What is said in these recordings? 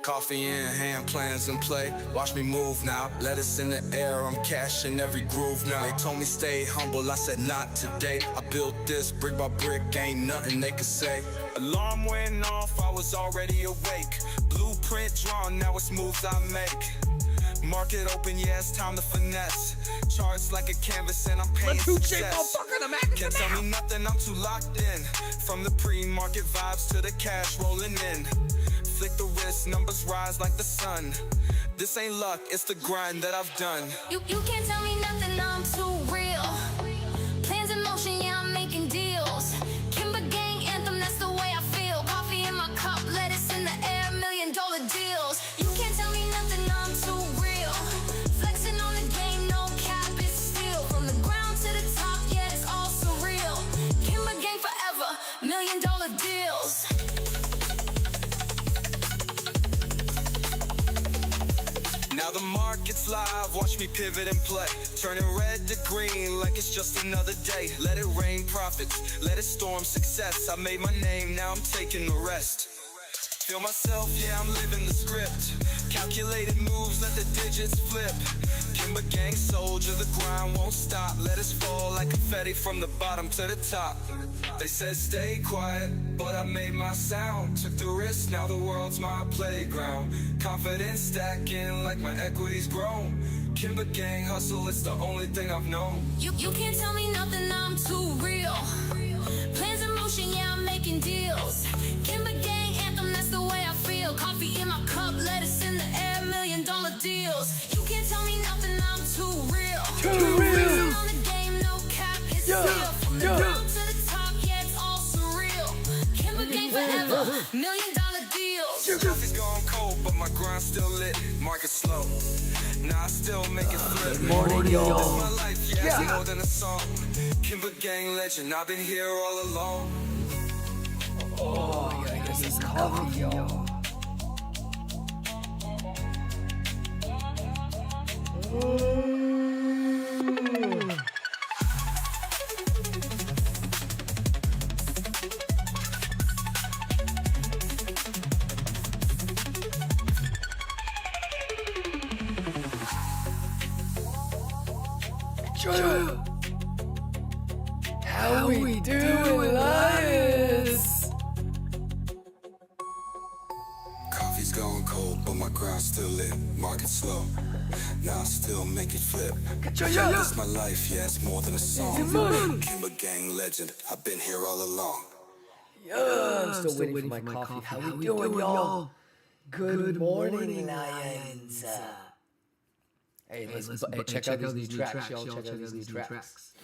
Coffee in hand, plans in play. Watch me move now. Lettuce in the air, I'm cashing every groove now. They told me stay humble, I said not today. I built this brick by brick, ain't nothing they could say. Alarm went off, I was already awake. Blueprint drawn, now it's moves I make. Market open, yeah, it's time to finesse. Charts like a canvas and I'm paying success. Can't tell me nothing, I'm too locked in. From the pre-market vibes to the cash rolling in. Flick the wrist, numbers rise like the sun. This ain't luck, it's the grind that I've done. You can't tell me nothing, I'm too real. Plans in motion, yeah, I'm making deals. Kimber gang anthem, that's the way I feel. Coffee in my cup, lettuce in the air, $1 million deals. You can't tell me nothing, I'm too real. Flexing on the game, no cap, it's steel. From the ground to the top, yeah, it's all surreal. Kimber gang forever, $1 million deals. Now the market's live, watch me pivot and play. Turning red to green like it's just another day. Let it rain profits, let it storm success. I made my name, now I'm taking the rest. Feel myself, yeah, I'm living the script. Calculated moves, let the digits flip. Kimber gang soldier, the grind won't stop. Let us fall like confetti from the bottom to the top. They said stay quiet, but I made my sound. Took the risk, now the world's my playground. Confidence stacking like my equity's grown. Kimber gang hustle, it's the only thing I've known. You can't tell me nothing, I'm too real. Plans in motion, yeah, I'm making deals. Kimber gang anthem, that's the way I feel. Coffee in my cup, lettuce in the air, $1 million deals. You can't tell me nothing, I'm too real. Flexing on the game, no cap, it's steel. From the ground to the top, yeah, it's all surreal. Kimber gang forever, $1 million deals. Coffee's gone cold, but my grind's still lit. Market slow, now I still make it flip. Good morning, y'all. This my life, yeah, it's more than a song. Kimber gang legend, I've been here all along. Oh, yeah, this is coffee, y'all. How we doing, Lions? Coffee's gone cold, but my grind's still lit. Market slow, now I still make it flip. This my life, yeah, it's more than a song. Kimber gang legend, I've been here all along. I'm still waiting for my coffee. How we doing, y'all? Good morning, Lions. Hey, check out these new tracks, y'all. Check out these new tracks.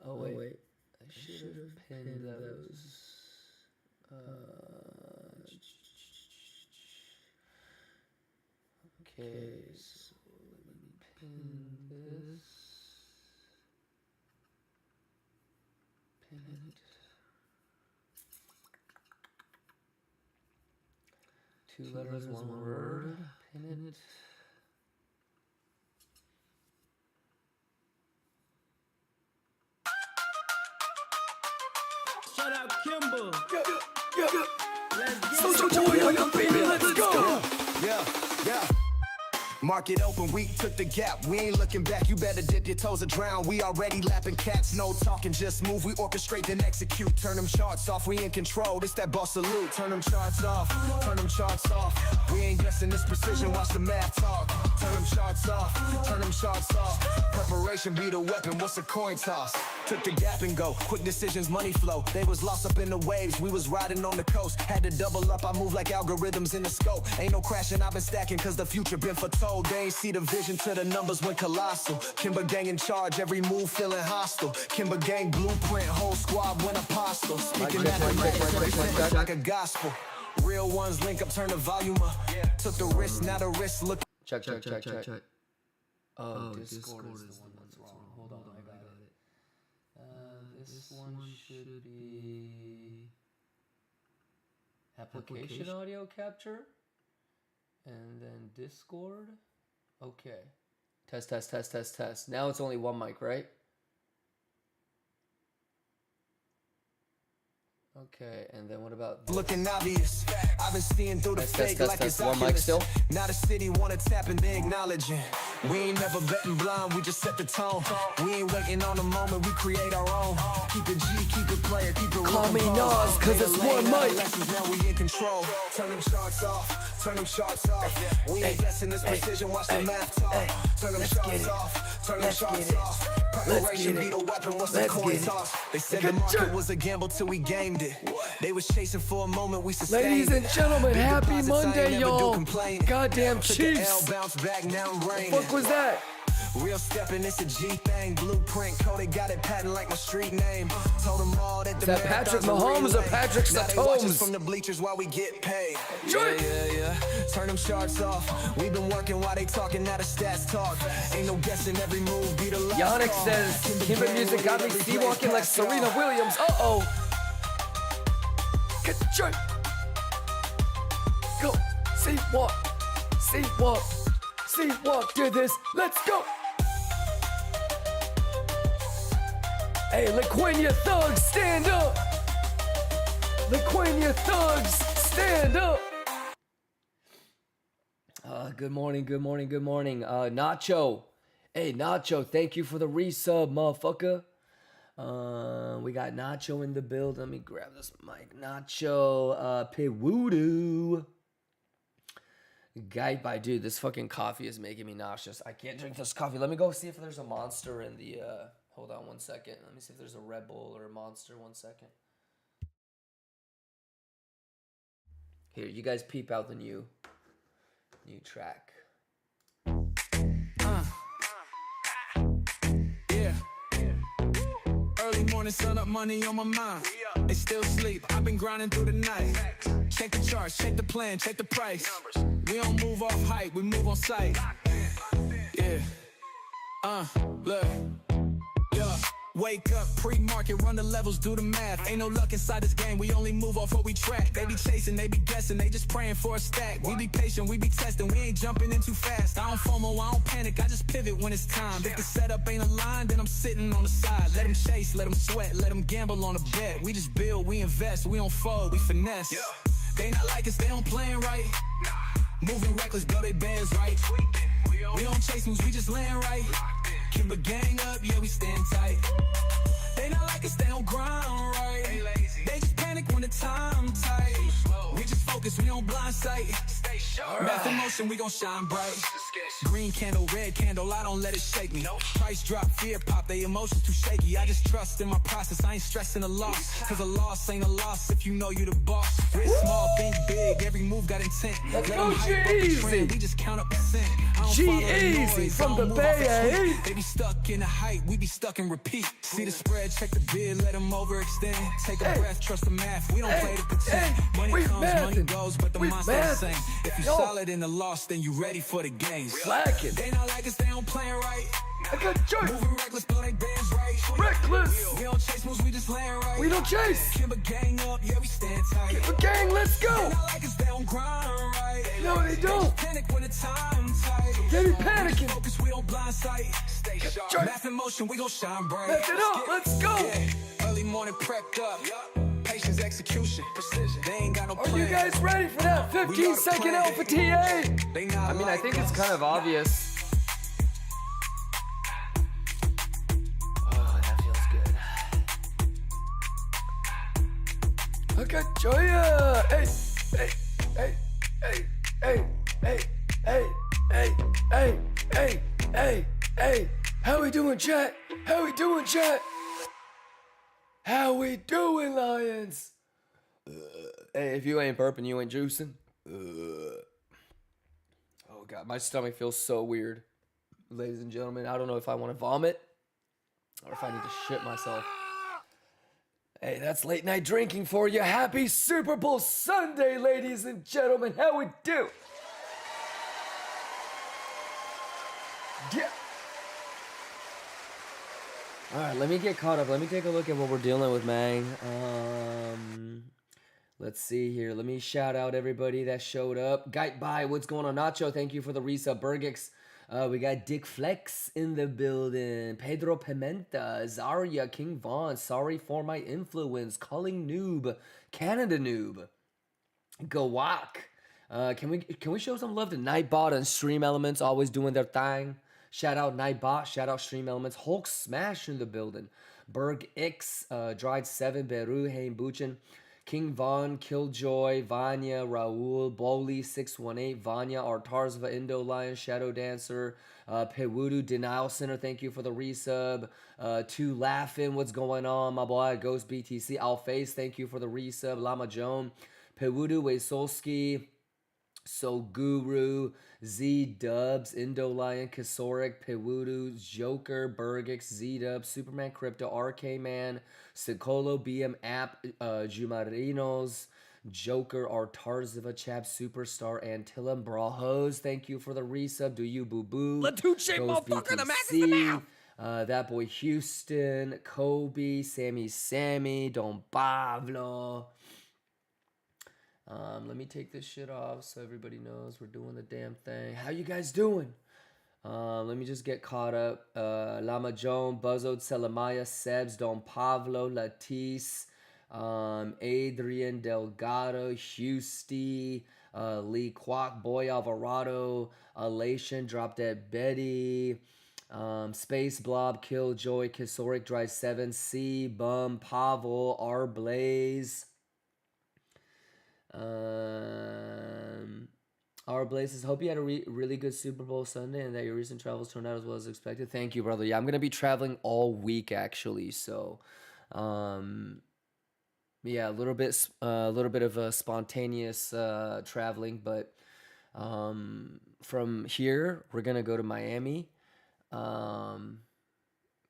Oh, wait. I should have pinned those. Okay, so let me pin this. Pin it. Two letters, one word. Pin it. Shout out Kimber. Let's go. Yeah. Market open, we took the gap. We ain't looking back, you better dip your toes or drown. We already lapping cats, no talking, just move. We orchestrate then execute. Turn them charts off, we in control. This that boss salute. Turn them charts off, turn them charts off. We ain't guessing this precision, watch the math talk. Turn them charts off, turn them charts off. Preparation be the weapon, what's a coin toss? Took the gap and go, quick decisions, money flow. They was lost up in the waves, we was riding on the coast. Had to double up, I move like algorithms in the scope. Ain't no crashing, I've been stacking cause the future been foretold. They ain't see the vision till the numbers went colossal. Kimber gang in charge, every move feeling hostile. Kimber gang blueprint, whole squad went apostle. Speaking mathematics like a gospel. Real ones link up, turn the volume up. Took the risk, now the risk look. Check. Oh, Discord is the one that's wrong. Hold on, I got it. This one should be application audio capture, and then Discord. Okay. Test. Now it's only one mic, right? Okay, and then what about this? Looking obvious. I've been seeing through the fake like it's One mic Oculus. still? Now the city wanna tap and they acknowledging. We ain't never betting blind, we just set the tone. We ain't waiting on the moment, we create our own. Keep it G, keep it player, keep it Call me composed. Nas, 'cause it's one mic. Now we in control. Turn them charts off, turn them charts off. We ain't guessing this precision, watch the math talk. Turn them charts off, turn them charts off. Preparation be the weapon, what's the coin toss? They said the market was a gamble till we gamed it. They was chasing for a moment, we sustained. Ladies and gentlemen, Big happy deposits, I ain't Monday, never do y'all. complain. Goddamn Took the L, Chiefs. bounce back, now I'm raining. Fuck was that? Real stepping, it's a G thing. Blueprint coded, got it patent like my street name. Told them all that the that Patrick marathon's a Mahomes or relay. Patrick Now they watch us Satomes? from the bleachers while we get paid. Drink. Yeah. Turn them charts off. We've been working while they talking, now the stats talk. Ain't no guessing, every move be the last Yannick call. says, Kimber music got me sea-walking like Serena Williams. Uh-oh. Get drunk. Go. See-walk, do this. Let's go. Hey, LaQuenya Thugs, stand up. LaQuenya Thugs, stand up. Good morning. Nacho. Hey, Nacho, thank you for the resub, motherfucker. We got Nacho in the build. Let me grab this mic. Nacho, Pewudu. Guide by dude, this fucking coffee is making me nauseous. I can't drink this coffee. Let me go see if there's a Monster in the, hold on 1 second. Let me see if there's a Red Bull or a Monster. 1 second. Here, you guys peep out the new track. Yeah. Early morning, sun up, money on my mind. They still sleep, I've been grinding through the night. Check the charts, check the plan, check the price. We don't move off hype, we move on sight. Yeah. Look. Yeah. Wake up, pre-market, run the levels, do the math. Ain't no luck inside this game, we only move off what we track. They be chasing, they be guessing, they just praying for a stack. We be patient, we be testing, we ain't jumping in too fast. I don't FOMO, I don't panic, I just pivot when it's time. If the setup ain't aligned, then I'm sitting on the side. Let them chase, let them sweat, let them gamble on a bet. We just build, we invest, we don't fold, we finesse. They not like us, they don't playing right. Moving reckless, blow they bands right. We don't chase moves, we just land right. Keep a gang up, yeah, we stand tight. They not like us, they don't grind right. They just panic when the time tight. We just focus, we don't blind sight. Math in motion, we gon' shine bright. Green candle, red candle, I don't let it shake me. Price drop, fear pop, they emotions too shaky. I just trust in my process, I ain't stressing a loss. Cause a loss ain't a loss if you know you the boss. We're small, think big, every move got intent. Let's Let go, them hype up the G-Eazy. trend, we just count up percent. I don't follow the G-Eazy noise, from I the don't move off Bay, a eh? tweet. They be stuck in the hype, we be stuck in repeat. See the spread, check the bid, let them overextend. Take a breath, trust the math, we don't play to pretend. Money we comes, money mathing. goes, but the We mind's the mathing. same. If you Yo. solid in the loss, then you ready for the games. Slacking. They not like us, they don't playing right. I got jerk. Moving reckless, blow they bands right. Reckless. We don't chase moves, we just land right. We don't chase. Keep a gang up, yeah, we stand tight. The gang, let's They go. not like us, they don't grind right. No, they don't. Panic when the time tight. They be panicking. Focus, we don't blind sight. Stay sharp. Jerk. Math in motion, we gon' shine bright. Lift it up, let's go. Yeah. Early morning prepped up. Patience, execution, precision. They ain't got no Are plan. you guys ready for that 15-second alpha TA? They not I mean, I think it's kind of obvious. Oh, that feels good. I got joy. Hey. How we doing, chat? How we doing, Lions? Hey, if you ain't burping, you ain't juicing. Oh, God, my stomach feels so weird. Ladies and gentlemen, I don't know if I want to vomit or if I need to shit myself. Hey, that's late night drinking for you. Happy Super Bowl Sunday, ladies and gentlemen. How we do? Yeah. All right, let me get caught up. Let me take a look at what we're dealing with, man. Let's see here. Let me shout out everybody that showed up. Guide by, what's going on? Nacho, thank you for the resub. Burgix, We got Dick Flex in the building. Pedro Pimenta, Zarya, King Von. Sorry for my influence. Culling Noob, Canada Noob. Gawak. Can we show some love to Nightbot and Stream Elements always doing their thing? Shout out Nightbot, shout out Stream Elements. Hulk Smash in the building. Berg X, Dried 7, Beru, Hain Buchin. King Von, Killjoy, Vanya, Raul, Boli, 618, Vanya, Artarzva, Indo Lion, Shadow Dancer, Pewudu, Denial Center, thank you for the resub. Two Laughing, what's going on, my boy? Ghost BTC, Alface, thank you for the resub. Lama Joan, Pewudu, Wesolski, So Guru, Z Dubs, Indo Lion, Kasoric, Pewudu, Joker, Bergix, Z Dubs, Superman Crypto, RK Man, Sikolo, BM App, Jumarinos, Joker, Artarziva, Chap, Superstar, Antillum, Brahos. Thank you for the resub. Do you boo boo? Latuche, motherfucker, the Mac is the mouth. That boy Houston, Kobe, Sammy, Don Pablo. Let me take this shit off so everybody knows we're doing the damn thing. How you guys doing? Let me just get caught up. Lama Joan, Buzzod, Selamaya, Sebs, Don Pablo, Latisse, Adrian Delgado, Husty, Lee Kwok, Boy Alvarado, Elation, Drop Dead Betty, Space Blob, Killjoy, Kisoric, Dry 7, C, Bum, Pavel, R Blaze. Our Blazes, hope you had a really good Super Bowl Sunday and that your recent travels turned out as well as expected. Thank you, brother. Yeah, I'm gonna be traveling all week actually, so yeah, a little bit of a spontaneous traveling, but from here we're gonna go to Miami,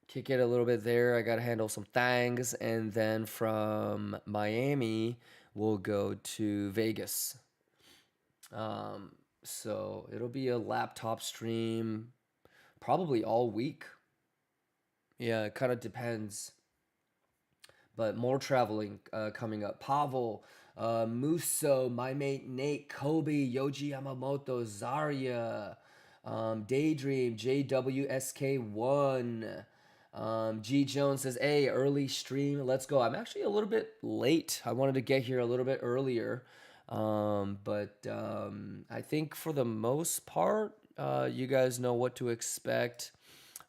kick it a little bit there. I gotta handle some things, and then from Miami we'll go to Vegas. So it'll be a laptop stream probably all week. Yeah, it kind of depends. But more traveling coming up. Pavel, Muso, my mate Nate, Kobe, Yoji Yamamoto, Zarya, Daydream, JWSK1. G Jones says, hey, early stream, let's go. I'm actually a little bit late. I wanted to get here a little bit earlier. But I think for the most part, you guys know what to expect.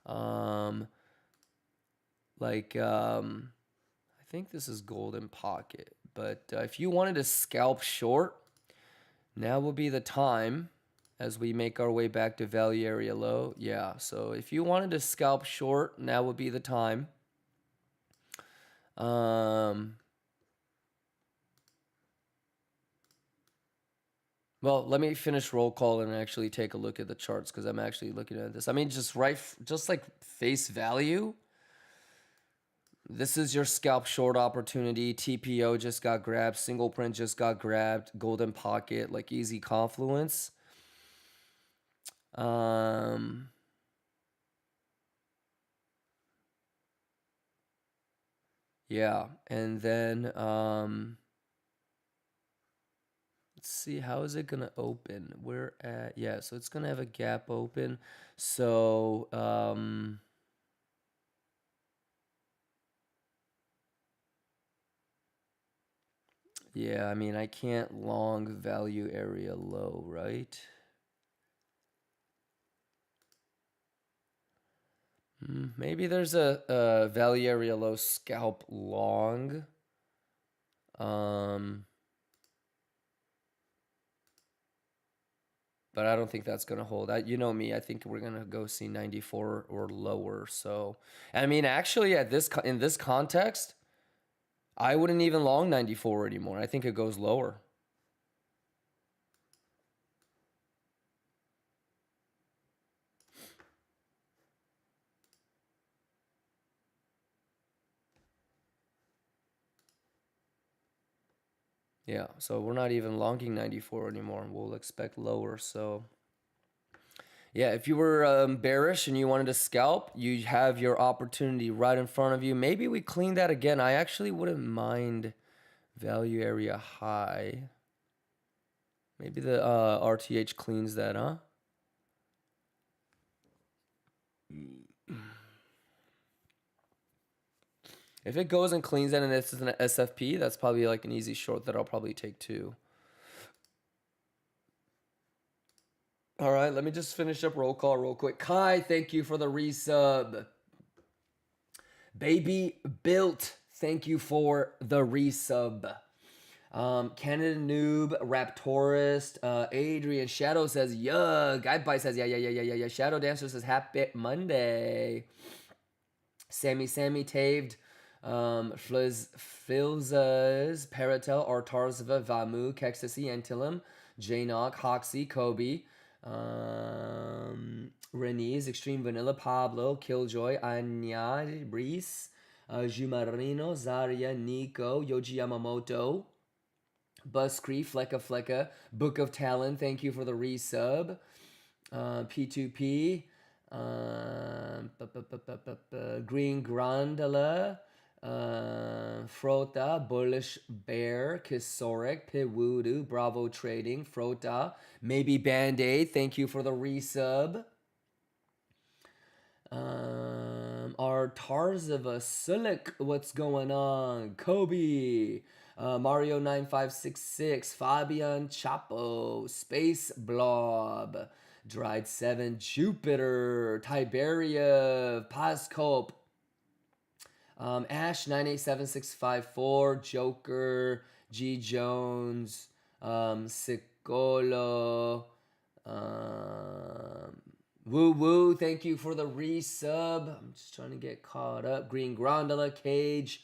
I think this is Golden Pocket. But if you wanted to scalp short, now will be the time as we make our way back to value area low. Yeah, so if you wanted to scalp short, now would be the time. Well, let me finish roll call and actually take a look at the charts because I'm actually looking at this. I mean, just like face value. This is your scalp short opportunity. TPO just got grabbed. Single print just got grabbed. Golden Pocket, like easy confluence. Yeah, and then let's see, how is it gonna open? We're at, yeah, so it's gonna have a gap open. So yeah, I mean, I can't long value area low, right? Maybe there's a value area low scalp long. But I don't think that's going to hold. You know me, I think we're going to go see 94 or lower. So, I mean, actually in this context, I wouldn't even long 94 anymore. I think it goes lower. Yeah, so we're not even longing 94 anymore. We'll expect lower. So, yeah, if you were bearish and you wanted to scalp, you have your opportunity right in front of you. Maybe we clean that again. I actually wouldn't mind value area high. Maybe the RTH cleans that, huh? If it goes and cleans it and it's an SFP, that's probably like an easy short that I'll probably take too. All right, let me just finish up roll call real quick. Kai, thank you for the resub. Baby Built, thank you for the resub. Canada Noob, Raptorist, Adrian, Shadow says, yuck. Guy says, yeah. Shadow Dancer says, happy Monday. Sammy Taved, Filzas, Paratel, Artarzva, Vamu, Kexasi, Antilum, Janock, Hoxie, Kobe, Reniz, Extreme Vanilla, Pablo, Killjoy, Anya, Reese, Jumarino, Zaria, Nico, Yoji Yamamoto, Buscree, Flecka, Book of Talon, thank you for the resub. P2P, Green Grandala, Frota, Bullish Bear, Kisoric, Piwudu, Bravo Trading, Frota, Maybe Band-Aid, thank you for the resub. Our Tarzava Silik, what's going on? Kobe, Mario 9566, Fabian Chapo, Space Blob, Dried 7, Jupiter, Tiberia, Pascope, Ash 987654, Joker, G Jones, Sicolo, Woo Woo, thank you for the resub. I'm just trying to get caught up. Green Gondola, Cage,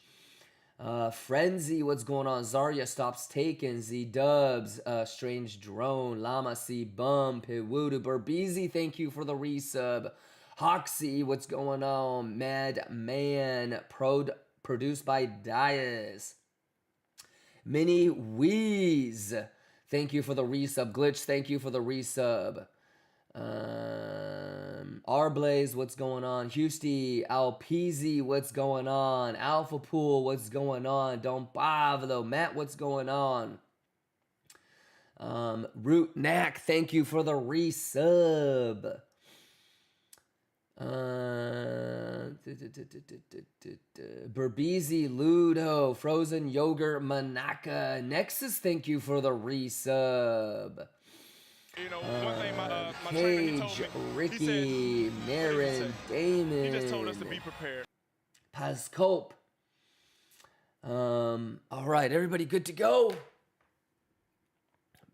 Frenzy, what's going on? Zarya stops taking. Z Dubs, Strange Drone, Llama C Bum, Piwudu, Burbeezy, thank you for the resub. Hoxie, what's going on? Mad Man, produced by Dias. Mini Wheeze, thank you for the resub. Glitch, thank you for the resub. Arblaze, what's going on? Housty, Alpeasy, what's going on? Alpha Pool, what's going on? Don Pablo, Matt, what's going on? Root Knack, thank you for the resub. Burbeezy, Ludo, Frozen Yogurt, Manaka, Nexus, thank you for the resub. You know, one thing my Cage, trainer told me, Ricky, Naren, Damon. he just told us to be prepared. Pascope. All right, everybody good to go?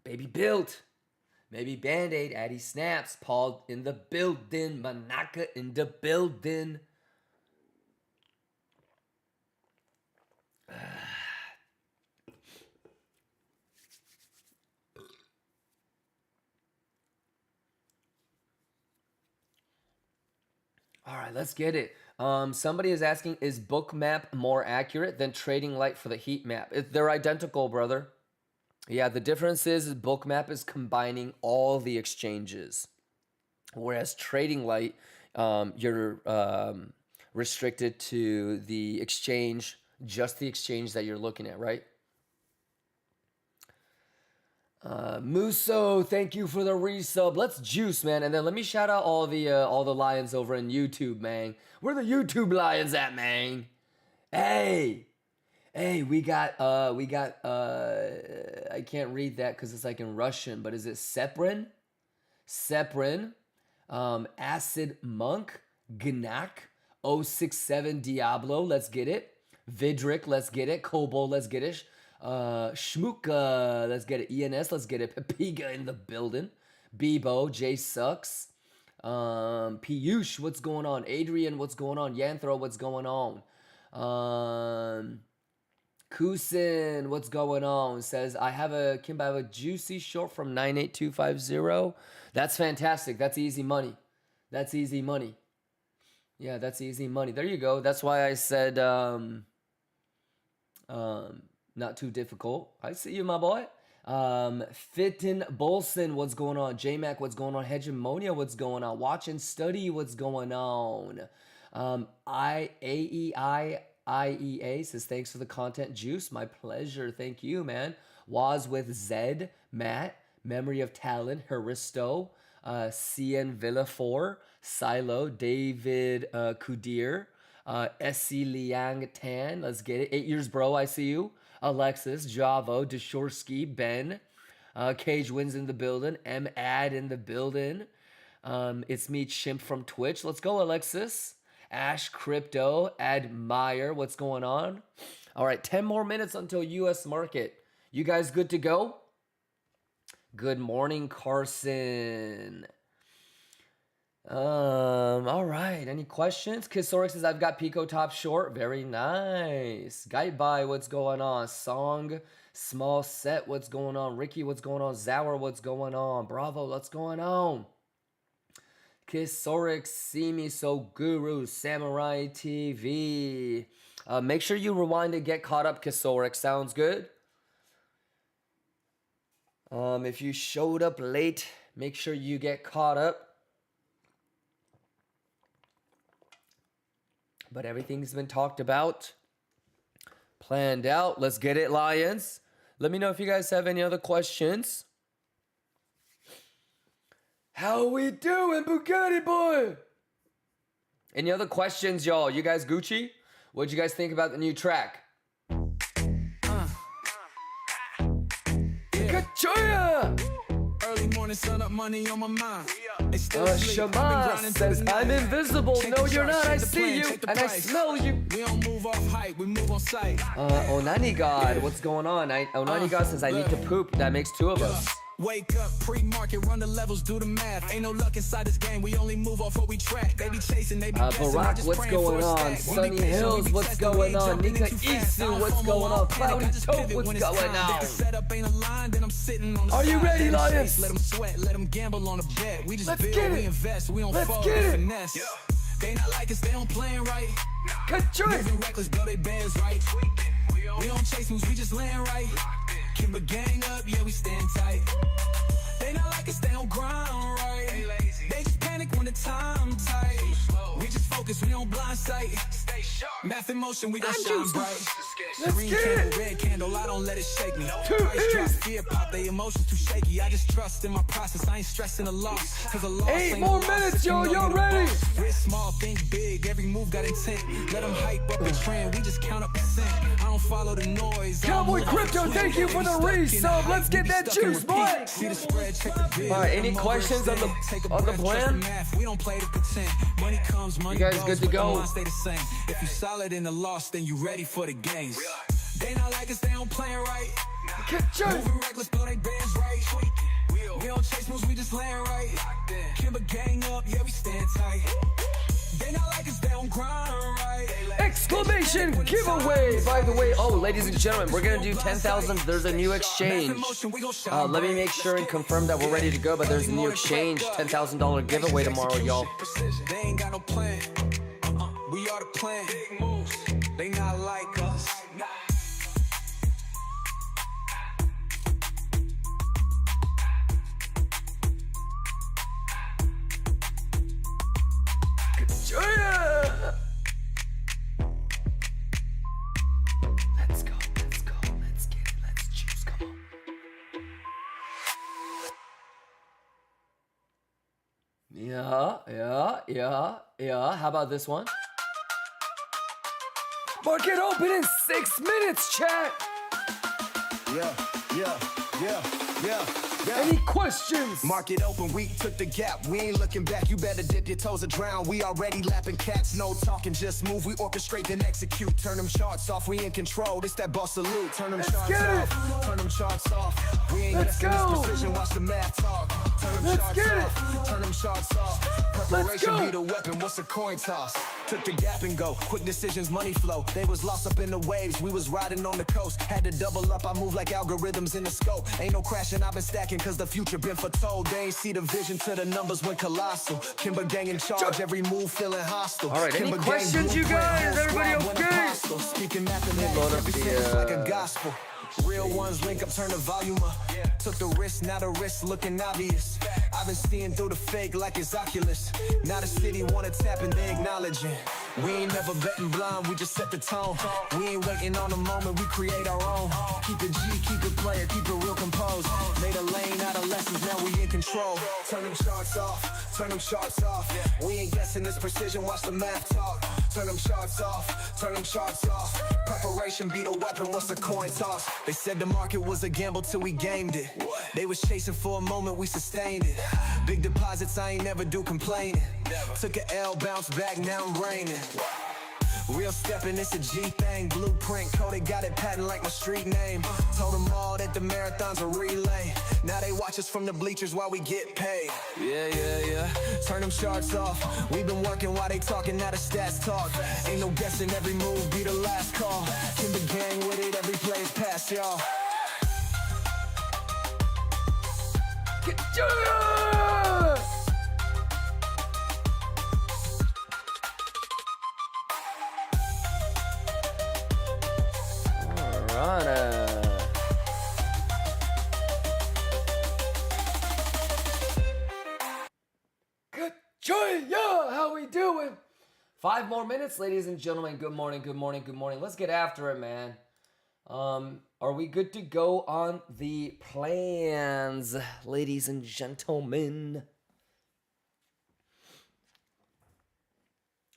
Baby Built. Maybe Band-Aid, Addy Snaps, Paul in the building, Manaka in the building. All right, let's get it. Somebody is asking, is Bookmap more accurate than Trading Light for the heat map? They're identical, brother. Yeah, the difference is Bookmap is combining all the exchanges, whereas Trading Light, you're restricted to the exchange, just the exchange that you're looking at, right? Muso, thank you for the resub. Let's juice, man, and then let me shout out all the lions over in YouTube, man. Where the YouTube lions at, man? Hey, we got I can't read that because it's like in Russian, but is it Seprin, Acid Monk, Gnak, 067 Diablo, let's get it. Vidric, let's get it. Kobo, let's get it. Shmuka, let's get it. ENS, let's get it. Papiga in the building. Bebo, J Sucks. Piyush, what's going on? Adrian, what's going on? Yanthro, what's going on? Kusin, what's going on? Says, I have a juicy short from 98250. That's fantastic. That's easy money. That's easy money. Yeah, that's easy money. There you go. That's why I said not too difficult. I see you, my boy. Fitton Bolson, what's going on? J-Mac, what's going on? Hegemonia, what's going on? Watch and Study, what's going on? IEA says, thanks for the content, Juice. My pleasure. Thank you, man. Waz with Zed, Matt, Memory of Talon, Haristo, Cien Villafor, Silo, David Kudir, Essie Liang Tan, let's get it. 8 years, bro, I see you. Alexis, Javo, Deshorsky, Ben, Cage Wins in the building, M Ad in the building. It's me, Chimp from Twitch. Let's go, Alexis. Ash Crypto, Admire, what's going on? All right, 10 more minutes until US market. You guys good to go? Good morning, Carson. All right, any questions? Kisorix says, I've got Pico top short. Very nice. Guide by, what's going on? Song, Small Set, what's going on? Ricky, what's going on? Zower, what's going on? Bravo, what's going on? Kisorix, See Me So Guru, Samurai TV. Make sure you rewind to get caught up, Kisorix. Sounds good? If you showed up late, make sure you get caught up. But everything's been talked about, planned out. Let's get it, Lions. Let me know if you guys have any other questions. How we doing, Bugatti boy? Any other questions, y'all? You guys Gucci? What'd you guys think about the new track? Kachoya! Early morning, sun up, money on my mind. Shama says, I'm invisible. No, you're not. I see you and I smell you. We don't move off height, we move on sight. Onani God, what's going on? Onani God says, I need to poop. That makes two of us. Wake up, pre-market, run the levels, do the math. Ain't no luck inside this game, we only move off what we track. They be chasing, they be guessing, Barack, what's going on? Sunny Hills, what's going on? Nika Isu, what's going on? Cloudy Tope, what's going on? Setup ain't aligned, then I'm sitting on the Are you ready, Lions? Let them sweat, let them gamble on a bet. We just build, we invest, we don't fall, get it. finesse. They not like us, they don't playing right. Moving reckless, blow they bands right. We don't chase moves, we just land right. Kimber gang up, yeah, we stand tight. They not like us, they don't grind right. They just panic when the time tight. We just focus, we don't blind sight. Stay sharp. Math in motion, we gon' shine bright. Green candle, red candle, I don't let it shake me. Price drop, fear pop, they emotions too shaky. I just trust in my process, I ain't stressing a loss. Cause a loss 8 ain't more no minutes, loss. yo, You know y'all we the ready? boss. Risk small, think big, every move got intent. Let them hype up the trend, we just count up percent. I don't follow the noise. Cowboy Crypto, thank you for the resub. Let's get that juice, boy. See the spread, check the bid. All right, any questions on the plan? We don't play to pretend. Money comes, money You guys goes, good to but the go? line stay the same. If you solid in the loss, then you ready for the games. They not like us, they don't play right. Moving reckless, blow they bands right. We don't chase moves, we just land right. Kimber gang up, yeah, we stand tight. They not like us, they don't grind right. Exclamation giveaway, by the way. Oh, ladies and gentlemen, we're gonna do 10,000. There's a new exchange. Let me make sure and confirm that we're ready to go, but there's a new exchange, $10,000 giveaway tomorrow, y'all. They ain't got no plan. We are the plan. They not like us. Yeah! Let's go, let's get it, let's choose, come on. Yeah. How about this one? Market open in 6 minutes, chat. Yeah. Any questions? Market open, we took the gap. We ain't looking back. You better dip your toes or drown. We already lapping cats. No talking, just move. We orchestrate then execute. Turn them charts off. We in control. This that boss salute. Turn them charts off. Turn them charts off. We ain't guessing this precision. Watch the math talk. Turn them charts off. Turn them charts off. Preparation be the weapon. What's a coin toss? Took the gap and go. Quick decisions, money flow. They was lost up in the waves. We was riding on the coast. Had to double up. I move like algorithms in the scope. Ain't no crashing. I've been stacking cause the future been foretold. They ain't see the vision to the numbers went colossal. Kimber gang in charge. Every move feeling hostile. All right, any Kimber questions, you guys? Everybody okay? Speaking mathematics, everything's like a gospel. Real ones link up, turn the volume up. Took the risk, now the risk looking obvious. I've been seeing through the fake like it's Oculus. Now the city wanna tap and they acknowledging. We ain't never betting blind, we just set the tone. We ain't waiting on the moment, we create our own. Keep it G, keep it player, keep it real composed. Made a lane out of lessons, now we in control. Turn them charts off. turn them charts off. We ain't guessing this precision, watch the math talk. Turn them charts off, turn them charts off. Preparation be the weapon, what's the coin toss? They said the market was a gamble till we gamed it. They was chasing for a moment, we sustained it. Big deposits, I ain't never do complaining. Took a L, bounced back, now I'm raining. Real steppin', it's a G thing. Blueprint coded, got it patent like my street name. Told them all that the marathon's a relay. Now they watch us from the bleachers while we get paid. Yeah. Turn them charts off. We've been working while they talking, now the stats talk. Ain't no guessing, every move be the last call. Kimber gang with it, every play is past y'all. How we doing? 5 more minutes, ladies and gentlemen. Good morning. Let's get after it, man. Are we good to go on the plans, ladies and gentlemen?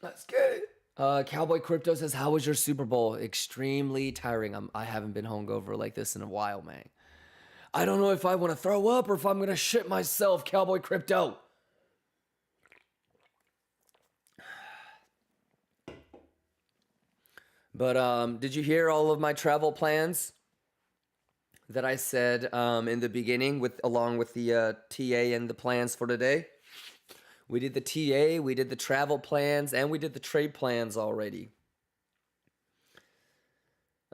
Let's get it. Cowboy Crypto says, how was your Super Bowl? Extremely tiring. I haven't been hungover like this in a while, man. I don't know if I want to throw up or if I'm going to shit myself, Cowboy Crypto. But did you hear all of my travel plans that I said in the beginning along with the TA and the plans for today? We did the TA, we did the travel plans, and we did the trade plans already.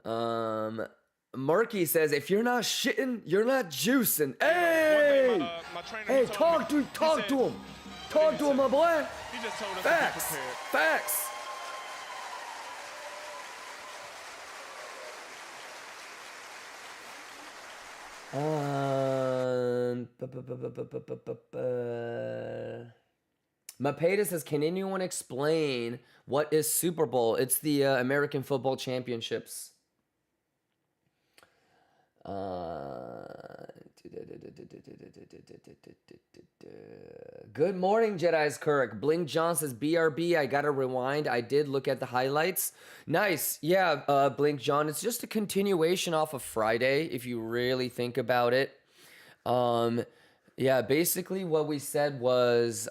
Murky says, if you're not shitting, you're not juicing. Hey! Hey, talk to him. Talk to him, my boy. He just told us Facts. to be prepared. Facts. Mapeda says, can anyone explain what is Super Bowl? It's the American Football Championships. Good morning, Jedi's Kirk. Blink John says, BRB, I gotta rewind. I did look at the highlights. Nice. Yeah, Blink John. It's just a continuation off of Friday, if you really think about it. Yeah, basically what we said was,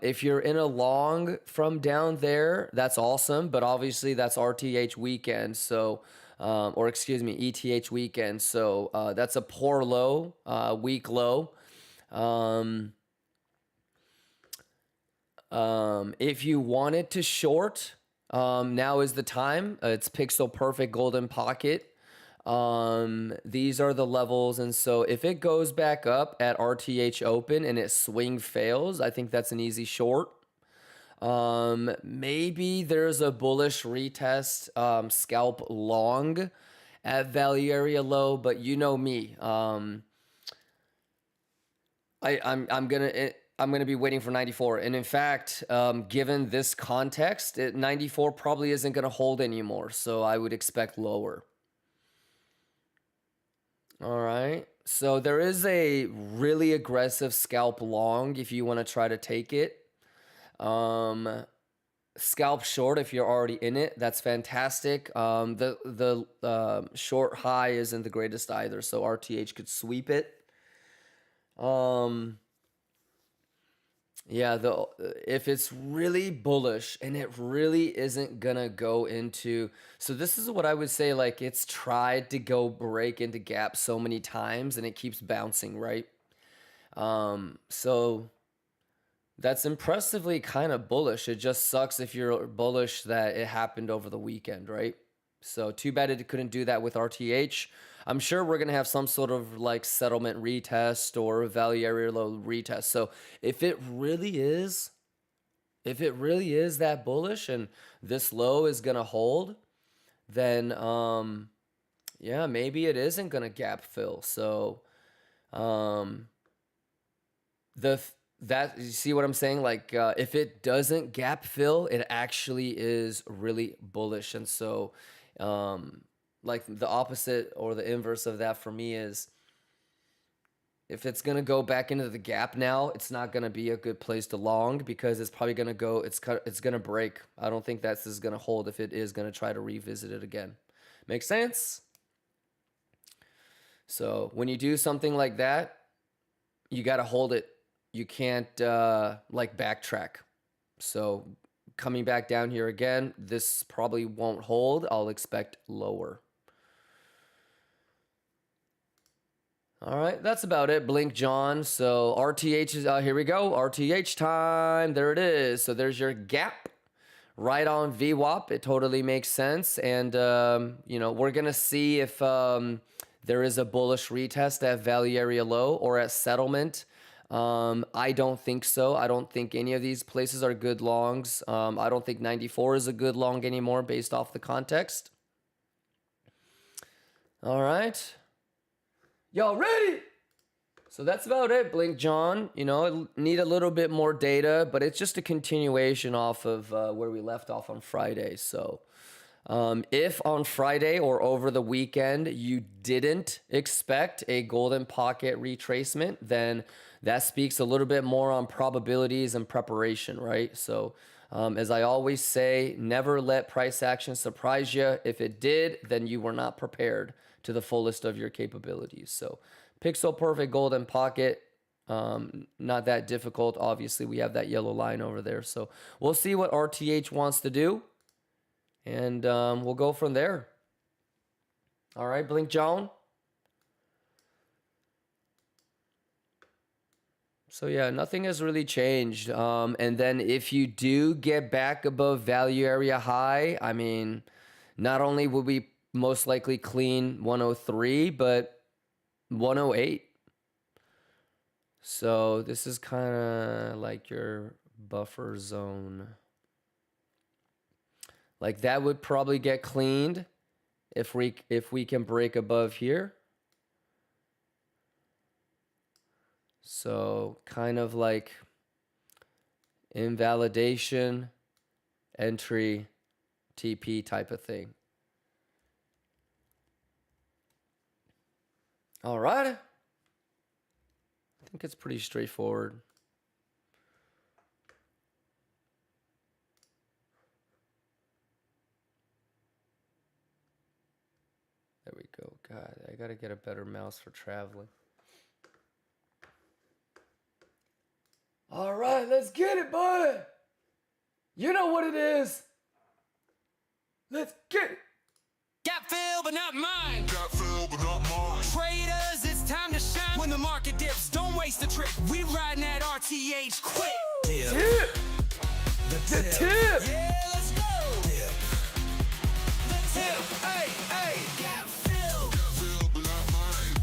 if you're in a long from down there, that's awesome. But obviously that's RTH weekend. So, or excuse me, ETH weekend. So, that's a poor low, weak low. If you wanted to short, now is the time. It's pixel perfect golden pocket. These are the levels, and so if it goes back up at RTH open and it swing fails, I think that's an easy short. Maybe there's a bullish retest, scalp long at value area low, but you know me. I'm gonna be waiting for 94, and in fact, given this context, 94 probably isn't gonna hold anymore, so I would expect lower. All right, so there is a really aggressive scalp long if you want to try to take it. Scalp short if you're already in it, that's fantastic. The short high isn't the greatest either, so RTH could sweep it. Yeah, if it's really bullish and it really isn't gonna go into, so this is what I would say, like it's tried to go break into gap so many times and it keeps bouncing, right? So that's impressively kind of bullish. It just sucks if you're bullish that it happened over the weekend, right? So too bad it couldn't do that with RTH. I'm sure we're going to have some sort of like settlement retest or value area low retest. So if it really is that bullish and this low is going to hold, then yeah, maybe it isn't going to gap fill. So that, you see what I'm saying? Like if it doesn't gap fill, it actually is really bullish. And so like the opposite or the inverse of that for me is if it's going to go back into the gap now, it's not going to be a good place to long because it's probably going to go, it's going to break. I don't think this is going to hold if it is going to try to revisit it again. Make sense? So when you do something like that, you got to hold it. You can't like backtrack. So coming back down here again, this probably won't hold. I'll expect lower. All right, that's about it. Blink John. So RTH is, here we go. RTH time. There it is. So there's your gap right on VWAP. It totally makes sense. And, you know, we're going to see if there is a bullish retest at value area low or at settlement. I don't think so. I don't think any of these places are good longs. I don't think 94 is a good long anymore based off the context. All right. Y'all ready? So that's about it, Blink John. You know, need a little bit more data, but it's just a continuation off of where we left off on Friday. So if on Friday or over the weekend you didn't expect a golden pocket retracement, then that speaks a little bit more on probabilities and preparation, right? So as I always say, never let price action surprise you. If it did, then you were not prepared to the fullest of your capabilities. So pixel perfect golden pocket, not that difficult. Obviously, we have that yellow line over there. So we'll see what RTH wants to do, and we'll go from there. All right, Blink John. So yeah, nothing has really changed. And then if you do get back above value area high, I mean, not only will we most likely clean 103, but 108. So this is kind of like your buffer zone. Like that would probably get cleaned if we can break above here. So kind of like invalidation, entry, TP type of thing. All right. I think it's pretty straightforward. There we go. God, I got to get a better mouse for traveling. All right, let's get it, boy. You know what it is. Let's get it. Gap fill, but not mine. Got filled, but not mine. Traders, it's time to shine. When the market dips, don't waste a trick. We riding that RTH quick. Tip. The tip. Yeah, let's go. The tip. Hey, hey. Gap fill. Got filled, but not mine.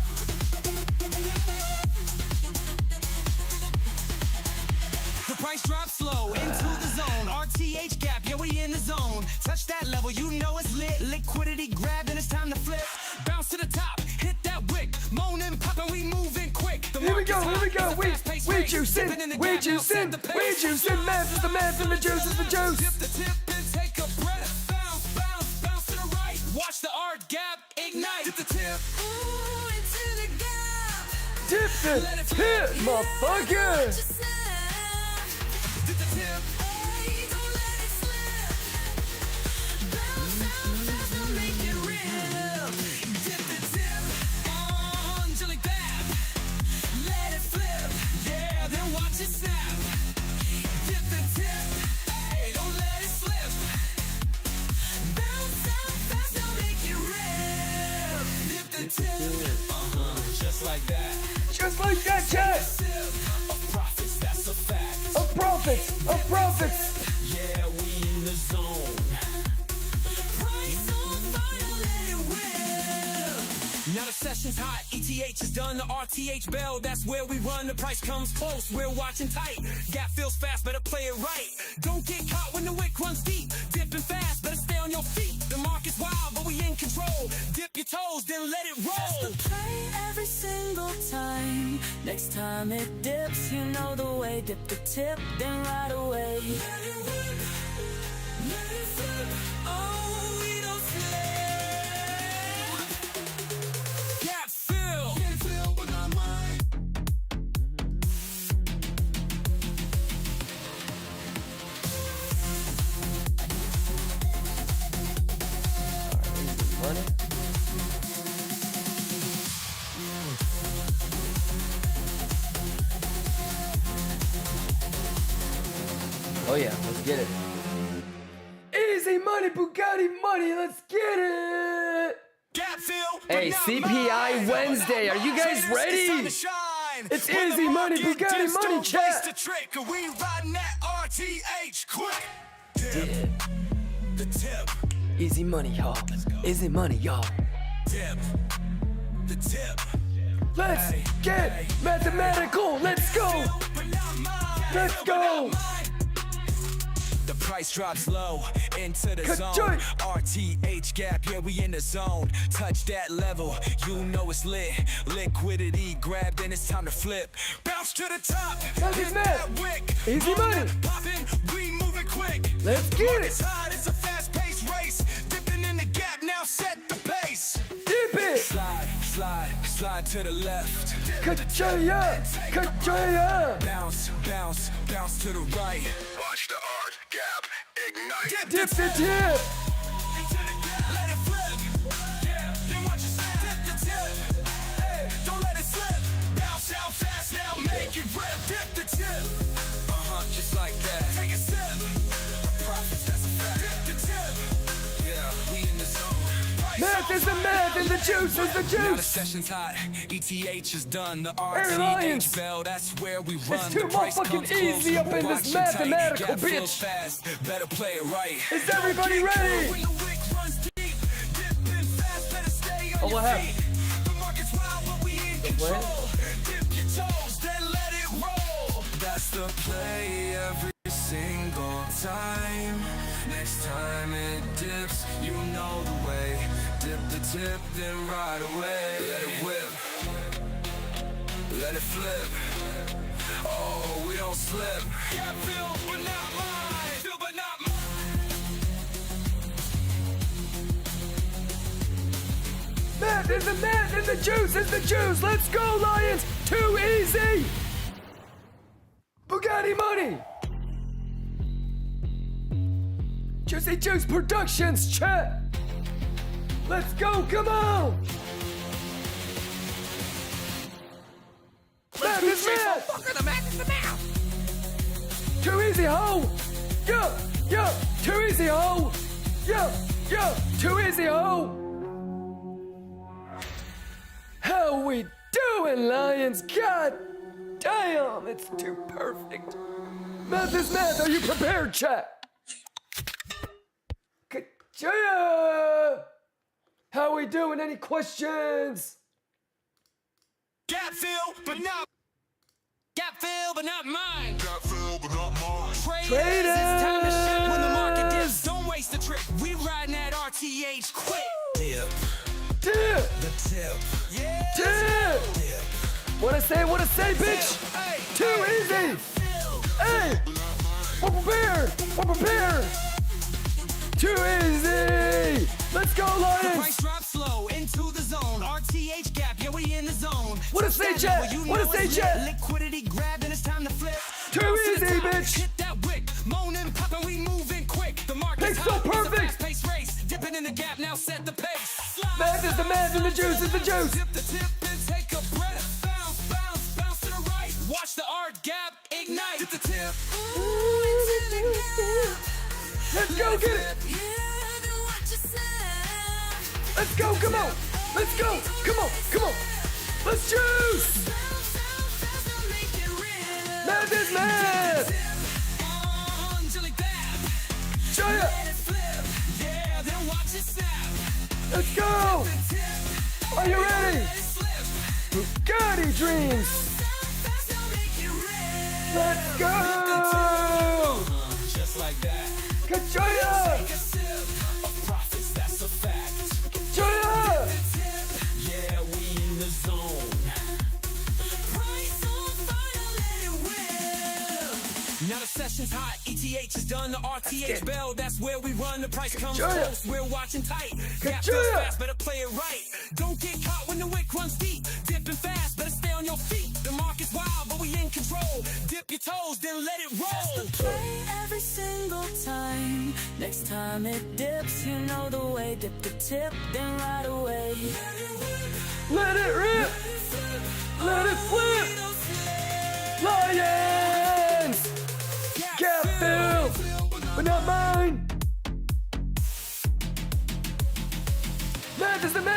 The price drops slow into the zone. RTH gap, yeah, we in the zone. Touch that level, you know it's lit. Liquidity grab, and it's time to flip. Bounce to the top, hit that wick. Moan and pop, and we moving quick. The Here we go, market's here we hot, go. it's a fast-paced race. Dipping in the We gap, now juicing, set the pace. we juicing. Math is the math and the juice is the juice. Dip the tip and take a breath. Bounce, bounce, bounce to the right. Watch the art gap ignite. Dip the tip. Ooh, into the gap. Dip the tip, motherfucker. Just snap. Dip the tip. Hey, don't let it slip. Bounce out fast, don't make it real. Dip the tip. On jelly bab. Let it flip. Yeah, then watch it snap. Dip the tip. Hey, don't let it slip. Bounce out fast, don't make it real. Dip the tip. Just like that. Just like that, chat. Tip of profits, that's a fact. Of profits, of profits. Yeah, we in the zone. Price on fire, let it whip. Now the session's hot, ETH is done, the RTH bell, that's where we run, the price comes close, we're watching tight, gap feels fast, better play it right, don't get caught when the wick runs deep, dipping fast, better stay on your feet, the market's wild, but we in control, dip your toes, then let it roll. Play every single time. Next time it dips, you know the way. Dip the tip, then right away. Let it whip, let it flip. Oh, we don't slip. Gap fill. Can't feel, but not mine. Oh yeah, let's get it. Easy money, Bugatti money, let's get it! Hey, CPI Wednesday, are you guys ready? It's easy money, Bugatti money, chat! We riding that RTH quick. Dip. The tip. Easy money, y'all. Easy money, y'all. Dip. The tip. Let's get mathematical. Let's go. Let's go. The price drops low into the Ka-choy. zone. RTH gap, yeah, we in the zone. Touch that level, you know it's lit. Liquidity grabbed, and it's time to flip. Bounce to the top. That's hit mad. that wick. Easy money. Poppin', we moving quick. Let's get it. It's hot, it's a fast-paced race. Dipping in the gap, now set the pace. Dip it. Slide, slide, slide to the left. Ka-choya. Ka-choya. Bounce, bounce, bounce to the right. Watch the art gap ignite. Dip the tip. Let it flip. Yeah, then watch it slip. Dip the tip. Hey, don't let it slip. Bounce out fast now, make it rip. Dip the tip. Just like that. Take a sip. Profits, that's a fact. Dip the tip. Yeah, we in the zone. Math is the math and the juice is the Now the juice. session's hot, ETH is done, the Lions. RTH bell, that's where we run. It's too The price motherfucking comes close, easy up in watch this it tight, mathematical gap fills bitch. fast, better play it right. Is everybody ready? When the wick runs deep, dipping fast, better stay on Oh, your what happened? feet. The market's wild, but we in control. Dip your toes, then let it roll. That's the play every single time. Next time it dips, you know the way. Dip the tip, then right away. Let it whip, let it flip. Oh, we don't slip. Yeah, feel, but not mine. Feel, but not mine. Math is the math and the juice is the juice. Let's go, Lions. Too easy. Bugatti money. Juicy Juice Productions, chat. Let's go, come on. Math is math. Too easy, ho. Yo, yo, too easy, ho. Yo, yo, too easy, ho. How we doing, Lions? God damn, it's too perfect. Math is math. Are you prepared, chat? Ka-choya! How we doing? Any questions? Gap fill, but not. Gap fill, but not mine. Got feel, but not mine. Traders, it's time to shine when the market dips. Don't waste the trip. We riding that RTH quick. Dip. Dip! The tip. Yeah. Dip! Dip. What I say, bitch? Hey. Too easy! Hey! We're prepared! We're prepared! Too easy! Let's go, The Lions! price drops slow into the zone. RTH gap, yeah, we in the zone. What a say, chat? What a say, chat? Liquidity grabbed and it's time to flip. Too Bounce to the easy, top, bitch. Hit that wick, moaning, popping, we moving quick. The market's It's so hot, perfect. It's a fast-paced race. Dipping in the gap, now set the pace. Slide. Math is the math and the juice is the juice! Dip the tip and take a breath. Bounce, bounce, bounce to the right. Watch the art gap ignite. Dip the tip. Let's go, get it! Let's go, come on! Let's go! Come on, come on! Let's juice! Math is math! Show ya! Yeah, then watch it snap. Let's go! Are you ready? Bugatti dreams! Let's go! Just like that. Ka-choya! Take a sip of profits, that's a fact. Choya! Yeah, we in the zone. Now the session's hot, ETH is done, the RTH bell, that's where we run, the price comes Ka-choya! close, we're watching tight. Gap Ka-choya! feels fast, better play it right. Don't get caught when the wick runs deep. Dipping fast, better stay on your feet. The market's wild, but we in control. Dip your toes, then let it roll. Play every single time. Next time it dips, you know the way. Dip the tip, then right away. Let it rip! Let it flip! Lions! Gap fill!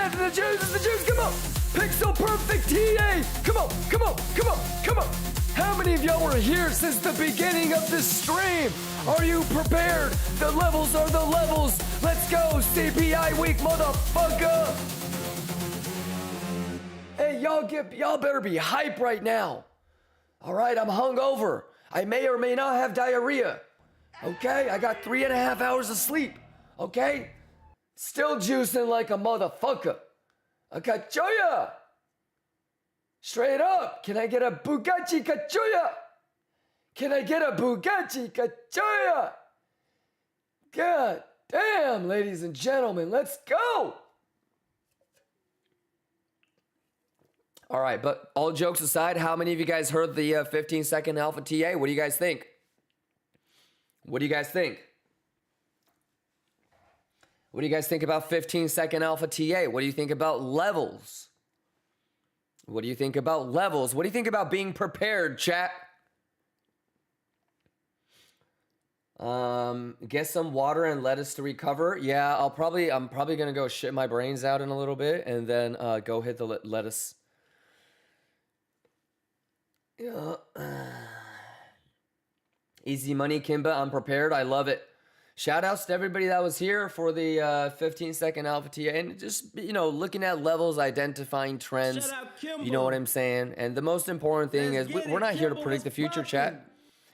math and the juice is the juice. Come on. Pixel Perfect TA. Come on, come on, come on, come on. How many of y'all were here since the beginning of this stream? Are you prepared? The levels are the levels. Let's go, CPI week, motherfucker. Hey, y'all better be hype right now. All right, I'm hungover. I may or may not have diarrhea. Okay, I got 3.5 hours of sleep. Okay, still juicing like a motherfucker. A cachoya. Straight up, can I get a Bugatti cachoya? Can I get a Bugatti cachoya? God damn, ladies and gentlemen, let's go. All right, but all jokes aside, how many of you guys heard the 15-second alpha TA? What do you guys think? What do you guys think? What do you guys think about 15-second alpha TA? What do you think about levels? What do you think about levels? What do you think about being prepared, chat? Get some water and lettuce to recover. Yeah, I'm probably gonna go shit my brains out in a little bit and then go hit the lettuce. Yeah. Easy money, Kimba. I'm prepared. I love it. Shout outs to everybody that was here for the 15-second alpha TA and just, looking at levels, identifying trends. You know what I'm saying? And the most important thing is we're not here to predict the future, chat.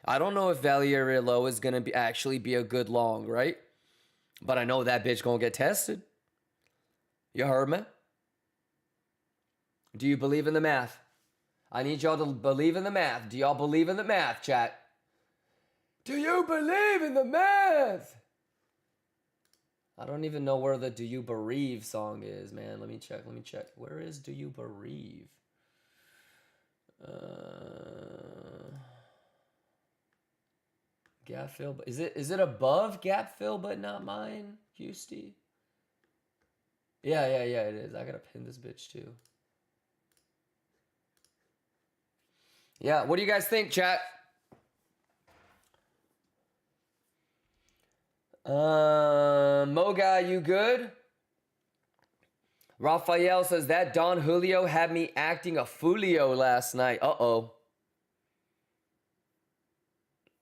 I don't know if value area low is going to actually be a good long, right? But I know that bitch going to get tested. You heard me? Do you believe in the math? I need y'all to believe in the math. Do y'all believe in the math, chat? Do you believe in the math? I don't even know where the Do You Bereave song is, man. Let me check. Where is Do You Bereave? Gap fill, is it above gap fill but not mine, Housty? Yeah, it is. I gotta pin this bitch too. Yeah, what do you guys think, chat? Moga, you good? Raphael says that Don Julio had me acting a foolio last night. Uh-oh.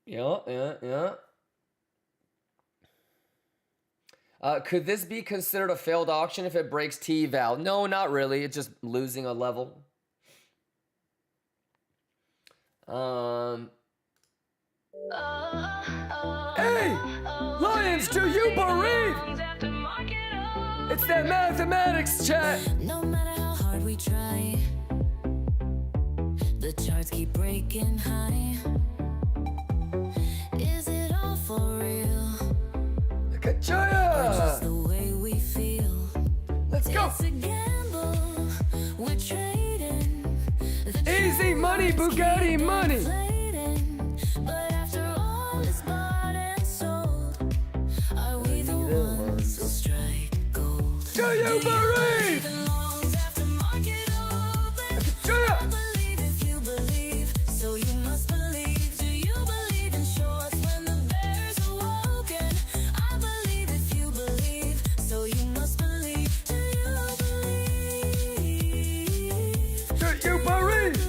Yeah. Could this be considered a failed auction if it breaks T-Val? No, not really. It's just losing a level. Hey! Lions, do you bereave? It's that mathematics chat. No matter how hard we try, the charts keep breaking high. Is it all for real? Just the way we feel. Let's go. It's a gamble. We're trading. Easy money, Bugatti money. But after all is bought and sold, are we the ones who'll strike gold? Do you believe? After market open, I believe if you believe, so you must believe. Do you believe in shorts when the bears are woken? I believe if you believe, so you must believe. Do you believe? Do you believe?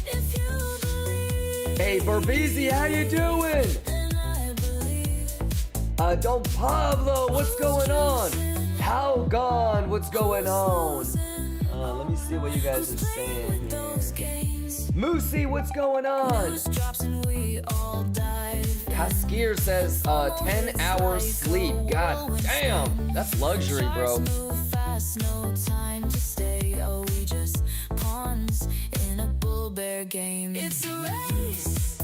If you believe, Hey, Berbezi, how you doing? then I believe. Don Pablo, what's going on? How gone? What's going on? Let me see what you guys are saying here. Moosey, what's going on? Drops and we all dive. Kaskir says 10 hours sleep. God damn, that's luxury, bro. Move fast, no time to stay. Oh, we just pawns in a bull bear game. It's a race.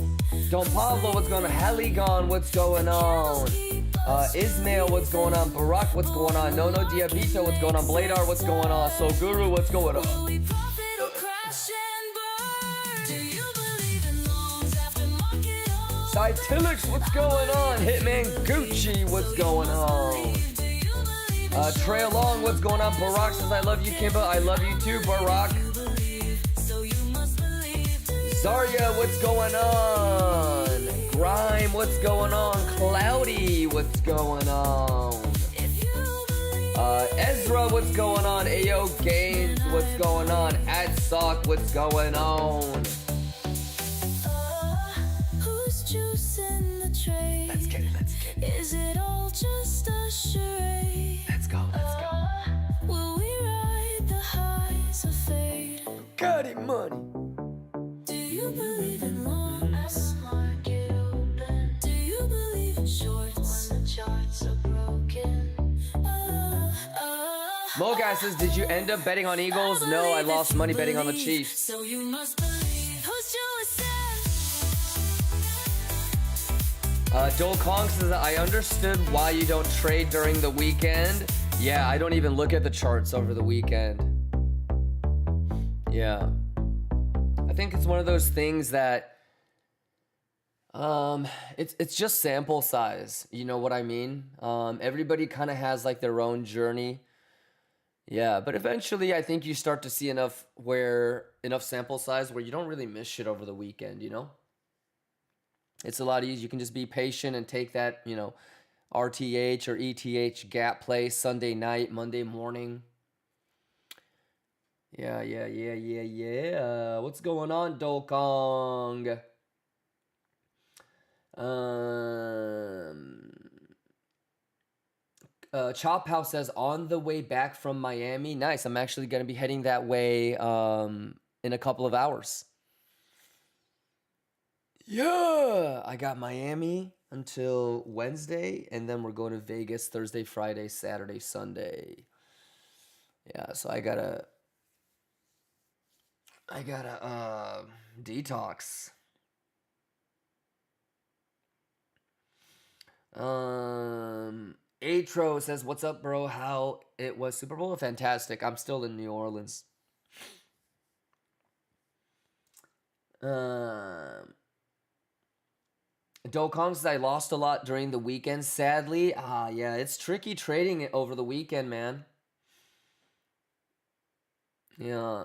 Don Pablo, what's going on? Heligon, what's going on? Ismail, what's going on? Barack, what's going on? Nono Diabito, what's going on? Bladar, what's going on? So Guru, what's going on? We profit or crash and burn. Do you believe in longs after market open? Cytilix, what's going on? Hitman Gucci, what's going on? Do you believe Trail Long, what's going on? Barack says, I love you, Kimba. I love you too, Barack. you believe? So you must believe. Do you Zarya, what's going on? Grime, what's going on? Cloudy, what's going on? if you believe? Ezra, what's going on? Ayo Games, what's going on? Adsock, what's going on? Who's juicing the trade? Let's get it, let's get it. Is it all just a charade? Let's go, let's go. Will we ride the highs of fade? Got it, money. Do you believe in long as market open? Do you believe in shorts when the charts are broken? Moguy says, did you end up betting on Eagles? No, I lost money betting on the Chiefs. So you must believe. Who's Julius? Joel Kong says, I understood why you don't trade during the weekend. Yeah, I don't even look at the charts over the weekend. Yeah. I think it's one of those things that it's just sample size. You know what I mean? Everybody kind of has like their own journey. Yeah, but eventually I think you start to see enough sample size where you don't really miss shit over the weekend, you know? It's a lot easier. You can just be patient and take that, you know, RTH or ETH gap play Sunday night, Monday morning. Yeah. What's going on, Dolkong? Chop House says, on the way back from Miami. Nice. I'm actually going to be heading that way in a couple of hours. Yeah. I got Miami until Wednesday, and then we're going to Vegas Thursday, Friday, Saturday, Sunday. Yeah, so I gotta detox. Atro says, what's up, bro? How it was Super Bowl? Fantastic. I'm still in New Orleans. Dokong says, I lost a lot during the weekend, sadly. Yeah, it's tricky trading it over the weekend, man. Yeah.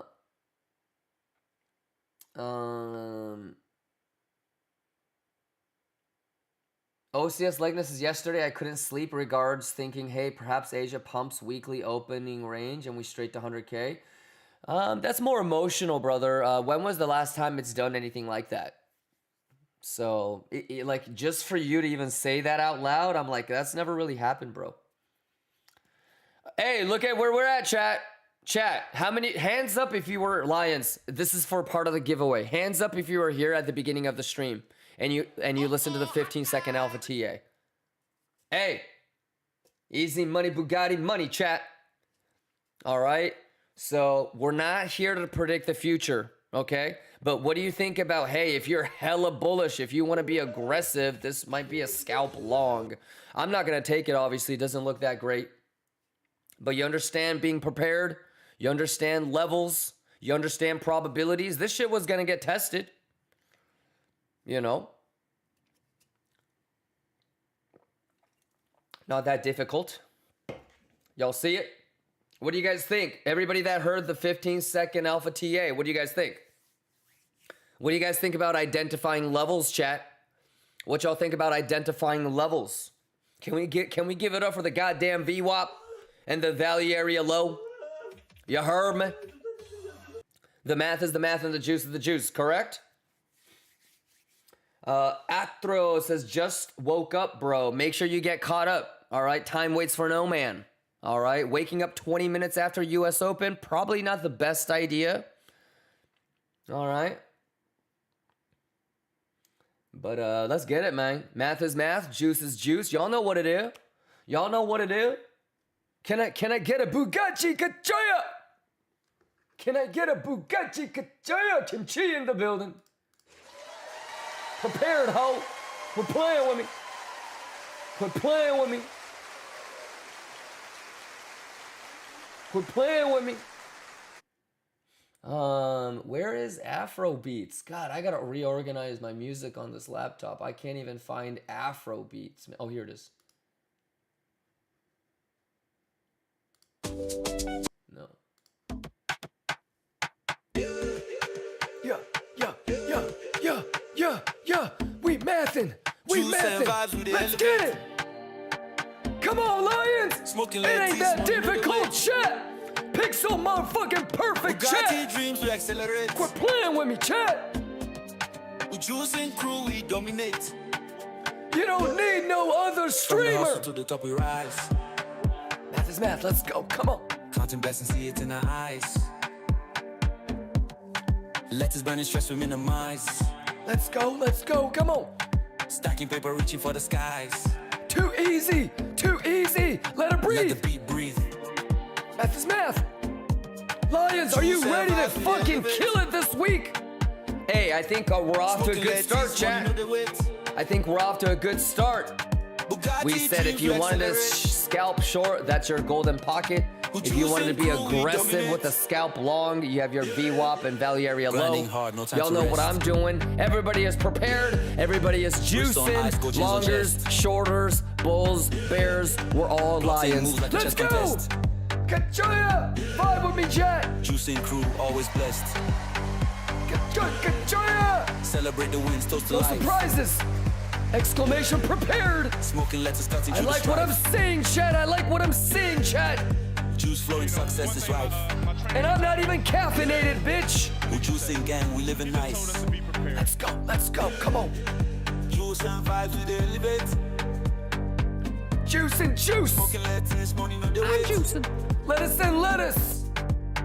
OCS Likeness is yesterday. I couldn't sleep. Regards, thinking, hey, perhaps Asia pumps weekly opening range and we straight to 100K. That's more emotional, brother. When was the last time it's done anything like that? So, like, just for you to even say that out loud, I'm like, that's never really happened, bro. Hey, look at where we're at, chat. Chat, how many hands up if you were Lions? This is for part of the giveaway. Hands up if you were here at the beginning of the stream and you listened to the 15-second Alpha TA. Hey, easy money, Bugatti money, chat. All right. So we're not here to predict the future, okay? But what do you think about, hey, if you're hella bullish, if you want to be aggressive, this might be a scalp long. I'm not going to take it, obviously. It doesn't look that great. But you understand being prepared. You understand levels. You understand probabilities. This shit was going to get tested. You know? Not that difficult. Y'all see it? What do you guys think? Everybody that heard the 15-second Alpha TA, what do you guys think? What do you guys think about identifying levels, chat? What y'all think about identifying levels? Can we give it up for the goddamn VWAP and the value area low? You heard me? The math is the math and the juice is the juice, correct? Actro says, just woke up, bro. Make sure you get caught up. All right, time waits for no man. All right, waking up 20 minutes after US Open, probably not the best idea. All right. But let's get it, man. Math is math, juice is juice. Y'all know what it is. Y'all know what it is. Can I get a Bugatti Kachoya? Can I get a Bugatti Kachoya? Kimchi in the building. Prepared, ho. Quit playing with me. Quit playing with me. Quit playing with me. Where is Afro Beats? God, I gotta reorganize my music on this laptop. I can't even find Afro Beats. Oh, here it is. No. Yeah. We mathin'. We mathin'. Let's get it. Come on, Lions. smoking It ain't that Letty's difficult, chat. Pick so motherfucking perfect, Bugatti chat. dreams, we accelerate. Quit playing with me, chat. With juice and crew, we dominate. You don't need no other From the streamer. hustle to the top, we rise. Math is math. Let's go. Come on. Counting blessings, see it in our eyes. Let us burn and stress, we minimize. Let's go. Let's go. Come on. Stacking paper, reaching for the skies. Too easy. Too easy. Let it Let breathe. the beat breathe. Math is math. Lions, are you ready to fucking kill it this week? Hey, I think we're off to a good start, chat. I think we're off to a good start. We said if you wanted to scalp short, that's your golden pocket. If you wanted to be aggressive with a scalp long, you have your VWAP and value area low. Y'all know what I'm doing. Everybody is prepared. Everybody is juicing. Longers, shorters, bulls, bears. We're all lions. Let's go! Kachoya! Vibe with me, chat! Juicing crew, always blessed. Kachoya! Celebrate the wins, toast to No life. surprises! Exclamation prepared! Smoking letters, cutting I through like the what I'm strife. saying, chat. I like what I'm saying, chat. Juice flowing, success is rife. And I'm not even caffeinated, bitch. We juicing gang, we living nice. Let's go, let's go. Come on. Juice and vibes, we dey elevate. Juice and juice. Smoking lettuce, money no dey I'm wait. juicing. Lettuce and lettuce.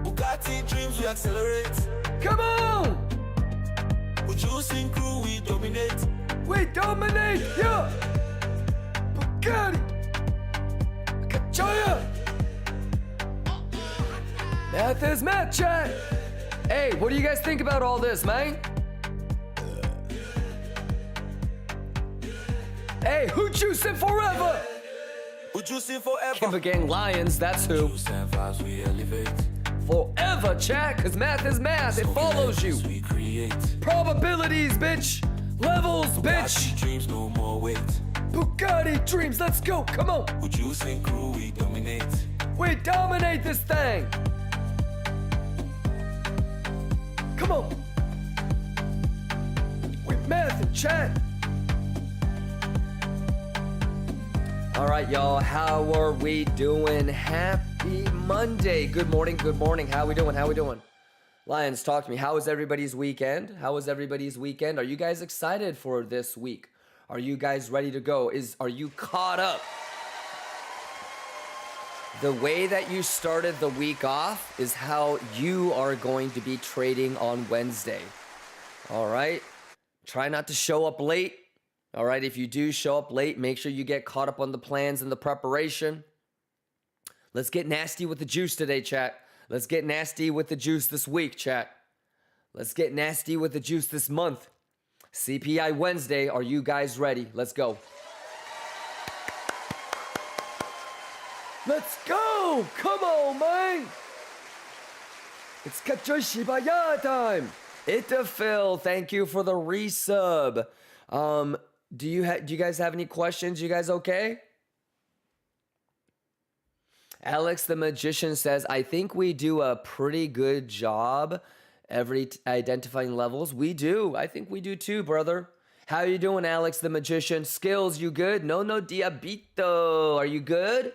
Bugatti dreams, we accelerate. Come on. We juicing crew, we dominate. We dominate, yeah. Bugatti. Kachoya. Math is math, chat. Hey, what do you guys think about all this, man? Hey, who juicing forever? We juicing forever. Kimber Gang Lions, that's who. Juice and vibes, we elevate. Forever, chat, cause math is math. It follows you. We create. Probabilities, bitch. Levels, bitch. Bugatti dreams, no more wait. Bugatti dreams, let's go. Come on. We juicing crew, we dominate. We dominate this thing. Come on. We math and chat. All right, y'all. How are we doing? Happy Monday. Good morning. Good morning. How we doing? How we doing? Lions, talk to me. How was everybody's weekend? How was everybody's weekend? Are you guys excited for this week? Are you guys ready to go? Are you caught up? The way that you started the week off is how you are going to be trading on Wednesday. All right? Try not to show up late. All right? If you do show up late, make sure you get caught up on the plans and the preparation. Let's get nasty with the juice today, chat. Let's get nasty with the juice this week, chat. Let's get nasty with the juice this month. CPI Wednesday. Are you guys ready? Let's go. Let's go! Come on, man! It's Kachoy Shibaya time! Itafil, thank you for the resub. Do you guys have any questions? You guys okay? Alex the Magician says, I think we do a pretty good job identifying levels. We do. I think we do too, brother. How you doing, Alex the Magician? Skills, you good? No diabito. Are you good?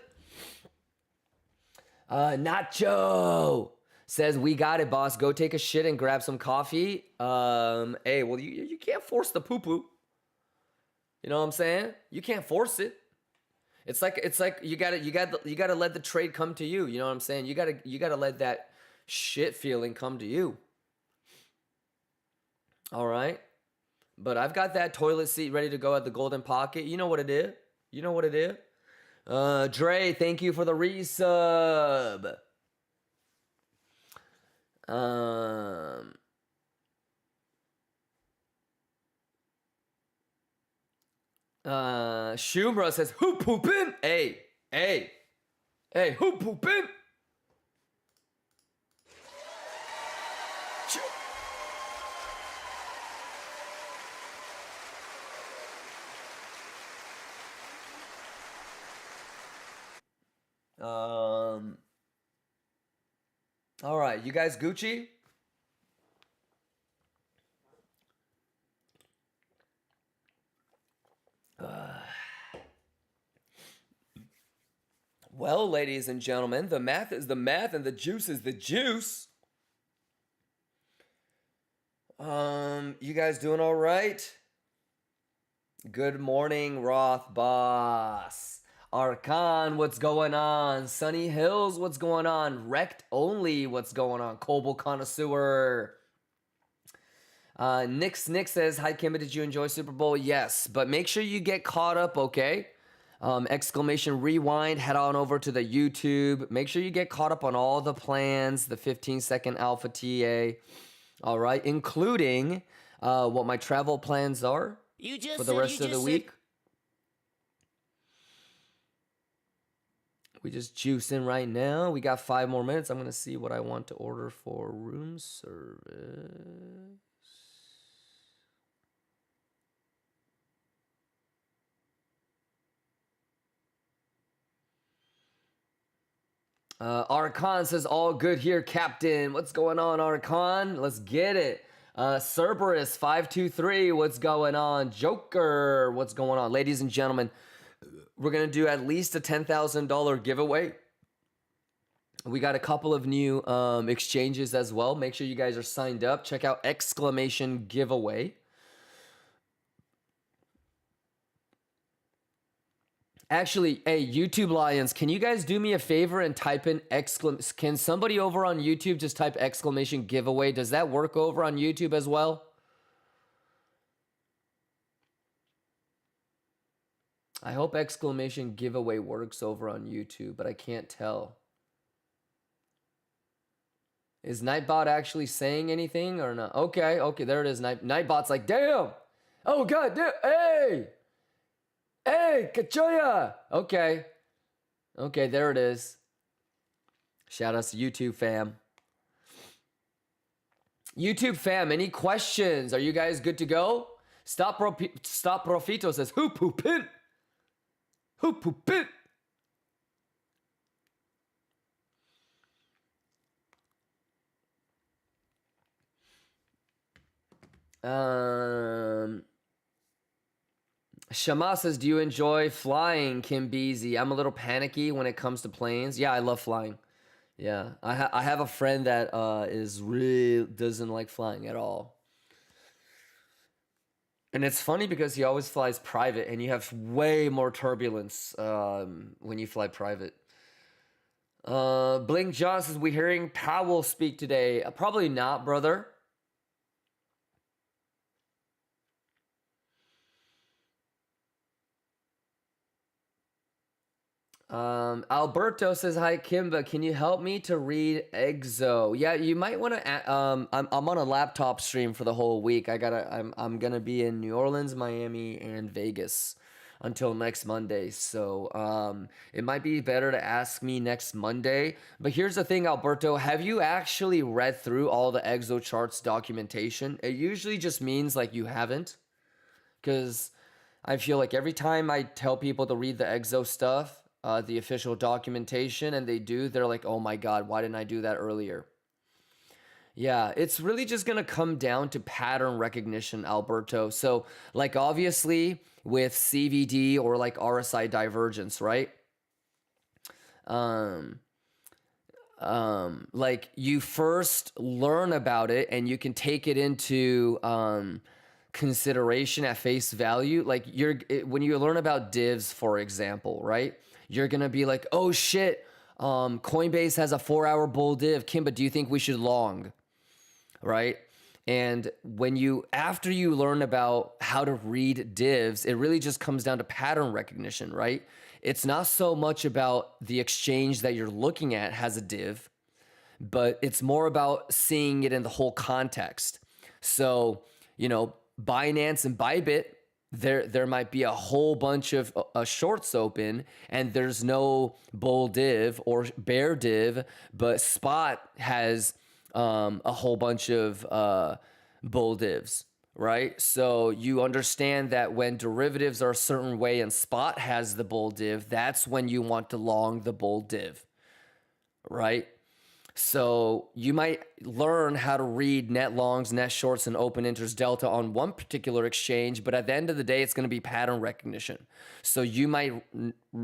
Nacho says, we got it, boss. Go take a shit and grab some coffee. Hey, well, you can't force the poo-poo. You know what I'm saying? You can't force it. It's like you gotta let the trade come to you. You know what I'm saying? You gotta let that shit feeling come to you. All right. But I've got that toilet seat ready to go at the Golden Pocket. You know what it is. You know what it is. Dre, thank you for the resub. Shumra says, who poopin'? Hey, who poopin'? All right, you guys Gucci? Well, ladies and gentlemen, the math is the math and the juice is the juice. You guys doing all right? Good morning, Roth Boss. Arkan, what's going on? Sunny Hills, what's going on? Wrecked Only, what's going on? Cobble Connoisseur. Nick says, hi, Kimba, did you enjoy Super Bowl? Yes, but make sure you get caught up, okay? Exclamation rewind, head on over to the YouTube. Make sure you get caught up on all the plans, the 15-second alpha TA, all right? Including what my travel plans are for the rest of the week. We just juicing right now. We got 5 more minutes. I'm going to see what I want to order for room service. Arkan says, all good here, Captain. What's going on, Arkan? Let's get it. Cerberus 523, what's going on? Joker, what's going on? Ladies and gentlemen, we're going to do at least a $10,000 giveaway. We got a couple of new exchanges as well. Make sure you guys are signed up. Check out exclamation giveaway. Actually, hey, YouTube Lions, can you guys do me a favor and type in can somebody over on YouTube just type exclamation giveaway? Does that work over on YouTube as well? I hope exclamation giveaway works over on YouTube, but I can't tell. Is Nightbot actually saying anything or not? Okay, there it is. Nightbot's like, damn. Oh, God, damn. Hey, Kachoya! Okay, there it is. Shout out to YouTube fam. YouTube fam, any questions? Are you guys good to go? Stop Profito says, who poopin'? Who poopin'? Shama says, do you enjoy flying, Kim Beezy? I'm a little panicky when it comes to planes. Yeah, I love flying. Yeah, I have a friend that doesn't like flying at all. And it's funny because he always flies private, and you have way more turbulence when you fly private. Blink John says, we hearing Powell speak today? Probably not, brother. Alberto says, hi, Kimba, can you help me to read Exo? Yeah, you might want to, I'm on a laptop stream for the whole week. I'm going to be in New Orleans, Miami, and Vegas until next Monday. So, it might be better to ask me next Monday. But here's the thing, Alberto, have you actually read through all the Exo charts documentation? It usually just means like you haven't, because I feel like every time I tell people to read the Exo stuff, the official documentation, and they do, they're like, oh my God, why didn't I do that earlier? Yeah, it's really just going to come down to pattern recognition, Alberto. So like obviously with CVD or like RSI divergence, right? Like you first learn about it and you can take it into consideration at face value. Like when you learn about divs, for example, right? You're going to be like, oh shit, Coinbase has a 4-hour bull div. Kimba, do you think we should long? Right? And after you learn about how to read divs, it really just comes down to pattern recognition, right? It's not so much about the exchange that you're looking at has a div, but it's more about seeing it in the whole context. So, Binance and Bybit, there might be a whole bunch of shorts open and there's no bull div or bear div, but Spot has a whole bunch of bull divs, right? So you understand that when derivatives are a certain way and Spot has the bull div, that's when you want to long the bull div, right? So you might learn how to read net longs, net shorts, and open interest delta on one particular exchange, but at the end of the day, it's going to be pattern recognition. So you might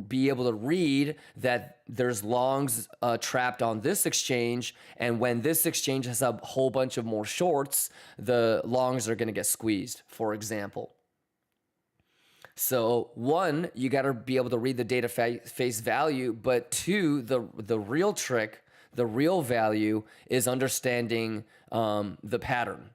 be able to read that there's longs trapped on this exchange, and when this exchange has a whole bunch of more shorts, the longs are going to get squeezed, for example. So one, you got to be able to read the data face value, but two, the real trick, the real value is understanding the pattern.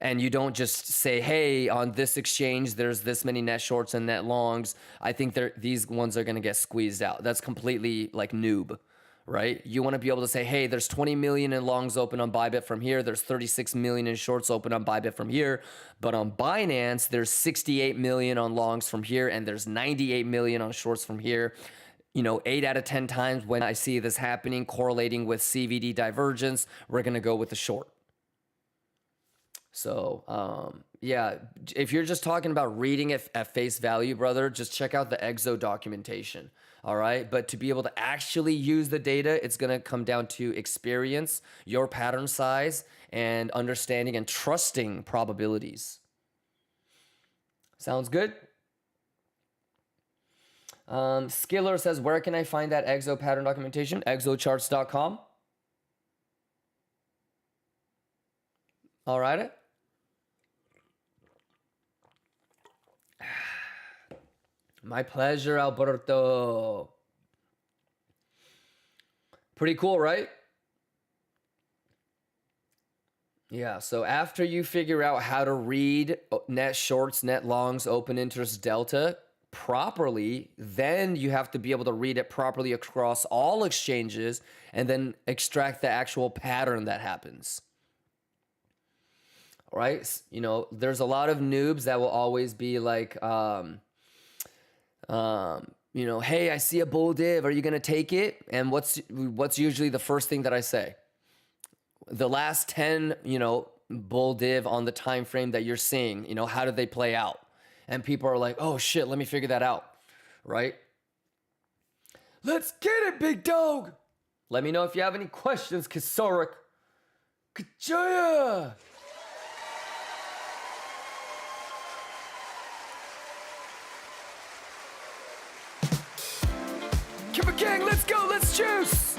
And you don't just say, hey, on this exchange, there's this many net shorts and net longs. I think these ones are going to get squeezed out. That's completely like noob, right? You want to be able to say, hey, there's 20 million in longs open on Bybit from here. There's 36 million in shorts open on Bybit from here. But on Binance, there's 68 million on longs from here, and there's 98 million on shorts from here. 8 out of 10 times when I see this happening, correlating with CVD divergence, we're going to go with the short. So, yeah, if you're just talking about reading it at face value, brother, just check out the EXO documentation. All right. But to be able to actually use the data, it's going to come down to experience, your pattern size, and understanding and trusting probabilities. Sounds good? Skiller says, where can I find that EXO pattern documentation? exocharts.com. All right. My pleasure, Alberto. Pretty cool, right? Yeah, so after you figure out how to read net shorts, net longs, open interest delta properly, then you have to be able to read it properly across all exchanges and then extract the actual pattern that happens. All right? There's a lot of noobs that will always be like, hey, I see a bull div. Are you going to take it? And what's usually the first thing that I say? The last 10, bull div on the time frame that you're seeing, how did they play out? And people are like, oh shit, let me figure that out, right? Let's get it, big dog. Let me know if you have any questions, Kisorik. Kachaya. Kimber Gang, let's go, let's juice.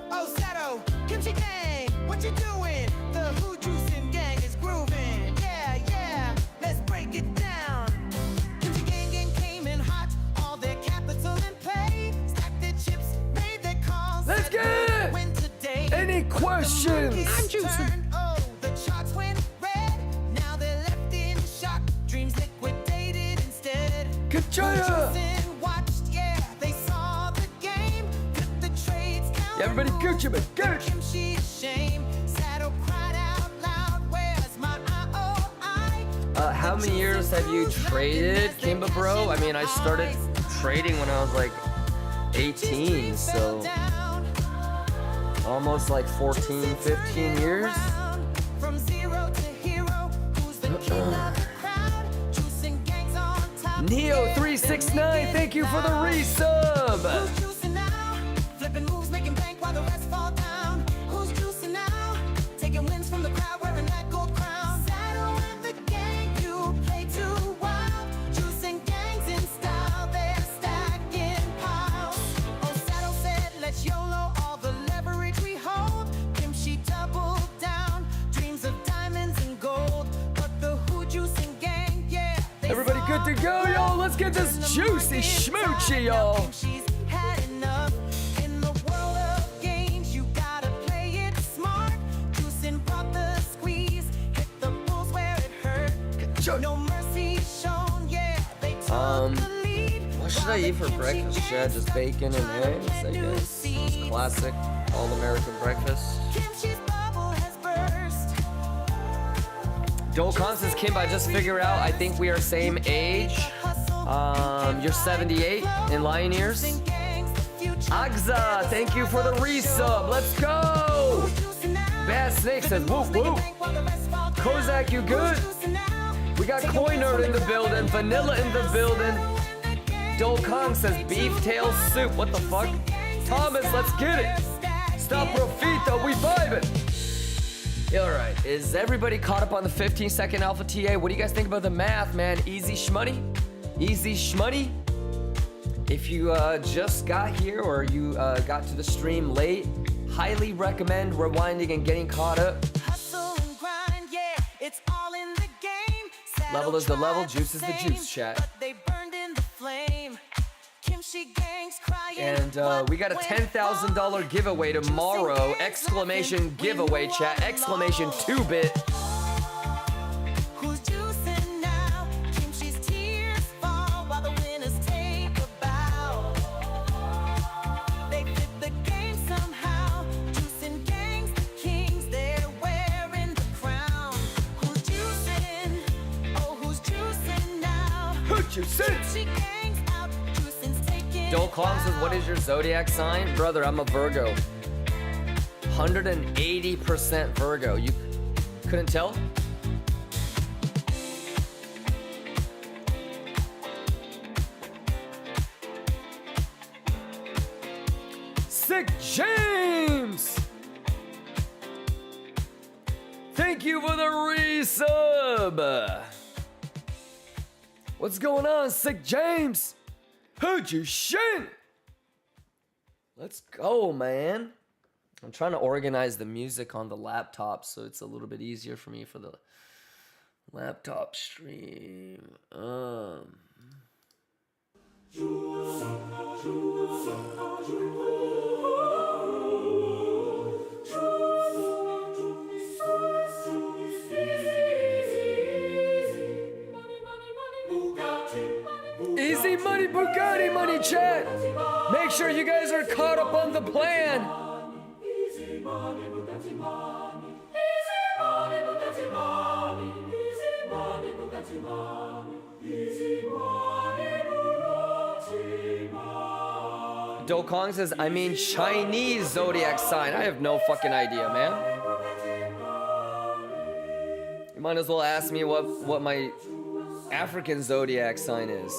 Oh, Sato, Kimchi Gang, what you doing? The Who Juicing Gang is grooving. Yeah, let's break it down. Kimchi Gang came in hot, all their capital in play. Stacked their chips, made their calls. Let's get it. Win today. Any questions? I'm juicing. Oh, the charts went red. Now they're left in shock. Dreams liquidated instead. Kachaya. Watched, yeah, they saw the game. Cut the trades count. Yeah, everybody, Gucci, man, Gucci. How many years have you traded, Kimba bro? I mean, I started trading when I was like 18, so almost like 14, 15 years. Neo369, thank you for the resub. Flipping moves, making bank while the rest fall down. Who's juicing now? Taking wins from the crowd, wearing that gold crown. Saddle with the gang, you play too wild. Juicing gangs in style, they're stacking piles. Oh, Saddle said, let's YOLO all the leverage we hold. Kimchi doubled down, dreams of diamonds and gold. But the Who Juicing Gang, yeah. Everybody good to go, y'all? Let's get this juicy schmoochy, y'all. No mercy shown, yeah, they took the lead. What should I eat for breakfast, Chad? Just bacon and eggs, I guess. Just classic all-American breakfast. Kimchi's bubble has burst. Dokkan says, Kimba, I just figured out, I think we are same age. You're 78 in lion ears. Agza, thank you for the resub. Let's go. Bad Snake says, whoop, whoop. Kozak, you good? We got Coinerd in the building, Vanilla in the building. Dole Kong says beef tail soup. What the fuck? Thomas, let's get it. Stop Profito, we vibing. Alright, is everybody caught up on the 15-second Alpha TA? What do you guys think about the math, man? Easy shmoney? Easy shmoney? If you just got here or you got to the stream late, highly recommend rewinding and getting caught up. Hustle and grind, yeah, it's all in the game. Level is the level, juice is the juice, chat. But they burned in the flame. Kimchi gangs crying. And we got a $10,000 giveaway tomorrow. Exclamation giveaway, chat. Exclamation 2-bit. Who's juicing now? Kimchi's tears fall while the winners take a bow. They fit the game somehow. Juicing gangs, the kings, they're wearing the crown. Who's juicing? Oh, who's juicing now? Kimchi gangs out, juicing's taking Dole Kong says, what is your zodiac sign? Brother, I'm a Virgo. 180% Virgo. You couldn't tell? Sick James! Thank you for the resub! What's going on, Sick James? Who'd you shin? Let's go, man. I'm trying to organize the music on the laptop so it's a little bit easier for me for the laptop stream. Easy money, Bugatti money, chat. Make sure you guys are caught up on the plan. Do Kong says, I mean Chinese zodiac sign. I have no fucking idea, man. You might as well ask me what my African zodiac sign is.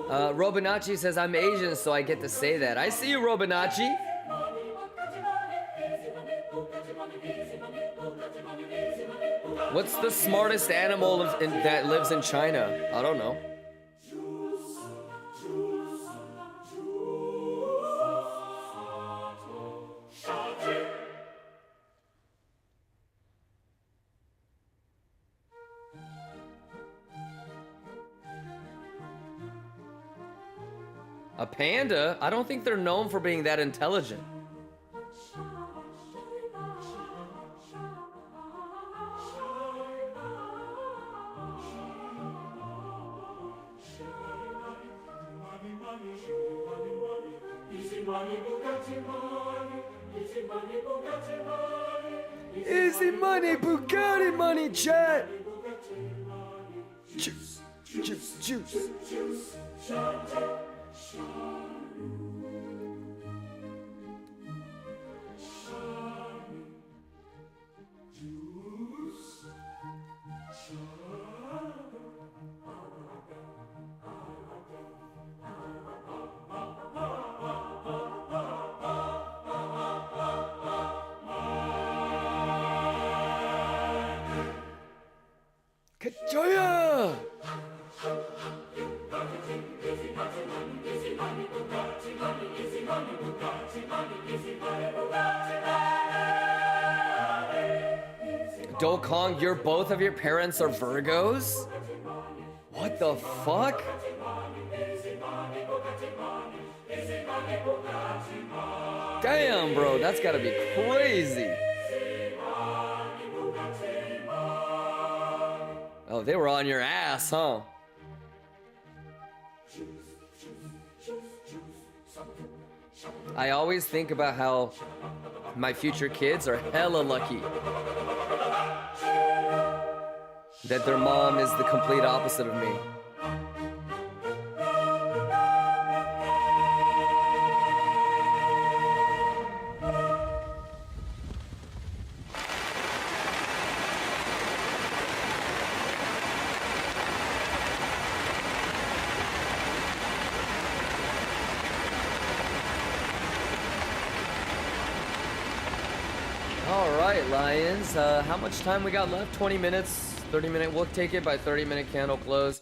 Robinachi says, I'm Asian, so I get to say that. I see you, Robinachi. What's the smartest animal that lives in China? I don't know. A panda? I don't think they're known for being that intelligent. Easy money, Bugatti money, chat. Juice, juice, juice. Kachoya! Do Kong, both of your parents are Virgos? What the fuck? Damn, bro, that's gotta be crazy. Oh, Oh, they were on your ass, huh? I always think about how my future kids are hella lucky that their mom is the complete opposite of me. All right, Lions. How much time we got left? 20 minutes. 30-minute. We'll take it by 30-minute candle close.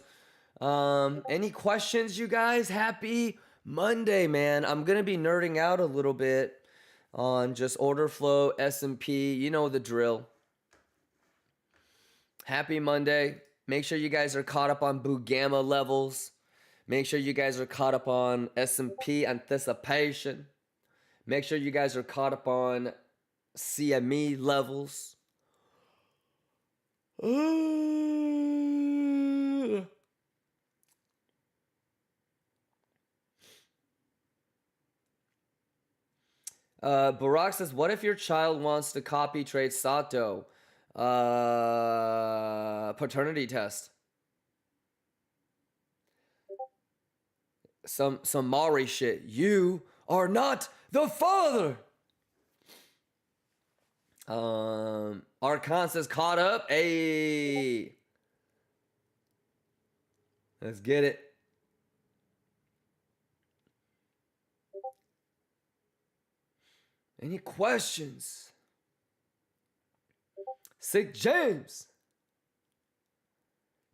Any questions, you guys? Happy Monday, man. I'm going to be nerding out a little bit on just order flow, S&P. You know the drill. Happy Monday. Make sure you guys are caught up on Bugama levels. Make sure you guys are caught up on S&P anticipation. Make sure you guys are caught up on CME levels. Barack says, what if your child wants to copy trade Sato? Paternity test. Some Maury shit. You are not the father. Arkansas caught up. Hey, let's get it. Any questions? Sick James.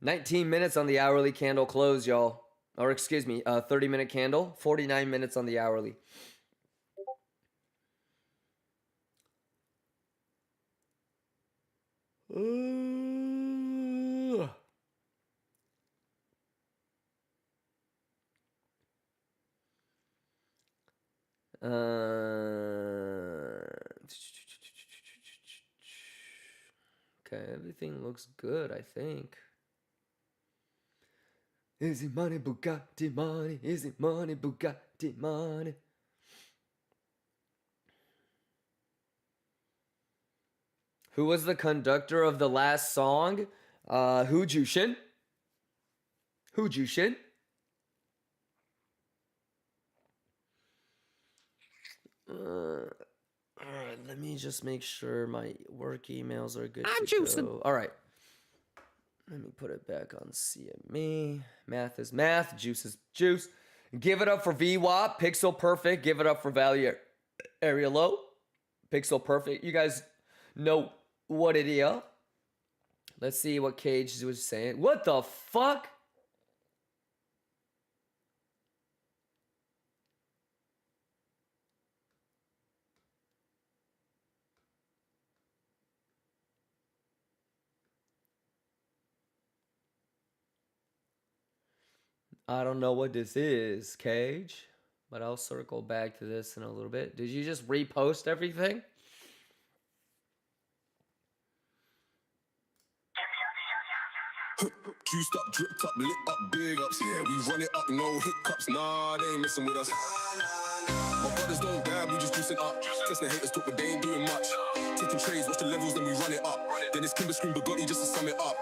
19 minutes on the hourly candle close, y'all. Or excuse me, 30-minute candle. 49 minutes on the hourly. Okay, everything looks good, I think. Easy money, Bugatti money. Easy money, Bugatti money. Who was the conductor of the last song? Hu Jushin. Hu Jushin. All right, let me just make sure my work emails are good. I'm juicing. All right. Let me put it back on CME. Math is math. Juice is juice. Give it up for VWAP. Pixel perfect. Give it up for value area low. Pixel perfect. You guys know what it is. Let's see what Cage was saying. What the fuck? I don't know what this is, Cage, but I'll circle back to this in a little bit. Did you just repost everything? Juiced up, dripped up, lit up, big ups. Yeah, we run it up, no hiccups. Nah, they ain't messing with us. My brothers don't dab, we just juicing up. Testing haters talk, but they ain't doing much. Taking trades, watch the levels, then we run it up. Then it's Kimber Scream Bugatti just to sum it up.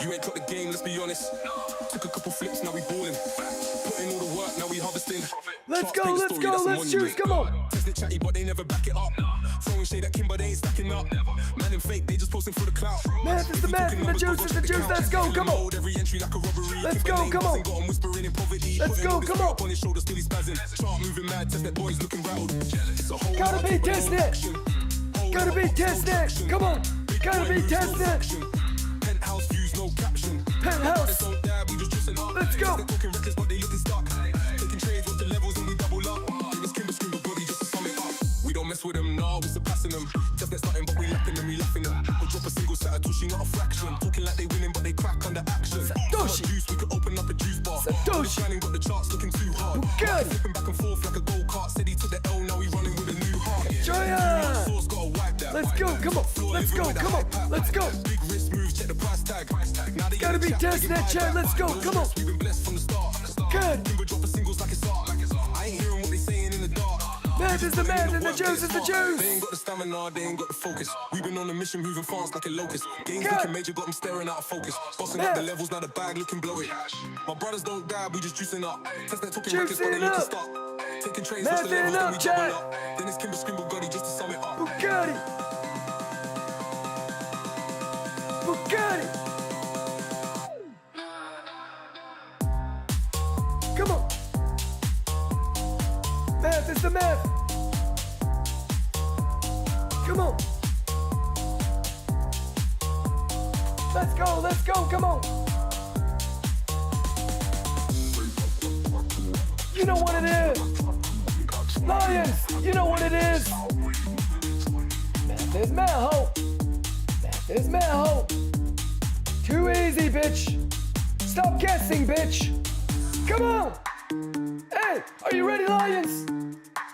You ain't got the game, let's be honest. Took a couple flips, now we balling. Putting all the work, now we harvesting. Let's go, let's juice, come on. Test it chatty, but they never back it up. Throwing shade at Kimber, they ain't stacking up. Man and fake, they just posting for the clout. Math is the math, and the juice is the juice. Let's go, come on. Every entry like a robbery. Let's go, come on. Let's go, come on. On his shoulders till he's spazzing. Chart moving mad, test that boy's looking rattled. Gotta be tested. Gotta be tested. Come on. Gotta be tested. Penthouse views, no caption. Penthouse. Let's go. Talking records, but they looking stuck. Taking trades with the levels and we double up. Give us Kimber Scream Bugatti just to sum it up. We don't mess with them, nah, we surpassing them. Just get starting, but we lapping them, we laughing them. We'll drop a single Satoshi, not a fraction. Talking like they winning, but they crack under action. Satoshi. Juice, we could open up a juice bar. Satoshi. Shining, but the charts looking too hard. Good. Flipping back and forth like a go kart. Said he took the L, now we running with a new heart. Joya. Source gotta wipe that. Let's go, come on. Let's go, come on. Let's go. Big wrist moves, check the price tag. Gotta be testing that chat. Let's go. Come on. We've been blessed from the start. Good. Timber dropping singles like it's art. I ain't hearing what they saying in the dark. Math is the math and the juice is the They juice. ain't got the stamina, they ain't got the focus. We've been on a mission, moving fast like a locust. Games Good. looking major, got them staring out of focus. Bossing up the levels, now the bag looking bloated. My brothers don't die, we just juicing up. Test that talking records, but they Juicing look up. to stop. Taking trains, Math watch the levels, it then up, we chat. double up. Then it's Kimber Scrimble Gotti just to sum it up. Bugatti. Bugatti. Come on. Math is the math. Come on. Let's go, come on. You know what it is. Lions, you know what it is. Math is math, ho. Math is math, ho. Too easy, bitch. Stop guessing, bitch. Come on. Hey, are you ready, Lions?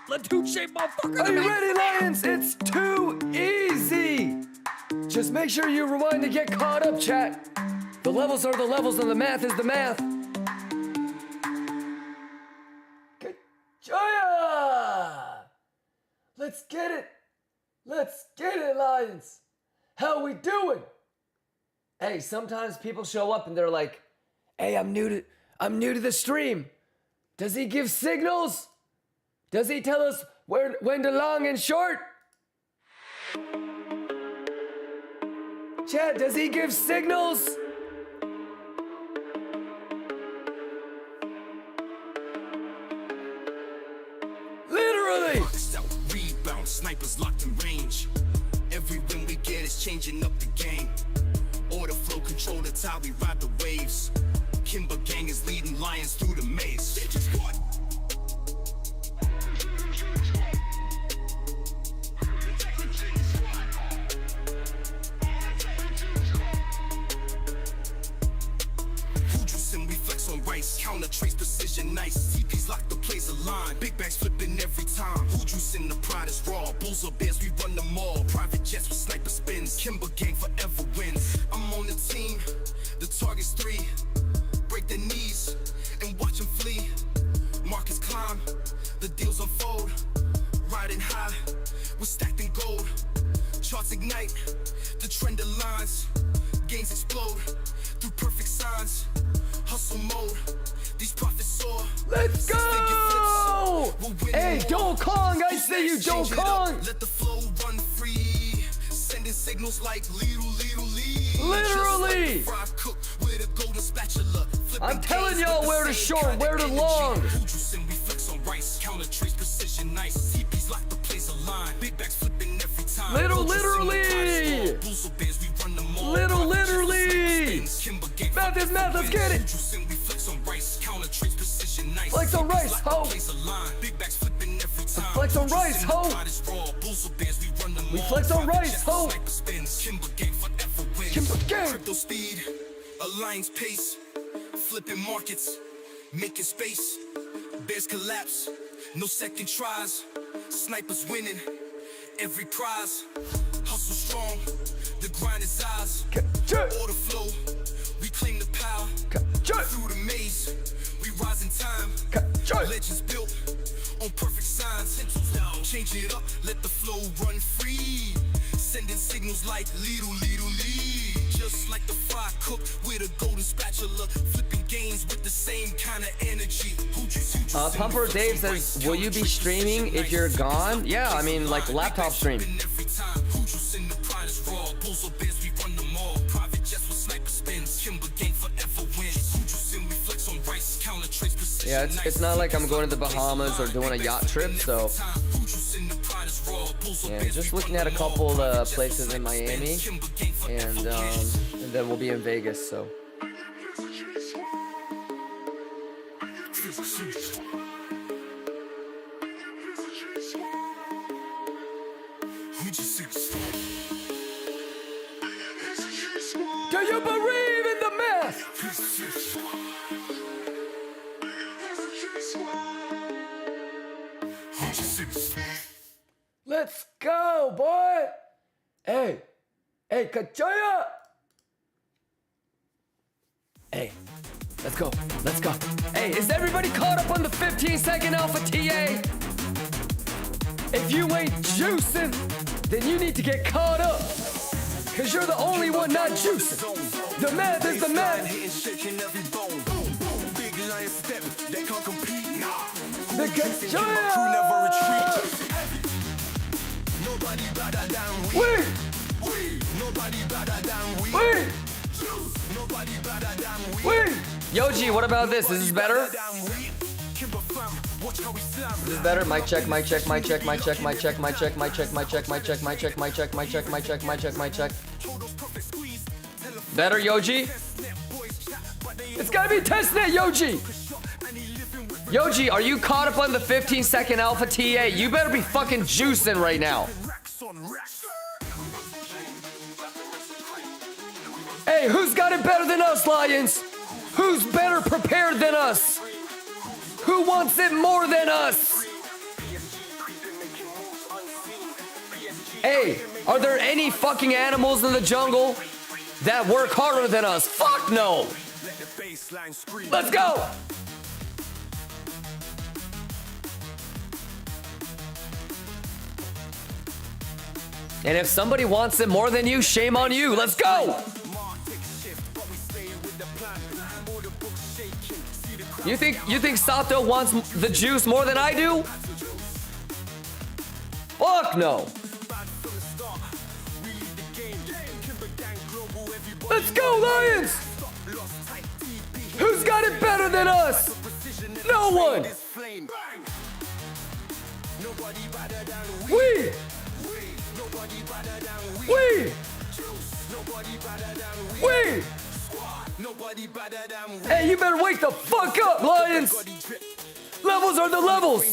Latuche, motherfucker. Are you ready, Lions? It's too easy. Just make sure you rewind to get caught up, chat. The levels are the levels and the math is the math. Joya! Let's get it. Let's get it, Lions. How we doing? Hey, sometimes people show up and they're like, "Hey, I'm new to the stream. Does he give signals? Does he tell us when to long and short?" Chad, does he give signals? Literally! Rebound, snipers locked in range. Every win we get is changing up the game. Order flow, control the tide, we ride the waves. Kimber gang is leading Lions through the maze. Counter trace precision nice. TP's lock the plays align. Big bags flipping every time. Who juice in the pride is raw. Bulls or bears, we run them all. Private jets with sniper spins. Kimber gang forever wins. I'm on the team. The target's 3. Break their knees and watch them flee. Markets climb. The deals unfold. Riding high. We're stacked in gold. Charts ignite. The trend aligns. Gains explode. Through perfect signs. Hustle mode, these profits soar. Let's go! Hey, Don't Kong, I say you, Don't Kong! Let the flow run free. Sending signals like Literally! I'm telling y'all where to short, where to long. We flex on rice, counter trace precision nice. CP's like the plays align. Big bags flipping every time. Literally! Math is math, let's get it! Flex on rice, ho! Flex on rice, ho! We flex on rice, ho! Kimber gang! Crypto speed, alliance pace, flipping markets, making space. Bears collapse, no second tries. Snipers winning, every prize. Hustle strong, the grind is ours. Order flow, we claim the power. Through the maze, we rise in time. Legends built on perfect signs. Change it up, let the flow run free. Sending signals like little. Just like the fry cook with a golden spatula. Flipping games with the same kind of energy. Pumper Dave says, will you be streaming if you're gone? Yeah, I mean, like laptop stream. Yeah, it's not like I'm going to the Bahamas or doing a yacht trip, so yeah, just looking at a couple places in Miami, and then we'll be in Vegas, so. Do you believe in the math? Let's go, boy! Hey, Kachoya! Let's go. Let's go. Hey, is everybody caught up on the 15-second alpha TA? If you ain't juicing, then you need to get caught up. Cause you're the only one not juicing. The math is the math. Yoji, what about this? Is this better? This is better. Mic check, mic check, mic check, mic check, mic check, mic check, mic check, mic check, mic check, mic check, mic check, mic check, mic check, mic check, mic check. Better, Yoji? It's gotta be testnet, Yoji! Yoji, are you caught up on the 15-second alpha TA? You better be fucking juicing right now. Hey, who's got it better than us, Lions? Who's better prepared than us? Who wants it more than us? Hey, are there any fucking animals in the jungle that work harder than us? Fuck no! Let's go! And if somebody wants it more than you, shame on you. Let's go! You think Sato wants the juice more than I do? Fuck no! Let's go, Lions! Who's got it better than us? No one! We! Hey, you better wake the fuck up, Lions! Levels are the levels!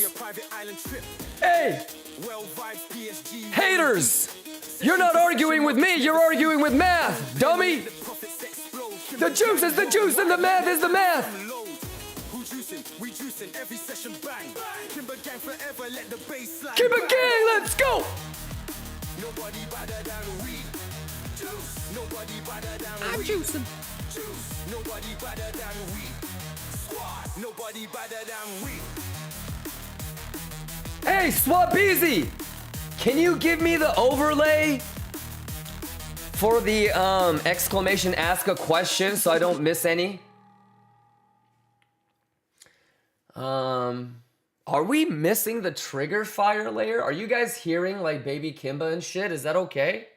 Hey! Haters! You're not arguing with me, you're arguing with math, dummy! The juice is the juice and the math is the math! Keep it gang, let's go! I'm juicing. Nobody better than we. Squad, nobody better than we. Hey, Swabeezy! Can you give me the overlay for the exclamation ask a question so I don't miss any? Are we missing the trigger fire layer? Are you guys hearing like Baby Kimba and shit? Is that okay?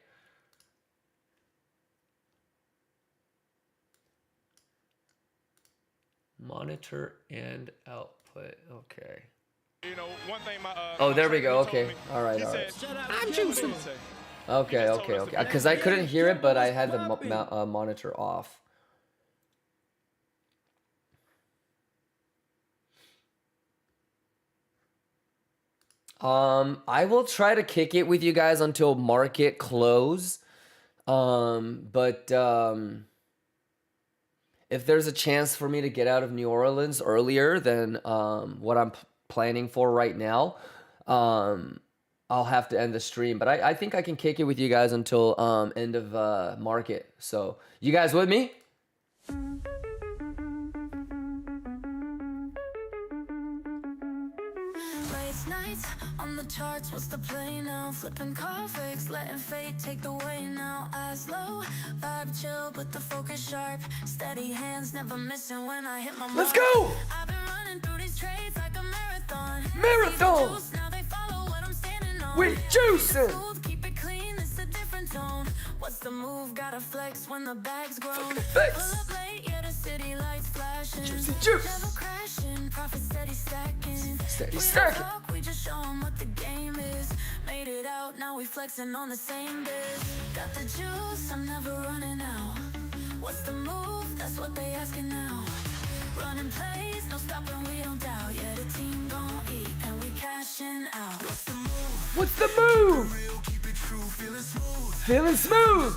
Monitor and output. Okay. You know, one thing oh, there we go. Okay. All right. All right. I'm juicing. Okay. Okay. Okay. Because I couldn't hear it, but I had the monitor off. I will try to kick it with you guys until market close. If there's a chance for me to get out of New Orleans earlier than what I'm planning for right now, I'll have to end the stream. But I think I can kick it with you guys until end of market. So you guys with me? On the charts, what's the play now? Flipping conflicts, letting fate take the way now. Eyes low, vibe chill, but the focus sharp. Steady hands, never missing when I hit my mark. Let's go! I've been running through these trades like a marathon. Marathon! Now they follow what I'm standing on. We juicing! Keep it clean, it's a different tone. What's the move? Gotta flex when the bag's grown. Flex. Pull up late, yeah, the city lights flashing. Juicy juice. Never crashing, profit steady stacking. Steady stacking. We just show 'em what the game is. Made it out, now we flexing on the same biz. Got the juice, I'm never running out. What's the move? That's what they asking now. Running plays, no stopping, we don't doubt. Yeah, the team gon' eat, and we cashing out. What's the move? What's the move? Feeling smooth.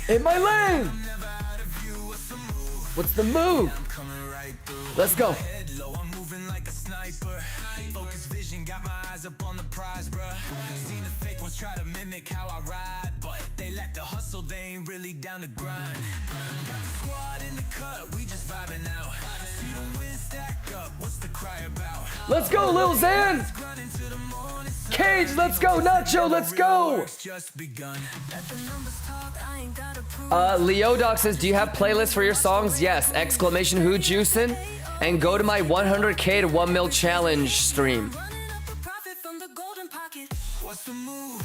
In my lane. What's the move? Let's go. X vision, got my eyes up on the prize, bruh. Seen the fake ones try to mimic how I ride, but they lack the hustle, they ain't really down to grind. Got the squad in the cut, we just vibing out. See the win stack up, what's the cry about? Let's go, Lil Xan. Grinding to the morning sun. Cage, let's go. Nacho, let's go. Work's just begun. Let the numbers talk, I ain't gotta prove. Leodoc says, do you have playlists for your songs? Yes. Exclamation who juicing? And go to my 100K to 1 mil challenge stream. Running up a profit from the golden pocket. What's the move?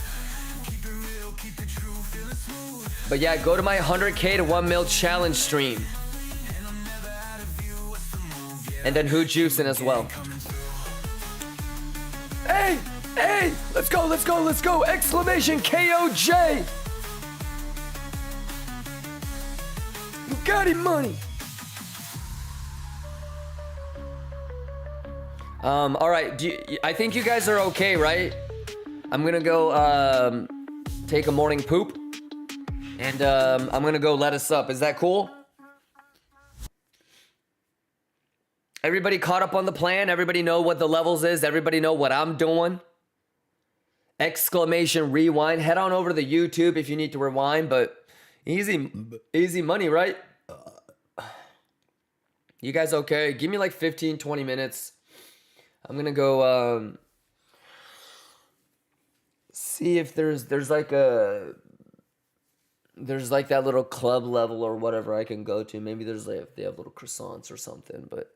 Keep it real, keep it true, feeling smooth. But yeah, go to my 100K to 1 mil challenge stream. And I'm never out of view, what's the move? Yeah. And then who juicing as well. Hey, hey, let's go, let's go, let's go. Exclamation KOJ. Bugatti money. All right, I think you guys are okay, right? I'm gonna go take a morning poop, and I'm gonna go let us up. Is that cool? Everybody caught up on the plan? Everybody know what the levels is? Everybody know what I'm doing? Exclamation rewind. Head on over to the YouTube if you need to rewind, but easy money, right? You guys okay? Give me like 15, 20 minutes. I'm gonna go see if there's like that little club level or whatever I can go to. Maybe there's like if they have little croissants or something, but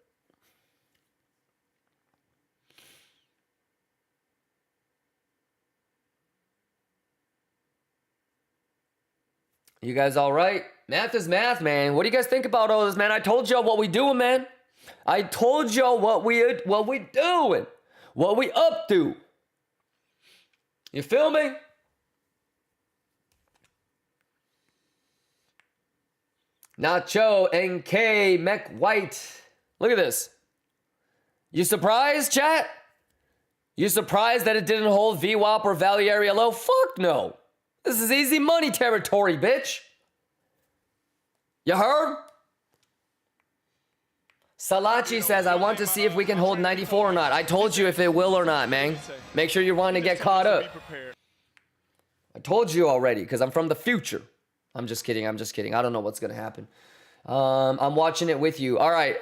you guys all right? Math is math, man. What do you guys think about all this, man? I told y'all what we doing, man. I told y'all what we doing, what we up to. You feel me? Nacho, NK, Mech White. Look at this. You surprised, chat? You surprised that it didn't hold VWAP or value area low? Fuck no. This is easy money territory, bitch. You heard? Salachi says, I want to see if we can hold 94 or not. I told you if it will or not, man. Make sure you want to get caught up. I told you already, because I'm from the future. I'm just kidding. I don't know what's going to happen. I'm watching it with you. All right.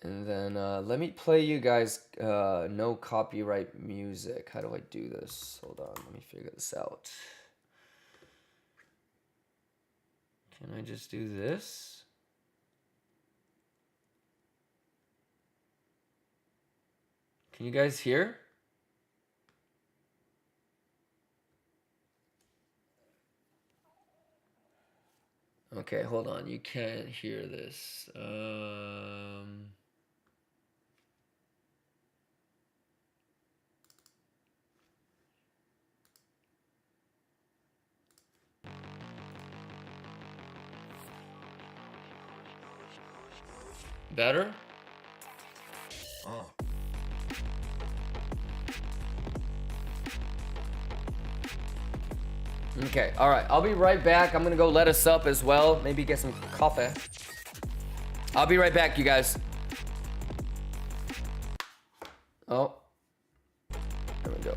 And then let me play you guys no copyright music. How do I do this? Hold on, let me figure this out. Can I just do this? Can you guys hear? Okay, hold on. You can't hear this. Better? Okay, all right. I'll be right back. I'm gonna go let us up as well. Maybe get some coffee. I'll be right back, you guys. Oh. There we go.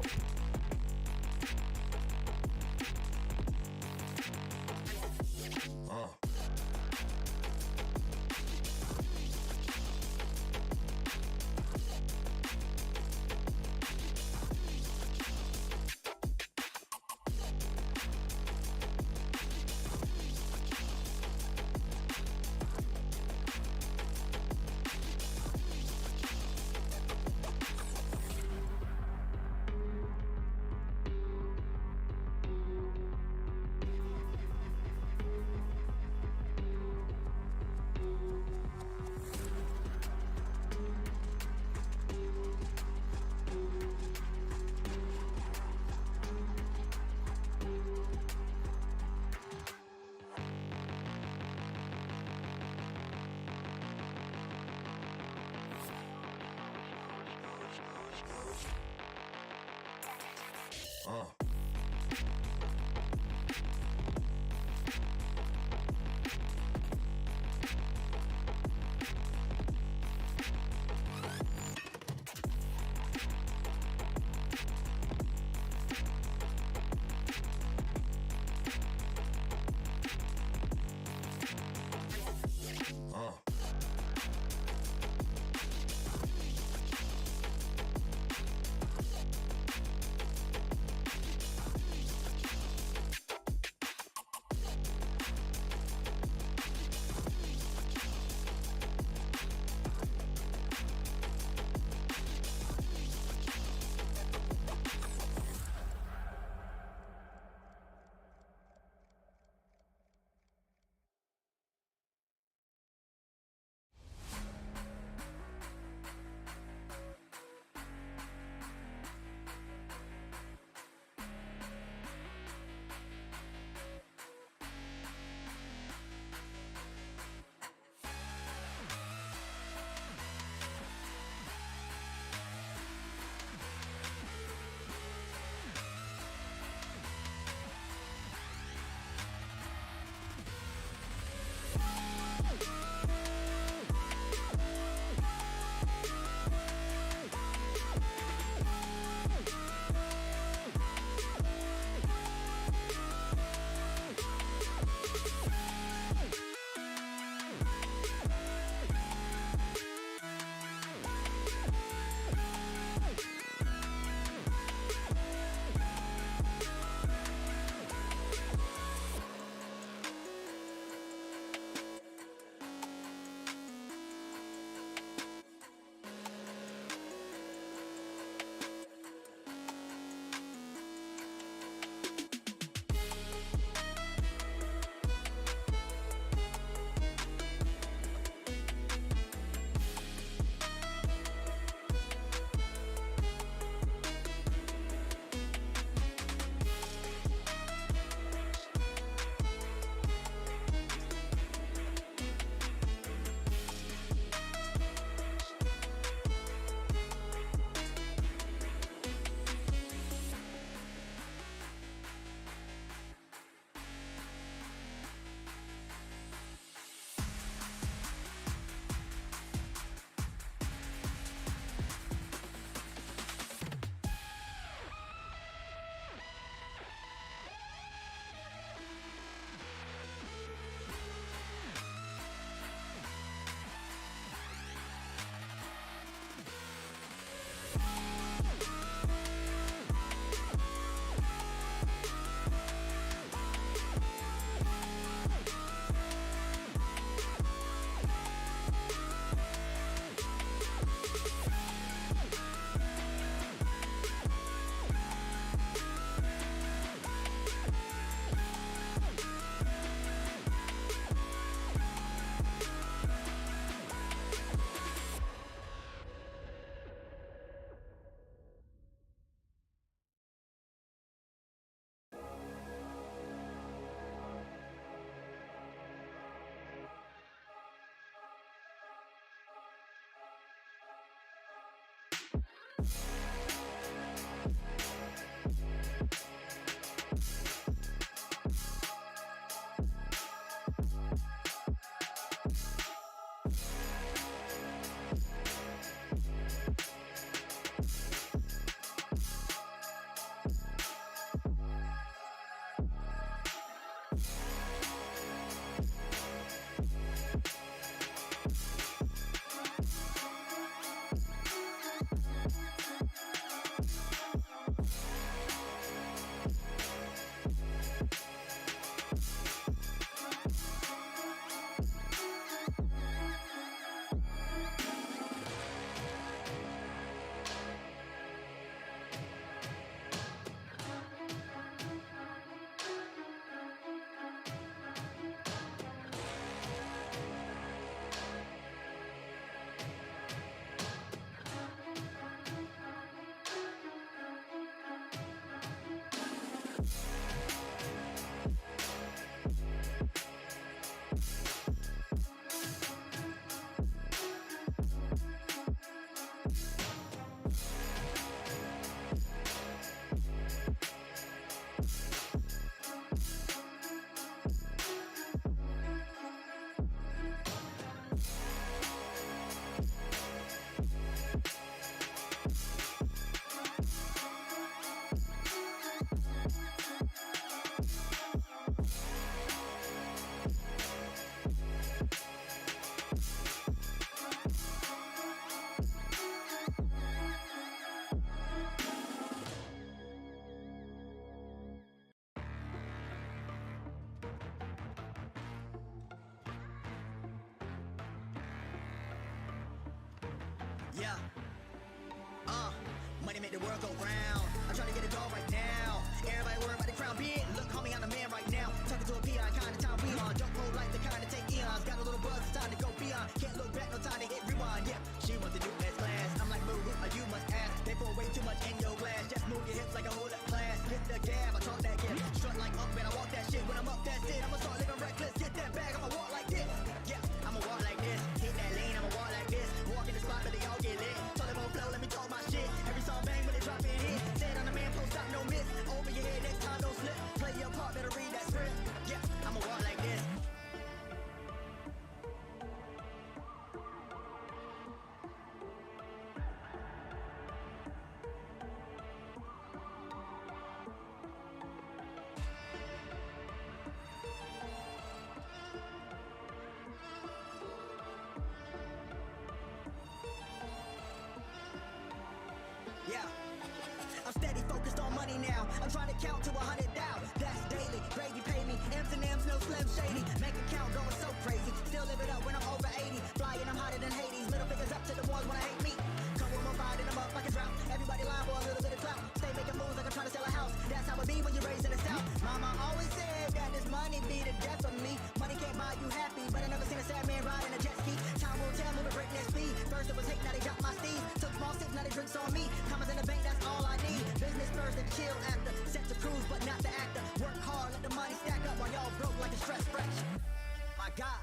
Yeah. Money make the world go round. I'm trying to get a dog right now. Everybody worried about the crown big. Look, homie, I'm the man right now. Talking to a peon, kind of time we on. Don't roll like the kind of take eons. Got a little buzz, it's time to go beyond. Can't look back, no time to hit rewind. Yeah, she wants to do S class. I'm like, boo, you must ask. They pour way too much in your glass. Just move your hips like a whole up class. Hit the gab, I talk that gap. Strut like up and I walk that shit. When I'm up, that's it. I'ma start living reckless. Get that bag, I'ma walk like this. Yeah, I'ma walk like this. Hit that lane, I'ma walk like this. Walk in the spot, but they all get lit. Told them on flow, let me talk my shit. Every song bang when they drop in hit. Said on the man, post up, no miss. Over your head, next time don't slip. Play your part, better read that script. Yeah, I'ma walk like this. Yeah. I'm steady focused on money now. I'm trying to count to 100 down. That's daily. Grady pay me. M's and M's, no Slim Shady. Bank account going so crazy. Still live it up when I'm over 80. Flying, I'm hotter than Hades. Middle fingers up to the ones when I hate me. Come with my body, I'm up like a drought. Everybody lying for a little bit of clout. Stay making moves like I'm trying to sell a house. That's how it be when you're raised in the South. Mama always said that this money be the death of me. Money can't buy you happy, but I never seen a sad man ride in a jet ski. Time will tell, moving breakneck speed. First it was hate, now they got my steez. Took small sips, now they drinks on me. Commas in the bank, that's all I need. Business first and chill after. Set to cruise, but not the actor. Work hard, let the money stack up while y'all broke like a stress fracture. My God.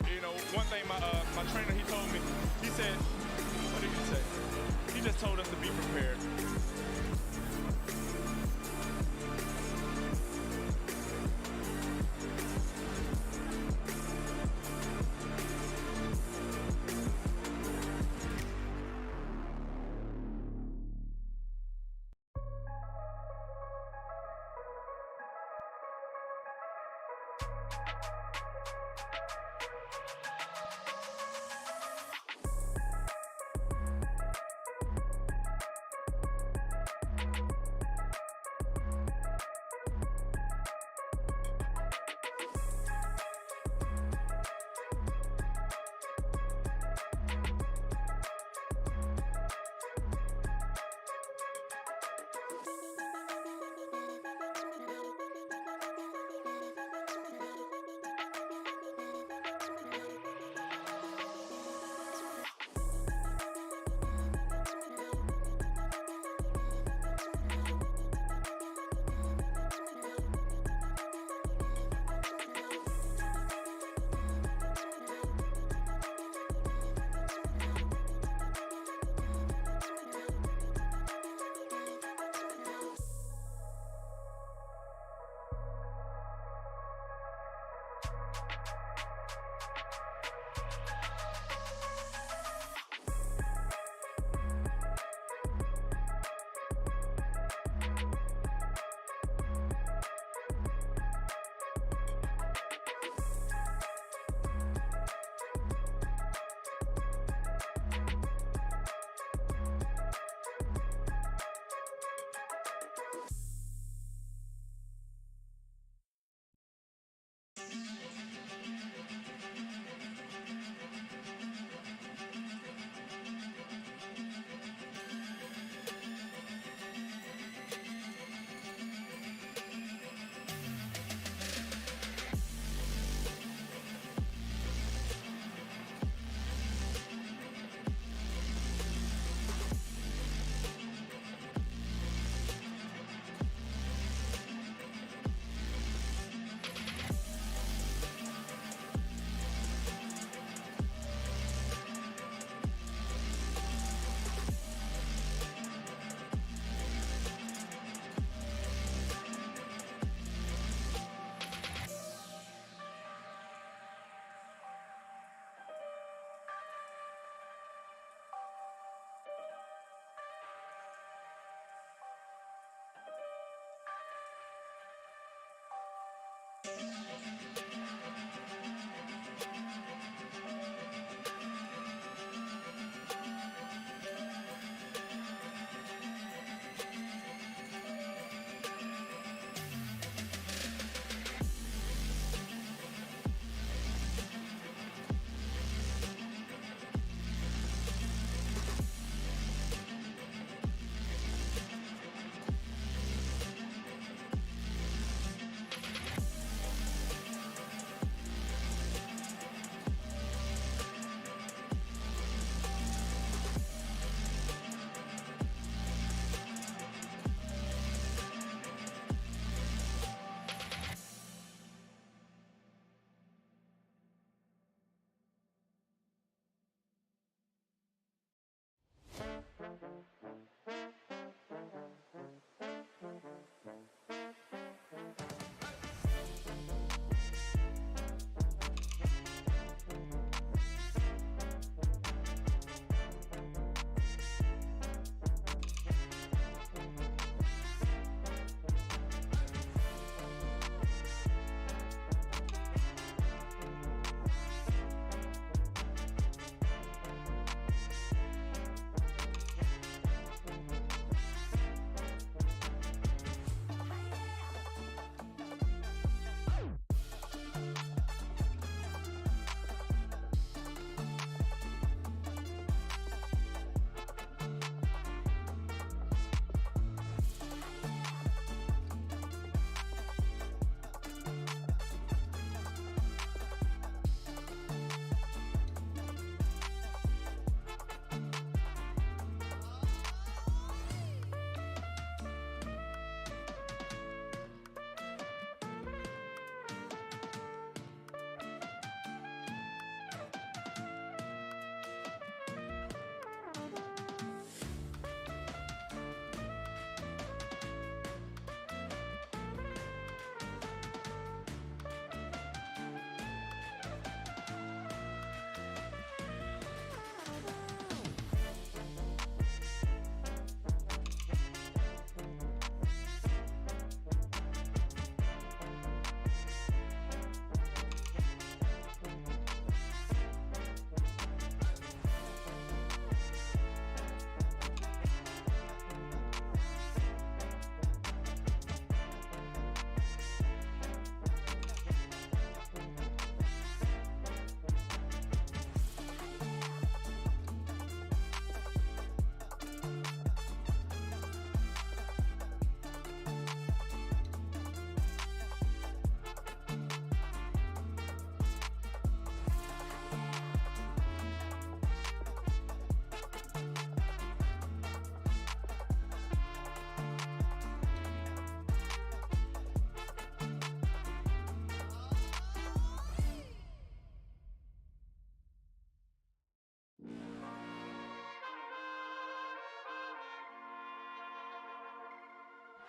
You know, one thing my trainer, he told me, he said, what did he say? He just told us to be prepared.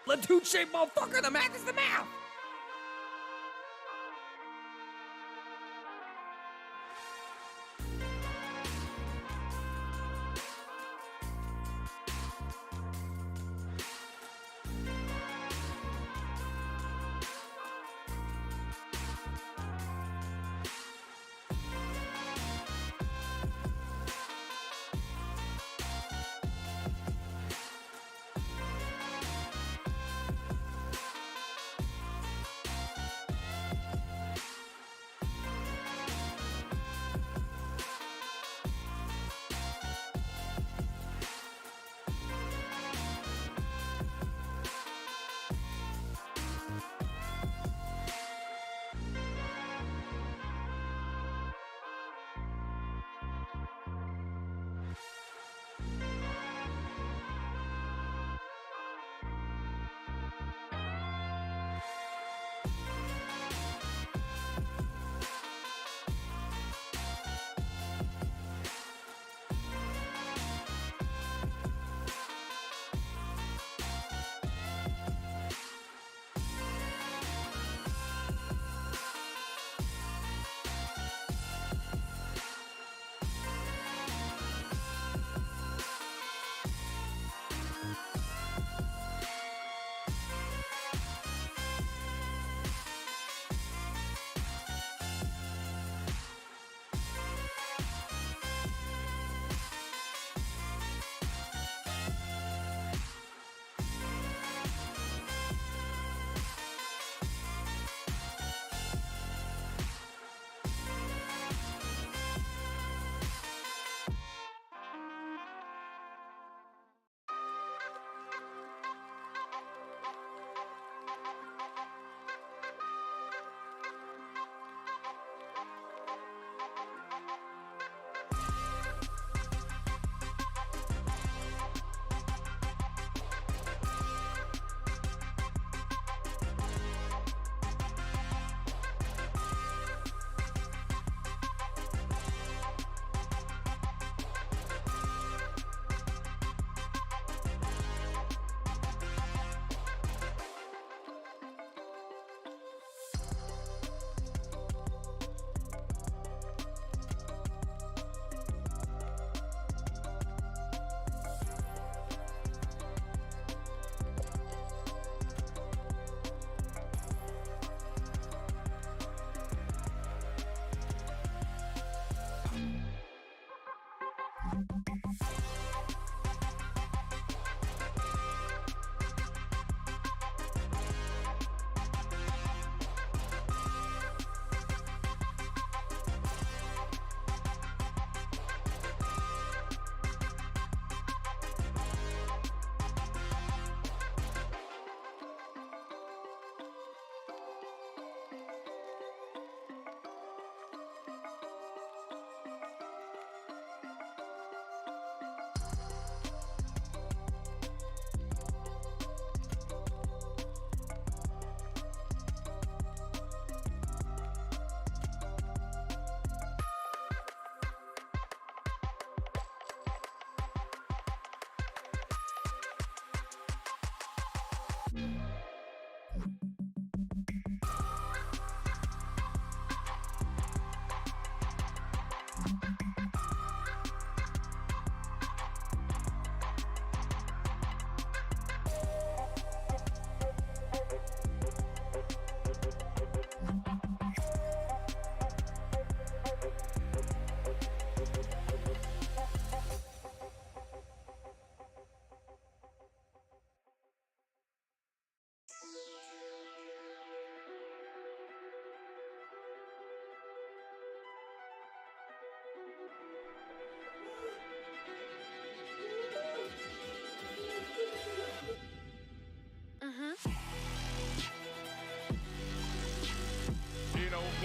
Latouche, motherfucker, the math is the math!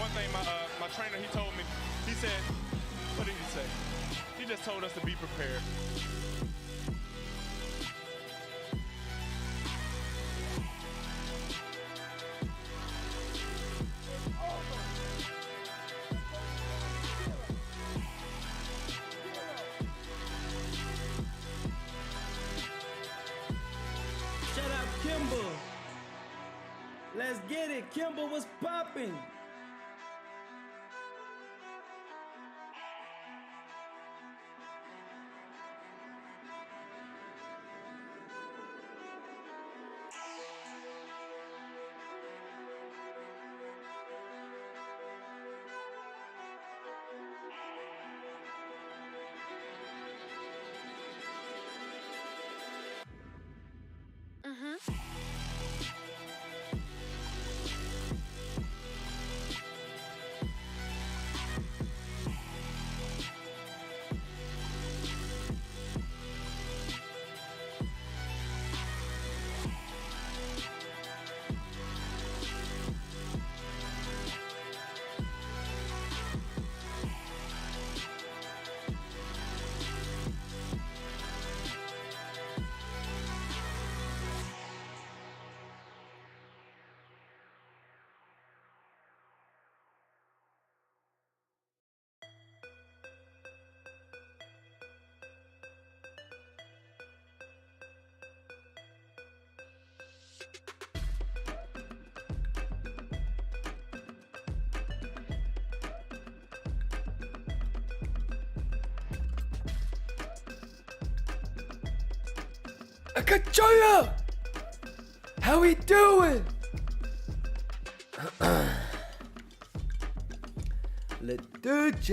One thing my trainer, he told me, he said, what did he say? He just told us to be prepared. Shout out Kimber. Let's get it. Kimber was popping. Akachoya! How we doing? Leduce.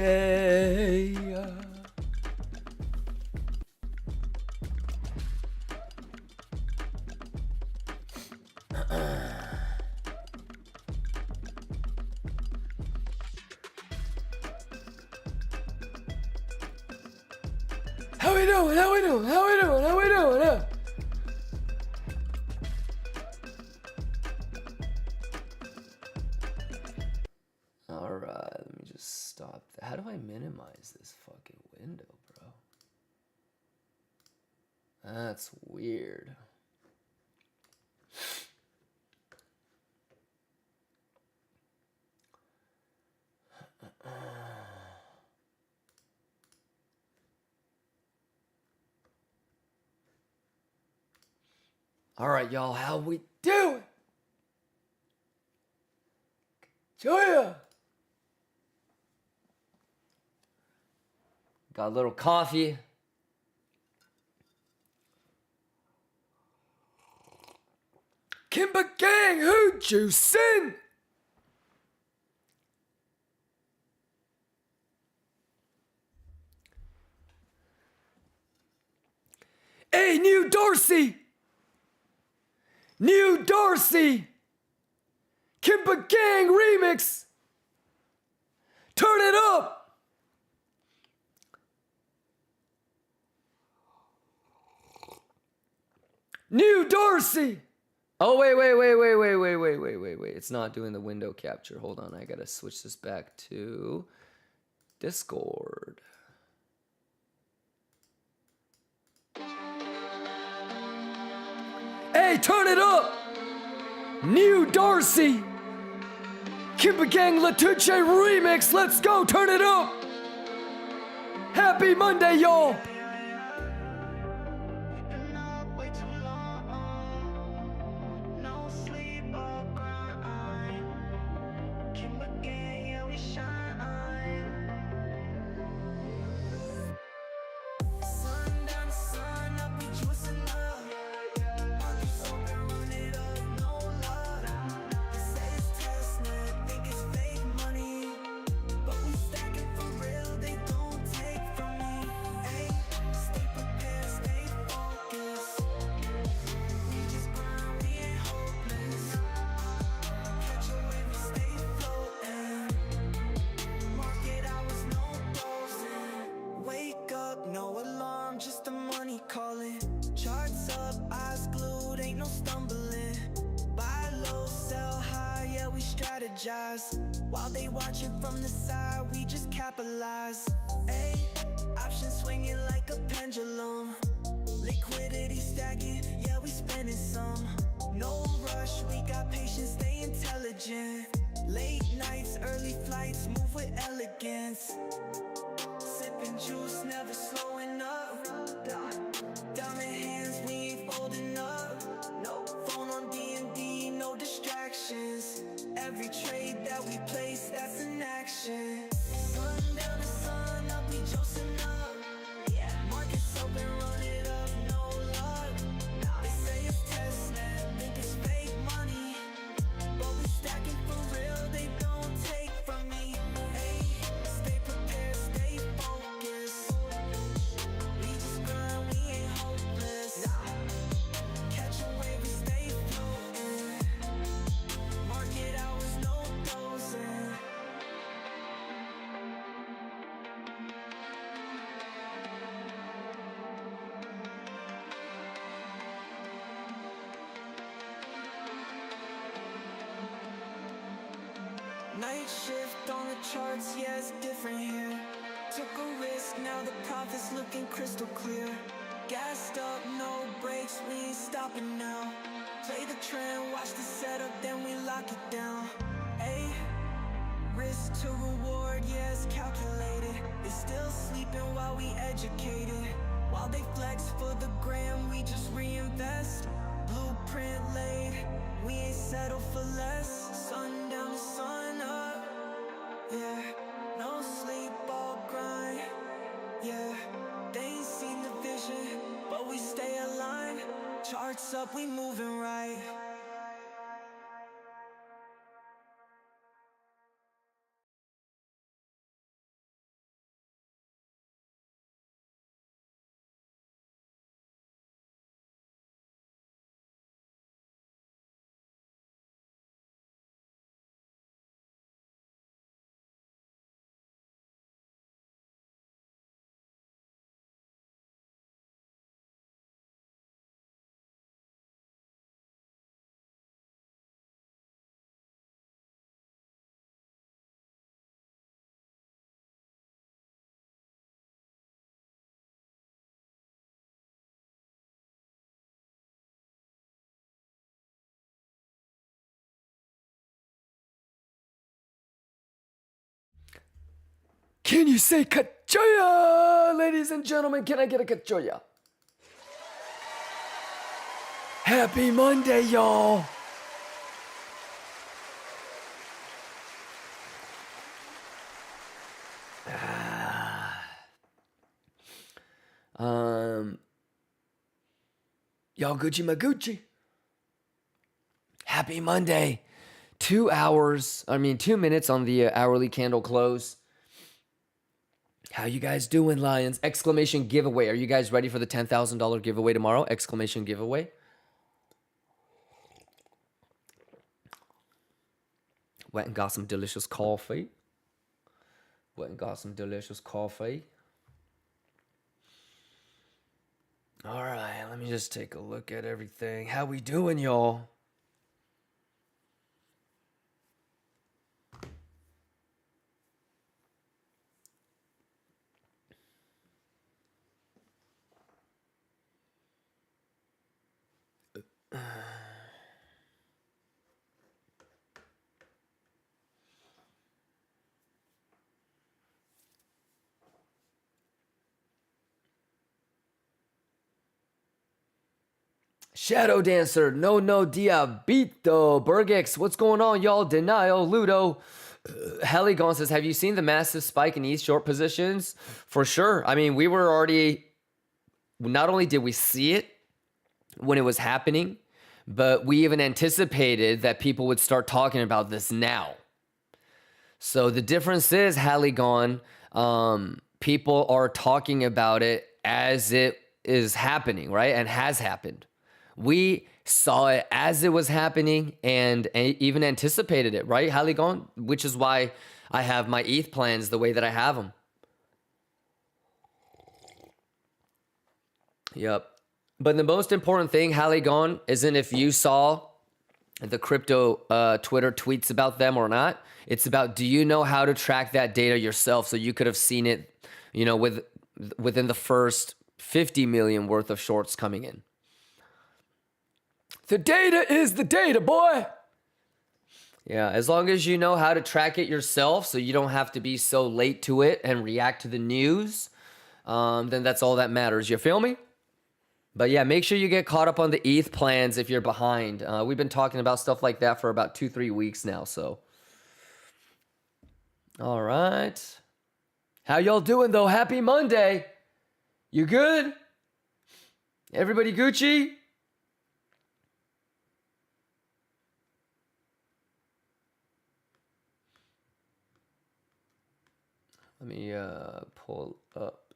How we doing? How we doing? How we doing? How we doing? Alright, let me just stop that. How do I minimize this fucking window, bro? That's weird. Alright, y'all, how we doing? Joya! Got a little coffee. Kimber Gang, who juicing? Hey, New Dorsey! New Dorsey! Kimber Gang remix! Turn it up! New Dorsey! Oh, wait. It's not doing the window capture. Hold on, I gotta switch this back to Discord. Hey, turn it up! New Dorsey! Kimber Gang Letuche remix, let's go, turn it up! Happy Monday, y'all! strategize. While they watching from the side, we just capitalize. Ayy, options swinging like a pendulum. Liquidity stacking, yeah, we spending some. No rush, we got patience, stay intelligent. Late nights, early flights, move with elegance. Sipping juice, never slowing up. Diamond hands, we ain't folding up. No phone on D&D, no distractions. Every trade that we place, that's an action. Sun down to sun up, we juicing up. Yeah, markets open, run it up, no luck. They say it's testnet, think it's fake money, but we stacking for real, they don't take from me. Ayy, stay prepared, stay focused. We just grind, we ain't hopeless. Catch a wave, we stay floating. Market hours, no dozing. Night shift on the charts, yeah, it's different here. Took a risk, now the profit's looking crystal clear. Gassed up, no brakes, we ain't stopping now. Play the trend, watch the setup, then we lock it down. Ayy, risk to reward, yeah, it's calculated. They still sleeping while we educated. While they flex for the gram, we just reinvest. Blueprint laid, we ain't settle for less. Sun down to sun up, yeah. No sleep, all grind, yeah. They ain't seen the vision, but we stay aligned. Charts up, we moving right. Can you say kachoya, ladies and gentlemen? Can I get a kachoya? Happy Monday, y'all. Y'all Gucci Magucci. Happy Monday. 2 minutes on the hourly candle close. How you guys doing, Lions? Exclamation giveaway. Are you guys ready for the $10,000 giveaway tomorrow? Exclamation giveaway. Went and got some delicious coffee. All right, let me just take a look at everything. How we doing, y'all? Shadow Dancer, no diabito, Bergex, what's going on, y'all? Denial, Ludo. Heligon says, have you seen the massive spike in ETH short positions? For sure. I mean, we were already, not only did we see it when it was happening, but we even anticipated that people would start talking about this now. So the difference is, Heligon, people are talking about it as it is happening, right? And has happened. We saw it as it was happening and even anticipated it, right, Haligon? Which is why I have my ETH plans the way that I have them. Yep. But the most important thing, Haligon, isn't if you saw the crypto Twitter tweets about them or not. It's about, do you know how to track that data yourself? So you could have seen it, you know, within the first 50 million worth of shorts coming in. The data is the data, boy. Yeah, as long as you know how to track it yourself so you don't have to be so late to it and react to the news, then that's all that matters. You feel me? But yeah, make sure you get caught up on the ETH plans if you're behind. We've been talking about stuff like that for about 2-3 weeks now, so. All right. How y'all doing, though? Happy Monday. You good? Everybody Gucci? Let me pull up.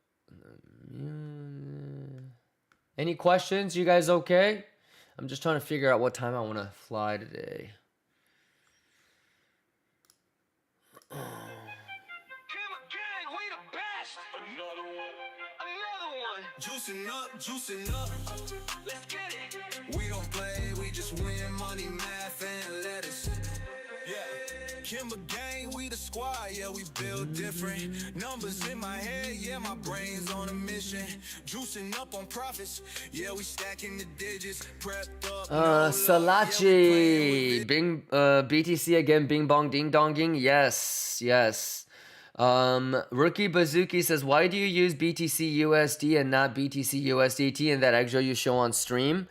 Any questions? You guys okay? I'm just trying to figure out what time I want to fly today. Juicing up, let's get it. We don't play, we just win money, math, and lettuce. Yeah, Kimber gang, we the squad, yeah, we build different. Numbers in my head, yeah, my brain's on a mission. Juicing up on profits, yeah, we stacking the digits, prepped up. Salachi, Bing, BTC again, bing bong ding donging, yes. Rookie Bazooki says, why do you use BTC USD and not BTC USDT in that extra you show on stream?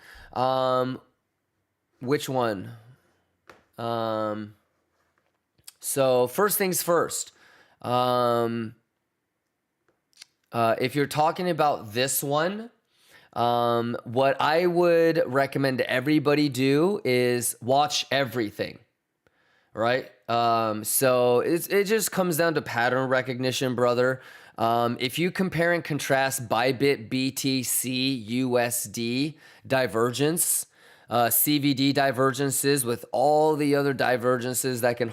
Which one? So first things first. If you're talking about this one, what I would recommend everybody do is watch everything, right? So it just comes down to pattern recognition, brother. If you compare and contrast Bybit BTC USD divergence, CVD divergences with all the other divergences that can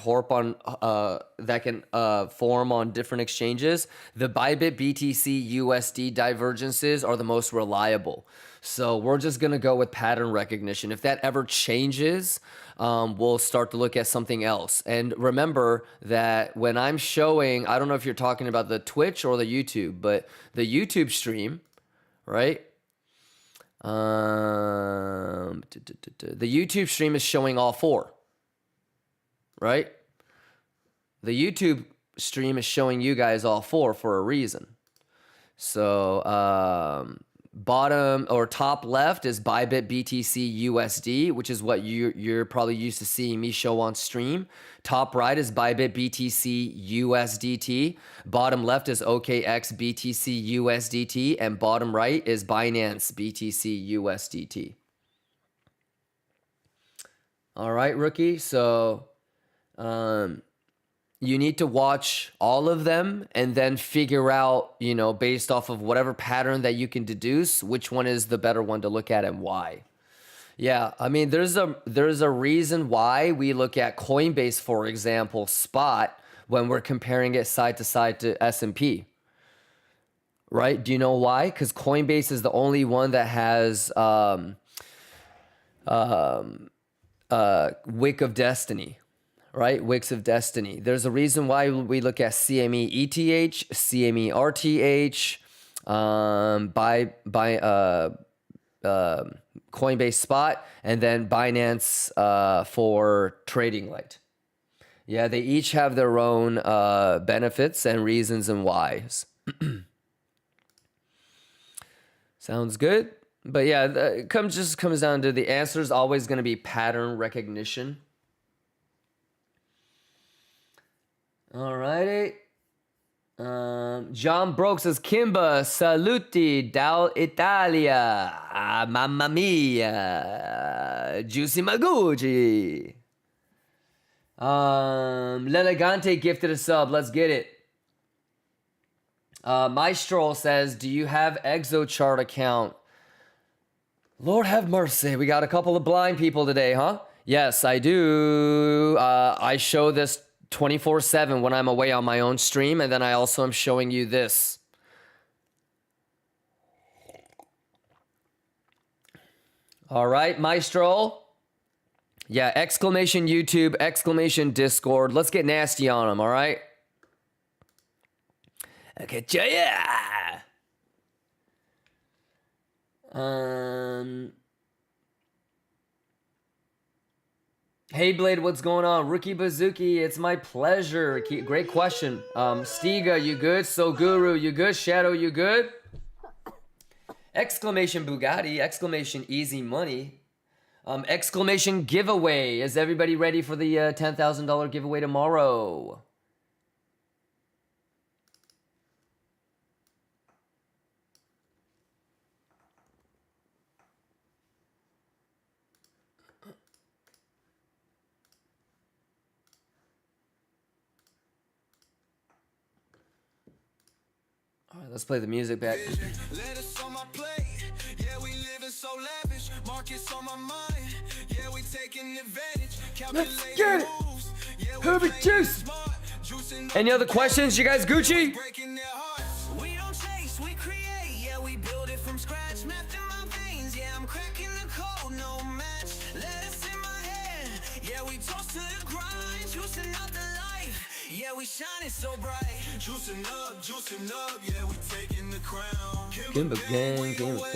form on different exchanges, the Bybit BTC USD divergences are the most reliable. So we're just gonna go with pattern recognition. If that ever changes, we'll start to look at something else. And remember that when I'm showing, I don't know if you're talking about the Twitch or the YouTube, but the YouTube stream, right? The YouTube stream is showing all four, right? The YouTube stream is showing you guys all four for a reason. So, bottom or top left is Bybit BTC USD, which is what you're probably used to seeing me show on stream. Top right is Bybit BTC USDT. Bottom left is OKX BTC USDT, and bottom right is Binance BTC USDT. All right, rookie. So, you need to watch all of them and then figure out, you know, based off of whatever pattern that you can deduce, which one is the better one to look at and why. Yeah, I mean, there's a reason why we look at Coinbase, for example, spot when we're comparing it side to S&P. Right? Do you know why? Because Coinbase is the only one that has Wick of Destiny. Right? Wicks of Destiny. There's a reason why we look at CME ETH, CME RTH, Coinbase Spot, and then Binance for Trading Light. Yeah, they each have their own benefits and reasons and whys. Sounds good. But yeah, it just comes down to the answer is always going to be pattern recognition. Alrighty. John Broke says, Kimba, saluti dal Italia. Mamma mia. Juicy Magucci. L'Elegante gifted a sub. Let's get it. Maestro says, do you have ExoChart account? Lord have mercy. We got a couple of blind people today, huh? Yes, I do. I show this 24/7 when I'm away on my own stream, and then I also am showing you this. All right, Maestro. Yeah, exclamation YouTube, exclamation Discord. Let's get nasty on them, all right? Okay, yeah. Hey Blade, what's going on? Rookie Bazooki, it's my pleasure. Great question. Stiga, you good? So Guru, you good? Shadow, you good? Exclamation Bugatti, exclamation easy money. Exclamation giveaway. Is everybody ready for the $10,000 giveaway tomorrow? All right, let's play the music back. Lettuce on my plate, yeah, we living so lavish. Markets on my mind, yeah, we taking advantage. Let's get it. Herbie Juice. Any other questions, you guys Gucci? Breaking their hearts. We don't chase, we create, yeah, we build it from scratch. Meth in my veins, yeah, I'm cracking the code, no match. Lettuce in my hand, yeah, we toast to the grind, juicing up the life. Yeah, we shining so bright. Juicing up, yeah, we taking the crown. Kimber gang, Kimber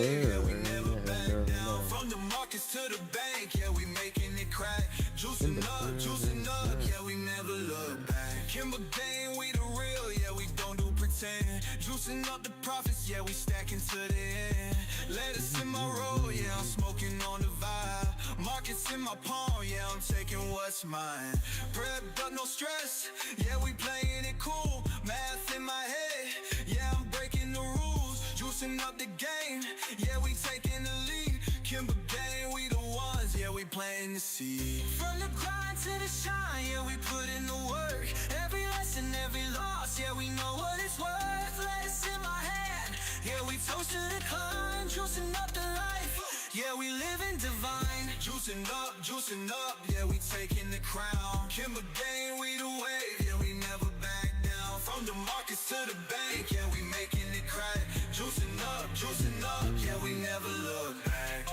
From the markets to the bank, yeah, we making it crack. Juicing up, yeah, we never look back. Kimber gang, we the real, yeah, we don't do pretend. Juicing up the profits, yeah, we stacking to the end. Lettuce in my roll, yeah, I'm smoking on the vibe. Markets in my palm, yeah, I'm taking what's mine. Prepped up, no stress, yeah, we playing it cool. Math in my head, yeah, I'm breaking the rules. Juicing up the game, yeah, we taking the lead. Kimber gang, we the ones, yeah, we planting the seed. From the grind to the shine, yeah, we put in the work. Every lesson, every loss, yeah, we know what it's worth. Lettuce in my hand, yeah, we toast to the climb. Juicing up the life, yeah, we living divine. Juicing up, yeah, we taking the crown. Kimber gang, we the wave, yeah, we never back down. From the markets to the bank, yeah, we making it crack. Juicing up, yeah, we never look back.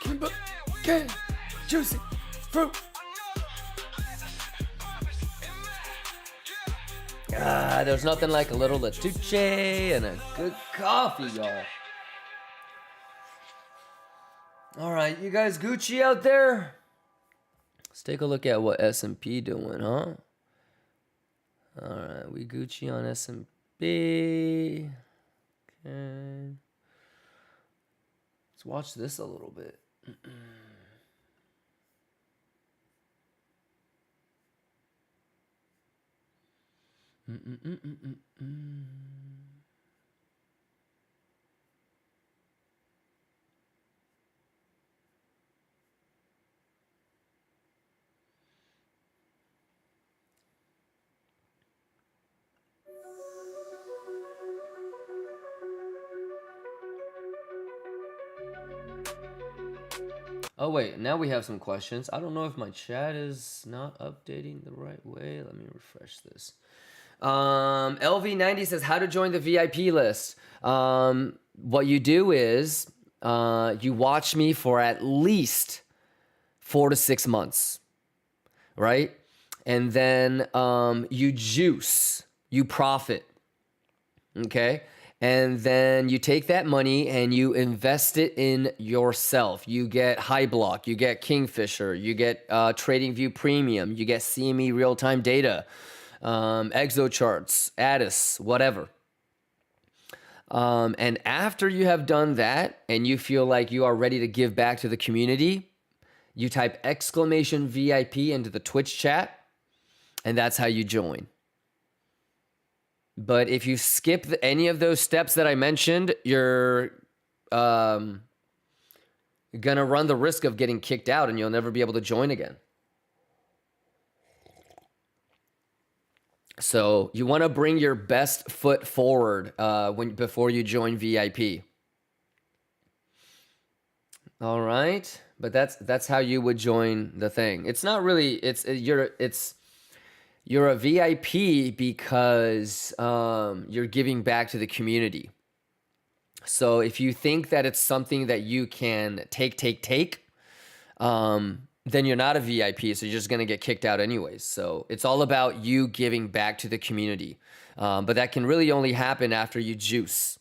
Kimber gang, juicy fruit. Ah, there's nothing like a little Latuche and a good coffee, y'all. All right, you guys Gucci out there? Let's take a look at what S&P doing, huh? All right, we Gucci on S&P. Okay. Let's watch this a little bit. Oh wait, now we have some questions. I don't know if my chat is not updating the right way. Let me refresh this. LV90 says how to join the VIP list. What you do is you watch me for at least 4 to 6 months, right? And then you juice, you profit, okay? And then you take that money and you invest it in yourself. You get HyblockCapital, you get KingFisher, you get TradingView Premium, you get CME real-time data, ExoCharts, Addis, whatever. And after you have done that and you feel like you are ready to give back to the community, you type exclamation VIP into the Twitch chat, and that's how you join. But if you skip any of those steps that I mentioned, you're gonna run the risk of getting kicked out and you'll never be able to join again. So you want to bring your best foot forward before you join VIP. All right, but that's how you would join the thing. It's not really you're a VIP because you're giving back to the community. So if you think that it's something that you can take, then you're not a VIP, so you're just going to get kicked out anyways. So it's all about you giving back to the community. But that can really only happen after you juice.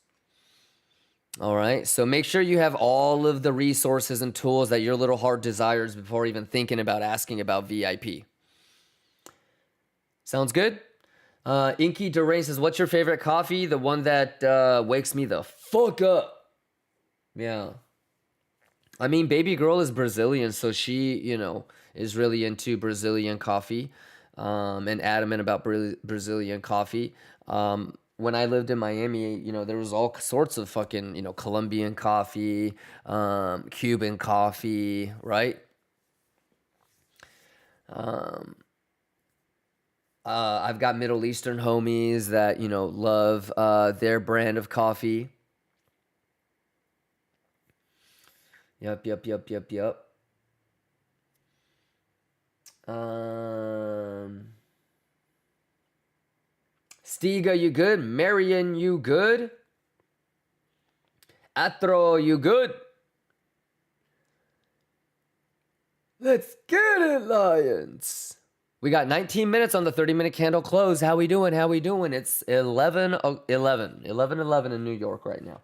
All right, so make sure you have all of the resources and tools that your little heart desires before even thinking about asking about VIP. Sounds good? Inky Durain says, what's your favorite coffee? The one that wakes me the fuck up. Yeah. I mean, baby girl is Brazilian, so she, you know, is really into Brazilian coffee and adamant about Brazilian coffee. When I lived in Miami, you know, there was all sorts of fucking, you know, Colombian coffee, Cuban coffee, right? I've got Middle Eastern homies that, you know, love their brand of coffee. Yep. Stiga, you good? Marion, you good? Atro, you good? Let's get it, Lions. We got 19 minutes on the 30-minute candle close. How we doing? It's 11:11 in New York right now.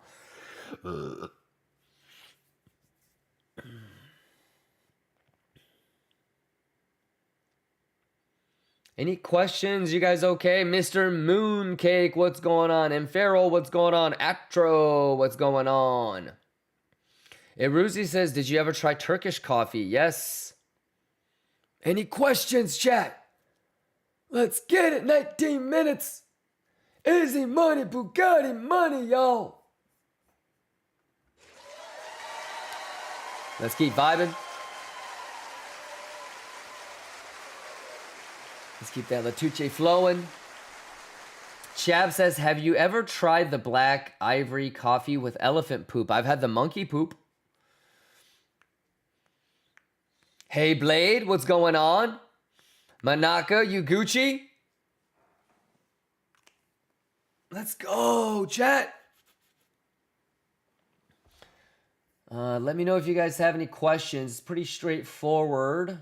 Any questions? You guys okay? Mr. Mooncake, what's going on? And Farrell, what's going on? Atro, what's going on? Iruzi says, did you ever try Turkish coffee? Yes. Any questions, chat? Let's get it. 19 minutes. Easy money, Bugatti money, y'all. Let's keep vibing. Let's keep that Latuche flowing. Chab says, have you ever tried the black ivory coffee with elephant poop? I've had the monkey poop. Hey, Blade, what's going on? Manaka, you Gucci? Let's go, chat. Let me know if you guys have any questions. It's pretty straightforward.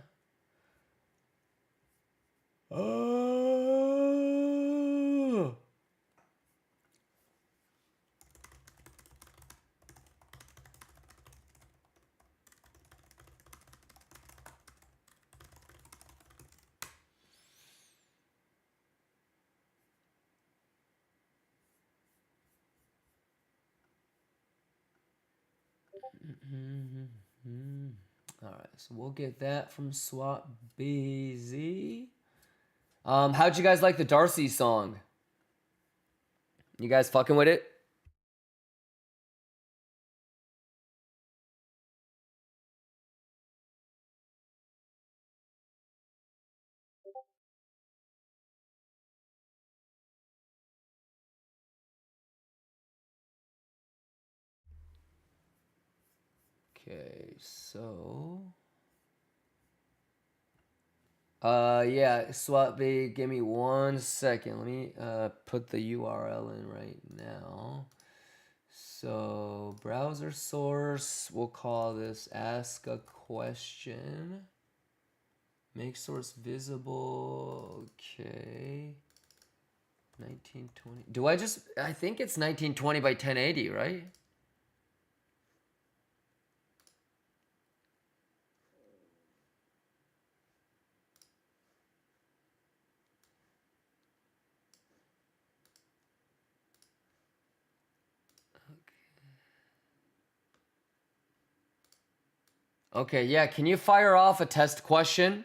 All right, so we'll get that from Swap BZ. How'd you guys like the Darcy song? You guys fucking with it? Okay, so yeah, Swap B, give me 1 second. Let me put the URL in right now. So browser source, we'll call this ask a question. Make source visible. Okay. 1920. I think it's 1920 by 1080, right? Okay, yeah, can you fire off a test question?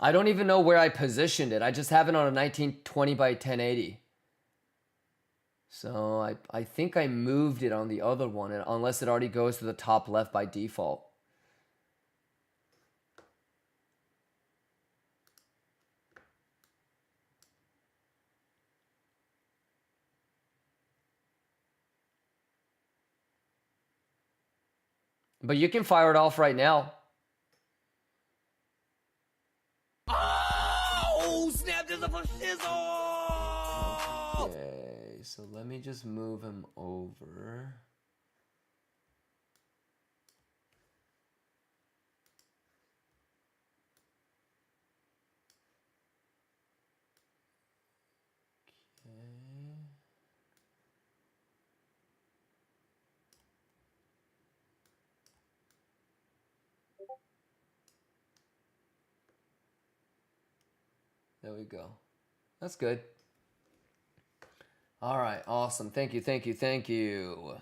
I don't even know where I positioned it. I just have it on a 1920 by 1080. So I think I moved it on the other one, unless it already goes to the top left by default. But you can fire it off right now. Oh, Okay, so let me just move him over. Okay. There we go. That's good. All right, awesome. Thank you, thank you, thank you.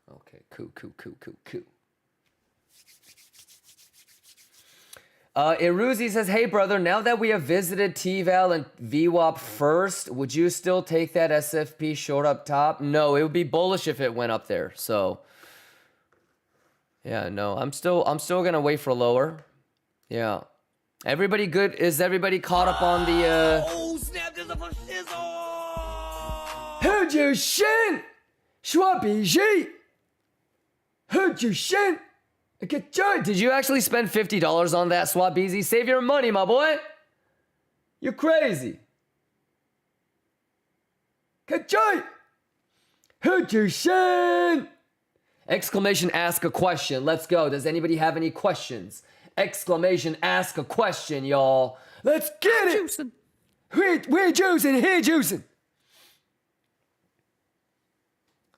Okay, cool. Iruzi says, hey, brother, now that we have visited TVAL and VWAP first, would you still take that SFP short up top? No, it would be bullish if it went up there. So, yeah, no, I'm still going to wait for lower. Yeah. Everybody good? Is everybody caught up on the... Oh, snap, there's a shizzle! 贺九生说比西贺九生 Did you actually spend $50 on that, Swap Easy? Save your money, my boy. You're crazy. Exclamation, ask a question. Let's go. Does anybody have any questions? Exclamation, ask a question, y'all. Let's get it. Juicing. We're juicing. Here juicing.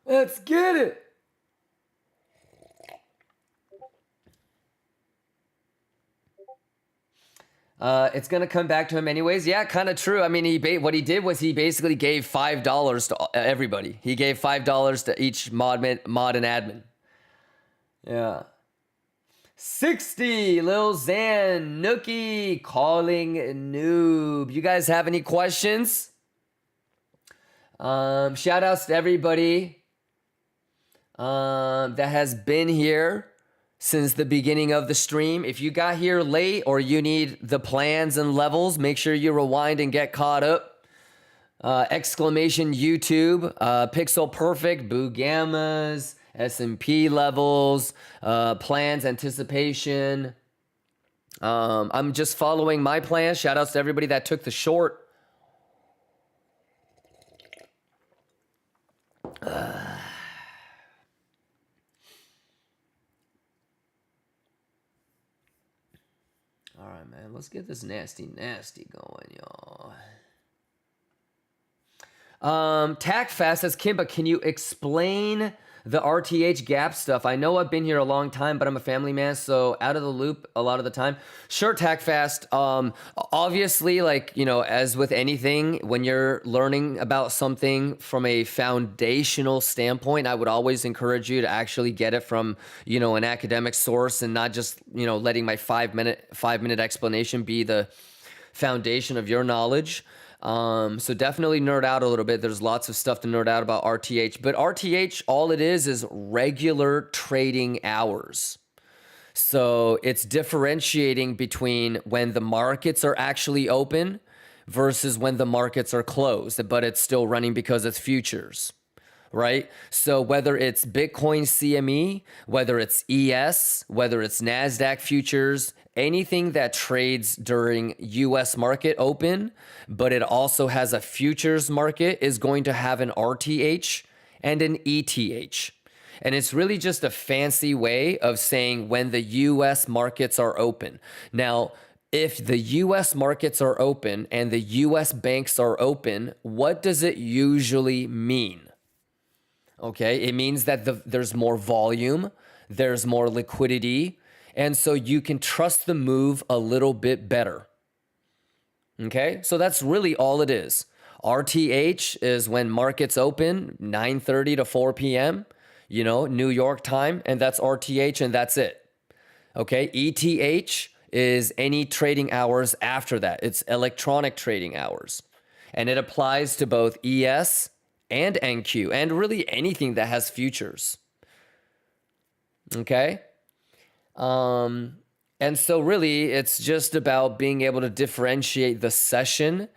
Let's get it. It's gonna come back to him anyways. Yeah, kind of true. I mean, what he did was he basically gave $5 to everybody. He gave $5 to each mod and admin. Yeah. 60, Lil Zan, Nookie, calling noob. You guys have any questions? Shout outs to everybody that has been here since the beginning of the stream. If you got here late or you need the plans and levels, make sure you rewind and get caught up. Exclamation YouTube, Pixel Perfect, Boo Gammas, S&P levels, plans, anticipation. I'm just following my plan. Shout outs to everybody that took the short. All right, man. Let's get this nasty going, y'all. TacFast says, Kimba, can you explain the RTH gap stuff? I know I've been here a long time, but I'm a family man, so out of the loop a lot of the time. Sure, TacFast. Obviously, like, you know, as with anything, when you're learning about something from a foundational standpoint, I would always encourage you to actually get it from, you know, an academic source and not just, you know, letting my 5-minute explanation be the foundation of your knowledge. So definitely nerd out a little bit. There's lots of stuff to nerd out about RTH, but RTH, all it is regular trading hours. So it's differentiating between when the markets are actually open versus when the markets are closed, but it's still running because it's futures, right? So whether it's Bitcoin CME, whether it's ES, whether it's NASDAQ futures, anything that trades during US market open, but it also has a futures market, is going to have an RTH and an ETH. And it's really just a fancy way of saying when the US markets are open. Now, if the US markets are open and the US banks are open, what does it usually mean? Okay, it means that there's more volume, there's more liquidity, and so you can trust the move a little bit better. Okay, so that's really all it is. RTH is when markets open, 9:30 to 4 p.m., you know, New York time, and that's RTH, and that's it. Okay, ETH is any trading hours after that. It's electronic trading hours, and it applies to both ES and NQ, and really anything that has futures. Okay. And so really, it's just about being able to differentiate the session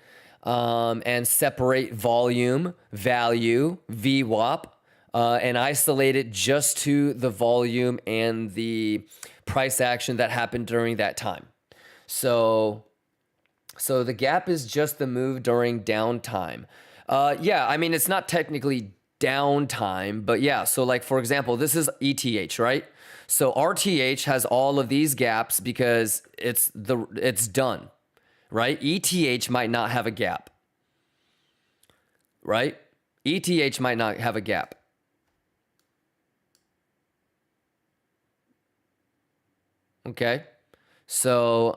and separate volume, value, VWAP, and isolate it just to the volume and the price action that happened during that time. So the gap is just the move during downtime. Yeah, I mean, it's not technically downtime, but yeah. So like, for example, this is ETH, right? So RTH has all of these gaps because it's done, right? ETH might not have a gap, right? ETH might not have a gap. Okay. So,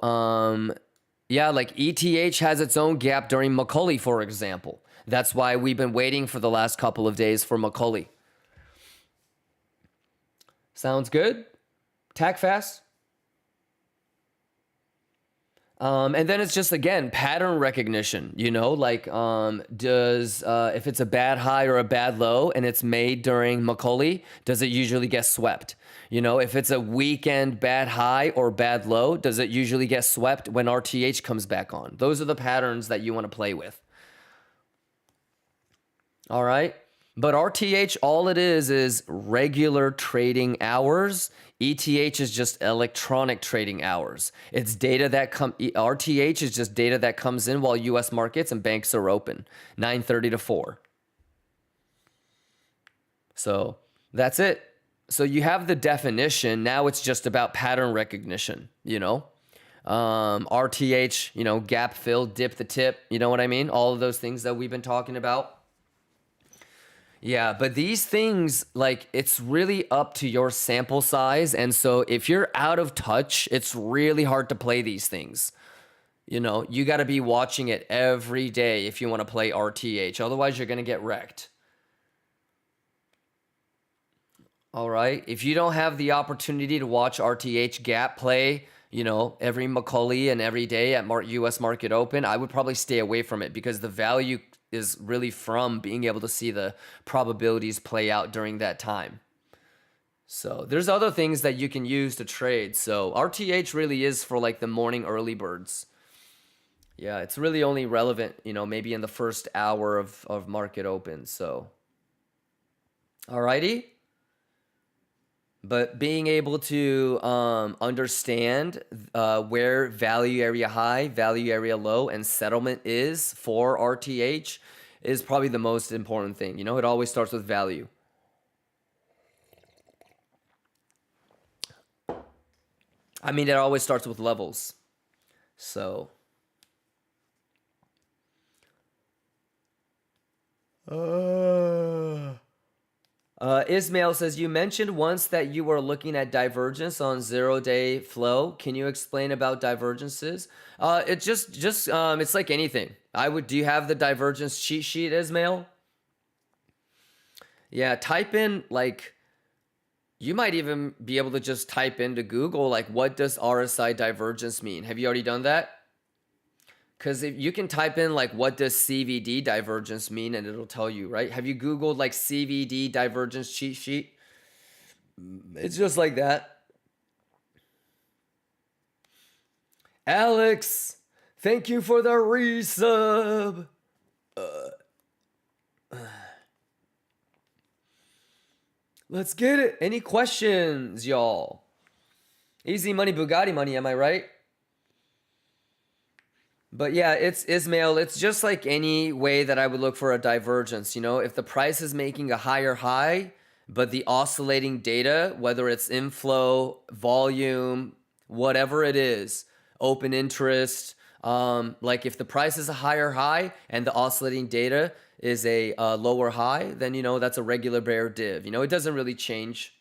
yeah, like ETH has its own gap during Macaulay, for example. That's why we've been waiting for the last couple of days for Macaulay. Sounds good? Tack fast. And then it's just, again, pattern recognition, you know, like if it's a bad high or a bad low and it's made during Macaulay, does it usually get swept? You know, if it's a weekend bad high or bad low, does it usually get swept when RTH comes back on? Those are the patterns that you want to play with. All right. But RTH, all it is regular trading hours. ETH is just electronic trading hours. It's data that RTH is just data that comes in while US markets and banks are open, 9:30 to 4. So that's it. So you have the definition. Now it's just about pattern recognition, you know? RTH, you know, gap fill, dip the tip, you know what I mean? All of those things that we've been talking about. Yeah, but these things, like, it's really up to your sample size. And so if you're out of touch, it's really hard to play these things. You know, you got to be watching it every day if you want to play RTH. Otherwise, you're going to get wrecked. All right. If you don't have the opportunity to watch RTH gap play, you know, every Macaulay and every day at US Market Open, I would probably stay away from it because the value is really from being able to see the probabilities play out during that time. So there's other things that you can use to trade. So RTH really is for like the morning early birds. Yeah, it's really only relevant, you know, maybe in the first hour of market open. So, alrighty. But being able to understand where value area high, value area low, and settlement is for RTH is probably the most important thing. You know, it always starts with value. I mean, it always starts with levels. So. Ismail says, you mentioned once that you were looking at divergence on 0-day flow. Can you explain about divergences? It's just it's like anything. Do you have the divergence cheat sheet, Ismail? Yeah, type in, like, you might even be able to just type into Google, like, what does RSI divergence mean? Have you already done that? Because if you can type in, like, what does CVD divergence mean, and it'll tell you, right? Have you Googled, like, CVD divergence cheat sheet? It's just like that. Alex, thank you for the resub. Let's get it. Any questions, y'all? Easy money, Bugatti money, am I right? But yeah, it's Ismail. It's just like any way that I would look for a divergence. You know, if the price is making a higher high, but the oscillating data, whether it's inflow, volume, whatever it is, open interest, like if the price is a higher high and the oscillating data is a lower high, then, you know, that's a regular bear div. You know, it doesn't really change.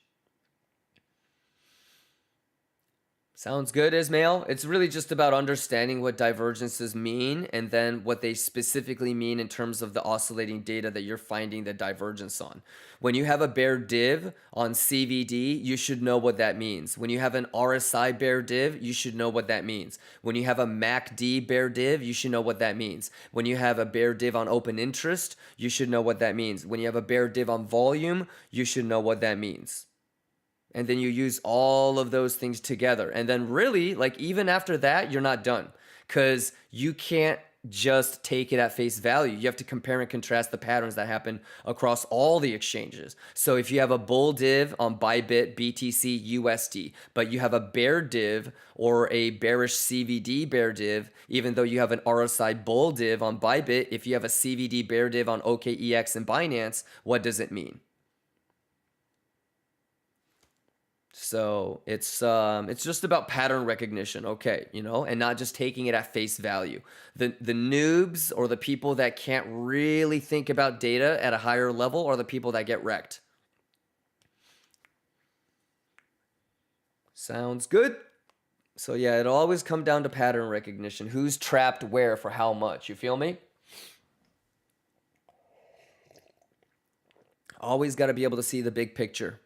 Sounds good, Ismail. It's really just about understanding what divergences mean and then what they specifically mean in terms of the oscillating data that you're finding the divergence on. When you have a bear div on CVD, you should know what that means. When you have an RSI bear div, you should know what that means. When you have a MACD bear div, you should know what that means. When you have a bear div on open interest, you should know what that means. When you have a bear div on volume, you should know what that means. And then you use all of those things together. And then really, like even after that, you're not done because you can't just take it at face value. You have to compare and contrast the patterns that happen across all the exchanges. So if you have a bull div on Bybit, BTC, USD, but you have a bear div or a bearish CVD bear div, even though you have an RSI bull div on Bybit, if you have a CVD bear div on OKEX and Binance, what does it mean? So it's just about pattern recognition, okay, you know, and not just taking it at face value. The noobs or the people that can't really think about data at a higher level are the people that get wrecked. Sounds good. So yeah, it'll always come down to pattern recognition. Who's trapped where for how much? You feel me? Always got to be able to see the big picture.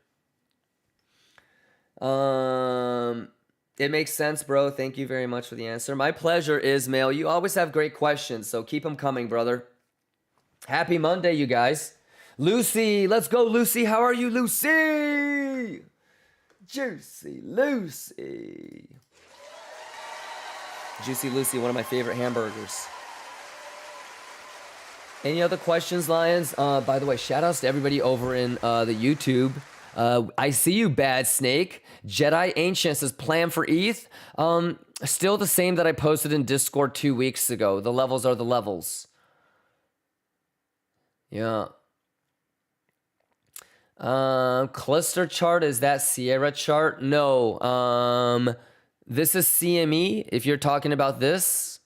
It makes sense, bro. Thank you very much for the answer. My pleasure, Ismail. You always have great questions, so keep them coming, brother. Happy Monday, you guys. Lucy, let's go, Lucy. How are you, Lucy? Juicy Lucy. Juicy Lucy, one of my favorite hamburgers. Any other questions, Lions? By the way, shout outs to everybody over in the YouTube. I see you, Bad Snake. Jedi Ancient says plan for ETH. Still the same that I posted in Discord 2 weeks ago. The levels are the levels. Yeah. Cluster chart, is that Sierra chart? No. This is CME. If you're talking about this.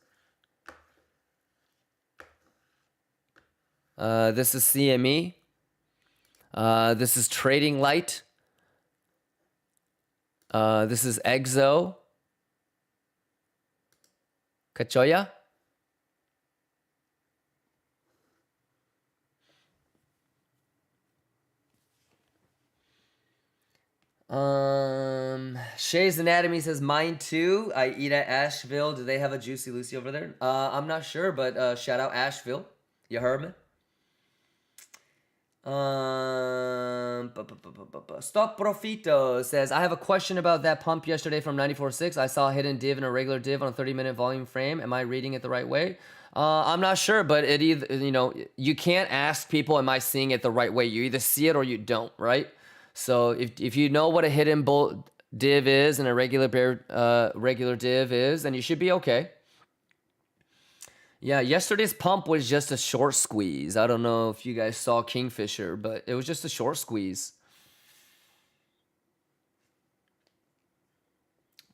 This is CME. This is Trading Light. This is Exo. Kachoya. Shay's Anatomy says mine too. I eat at Asheville. Do they have a Juicy Lucy over there? I'm not sure, but shout out Asheville. You heard me? Stock Profito says, I have a question about that pump yesterday from 94.6. I saw a hidden div and a regular div on a 30-minute volume frame. Am I reading it the right way? I'm not sure, but it either, you know, you can't ask people, am I seeing it the right way? You either see it or you don't, right? So if you know what a hidden bull div is and a regular div is, then you should be okay. Yeah, yesterday's pump was just a short squeeze. I don't know if you guys saw KingFisher, but it was just a short squeeze.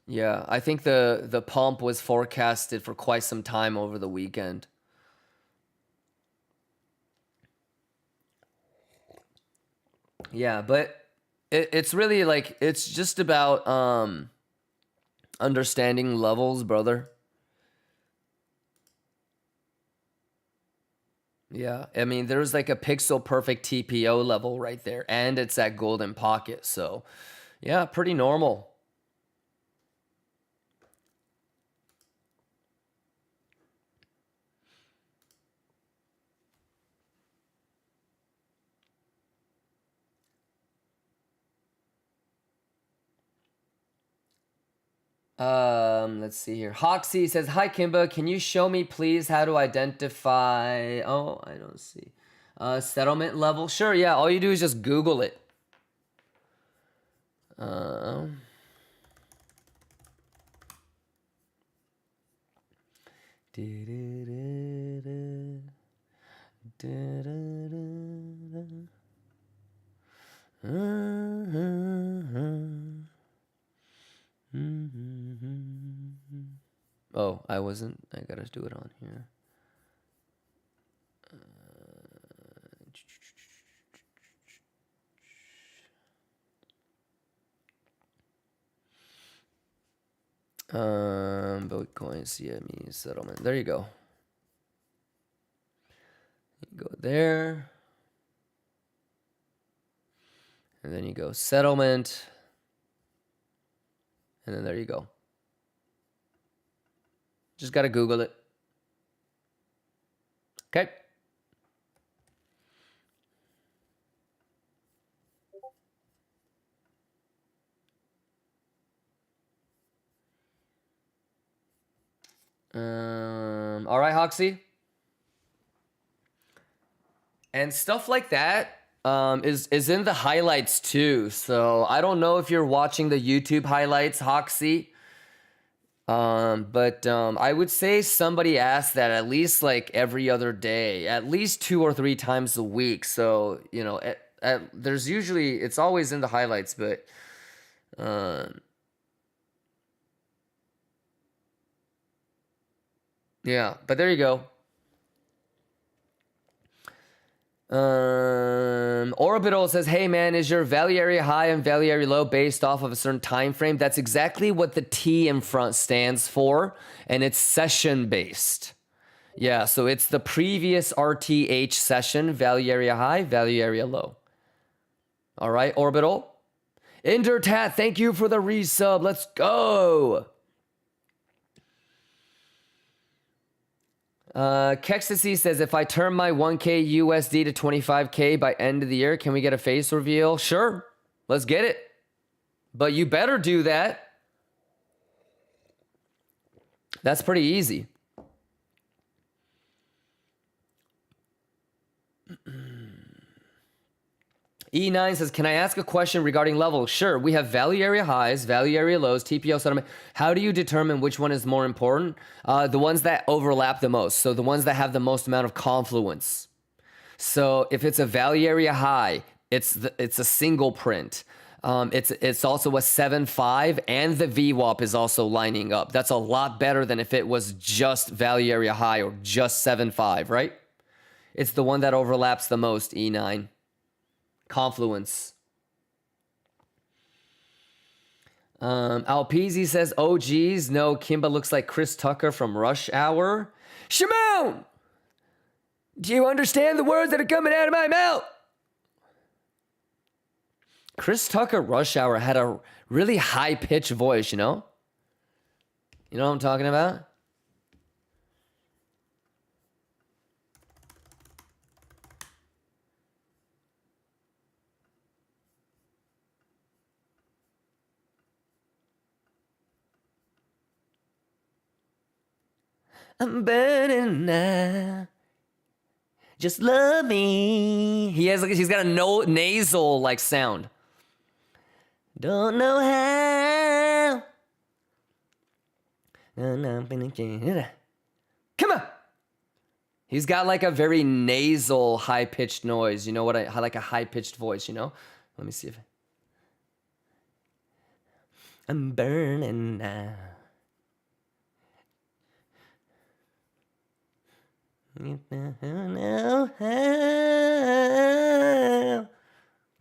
Yeah, I think the pump was forecasted for quite some time over the weekend. Yeah, but it's really like, it's just about understanding levels, brother. Yeah, I mean, there's like a pixel perfect TPO level right there, and it's at golden pocket. So, yeah, pretty normal. Let's see here. Hoxie says, hi, Kimba. Can you show me, please, how to identify... Oh, I don't see. Settlement level? Sure, yeah. All you do is just Google it. Oh, I wasn't. I gotta do it on here. Bitcoin CME settlement. There you go. You go there. And then you go settlement. And then there you go. Just got to Google it. Okay. All right, Hoxie. And stuff like that is in the highlights too. So I don't know if you're watching the YouTube highlights, Hoxie. But I would say somebody asked that at least like every other day, at least 2 or 3 times a week. So, you know, there's usually, it's always in the highlights, but yeah, but there you go. Orbital says, hey man, is your value area high and value area low based off of a certain time frame? That's exactly what the T in front stands for, and it's session based. Yeah, so it's the previous RTH session, value area high, value area low. All right, Orbital. Endertat, thank you for the resub. Let's go. Kextasy says, if I turn my 1K USD to 25K by end of the year, can we get a face reveal? Sure, let's get it. But you better do that. That's pretty easy. E9 says, can I ask a question regarding levels? Sure, we have value area highs, value area lows, TPO settlement. How do you determine which one is more important? The ones that overlap the most. So the ones that have the most amount of confluence. So if it's a value area high, it's a single print. It's also a 7.5 and the VWAP is also lining up. That's a lot better than if it was just value area high or just 7.5, right? It's the one that overlaps the most, E9. Confluence. Alpeasy says, oh geez, no, Kimba looks like Chris Tucker from Rush Hour. Shimon! Do you understand the words that are coming out of my mouth? Chris Tucker Rush Hour had a really high-pitched voice, you know? You know what I'm talking about? I'm burning now. Just love me. He's got a nasal like sound. Don't know how. Come on. He's got like a very nasal, high-pitched noise. You know what? Like a high-pitched voice, you know? Let me see if... I'm burning now.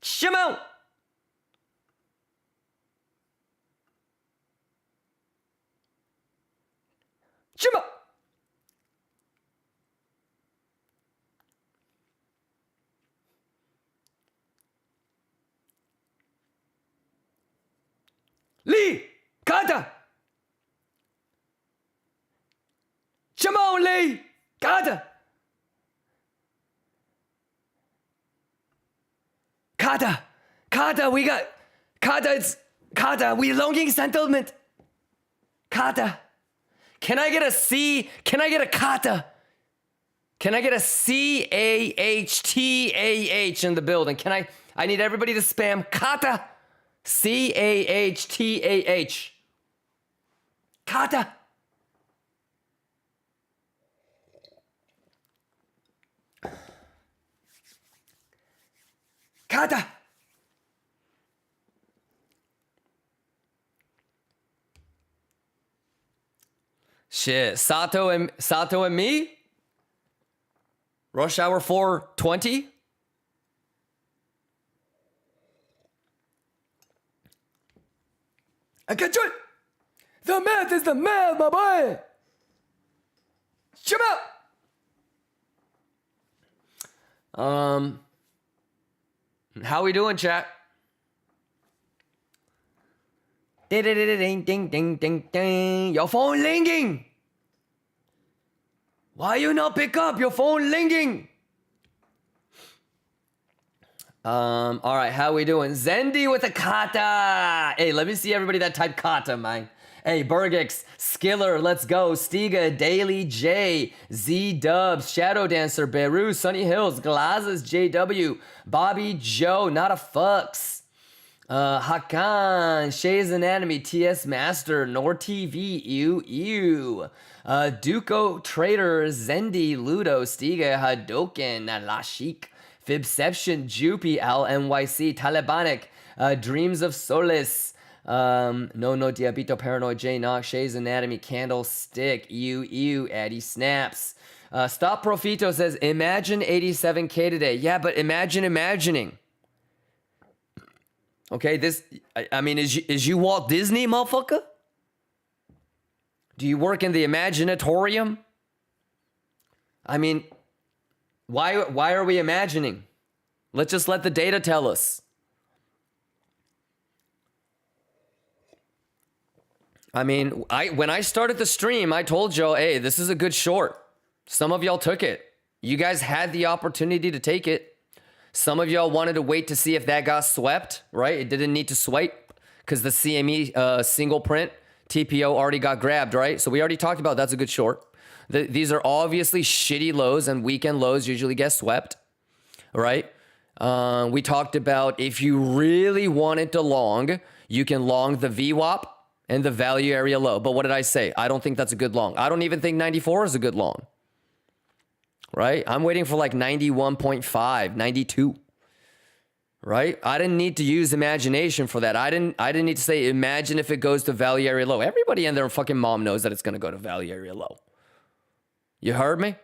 Shimon! Shimon! Lee! Kata! Shimon Lee! Kata! Kata, we got... Kata, we longing settlement. Kata. Can I get a C? Can I get a Kata? Can I get a C-A-H-T-A-H in the building? I need everybody to spam Kata. C-A-H-T-A-H. Kata. Kata. Shit, Sato and me? Rush hour 4:20? I got you. The math is the math, my boy. Shut up. How we doing, chat? Ding ding ding ding ding ding. Your phone ringing. Why you not pick up? Your phone ringing. All right, how we doing? Zendi with a kata. Hey, let me see everybody that typed kata, man. Hey, Bergix, Skiller, let's go. Stiga, Daily J, Z Dubs, Shadow Dancer, Beru, Sunny Hills, Glazes, JW, Bobby Joe, Not a Fucks, Hakan, Shay's Anatomy, TS Master, Nor TV, Ew. Duco, Trader, Zendi, Ludo, Stiga, Hadoken, Lashik, Fibception, Jupy, Al NYC, Talibanic, Dreams of Solace, No Diabito, Paranoid, J Knox, Shay's Anatomy, Candlestick, Ew, Addy Snaps. Stop Profito says, imagine 87K today. Yeah, but imagine imagining. Okay, this, I mean, is you Walt Disney, motherfucker? Do you work in the Imaginatorium? I mean, why are we imagining? Let's just let the data tell us. I mean, when I started the stream, I told y'all, hey, this is a good short. Some of y'all took it. You guys had the opportunity to take it. Some of y'all wanted to wait to see if that got swept, right? It didn't need to swipe because the CME single print TPO already got grabbed, right? So we already talked about that's a good short. These are obviously shitty lows, and weekend lows usually get swept, right? We talked about if you really wanted to long, you can long the VWAP and the value area low. But what did I say? I don't think that's a good long. I don't even think 94 is a good long, right? I'm waiting for like 91.5, 92. Right? I didn't need to use imagination for that. I didn't need to say, imagine if it goes to value area low. Everybody and their fucking mom knows that it's going to go to value area low. You heard me?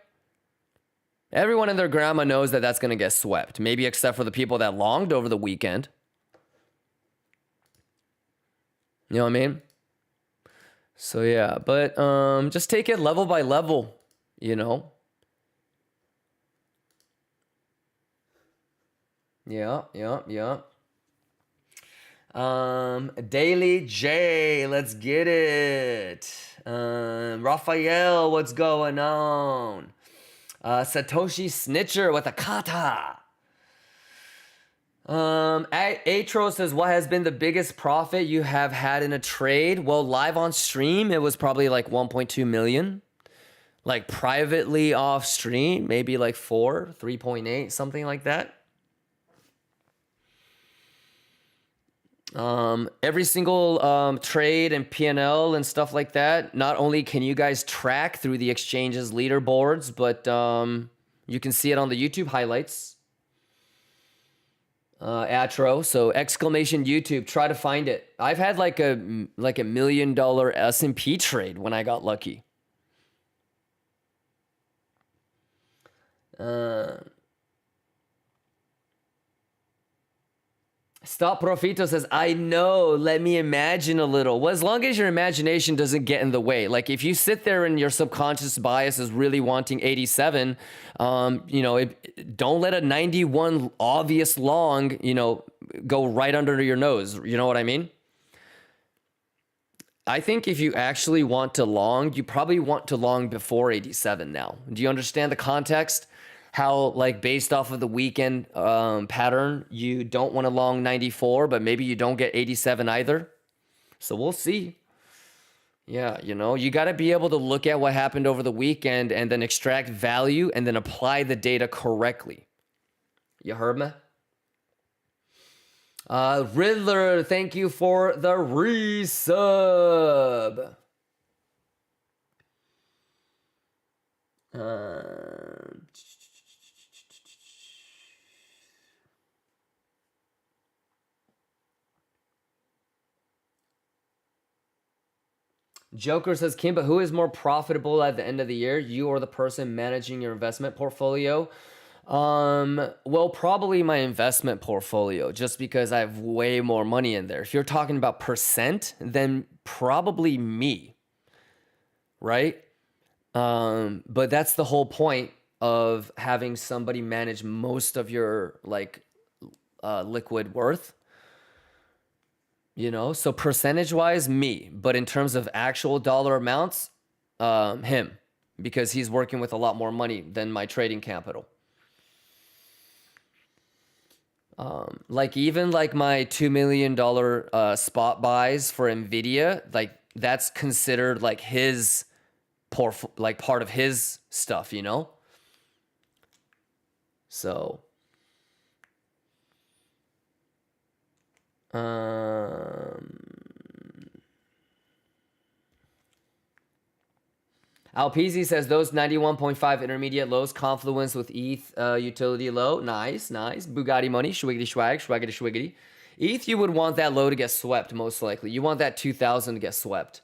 Everyone and their grandma knows that that's going to get swept. Maybe except for the people that longed over the weekend. You know what I mean? So yeah, but just take it level by level, you know? Yeah. Daily J, let's get it. Raphael, what's going on? Satoshi Snitcher with a kata. Atro says, what has been the biggest profit you have had in a trade? Well, live on stream, it was probably like 1.2 million. Like privately off stream, maybe like 3.8, something like that. Every single trade and P&L and stuff like that, not only can you guys track through the exchange's leaderboards, but you can see it on the YouTube highlights. Atro, so exclamation YouTube, try to find it. I've had like a $1 million S&P trade when I got lucky. Stop Profito says, I know, let me imagine a little. Well, as long as your imagination doesn't get in the way. Like if you sit there and your subconscious bias is really wanting 87, don't let a 91 obvious long, go right under your nose. You know what I mean? I think if you actually want to long, you probably want to long before 87 now. Do you understand the context? How, like, based off of the weekend pattern, you don't want to long 94, but maybe you don't get 87 either. So we'll see. Yeah, you got to be able to look at what happened over the weekend and then extract value and then apply the data correctly. You heard me? Riddler, thank you for the resub. Joker says, Kimba, who is more profitable at the end of the year, you or the person managing your investment portfolio? Well, probably my investment portfolio, just because I have way more money in there. If you're talking about percent, then probably me, right? But that's the whole point of having somebody manage most of your liquid worth. So percentage-wise, me. But in terms of actual dollar amounts, him. Because he's working with a lot more money than my trading capital. Even my $2 million spot buys for NVIDIA, that's considered like his like part of his stuff, you know? So Alpeasy says those 91.5 intermediate lows, confluence with ETH utility low. Nice, nice. Bugatti money, schwiggity swag, schwaggity schwiggity. ETH, you would want that low to get swept, most likely. You want that 2,000 to get swept.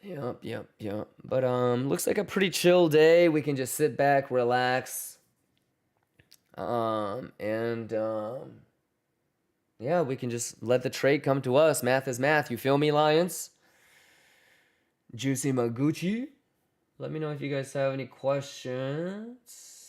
Yep. But looks like a pretty chill day. We can just sit back, relax. Yeah, we can just let the trade come to us. Math is math. You feel me, Lions? Juicy Maguchi. Let me know if you guys have any questions.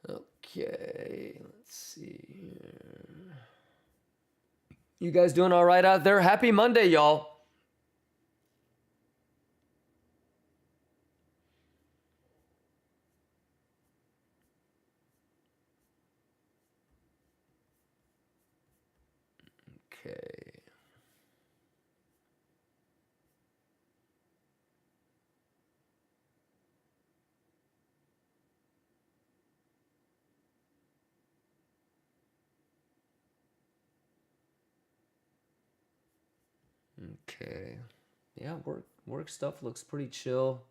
Okay, let's see here. You guys doing all right out there? Happy Monday, y'all. Okay. Okay. Yeah, work stuff looks pretty chill.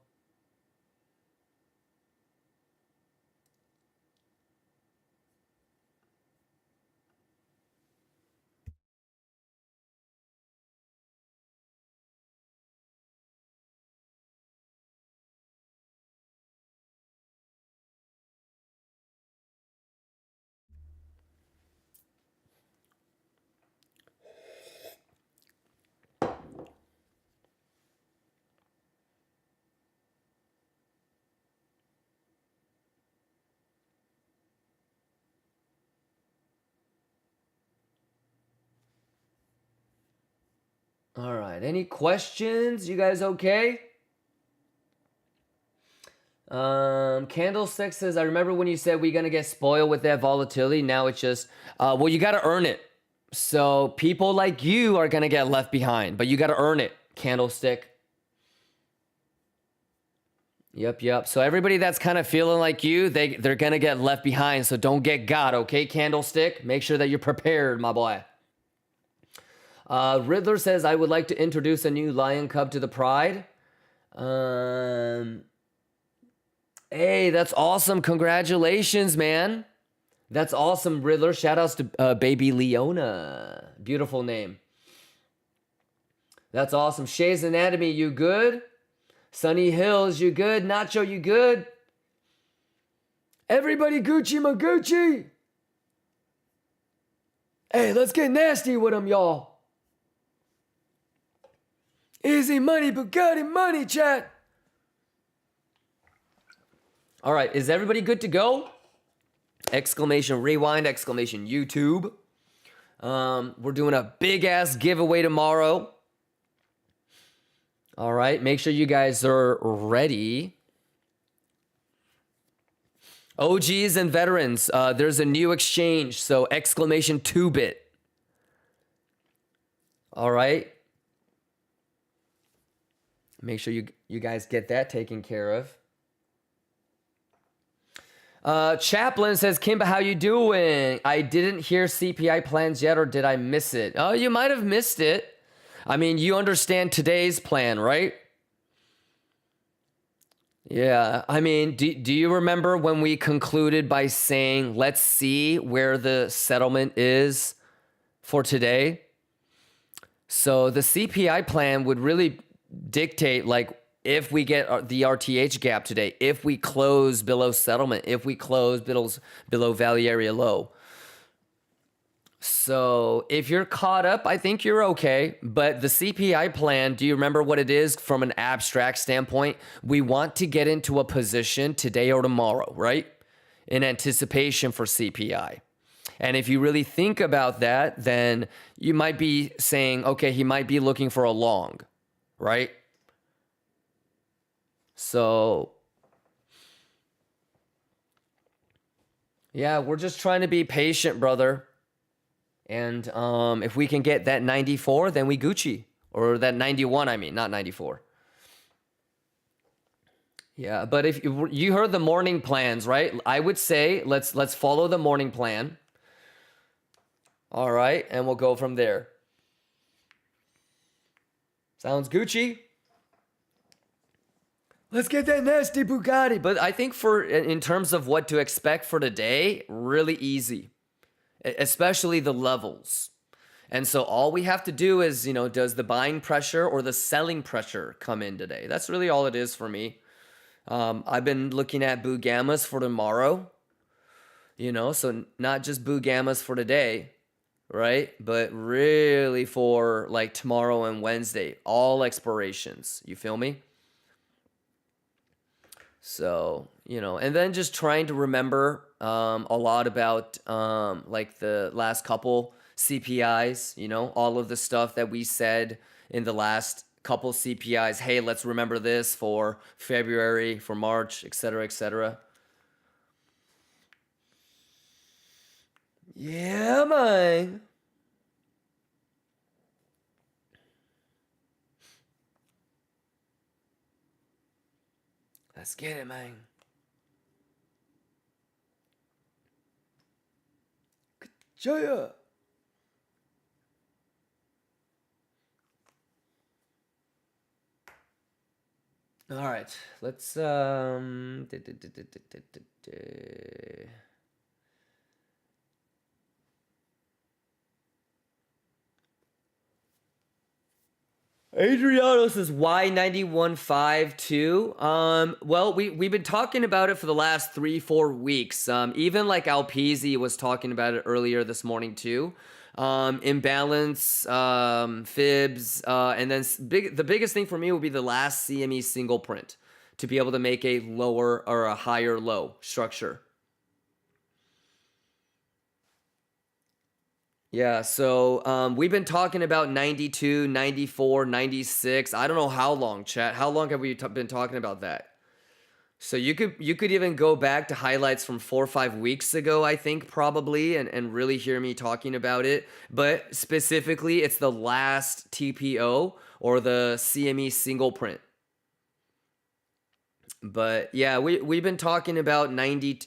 All right. Any questions? You guys okay? Candlestick says, I remember when you said we're going to get spoiled with that volatility. Now it's just, well, you got to earn it. So people like you are going to get left behind, but you got to earn it, Candlestick. Yep. So everybody that's kind of feeling like you, they're going to get left behind. So don't get got, okay, Candlestick? Make sure that you're prepared, my boy. Riddler says, I would like to introduce a new lion cub to the pride. Hey, that's awesome. Congratulations, man. That's awesome, Riddler. Shout outs to baby Leona. Beautiful name. That's awesome. Shay's Anatomy, you good? Sunny Hills, you good? Nacho, you good? Everybody Gucci Magucci. Hey, let's get nasty with them, y'all. Easy money, Bugatti money, chat. All right, is everybody good to go? Exclamation rewind, exclamation YouTube. We're doing a big ass giveaway tomorrow. All right, make sure you guys are ready. OGs and veterans, there's a new exchange, so exclamation 2-bit. All right. Make sure you guys get that taken care of. Chaplin says, Kimba, how you doing? I didn't hear CPI plans yet, or did I miss it? Oh, you might have missed it. I mean, you understand today's plan, right? Yeah, I mean, do you remember when we concluded by saying, let's see where the settlement is for today? So the CPI plan would really dictate, like, if we get the RTH gap today, if we close below settlement, if we close below value area low. So if you're caught up, I think you're okay. But the CPI plan, do you remember what it is from an abstract standpoint? We want to get into a position today or tomorrow, right? In anticipation for CPI. And if you really think about that, then you might be saying, okay, he might be looking for a long, right? So yeah, we're just trying to be patient, brother. And if we can get that 94, then we Gucci. Or that 91, I mean, not 94. Yeah, but if you heard the morning plans, right? I would say let's follow the morning plan. All right, and we'll go from there. Sounds Gucci. Let's get that nasty Bugatti. But I think in terms of what to expect for today, really easy. Especially the levels. And so all we have to do is, does the buying pressure or the selling pressure come in today? That's really all it is for me. I've been looking at Boo Gammas for tomorrow, so not just Boo Gammas for today, right? But really for like tomorrow and Wednesday, all expirations. You feel me? So, and then just trying to remember a lot about like the last couple CPIs, all of the stuff that we said in the last couple CPIs. Hey, let's remember this for February, for March, etc., etc. Yeah, man. Let's get it, man. Jaya. All right, let's Adriano says Y9152. Well, we've been talking about it for the last 3-4 weeks. Even like Alpizzi was talking about it earlier this morning too. Imbalance, fibs, and then the biggest thing for me would be the last CME single print to be able to make a lower or a higher low structure. Yeah, so we've been talking about 92, 94, 96. I don't know how long, chat. How long have we been talking about that? So you could even go back to highlights from 4 or 5 weeks ago, I think, probably, and really hear me talking about it. But specifically, it's the last TPO or the CME single print. But yeah, we've been talking about 90.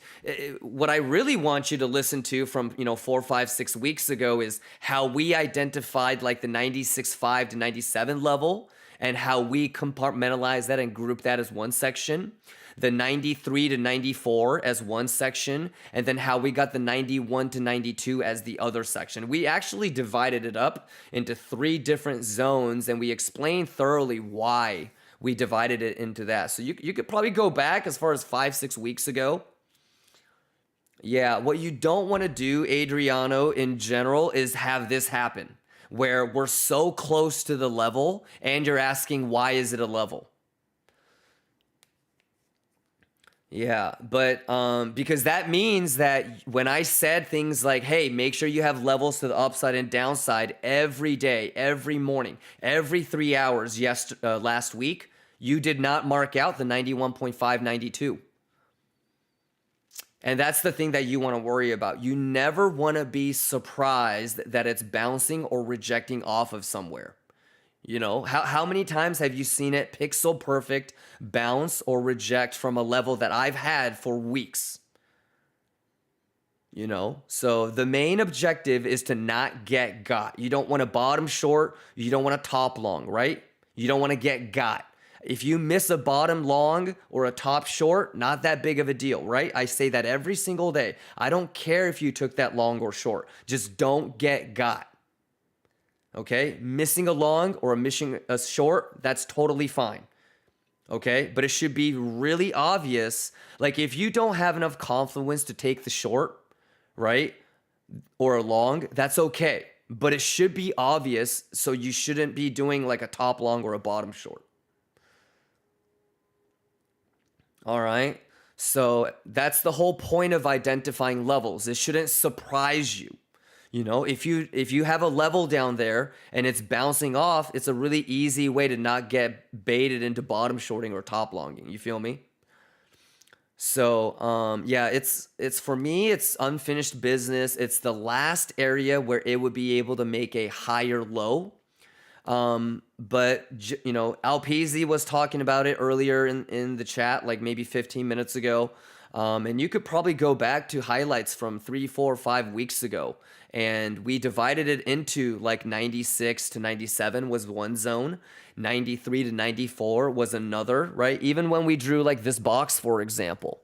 What I really want you to listen to from 4, 5, 6 weeks ago is how we identified like the 96.5 to 97 level and how we compartmentalize that and group that as one section. The 93 to 94 as one section, and then how we got the 91 to 92 as the other section. We actually divided it up into 3 different zones, and we explained thoroughly why we divided it into that. So you could probably go back as far as 5, 6 weeks ago. Yeah, what you don't want to do, Adriano, in general, is have this happen, where we're so close to the level, and you're asking, why is it a level? Yeah, but because that means that when I said things like, hey, make sure you have levels to the upside and downside every day, every morning, every 3 hours last week, you did not mark out the 91.5, 92. And that's the thing that you want to worry about. You never want to be surprised that it's bouncing or rejecting off of somewhere. How many times have you seen it pixel perfect bounce or reject from a level that I've had for weeks? So the main objective is to not get got. You don't want to bottom short. You don't want to top long, right? You don't want to get got. If you miss a bottom long or a top short, not that big of a deal, right? I say that every single day. I don't care if you took that long or short. Just don't get got. Okay, missing a long or missing a short, that's totally fine. Okay, but it should be really obvious. Like if you don't have enough confluence to take the short, right? or a long, that's okay. But it should be obvious, so you shouldn't be doing like a top long or a bottom short. All right? So that's the whole point of identifying levels. It shouldn't surprise you. You know, if you have a level down there and it's bouncing off, it's a really easy way to not get baited into bottom shorting or top longing. You feel me? So, yeah, it's for me, it's unfinished business. It's the last area where it would be able to make a higher low. But you know, Alpezy was talking about it earlier in the chat, like maybe 15 minutes ago. And you could probably go back to highlights from 3, 4, 5 weeks ago. And we divided it into like 96 to 97 was one zone. 93 to 94 was another, right? Even when we drew like this box, for example,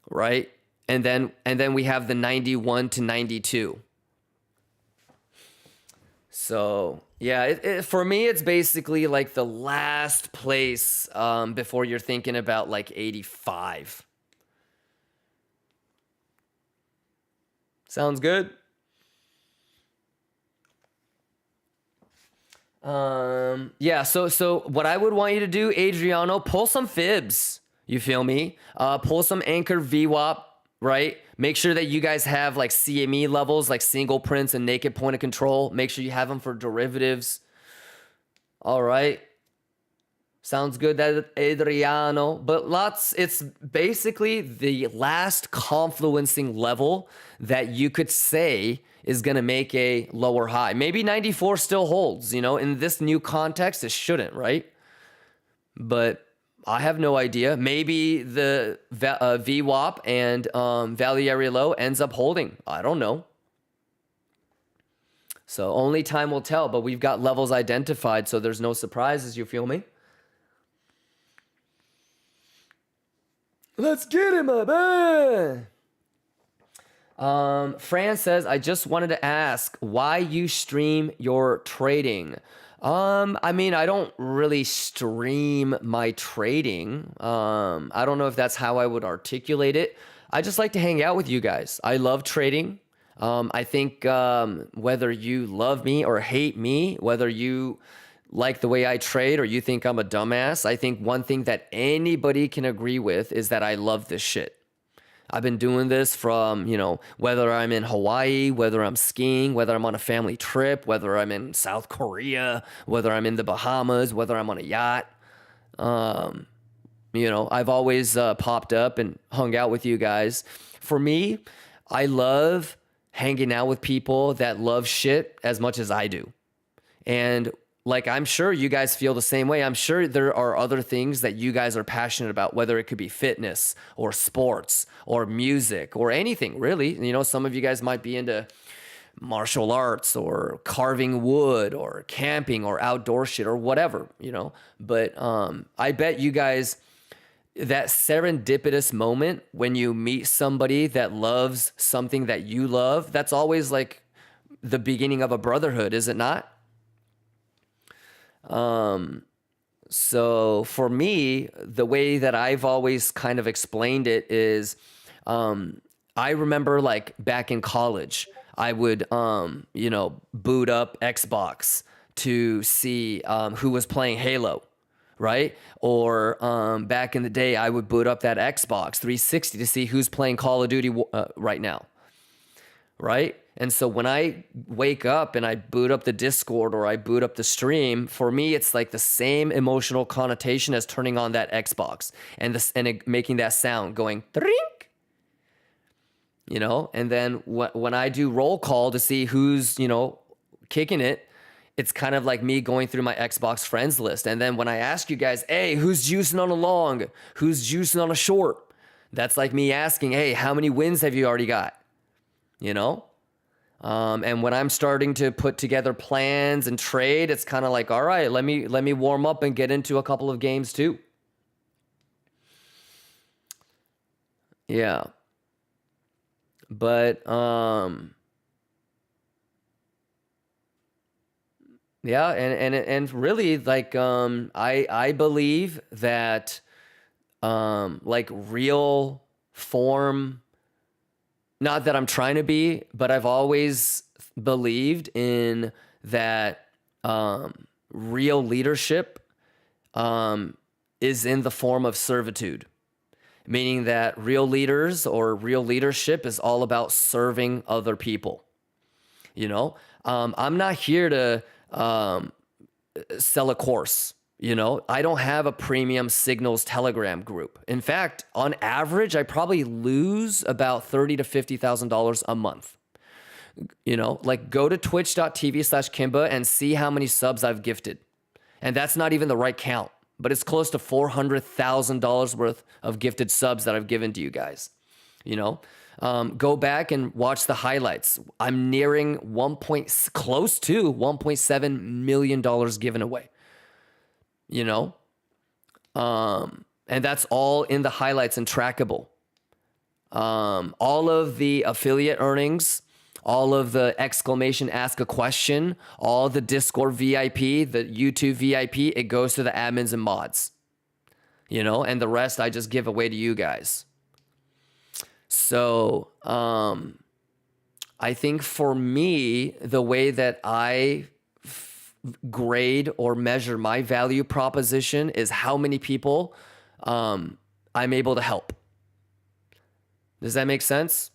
right? And then we have the 91 to 92. So yeah, for me, it's basically like the last place before you're thinking about like 85. Sounds good? Yeah, so what I would want you to do, Adriano, pull some fibs. You feel me? Pull some anchor VWAP, right? Make sure that you guys have like CME levels, like single prints and naked point of control. Make sure you have them for derivatives. All right. Sounds good, that Adriano. But it's basically the last confluencing level that you could say is going to make a lower high. Maybe 94 still holds, you know, in this new context, it shouldn't, right? But I have no idea. Maybe the VWAP and value area low ends up holding. I don't know. So only time will tell, but we've got levels identified, so there's no surprises, you feel me? Let's get him, my man. Fran says, I just wanted to ask why you stream your trading. I mean, I don't really stream my trading. I don't know if that's how I would articulate it. I just like to hang out with you guys. I love trading. I think whether you love me or hate me, whether you like the way I trade or you think I'm a dumbass, I think one thing that anybody can agree with is that I love this shit. I've been doing this from, you know, whether I'm in Hawaii, whether I'm skiing, whether I'm on a family trip, whether I'm in South Korea, whether I'm in the Bahamas, whether I'm on a yacht. You know, I've always popped up and hung out with you guys. For me, I love hanging out with people that love shit as much as I do. And like, I'm sure you guys feel the same way. I'm sure there are other things that you guys are passionate about, whether it could be fitness or sports or music or anything, really. You know, some of you guys might be into martial arts or carving wood or camping or outdoor shit or whatever, you know. But I bet you guys, that serendipitous moment when you meet somebody that loves something that you love, that's always like the beginning of a brotherhood, is it not? So for me, the way that I've always kind of explained it is, I remember like back in college, I would, you know, boot up Xbox to see, who was playing Halo, right? Or, back in the day, I would boot up that Xbox 360 to see who's playing Call of Duty, right now. Right? And so when I wake up and I boot up the Discord or I boot up the stream, for me, it's like the same emotional connotation as turning on that Xbox and making that sound going, drink, you know? And then when I do roll call to see who's, you know, kicking it, it's kind of like me going through my Xbox friends list. And then when I ask you guys, hey, who's juicing on a long? Who's juicing on a short? That's like me asking, hey, how many wins have you already got? You know? And when I'm starting to put together plans and trade, it's kind of like, all right, let me warm up and get into a couple of games too. Yeah. But, yeah, and really like, I believe that, like real form, not that I'm trying to be, but I've always believed in that real leadership is in the form of servitude, meaning that real leaders or real leadership is all about serving other people. You know, I'm not here to sell a course. You know, I don't have a premium Signals Telegram group. In fact, on average, I probably lose about $30,000 to $50,000 a month. You know, like go to twitch.tv/Kimba and see how many subs I've gifted. And that's not even the right count, but it's close to $400,000 worth of gifted subs that I've given to you guys. You know, go back and watch the highlights. I'm nearing close to $1.7 million given away. You know, and that's all in the highlights and trackable. All of the affiliate earnings, all of the exclamation ask a question, all the Discord VIP, the YouTube VIP, it goes to the admins and mods. You know, and the rest I just give away to you guys. So I think for me, the way that I grade or measure my value proposition is how many people I'm able to help. Does that make sense?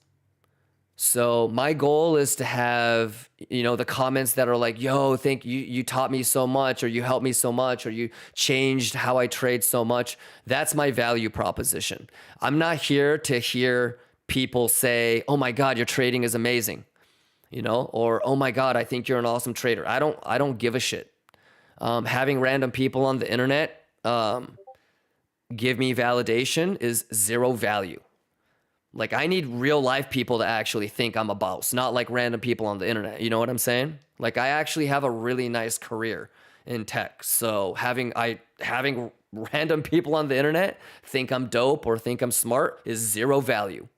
So my goal is to have, you know, the comments that are like, yo, thank you, you taught me so much, or you helped me so much, or you changed how I trade so much. That's my value proposition. I'm not here to hear people say, oh my God, your trading is amazing. You know, or, oh my God, I think you're an awesome trader. I don't give a shit. Having random people on the internet give me validation is zero value. Like I need real life people to actually think I'm a boss, not like random people on the internet. You know what I'm saying? Like I actually have a really nice career in tech. So having random people on the internet think I'm dope or think I'm smart is zero value.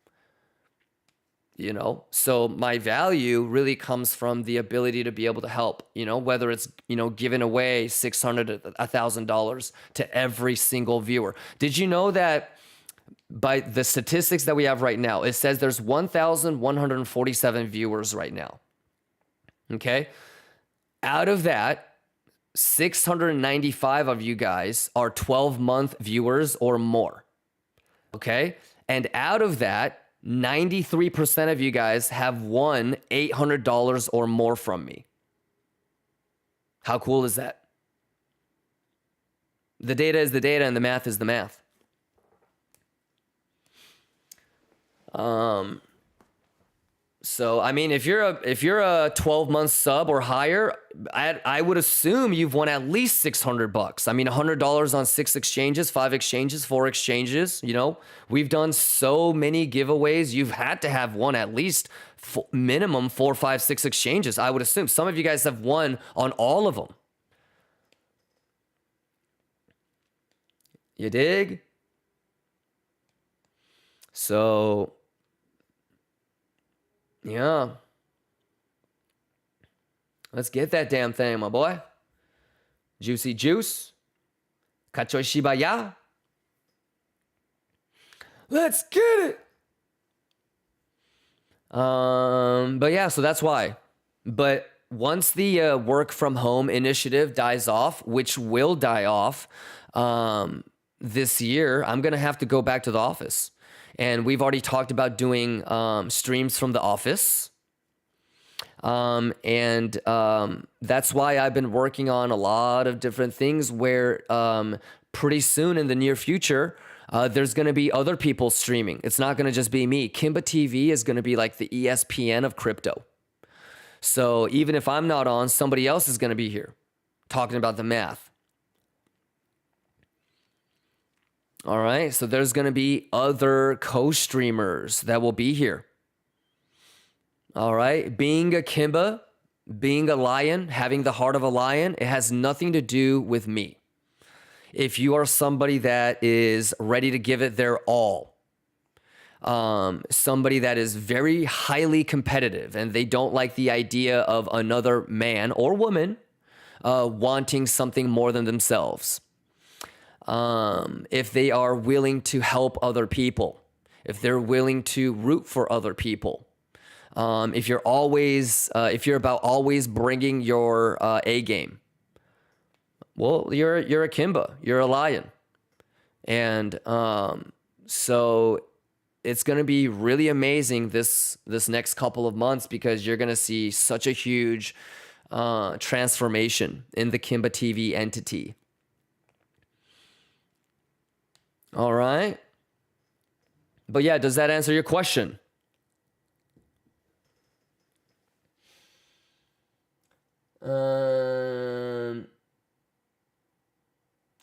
You know, so my value really comes from the ability to be able to help, you know, whether it's, you know, giving away $600 to $1,000 to every single viewer. Did you know that by the statistics that we have right now, it says there's 1,147 viewers right now. Okay. Out of that, 695 of you guys are 12-month viewers or more. Okay. And out of that, 93% of you guys have won $800 or more from me. How cool is that? The data is the data and the math is the math. So, I mean, if you're a 12-month sub or higher, I would assume you've won at least $600. I mean, $100 on 6 exchanges, 5 exchanges, 4 exchanges. You know, we've done so many giveaways. You've had to have won at least minimum 4, 5, 6 exchanges. I would assume some of you guys have won on all of them. You dig? So, yeah. Let's get that damn thing, my boy. Juicy juice. Kachoi shibaya. Let's get it. But yeah, so that's why. But once the work from home initiative dies off, which will die off this year, I'm going to have to go back to the office. And we've already talked about doing streams from the office. And that's why I've been working on a lot of different things where pretty soon in the near future, there's going to be other people streaming. It's not going to just be me. Kimba TV is going to be like the ESPN of crypto. So even if I'm not on, somebody else is going to be here talking about the math. All right, so there's going to be other co-streamers that will be here. All right, being a Kimba, being a lion, having the heart of a lion, it has nothing to do with me. If you are somebody that is ready to give it their all, somebody that is very highly competitive and they don't like the idea of another man or woman wanting something more than themselves. If they are willing to help other people, if they're willing to root for other people, if you're about always bringing your A game, well, you're a Kimba, you're a lion. And so it's going to be really amazing this next couple of months, because you're going to see such a huge transformation in the Kimba TV entity. All right. But yeah, does that answer your question?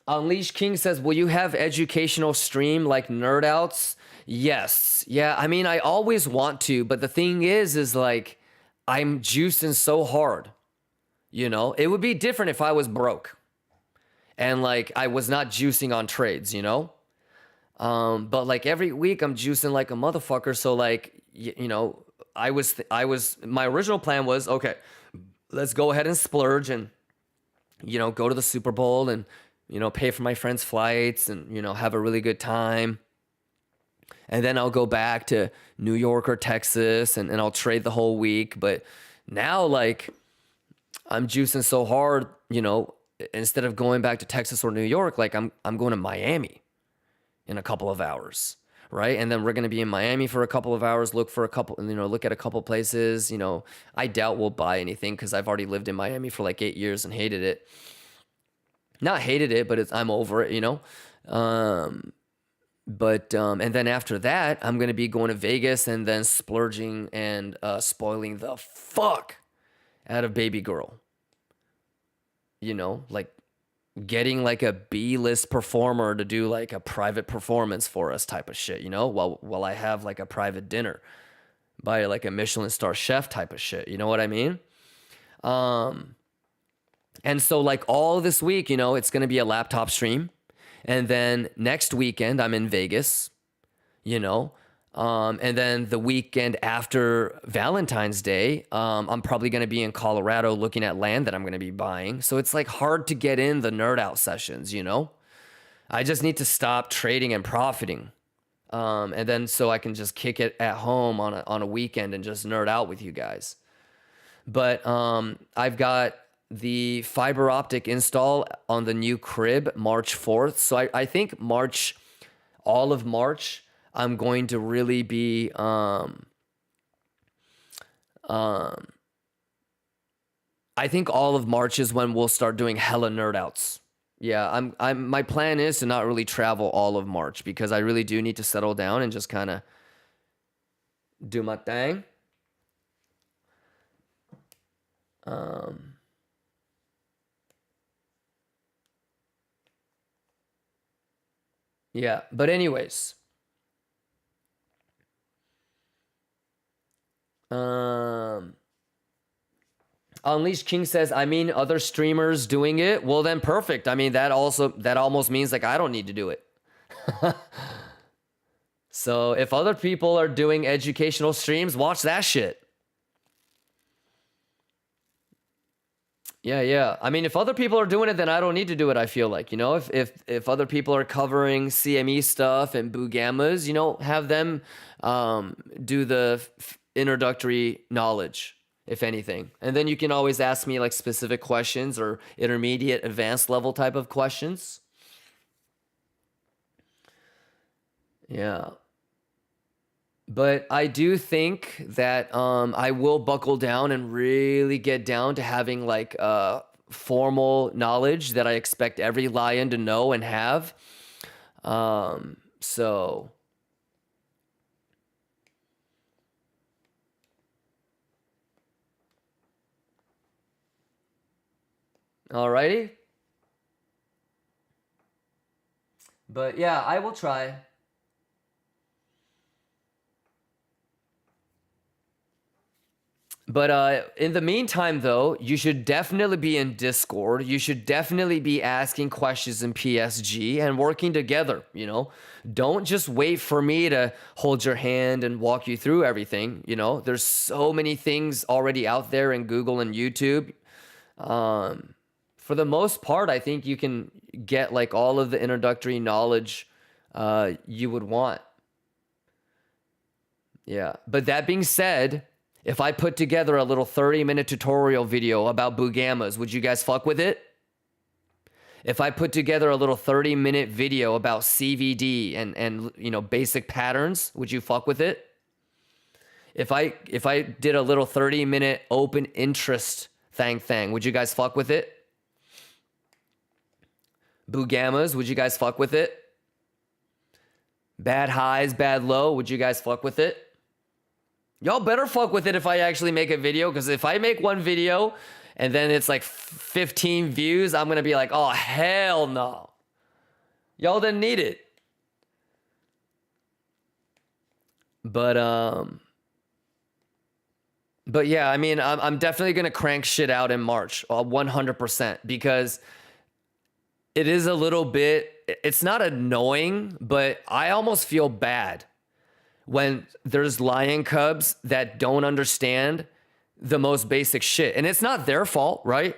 Unleash King says, will you have educational stream like nerd outs? Yes. Yeah, I mean, I always want to, but the thing is like, I'm juicing so hard. You know, it would be different if I was broke and like I was not juicing on trades, you know? But like every week I'm juicing like a motherfucker. So like, you know, my original plan was, okay, let's go ahead and splurge and, you know, go to the Super Bowl and, you know, pay for my friends' flights and, you know, have a really good time. And then I'll go back to New York or Texas and I'll trade the whole week. But now, like, I'm juicing so hard, you know, instead of going back to Texas or New York, like I'm going to Miami in a couple of hours, right? And then we're going to be in Miami for a couple of hours, look at a couple places. You know, I doubt we'll buy anything because I've already lived in Miami for like 8 years and hated it. Not hated it, but I'm over it, you know? And then after that, I'm going to be going to Vegas and then splurging and spoiling the fuck out of baby girl. You know, like getting like a B-list performer to do like a private performance for us type of shit, you know, while I have like a private dinner by like a Michelin star chef type of shit. You know what I mean? And so like all this week, you know, it's going to be a laptop stream. And then next weekend I'm in Vegas, you know, and then the weekend after Valentine's Day, I'm probably going to be in Colorado looking at land that I'm going to be buying. So it's like hard to get in the nerd out sessions, you know? I just need to stop trading and profiting. And then so I can just kick it at home on a weekend and just nerd out with you guys. But I've got the fiber optic install on the new crib March 4th. So I think all of March, I'm going to really be I think all of March is when we'll start doing hella nerd outs. Yeah, my plan is to not really travel all of March because I really do need to settle down and just kind of do my thing. Yeah, but anyways, Unleashed King says, I mean, other streamers doing it. Well, then perfect. I mean, that almost means like I don't need to do it. So if other people are doing educational streams, watch that shit. Yeah. I mean, if other people are doing it, then I don't need to do it, I feel like. You know, if other people are covering CME stuff and Boogammas, you know, have them do the introductory knowledge, if anything. And then you can always ask me like specific questions or intermediate, advanced level type of questions. Yeah. But I do think that I will buckle down and really get down to having like formal knowledge that I expect every lion to know and have. So alrighty. But yeah, I will try. But in the meantime, though, you should definitely be in Discord. You should definitely be asking questions in PSG and working together, you know? Don't just wait for me to hold your hand and walk you through everything, you know? There's so many things already out there in Google and YouTube. For the most part, I think you can get like all of the introductory knowledge you would want. Yeah. But that being said, if I put together a little 30-minute tutorial video about Bugammas, would you guys fuck with it? If I put together a little 30-minute video about CVD and you know, basic patterns, would you fuck with it? If I did a little 30-minute open interest thing, would you guys fuck with it? Bugammas, would you guys fuck with it? Bad highs, bad low, would you guys fuck with it? Y'all better fuck with it if I actually make a video, because if I make one video and then it's like 15 views, I'm gonna be like, oh, hell no. Y'all didn't need it. But yeah, I mean, I'm definitely gonna crank shit out in March, 100%, because it is a little bit, it's not annoying, but I almost feel bad when there's lion cubs that don't understand the most basic shit. And it's not their fault, right?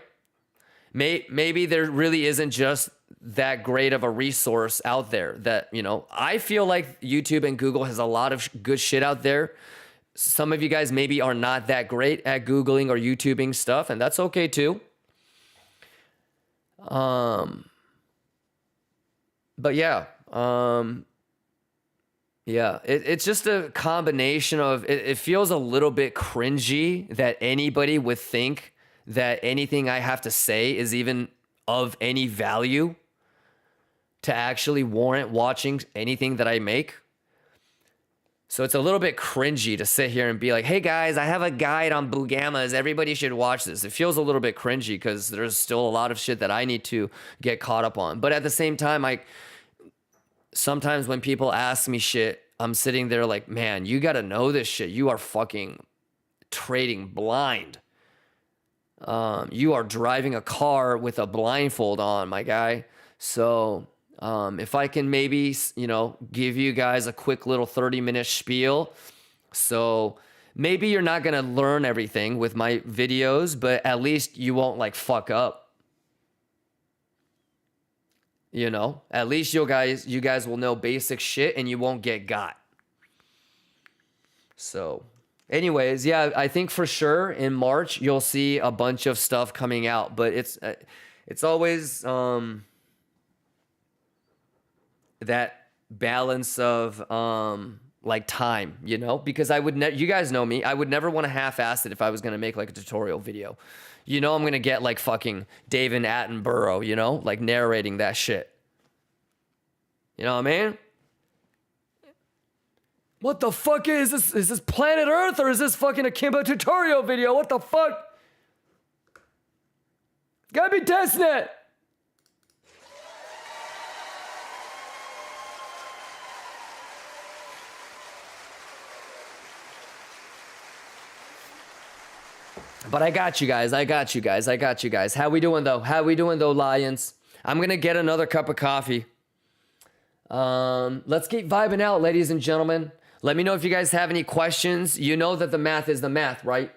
Maybe there really isn't just that great of a resource out there that, you know, I feel like YouTube and Google has a lot of good shit out there. Some of you guys maybe are not that great at Googling or YouTubing stuff, and that's okay too. But yeah, yeah, it's just a combination of, it feels a little bit cringy that anybody would think that anything I have to say is even of any value to actually warrant watching anything that I make. So it's a little bit cringy to sit here and be like, hey guys, I have a guide on Bugammas. Everybody should watch this. It feels a little bit cringy because there's still a lot of shit that I need to get caught up on. But at the same time, sometimes when people ask me shit, I'm sitting there like, man, you got to know this shit. You are fucking trading blind. You are driving a car with a blindfold on, my guy. So if I can maybe, you know, give you guys a quick little 30-minute spiel. So maybe you're not going to learn everything with my videos, but at least you won't like fuck up. You know, at least you guys will know basic shit and you won't get got. So anyways, yeah, I think for sure in March you'll see a bunch of stuff coming out, but it's always that balance of like time, you know, because you guys know me, I would never want to half-ass it if I was going to make like a tutorial video. You know, I'm going to get like fucking David Attenborough, you know, like narrating that shit. You know what I mean? What the fuck is this? Is this Planet Earth or is this fucking a Kimbo tutorial video? What the fuck? Gotta be testnet. But I got you guys. How we doing though, Lions? I'm gonna get another cup of coffee. Let's keep vibing out, ladies and gentlemen. Let me know if you guys have any questions. You know that the math is the math, right?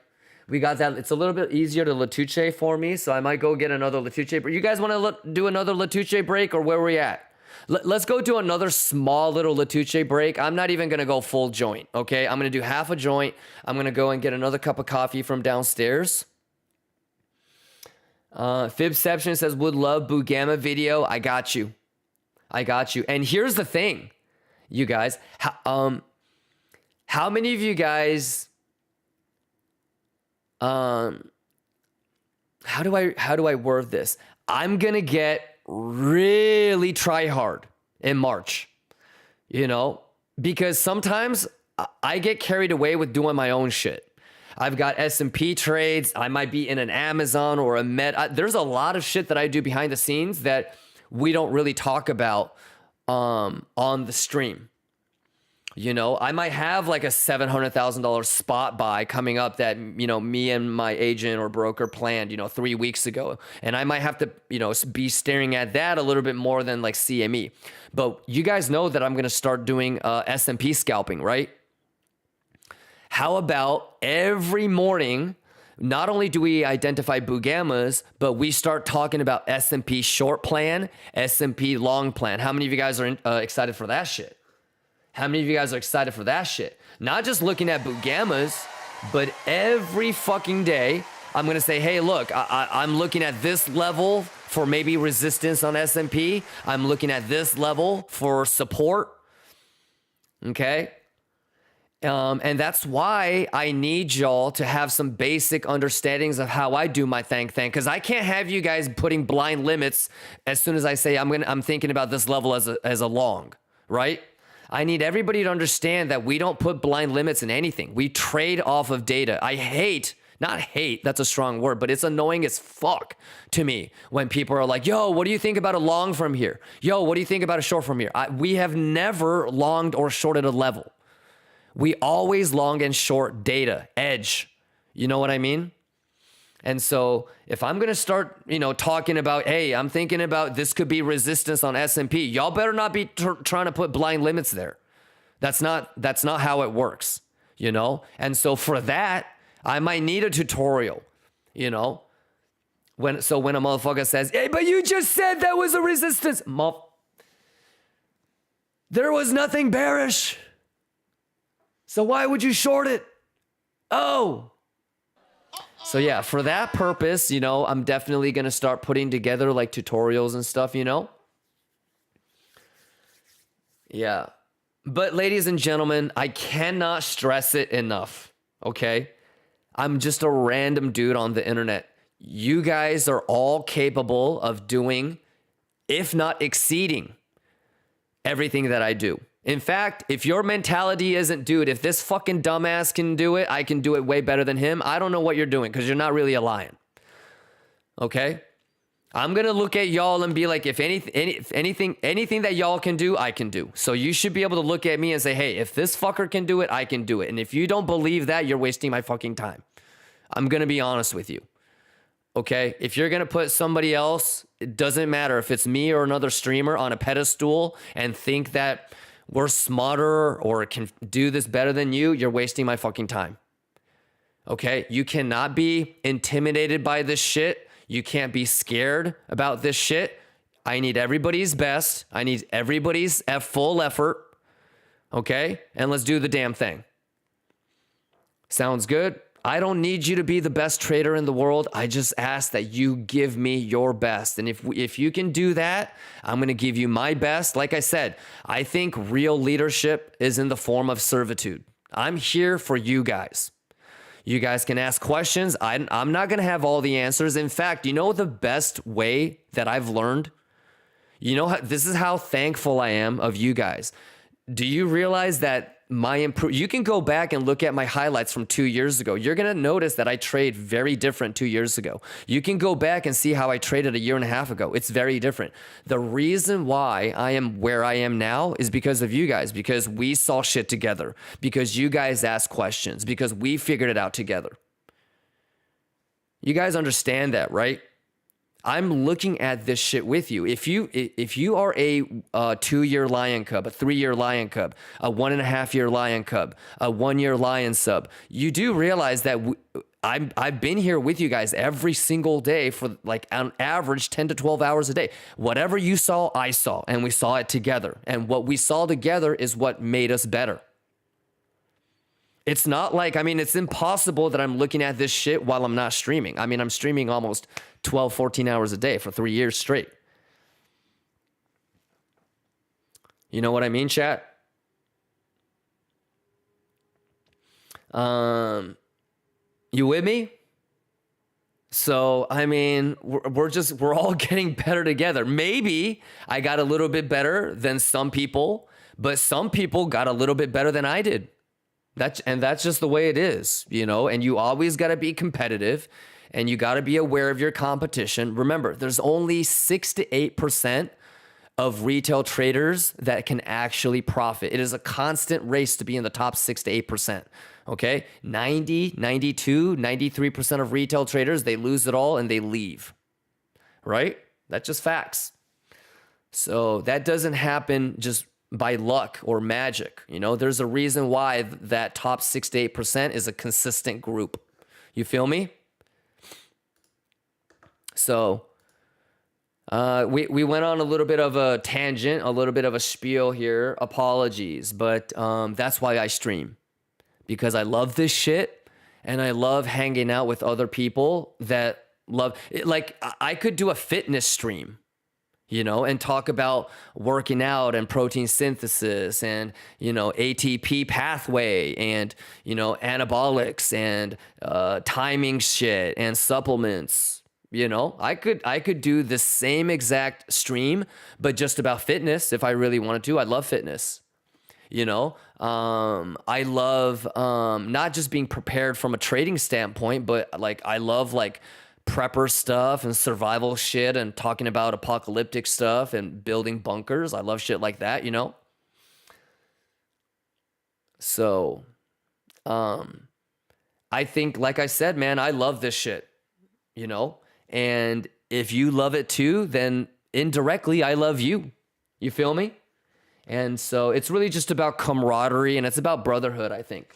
We got that. It's a little bit easier to Latuche for me, so I might go get another Latuche. But you guys want to do another Latuche break, or where are we at? Let's go do another small little Latuche break. I'm not even going to go full joint, okay? I'm going to do half a joint. I'm going to go and get another cup of coffee from downstairs. Fibception says, would love Bugamma video. I got you. And here's the thing, you guys. How many of you guys... how do I word this? I'm going to get really try hard in March, you know, because sometimes I get carried away with doing my own shit. I've got S&P trades. I might be in an Amazon or a there's a lot of shit that I do behind the scenes that we don't really talk about on the stream. You know, I might have like a $700,000 spot buy coming up that, you know, me and my agent or broker planned, you know, 3 weeks ago. And I might have to, you know, be staring at that a little bit more than like CME. But you guys know that I'm going to start doing S&P scalping, right? How about every morning, not only do we identify Bugammas, but we start talking about S&P short plan, S&P long plan. How many of you guys are excited for that shit? How many of you guys are excited for that shit? Not just looking at boot gammas, but every fucking day, I'm gonna say, hey, look, I'm looking at this level for maybe resistance on S&P. I'm looking at this level for support. Okay? And that's why I need y'all to have some basic understandings of how I do my thing, because I can't have you guys putting blind limits as soon as I say I'm thinking about this level as a long, right? I need everybody to understand that we don't put blind limits in anything. We trade off of data. Not hate, that's a strong word, but it's annoying as fuck to me when people are like, yo, what do you think about a long from here? Yo, what do you think about a short from here? We have never longed or shorted a level. We always long and short data, edge. You know what I mean? And so if I'm going to start, talking about, hey, I'm thinking about this could be resistance on S&P, y'all better not be trying to put blind limits there. That's not how it works, And so for that, I might need a tutorial, When a motherfucker says, hey, but you just said that was a resistance. There was nothing bearish. So why would you short it? Oh. So yeah, for that purpose, I'm definitely going to start putting together like tutorials and stuff, Yeah. But ladies and gentlemen, I cannot stress it enough, okay? I'm just a random dude on the internet. You guys are all capable of doing, if not exceeding, everything that I do. In fact, if your mentality isn't, dude, if this fucking dumbass can do it, I can do it way better than him. I don't know what you're doing because you're not really a lion. Okay? I'm going to look at y'all and be like, if anything that y'all can do, I can do. So you should be able to look at me and say, hey, if this fucker can do it, I can do it. And if you don't believe that, you're wasting my fucking time. I'm going to be honest with you. Okay? If you're going to put somebody else, it doesn't matter if it's me or another streamer on a pedestal and think that we're smarter or can do this better than you, you're wasting my fucking time. Okay? You cannot be intimidated by this shit. You can't be scared about this shit. I need everybody's best. I need everybody's full effort. Okay? And let's do the damn thing. Sounds good? I don't need you to be the best trader in the world. I just ask that you give me your best. And if you can do that, I'm going to give you my best. Like I said, I think real leadership is in the form of servitude. I'm here for you guys. You guys can ask questions. I'm not going to have all the answers. In fact, the best way that I've learned? This is how thankful I am of you guys. Do you realize that you can go back and look at my highlights from 2 years ago. You're going to notice that I trade very different 2 years ago. You can go back and see how I traded a year and a half ago. It's very different. The reason why I am where I am now is because of you guys, because we saw shit together, because you guys asked questions, because we figured it out together. You guys understand that, right? I'm looking at this shit with you. If you are a 2-year lion cub, a 3-year lion cub, a 1.5-year lion cub, a 1-year lion sub, you do realize that I've been here with you guys every single day for like on average 10 to 12 hours a day. Whatever you saw, I saw, and we saw it together. And what we saw together is what made us better. It's not like, it's impossible that I'm looking at this shit while I'm not streaming. I'm streaming almost 12, 14 hours a day for 3 years straight. You know what I mean, chat? You with me? So, we're all getting better together. Maybe I got a little bit better than some people, but some people got a little bit better than I did. That's just the way it is, and you always got to be competitive and you got to be aware of your competition. Remember, there's only 6 to 8% of retail traders that can actually profit. It is a constant race to be in the top 6 to 8%. Okay? 90, 92, 93% of retail traders, they lose it all and they leave. Right? That's just facts. So that doesn't happen just by luck or magic. There's a reason why that top 6 to 8% is a consistent group. You feel me? So We went on a little bit of a tangent, a little bit of a spiel here. Apologies, but that's why I stream, because I love this shit and I love hanging out with other people that love it. Like I could do a fitness stream, you know, and talk about working out and protein synthesis and, you know, ATP pathway and, you know, anabolics and timing shit and supplements. You know, I could do the same exact stream, but just about fitness if I really wanted to. I love fitness. You know, I love not just being prepared from a trading standpoint, but like I love like prepper stuff and survival shit and talking about apocalyptic stuff and building bunkers. I love shit like that, you know? So, I think, like I said, man, I love this shit, you know? And if you love it too, then indirectly, I love you. You feel me? And so it's really just about camaraderie and it's about brotherhood, I think.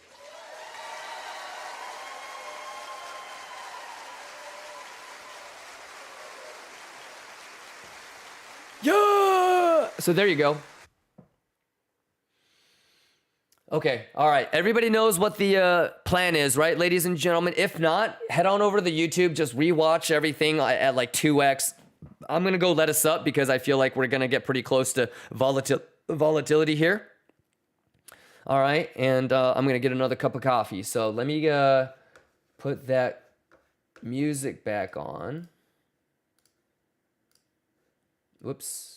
Yeah! So there you go. Okay, all right. Everybody knows what the plan is, right, ladies and gentlemen? If not, head on over to the YouTube. Just rewatch everything at like 2x. I'm going to go let us up because I feel like we're going to get pretty close to volatility here. All right, and I'm going to get another cup of coffee. So let me put that music back on. Whoops.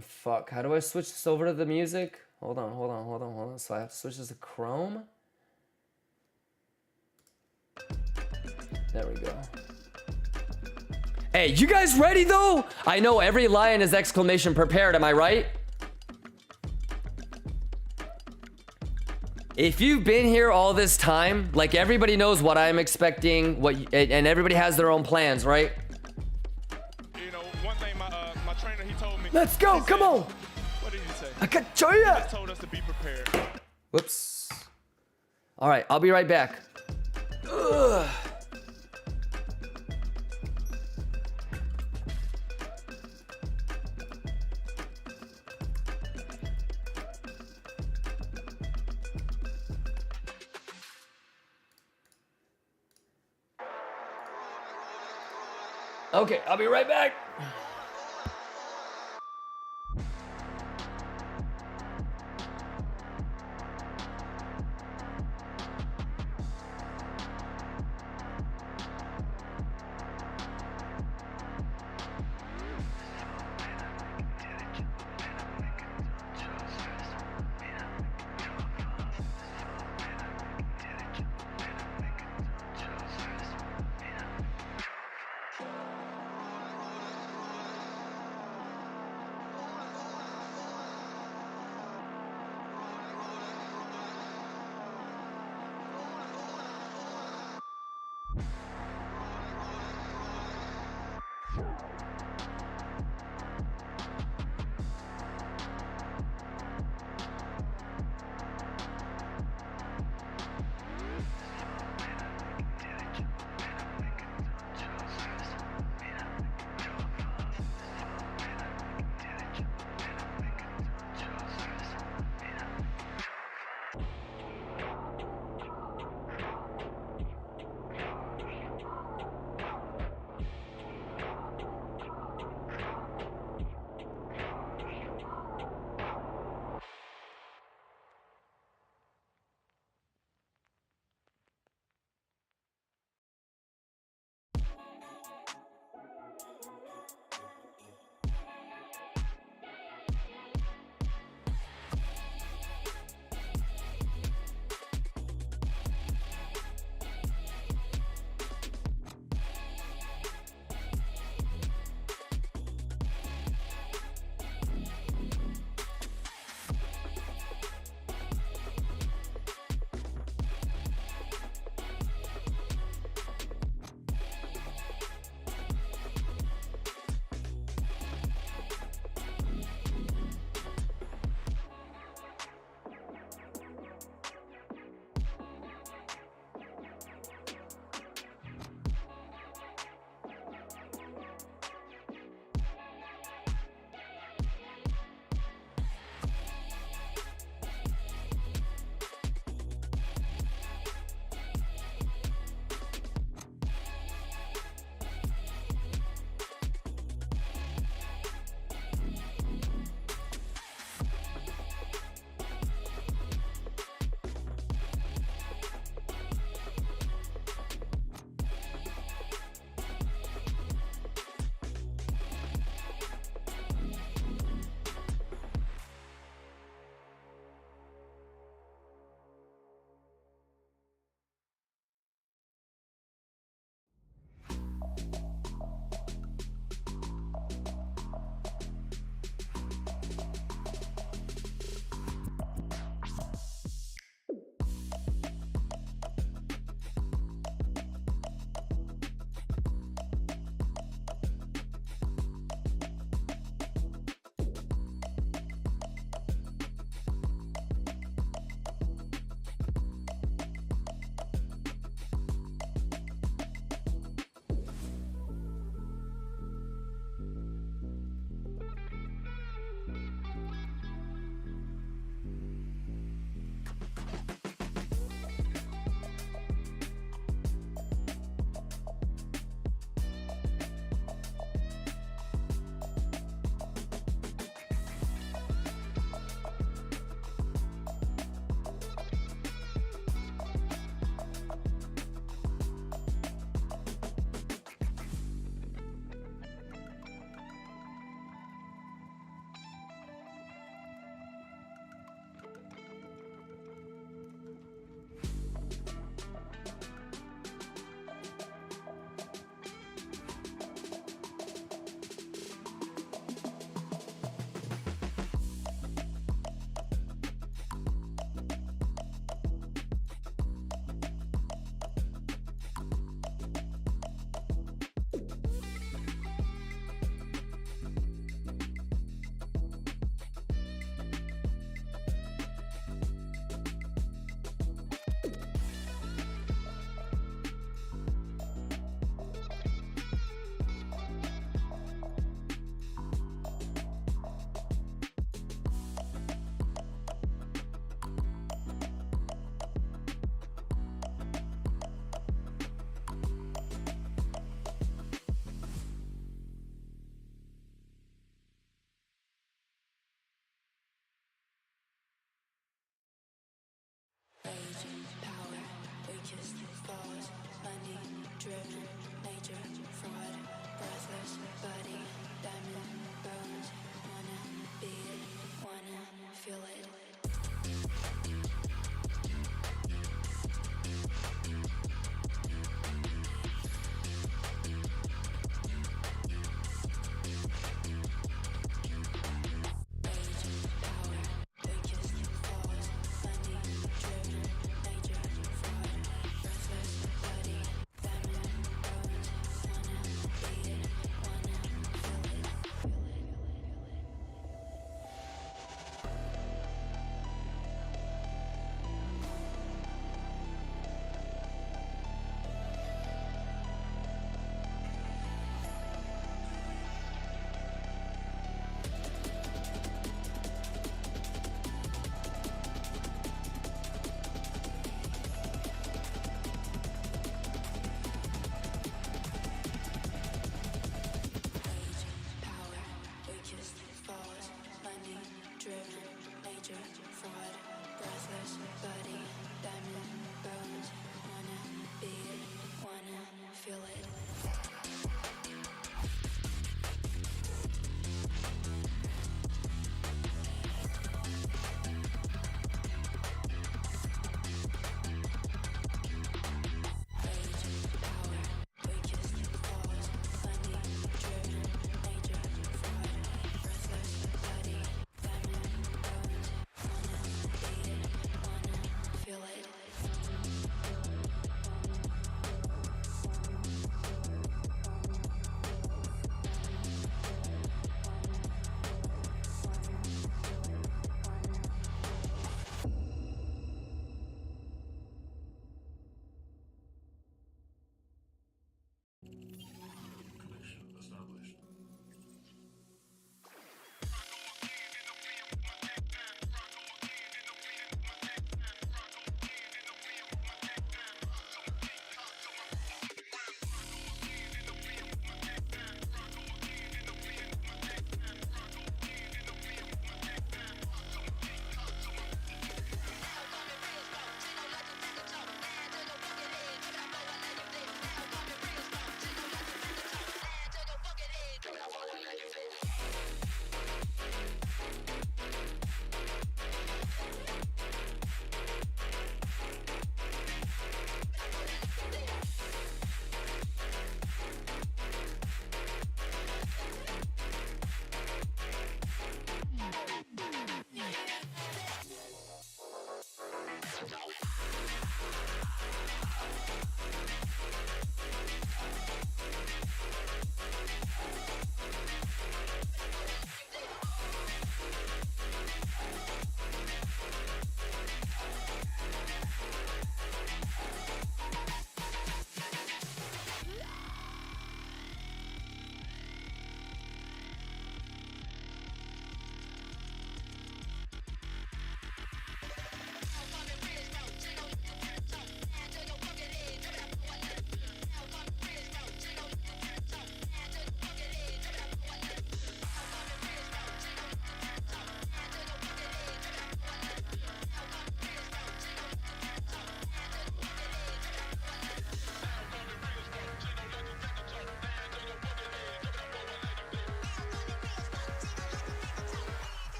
Fuck, how do I switch this over to the music? Hold on. So I have to switch this to Chrome. There we go. Hey, you guys ready though? I know every lion is exclamation prepared, am I right? If you've been here all this time, like everybody knows what I'm expecting, and everybody has their own plans, right? You know, one thing my trainer, he told me. Let's go, come on. What did he say? I can show you. He just told us to be prepared. Whoops. All right, I'll be right back. Ugh. Okay, I'll be right back.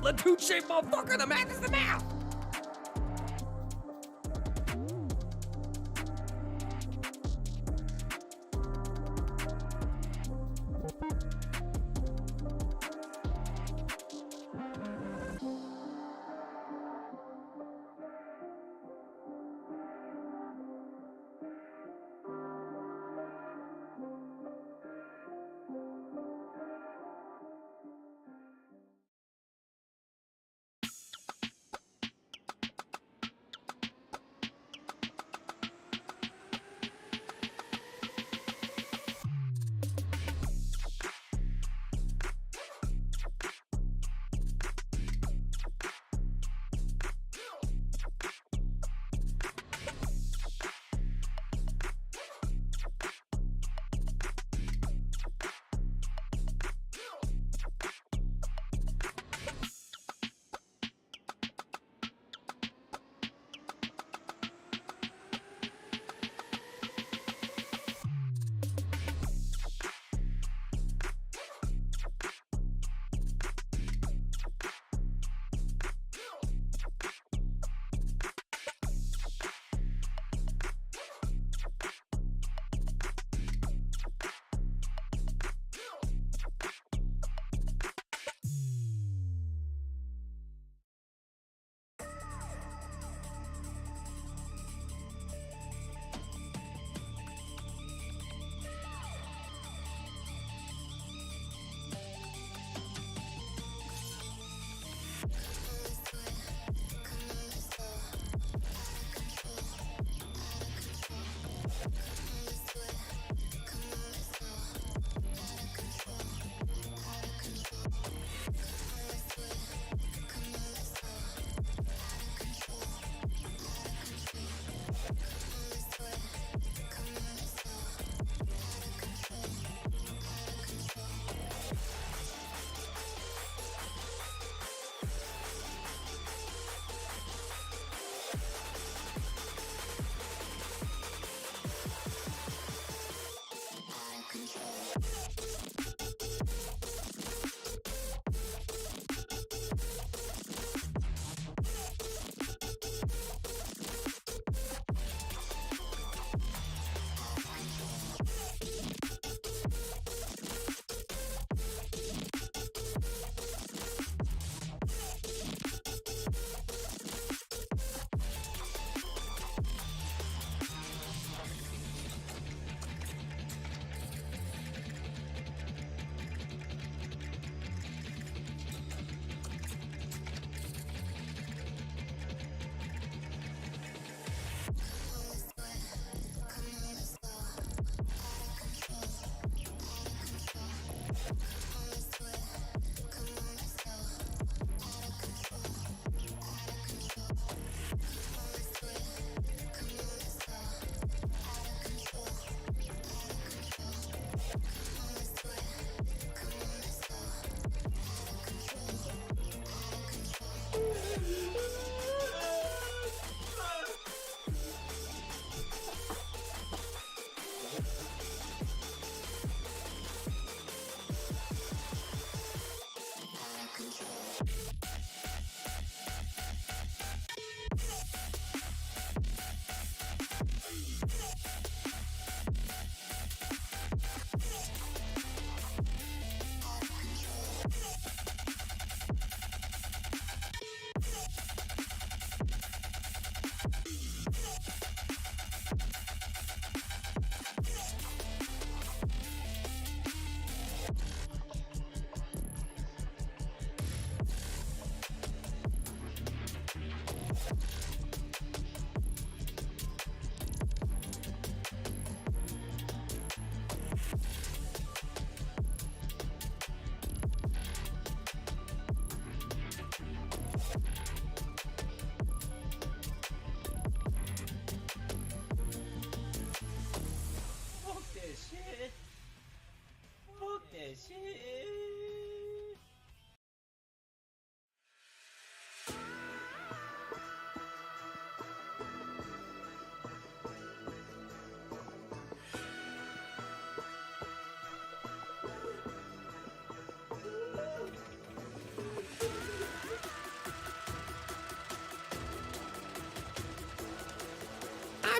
The tooth-shaped motherfucker. The math is the math.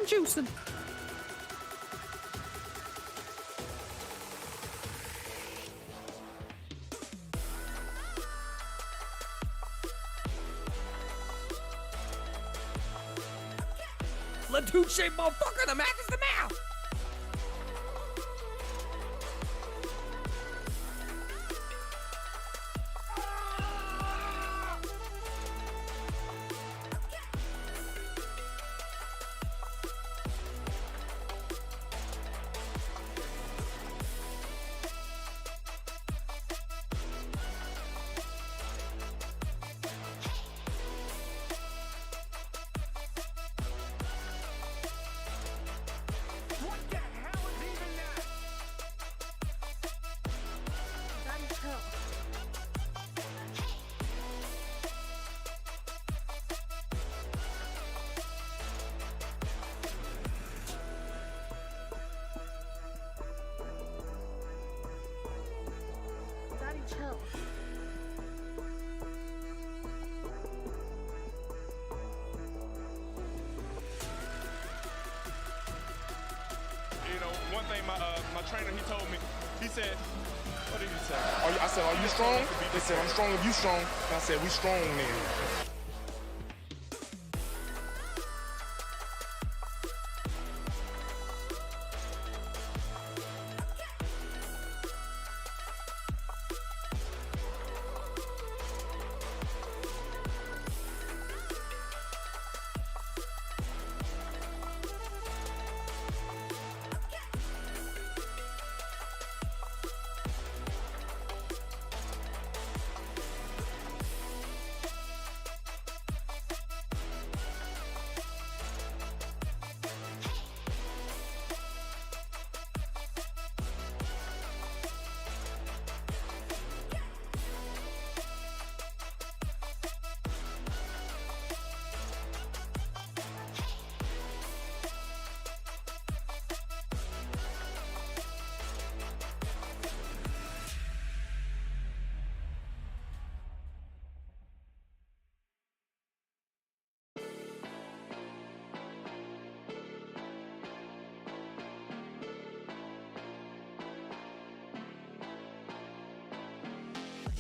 I'm juicing. Latouche, motherfucker, the mouth is the mouth. Chill. You know, one thing my trainer, he told me, he said, what did he say? I said, are you strong? They said, I'm strong if you strong. And I said, we strong then.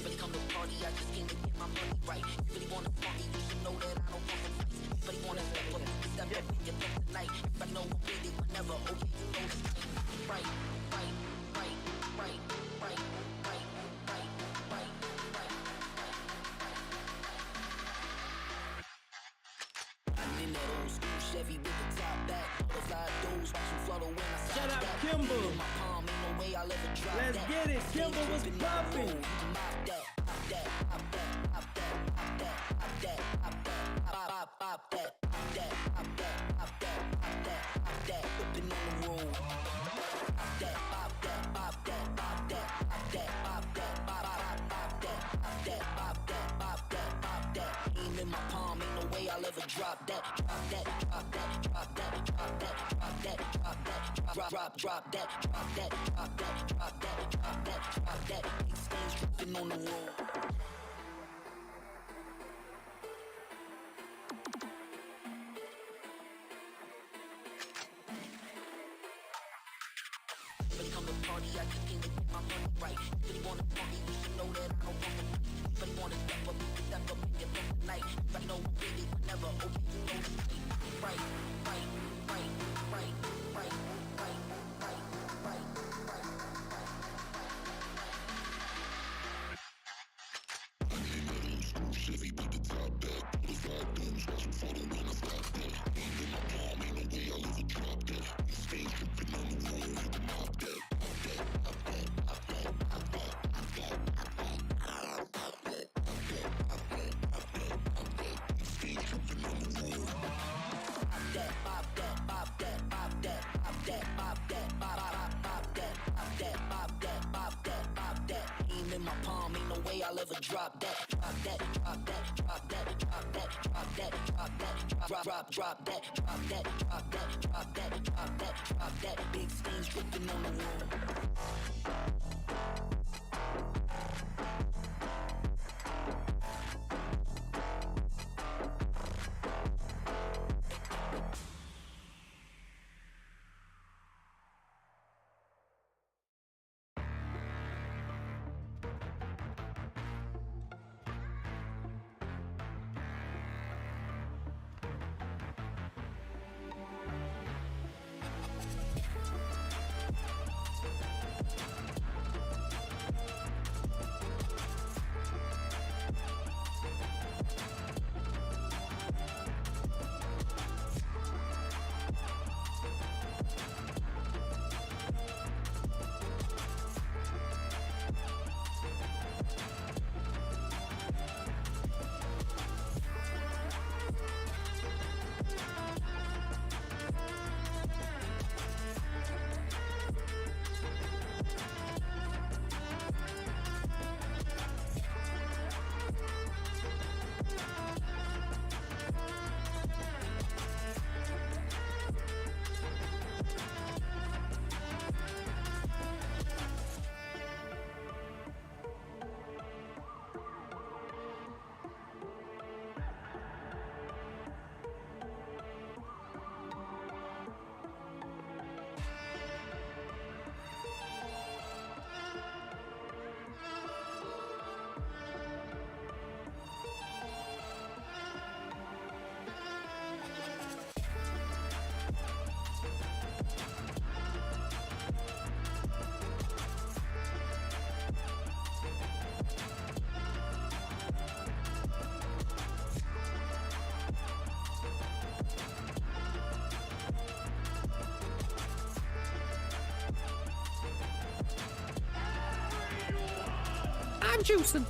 Really come to party, I just came to get my money right. You really wanna party, you should know that I don't want to fight. Everybody wanna step up when you come tonight. Everybody know I'm with it whenever, okay, you know the right, right, right, right, right, right, right, right, right. I'm in that old school Chevy with the top back. Butterfly doors, watch you flutter when I Shout out that. Kimber. In my palm, ain't no way I'll ever drop Let's that. get it. Kimber was popping. In my palm, ain't no way I'll ever drop that. Drop that, drop that, drop that, drop that, drop that, drop that, drop that, drop that, drop that, drop that, drop that, drop that. Big stains dripping on the road. Really come to party, I just came to get my money right. Really wanna party, you should know that I don't want to fight. Everybody wanna step up and get up tonight. Everybody know I'm with it whenever, okay, you know the right, right, right, right, right, right, right, right, right, right. Chevy with the top back, butterfly doors, watch me fall when I stop that. In my palm, ain't no way I'll ever drop that. Stay tripping on the road, you can pop that, pop that, pop that, pop that, pop that, pop that, pop that, pop that, pop that, pop that, pop that. Stay tripping on the road. Pop that, pop that, pop that, pop that, pop that, pop that, pop that, pop that, pop that, pop that, pop that. Aim in my palm, ain't no way I'll ever drop that. Drop that, drop that, drop that, drop that, drop that, drop that, drop that, drop that, drop that, drop that, drop that, drop that. Big stains dripping on the road. I'm juicing.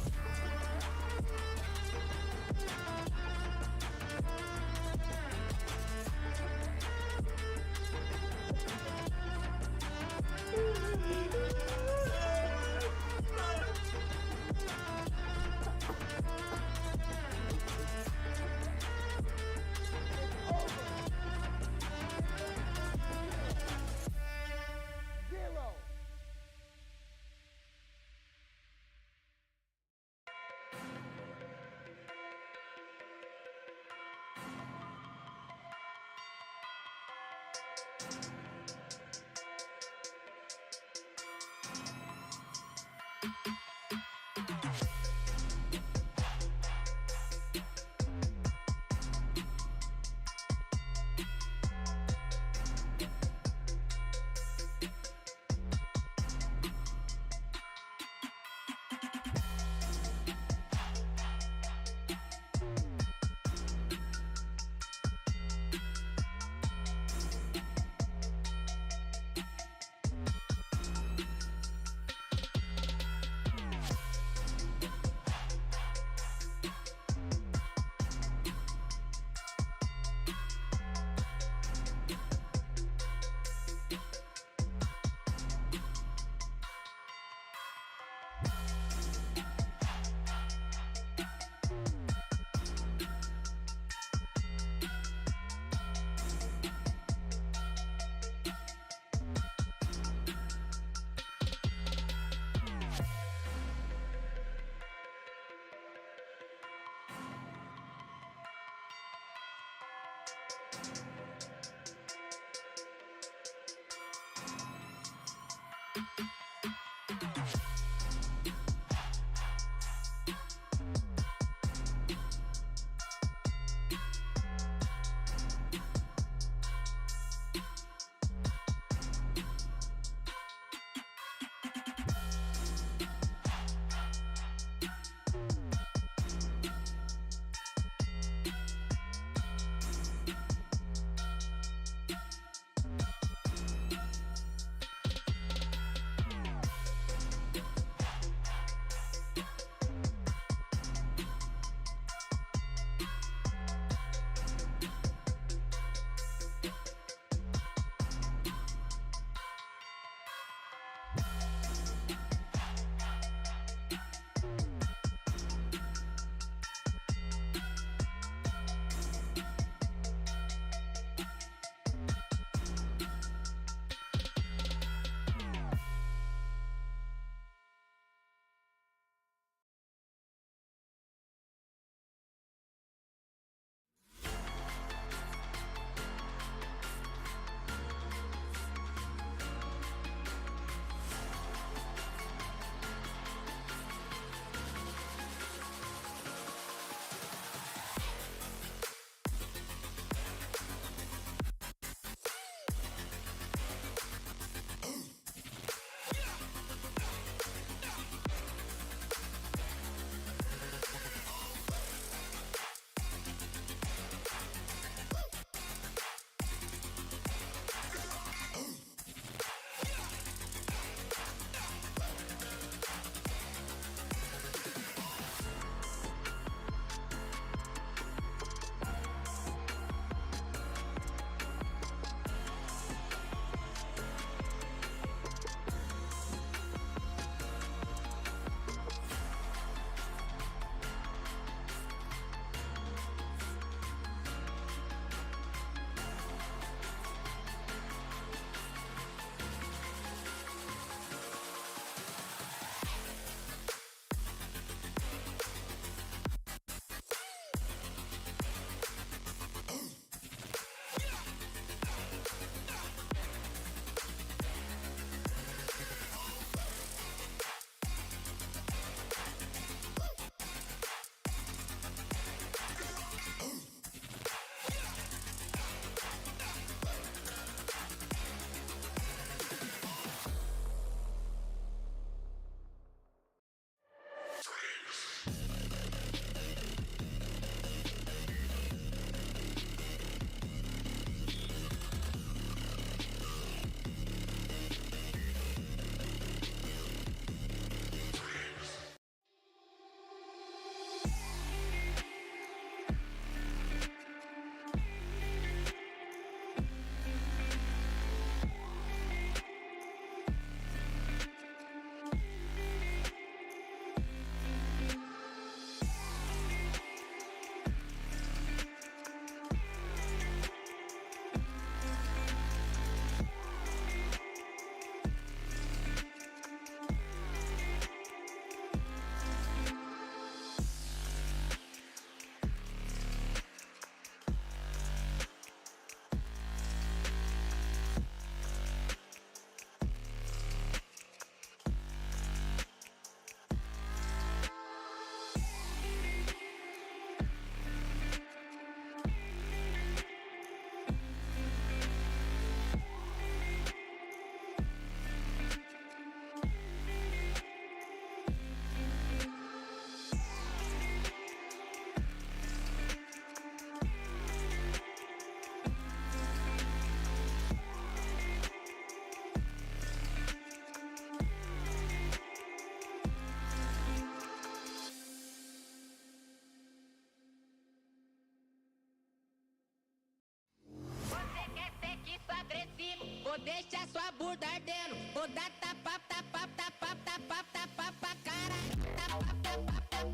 vou deixar sua bunda ardendo. Vou dar tapa, tapa, tapa, tapa, tapa pra cara. Tapa, tapa, tapa,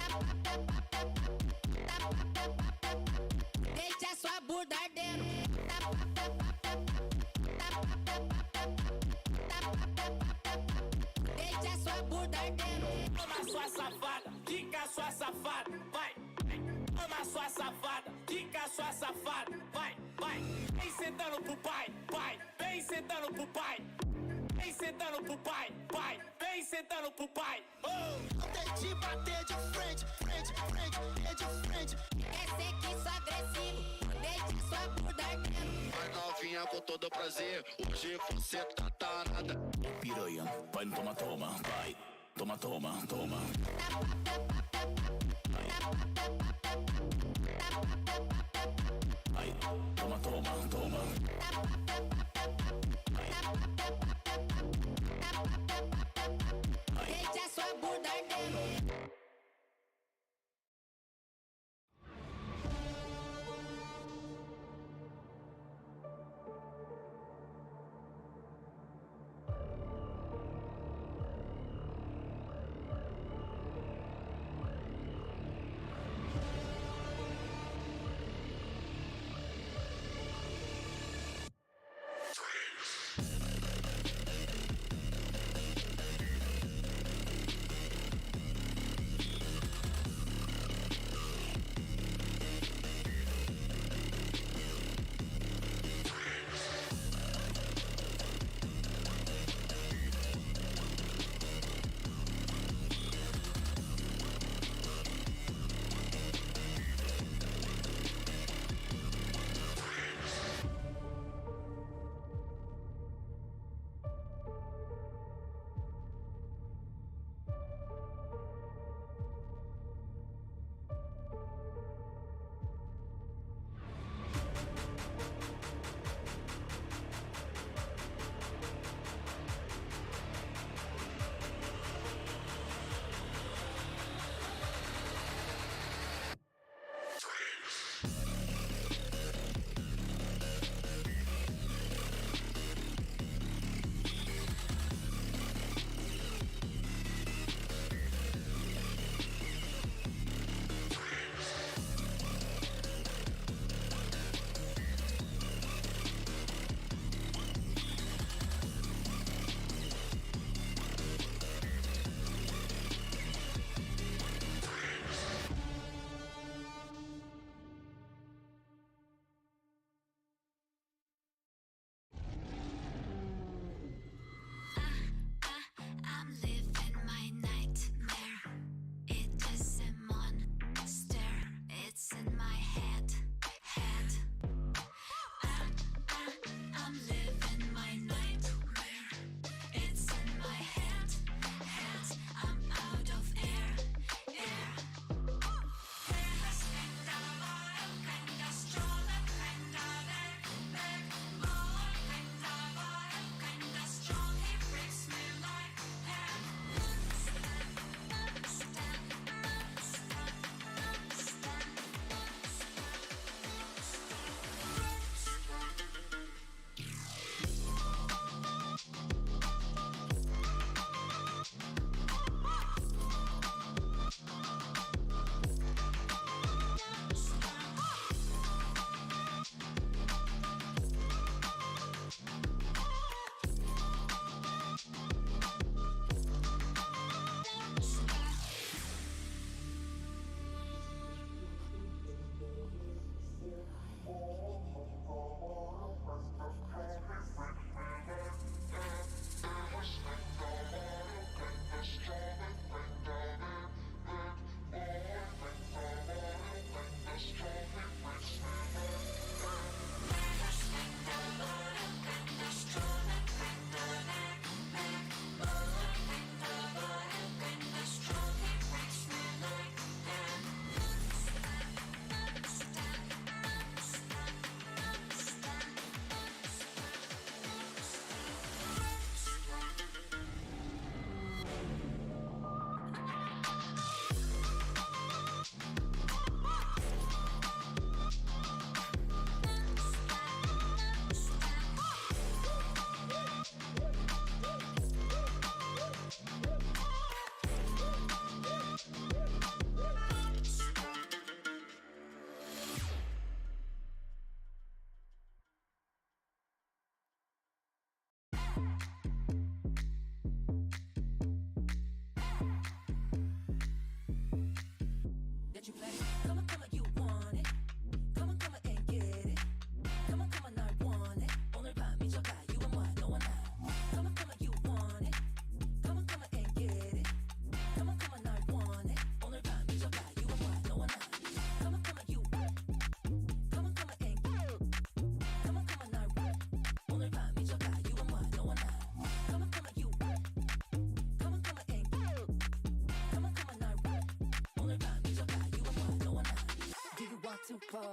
tapa, tapa, tapa, tapa. Deixa sua bunda ardendo. Tapa, tapa, tapa, tapa, tapa, tapa, tapa. Deixa sua bunda ardendo. Toma sua safada, quica sua safada, vai. Toma sua safada, quica sua safada, vai, vai. Vem sentando pro pai, pai. Vem sentando pro pai. Vem sentando pro pai, pai. Vem sentando pro pai. Até te bater de frente, frente, frente, de frente. Quer ser que sou agressivo, deixa sua bunda ardendo. Vai novinha com todo prazer, hoje você tá tarada. Piranha, vai no toma, toma, vai. Toma, toma, toma. Vai, toma, toma, toma. Deixa sua bunda ardendo.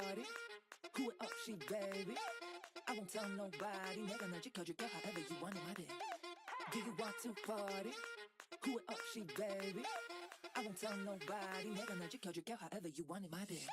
party. Who it up, she baby. I won't tell nobody. 내가 날 지켜줄게 however you want in my bed. Do you want to party? Who it up, she baby. I won't tell nobody. 내가 날 지켜줄게 however you want in my bed.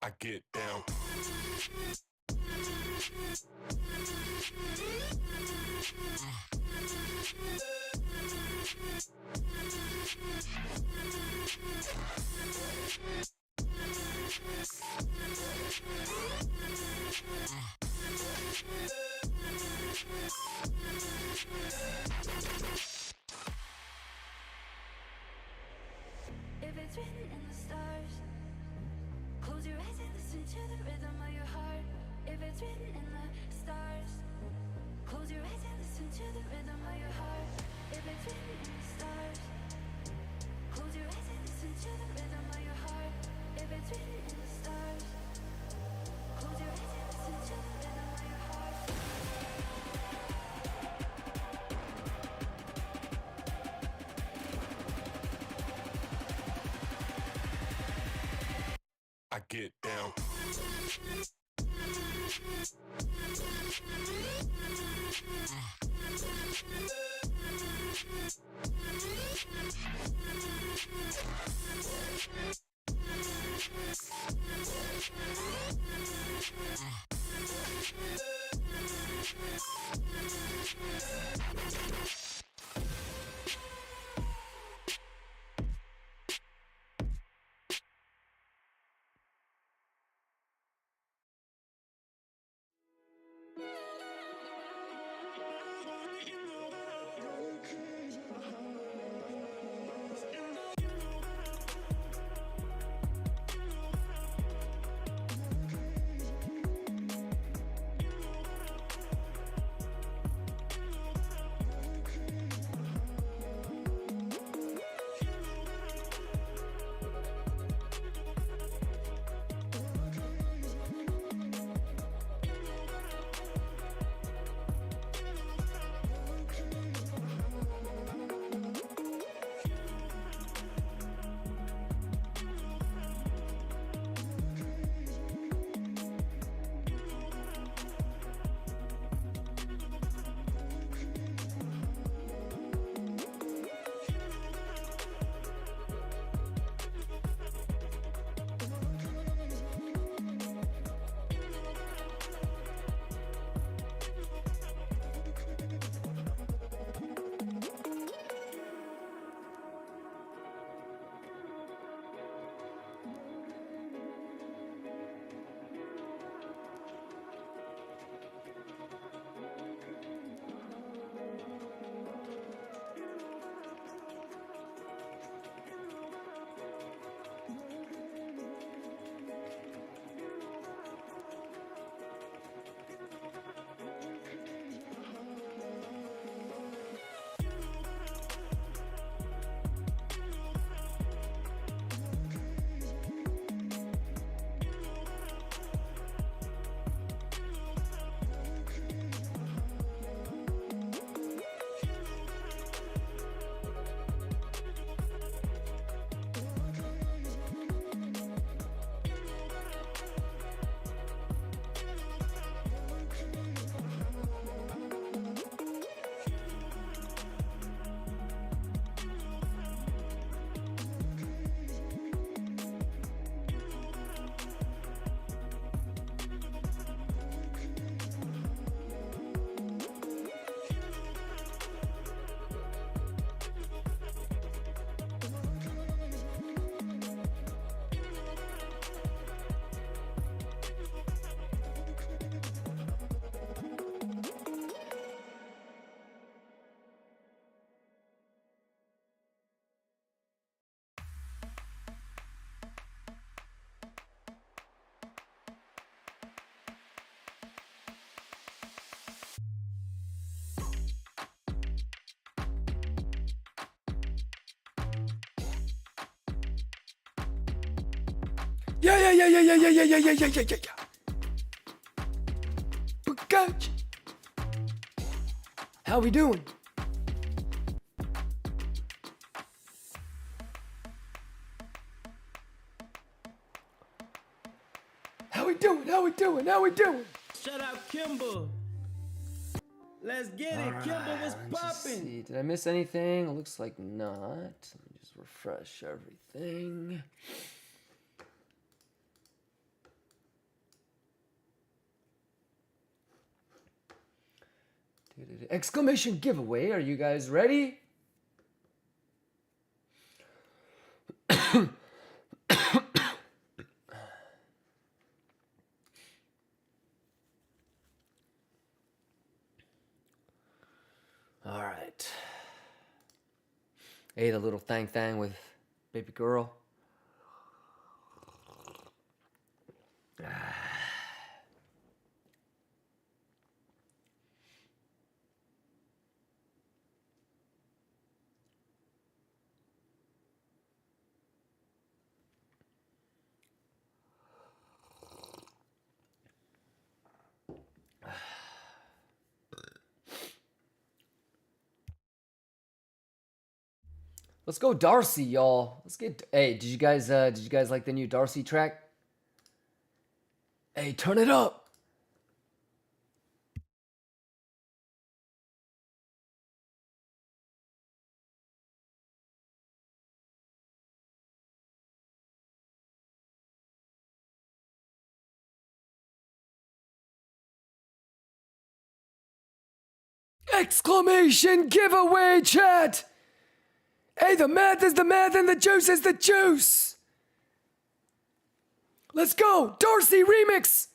I get down. If it's written in the stars, close your eyes and listen to the rhythm of your heart. If it's written in the stars, close your eyes and listen to the rhythm of your heart. If it's written in the stars, close your eyes and listen to the rhythm of your heart. If it's written in the stars, close your eyes and listen to the rhythm of your heart. I get down. Yeah. Gotcha. How we doing? How we doing? Shut up, Kimber. Let's get it. Kimber was popping. Did I miss anything? It looks like not. Let me just refresh everything. Exclamation giveaway. Are you guys ready? All right. Ate a little thang with baby girl. Let's go Darcy, y'all. Let's get. Hey, did you guys like the new Darcy track? Hey, turn it up. Exclamation giveaway, chat. Hey, the math is the math and the juice is the juice. Let's go, Darcy remix.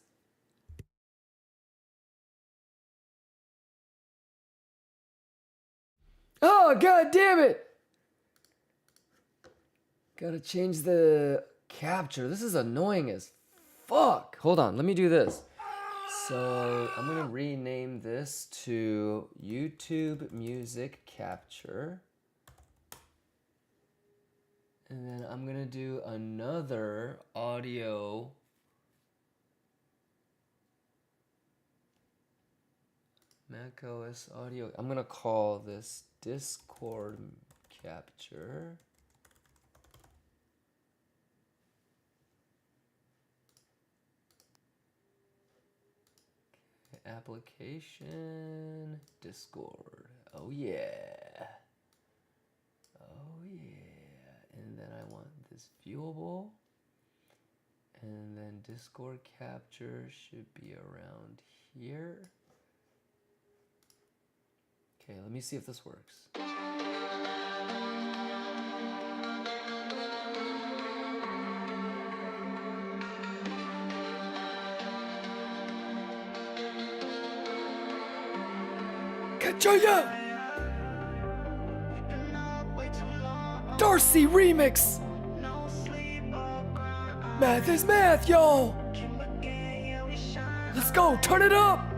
Oh, god damn it. Gotta change the capture. This is annoying as fuck. Hold on, let me do this. So I'm gonna rename this to YouTube Music Capture. And then I'm gonna do another audio macOS audio. I'm gonna call this Discord Capture. Application Discord. Oh yeah. Oh yeah. And then I want this viewable. And then Discord capture should be around here. Okay, let me see if this works. Kachoya! Darcy remix! Math is math, y'all! Let's go, turn it up!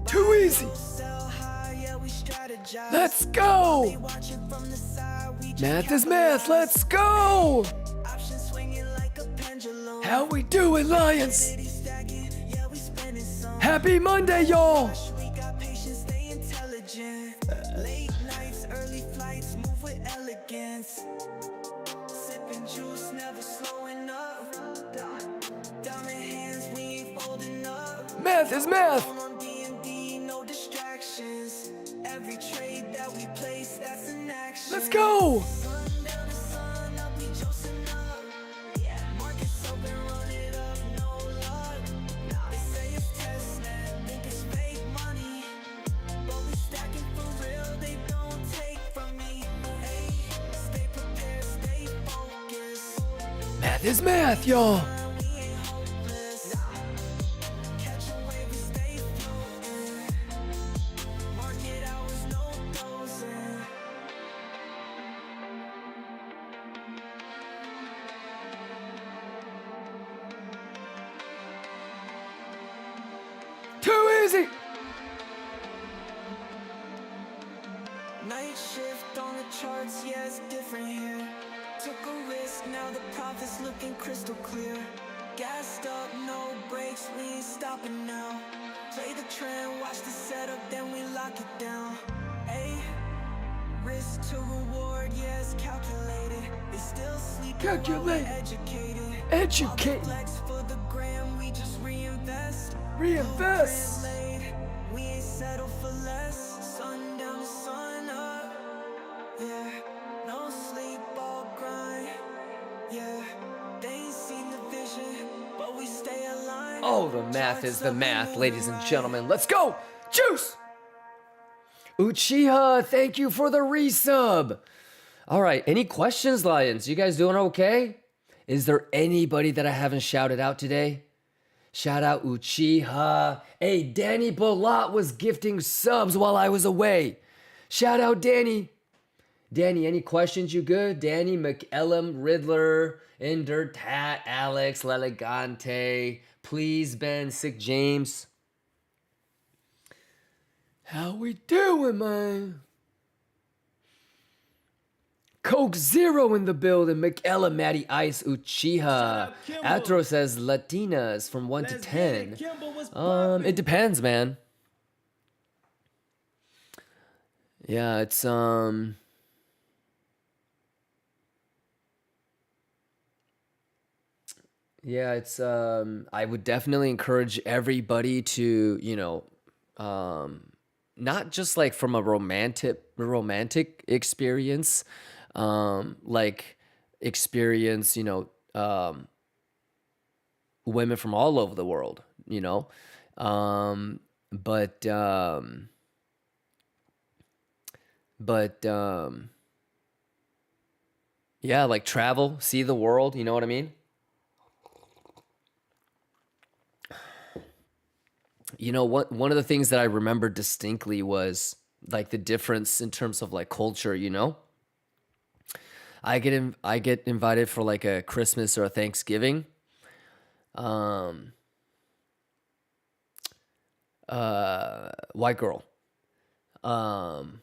Too easy. Let's go. Math is math. Let's go. How we doing, Lions? Happy Monday, y'all. Late nights, early flights, move with elegance. Sipping juice, never slowing up. Diamond hands, we ain't folding up. Math is math. On D&D, no distractions. Every trade that we place, that's an action. Let's go. Sun down to sun, I'll be juicing up. Markets open, run it up, no luck. They say it's testnet, think it's fake money, but we stacking math is math, y'all. Too easy. Night shift on the charts, yeah, it's different here. Took a risk, now the profit's looking crystal clear. Gassed up, no brakes, we ain't stopping now. Play the trend, watch the setup, then we lock it down. Hey, risk to reward, yeah, it's calculated. They still sleep, Calculate. educated. Educate. Flex for the gram, we just reinvest. Reinvest. We ain't settle for less. Sun down to sun up. Yeah, no sleep, all grind. Yeah, they ain't seen the vision, but we stay aligned. Oh, the math is the math, ladies and gentlemen. Let's go. Juice. Uchiha, thank you for the resub. All right, any questions, Lions? You guys doing okay? Is there anybody that I haven't shouted out today? Shout out Uchiha. Hey, Danny Bolat was gifting subs while I was away. Shout out Danny. Danny, any questions? You good? Danny, McEllum, Riddler, Ender, Tat, Alex, Lelegante, Please Ben, Sick James. How we doing, man? Coke Zero in the building. McEllum, Matty Ice, Uchiha. Atro says Latinas from 1 to 10. It depends, man. Yeah, it's yeah, it's I would definitely encourage everybody to, you know, not just like from a romantic experience, like experience, you know, women from all over the world, you know, but yeah, like travel, see the world, you know what I mean? You know, one of the things that I remember distinctly was like the difference in terms of like culture, you know? I get invited for like a Christmas or a Thanksgiving. White girl. And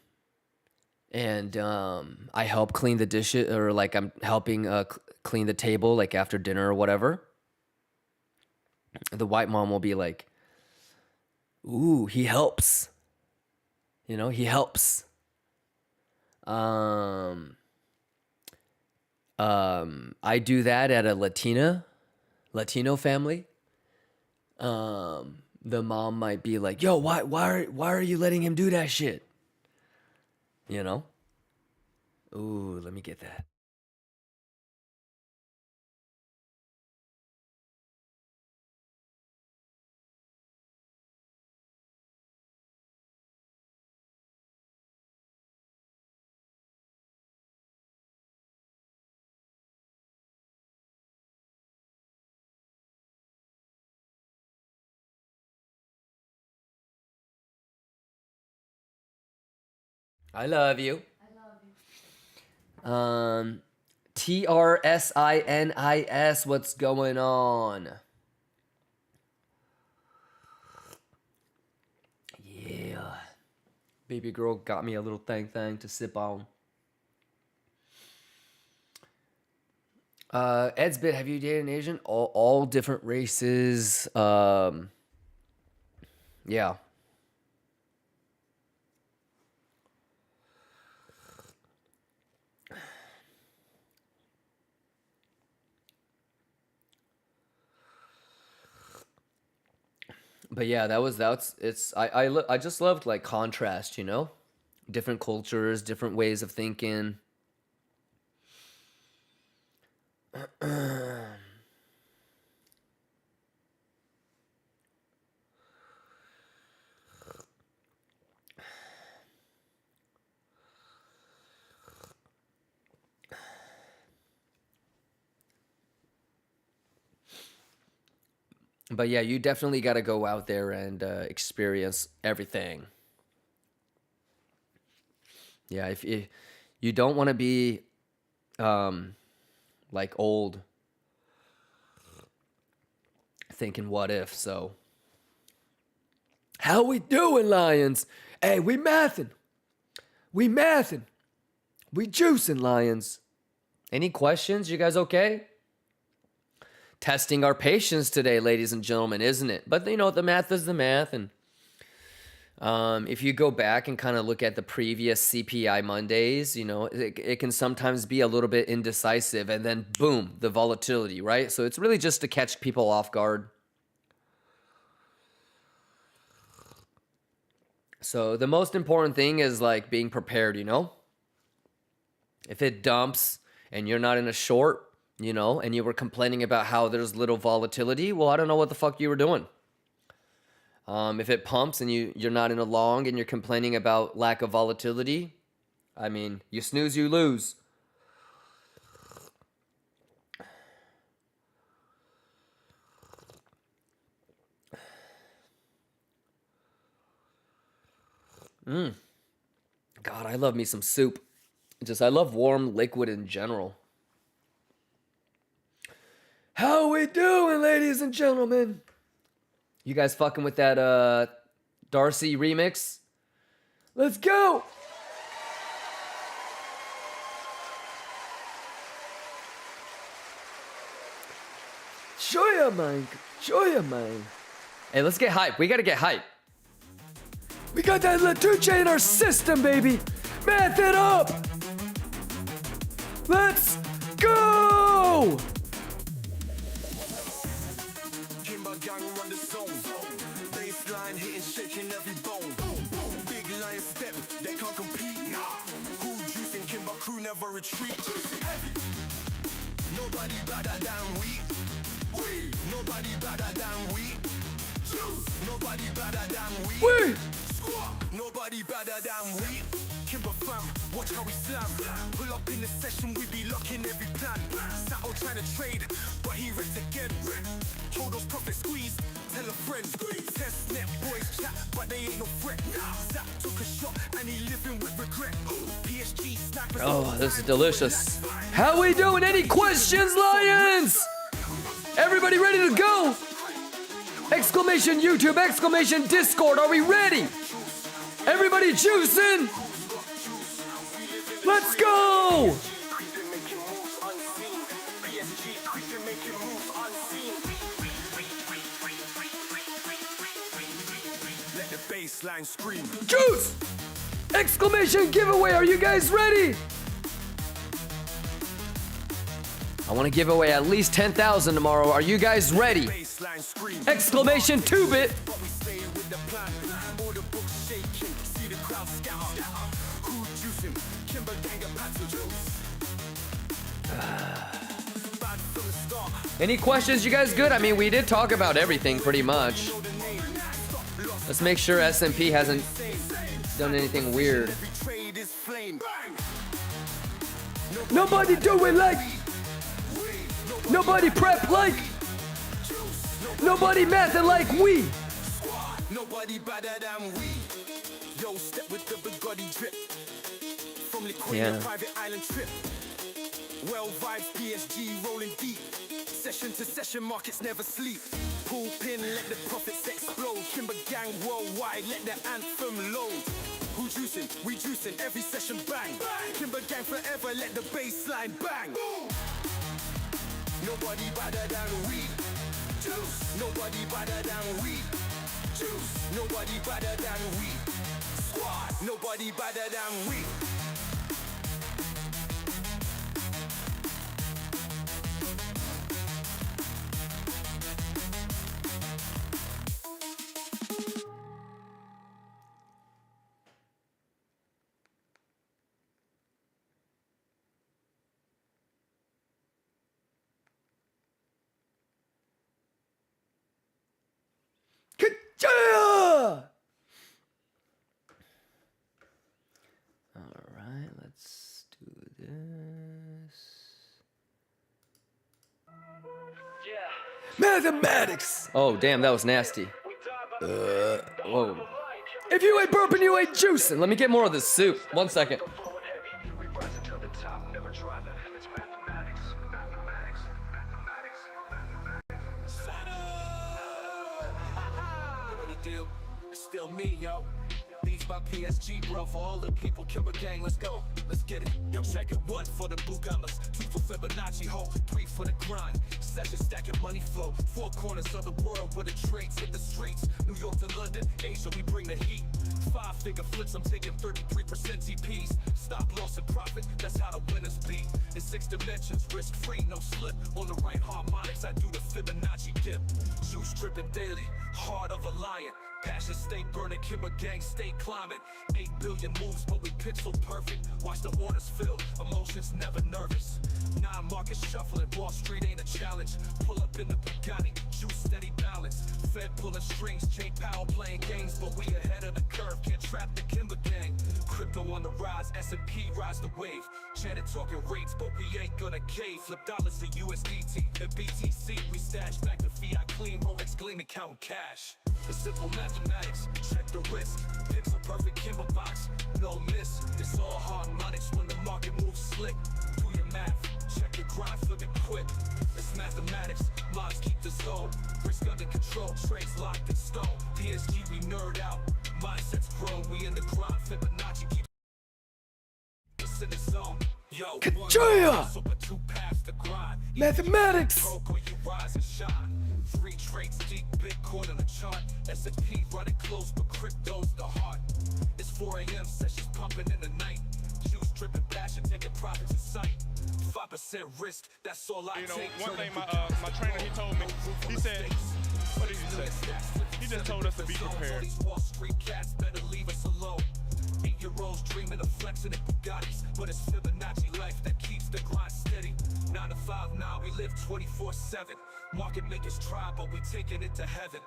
I help clean the dishes, or like I'm helping clean the table like after dinner or whatever. The white mom will be like, "Ooh, he helps." You know, he helps. I do that at a Latino family. The mom might be like, "Yo, why are you letting him do that shit?" You know? Ooh, let me get that. I love you. TRSINIS, what's going on? Yeah. Baby girl got me a little thing to sip on. Edsbit, have you dated an Asian? All different races. Yeah. But yeah, I just loved like contrast, you know? Different cultures, different ways of thinking. But yeah, you definitely got to go out there and experience everything. Yeah, if you don't want to be like old thinking what if. So how we doing, Lions? Hey, we mathing. We juicing, Lions. Any questions? You guys okay? Testing our patience today, ladies and gentlemen, isn't it? But you know, the math is the math. And if you go back and kind of look at the previous CPI Mondays, you know, it can sometimes be a little bit indecisive, and then boom, the volatility, right? So it's really just to catch people off guard. So the most important thing is like being prepared, you know? If it dumps and you're not in a short, you know, and you were complaining about how there's little volatility, well, I don't know what the fuck you were doing. If it pumps and you're not in a long and you're complaining about lack of volatility, I mean, you snooze, you lose. God, I love me some soup. I love warm liquid in general. How we doing, ladies and gentlemen? You guys fucking with that Darcy remix? Let's go! Show ya, man. Hey, let's get hype. We gotta get hype. We got that Latuche in our system, baby. Math it up. Let's go. Kimber gang run the zone. Baseline hitting, shaking every bone. Big lion step, they can't compete. Who juicing Kimber crew never retreat. Nobody better than we. Nobody better than we. Nobody better than we. Nobody better than we. Kimber fam, watch how we slam. Pull up in the session, we be locking every plan. Sato trying to trade, but he wrecked again. Hold those profits squeeze, tell a friend. Test net boys chat, but they ain't no threat. Zap took a shot and he living with regret. PSG snipers. Oh, this is delicious. How we doing? Any questions, Lions? Everybody ready to go? Exclamation YouTube, exclamation Discord, are we ready? Everybody juicing? Let's go! Let the baseline scream. Juice! Exclamation giveaway, are you guys ready? I want to give away at least 10,000 tomorrow. Are you guys ready? Exclamation 2-bit. Any questions? You guys good? I mean, we did talk about everything pretty much. Let's make sure S&P hasn't done anything weird. Nobody do it like. Nobody prep like. Nobody math it like we. Nobody better than we. Yo, step with the Bugatti drip. From Liquidation private island trip. Well vibes, PSG rolling deep. Session to session, markets never sleep. Pull pin, let the profits explode. Kimber gang worldwide, let the anthem load. Who juicing? We juicing, every session bang. Kimber gang forever, let the baseline bang. Nobody better than we. Juice. Nobody better than we. Juice. Nobody better than we. Squad. Nobody better than we. Mathematics. Oh, damn, that was nasty. Whoa. If you ain't burping, you ain't juicing. Let me get more of this soup. 1 second. Still me, yo. These my PSG, bro. For all the people, Kimber gang, let's go. Let's get it. Yo, check it. 1 for the blue gummers, 2 for Fibonacci, ho. 3 for the grind. Session stacking money flow. 4 corners of the world where the trades hit the streets. New York to London, Asia, we bring the heat. 5-figure flips, I'm taking 33% TPs. Stop loss and profit, that's how the winners be. In 6 dimensions, risk free, no slip. On the right harmonics, I do the Fibonacci dip. Juice dripping daily, heart of a lion. Passion stay burning, Kimber gang stay climbing. 8 billion moves, but we pitch so perfect. Watch the waters fill, emotions never nervous. 9 markets shuffling, Wall Street ain't a challenge. Pull up in the Bugatti, juice steady balance. Fed pulling strings, Jay Powell playing games, but we ahead of the curve, can't trap the Kimber gang. Crypto on the rise, S&P rise the wave. Janet talking rates, but we ain't gonna cave. Flip dollars to USDT and BTC. We stash back the fiat clean, Rolex gleaming, counting cash. The simple mathematics, check the risk. Pixel perfect Kimber box, no miss. It's all harmonics when the market moves slick. Do your math, check your grind, flip it quick. It's mathematics, minds keep the zone. Risk under control, trades locked in stone. PSG, we nerd out, mindsets grown. We in the grind, Fibonacci keep us in the zone. Yo, Kachuya! but 2 paths to grind. Mathematics. Broke or you rise and shine. 3 trades deep, Bitcoin on the chart. S&P running close, but crypto's the heart. It's 4 a.m. sessions pumping in the night. Juice dripping, passion, taking profits in sight. 5% risk, that's all I You know, take. one thing my trainer, he told me, he said, what did he say? He just told us to be prepared. These Wall Street cats better leave us alone. 8-year-olds dreaming of flexing in Bugattis, but it's Fibonacci life that keeps the grind steady. 9 to 5 now, we live 24/7. Market makers try, but we taking it to heaven.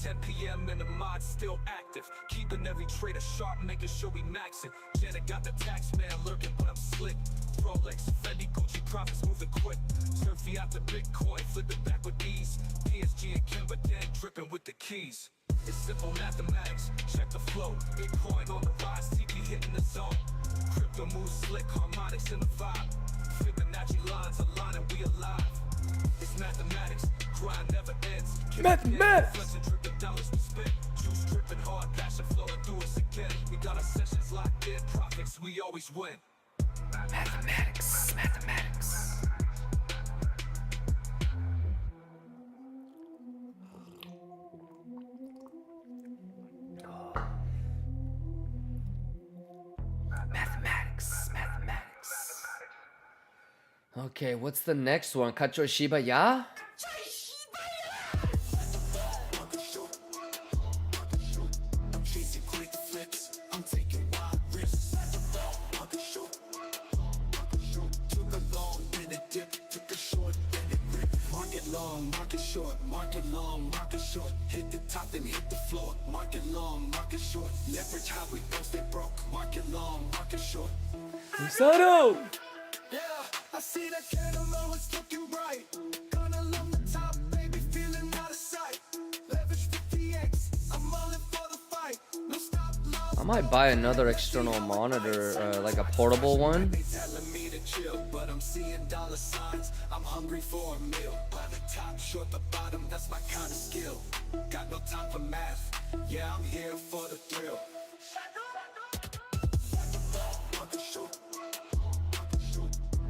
10 p.m. and the mod's still active. Keeping every trader sharp, making sure we max it. Janet got the tax man lurking, but I'm slick. Rolex, Fendi, Gucci, profits moving quick. Turn fiat to Bitcoin, flip it back with ease. PSG and Kimber gang dripping with the keys. It's simple mathematics, check the flow. Bitcoin on the rise, TP hitting the zone. Crypto moves slick, harmonics in the vibe. Fibonacci lines aligning, we alive. It's mathematics, grind never ends. Mathematics! Flexing, dripping dollars we spend. Juice dripping hard, passion flowing through us again. We got our sessions locked in, profits we always win. Mathematics. Mathematics. Mathematics. Mathematics. Okay, what's the next one? Kacho Shiba Ya? Market long, market short. Hit the top, then hit the floor. Market long, market short. Leverage how we don't stay broke. Market long, market short. Soto! Yeah, I see that candle low, it's looking bright. Gonna love the top, baby, feeling out of sight. Leverage 50x, I'm all in for the fight. No stop, love. I might buy another external monitor, like a portable one. They telling me to chill, but I'm seeing dollar signs. I'm hungry for a meal. By the top, short the bottom, that's my kind of skill. Got no time for math, yeah, I'm here for the thrill. Market short,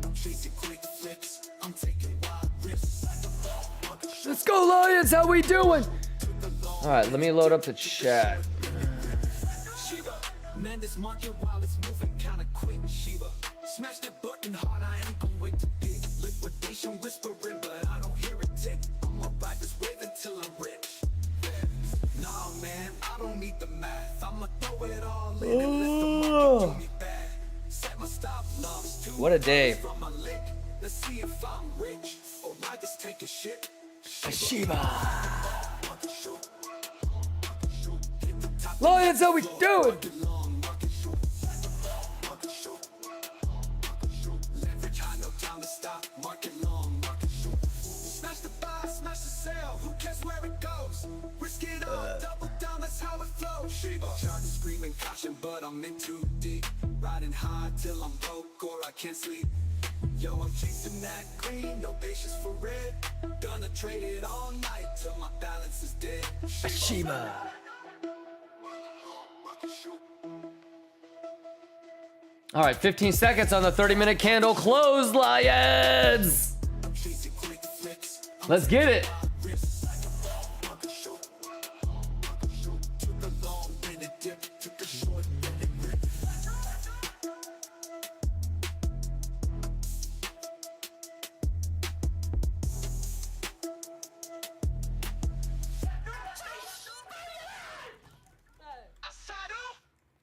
I'm chasing quick flips, I'm taking wild risks. Let's go, Lions! How we doing? Alright, let me load up the chat. Shiba, man, this market while it's moving kinda quick. Shiba, smash that button hard, I ain't gonna wait to pick. Liquidation whispering, but I don't hear it tick. I'ma ride this wave until I'm rich. Nah, man, I don't need the math. I'ma throw it all in and let the market do me back. Set my stop loss to What a day. from my lick. Let's see if I'm rich or I just take a shit. Shiba. Lions, how we doing? Leverage high, no time to stop. Market long, market short. Smash the buy, smash the sell. I'm in too deep. Riding hard till I'm broke or I can't sleep. Yo, I'm chasing that green, no patience for red. Gonna trade it all night till my balance is dead. Shiba. All right, 15 seconds on the 30-minute candle close, Lions. Let's get it.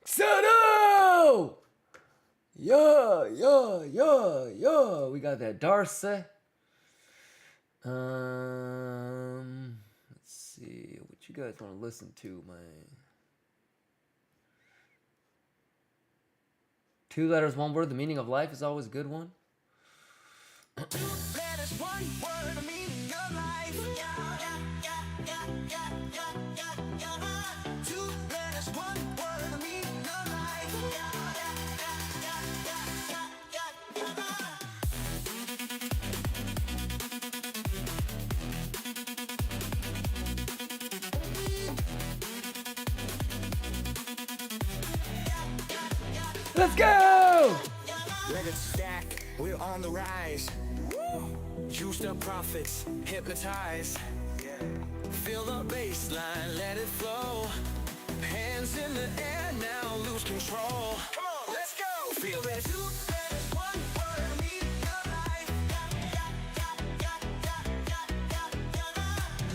Sado! Yeah. We got that Darcy. Let's see what you guys want to listen to, man. 2 letters, 1 word. The meaning of life is always a good one. 2 letters, 1 word, the meaning of life. 2 letters, 1 word, the meaning of life. Let's go! Let it stack, we're on the rise. Juiced up profits, hypnotize. Feel the baseline, let it flow. Hands in the air, now lose control. Come on, let's go! Feel it. 2 letters, 1 word, meaning of life.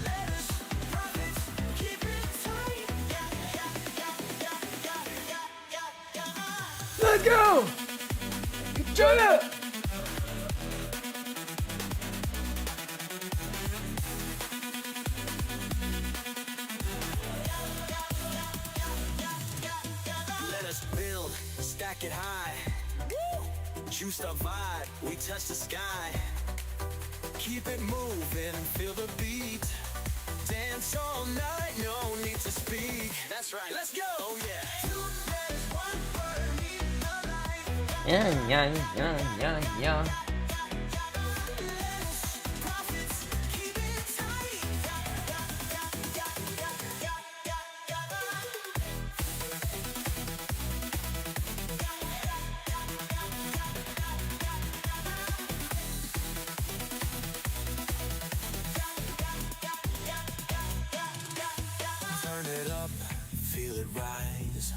Letters, profits, keep it tight. Let's go! Join up! Let us build, stack it high. Juiced up vibe, we touch the sky. Keep it moving, feel the beat. Dance all night, no need to speak. That's right, let's go! Oh yeah! 2 letters, 1 word, meaning of life. Yeah. Letters, profits, keep it tight. Turn it up, feel it rise.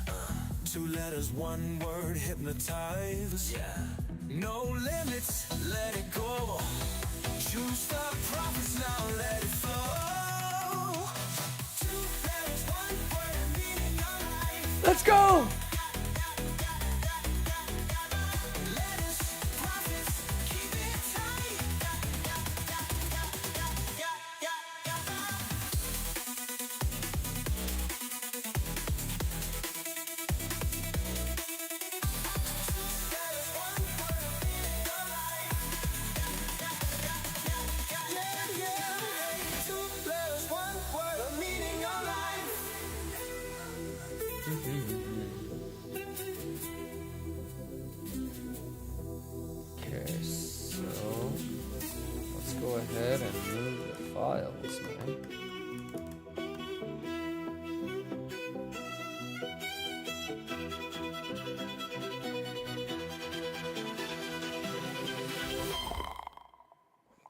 2 letters, 1 word, hypnotize. Yeah. No limits, let it go. Juiced up profits, now let it flow. 2 letters, 1 word, meaning of life. Let's go! Letters, profits, keep it tight. Okay, so let's go ahead and move the files, man.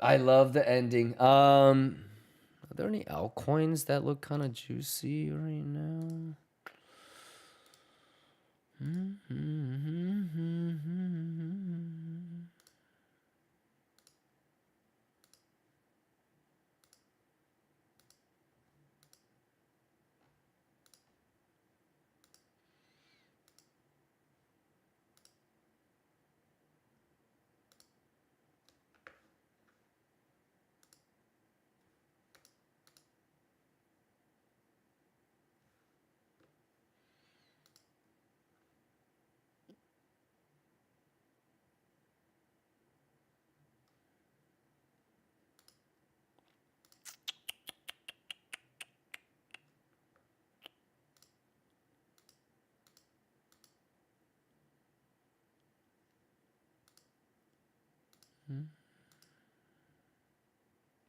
I love the ending. Are there any altcoins that look kind of juicy right now?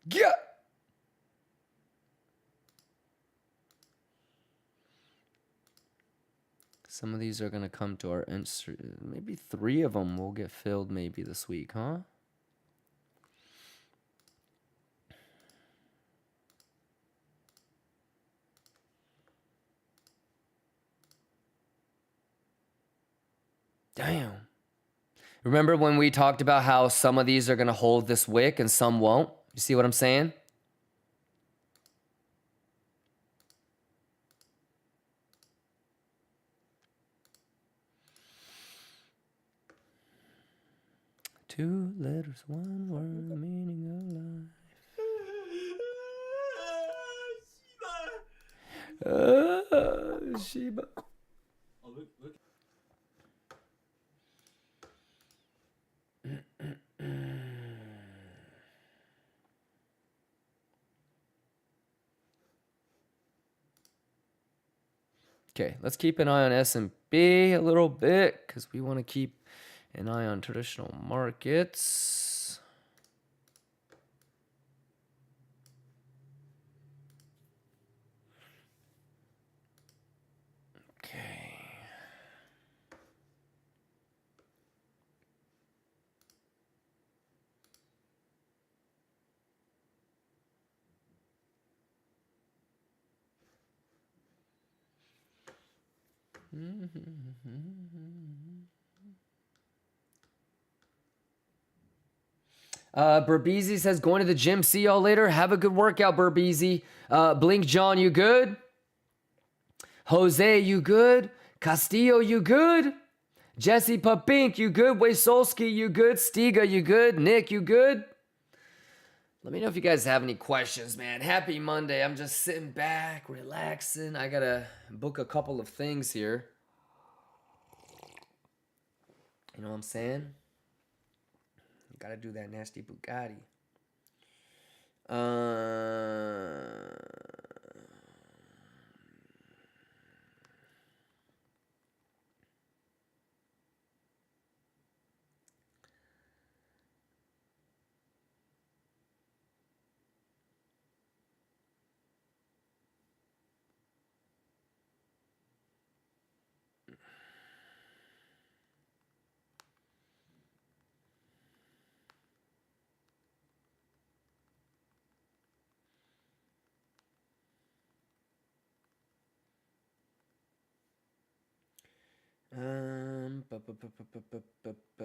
Yeah. Some of these are going to come to our maybe 3 of them will get filled maybe this week, huh? Damn. Remember when we talked about how some of these are going to hold this wick and some won't? You see what I'm saying? Two letters, one word, the meaning of life. Sheba. Okay, let's keep an eye on S&P a little bit because we want to keep an eye on traditional markets. Okay. Berbeezy says, going to the gym. See y'all later. Have a good workout, Berbeezy. Blink John, you good? Jose, you good? Castillo, you good? Jesse Papink, you good? Waysolski, you good? Stiga, you good? Nick, you good? Let me know if you guys have any questions, man. Happy Monday. I'm just sitting back, relaxing. I gotta book a couple of things here. You know what I'm saying? Gotta do that nasty Bugatti.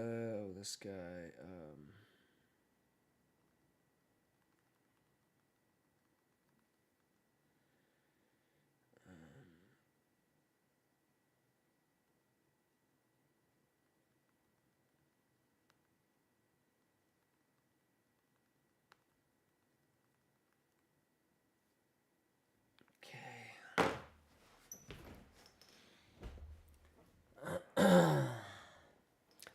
Oh, this guy.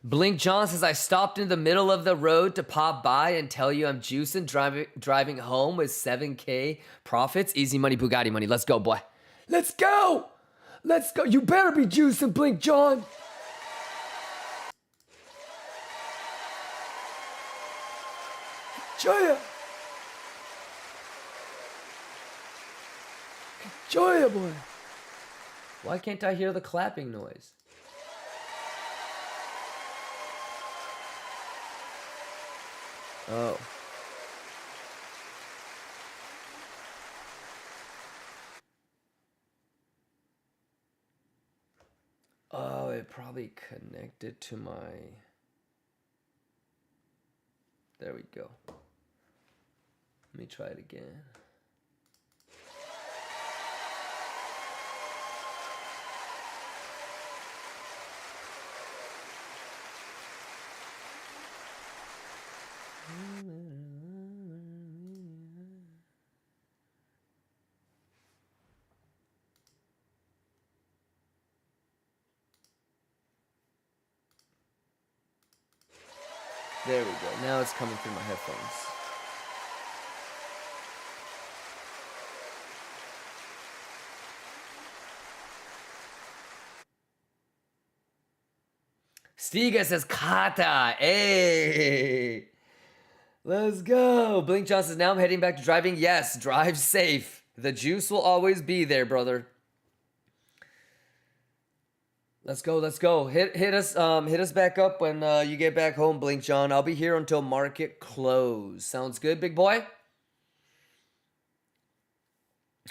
Blink John says, I stopped in the middle of the road to pop by and tell you I'm juicing, driving home with 7K profits. Easy money, Bugatti money. Let's go, boy. Let's go. Let's go. You better be juicing, Blink John. Joya. Joya, boy. Why can't I hear the clapping noise? Oh. Oh, it probably connected to my... There we go. Let me try it again. There we go. Now it's coming through my headphones. Stiga says Kata. Hey. Let's go. Blink John says, now I'm heading back to driving. Yes, drive safe. The juice will always be there, brother. Let's go. Let's go. Hit us back up when you get back home, Blink John. I'll be here until market close. Sounds good, big boy?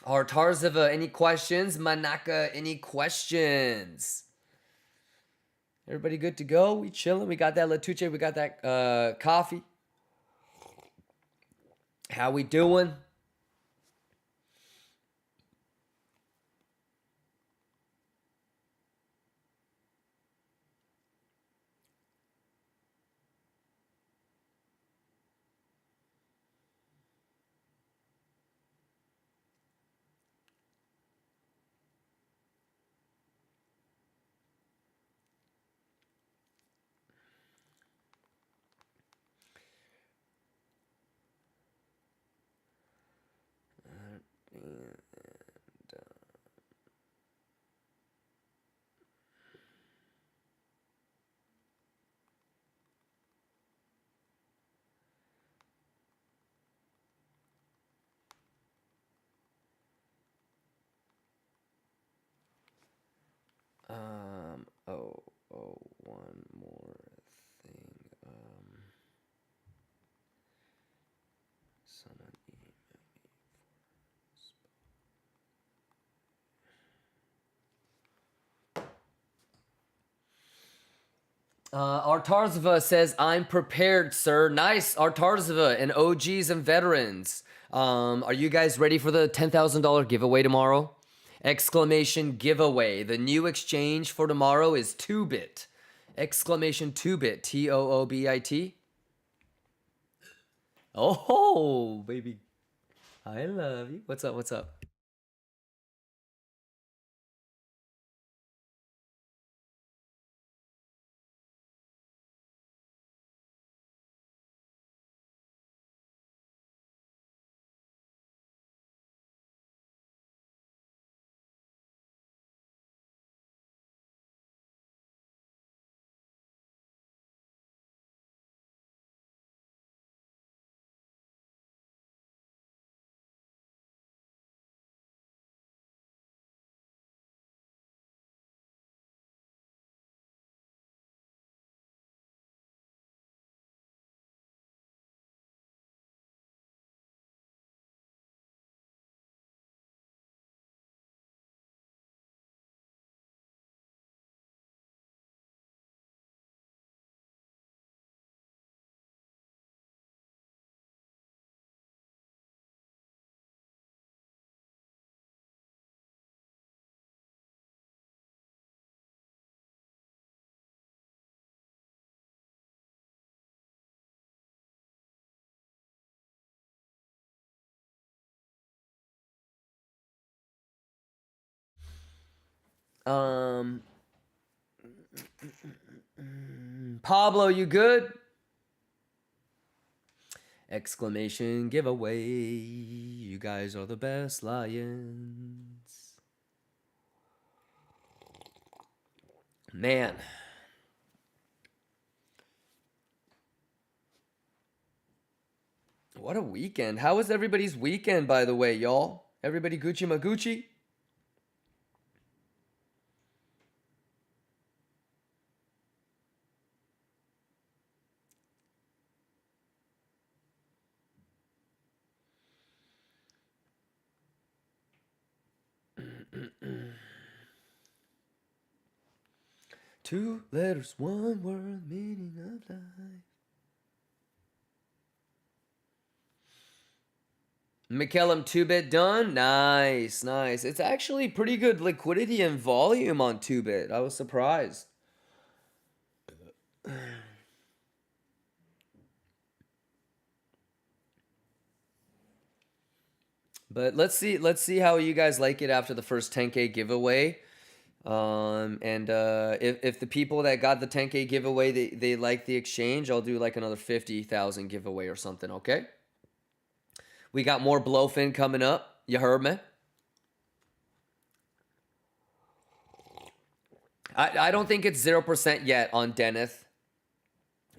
Our Tarzava, any questions? Manaka, any questions? Everybody good to go? We chilling? We got that Latuche. We got that coffee. How we doing? One more thing. Someone email me. Artarzava says, I'm prepared, sir. Nice, Artarzava and OGs and veterans. Are you guys ready for the $10,000 giveaway tomorrow? Exclamation giveaway. The new exchange for tomorrow is 2-bit. Exclamation 2-bit. TOOBIT. Oh, baby. I love you. What's up? What's up? Pablo, you good? Exclamation giveaway. You guys are the best lions. Man. What a weekend. How was everybody's weekend, by the way, y'all? Everybody Gucci Magucci? Two letters, one word, meaning of life. McKellum 2-bit done. Nice, nice. It's actually pretty good liquidity and volume on 2-bit. I was surprised. But let's see how you guys like it after the first 10K giveaway. If the people that got the 10K giveaway, they like the exchange, I'll do like another 50,000 giveaway or something, okay? We got more Blowfin coming up. You heard me? I don't think it's 0% yet on Deneth.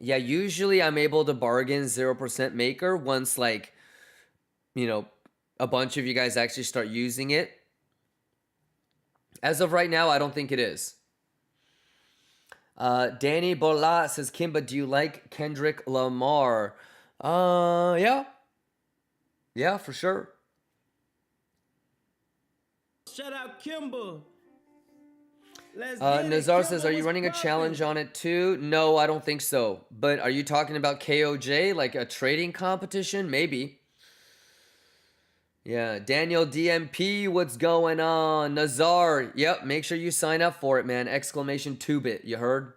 Yeah, usually I'm able to bargain 0% maker once, like, you know, a bunch of you guys actually start using it. As of right now, I don't think it is. Danny Bola says, Kimba, do you like Kendrick Lamar? Yeah. Yeah, for sure. Shout out Kimba. Let's Nazar says, are you running a challenge on it too? No, I don't think so. But are you talking about KOJ, like a trading competition? Maybe. Yeah, Daniel DMP, what's going on? Nazar, yep, make sure you sign up for it, man. Exclamation 2-bit, you heard?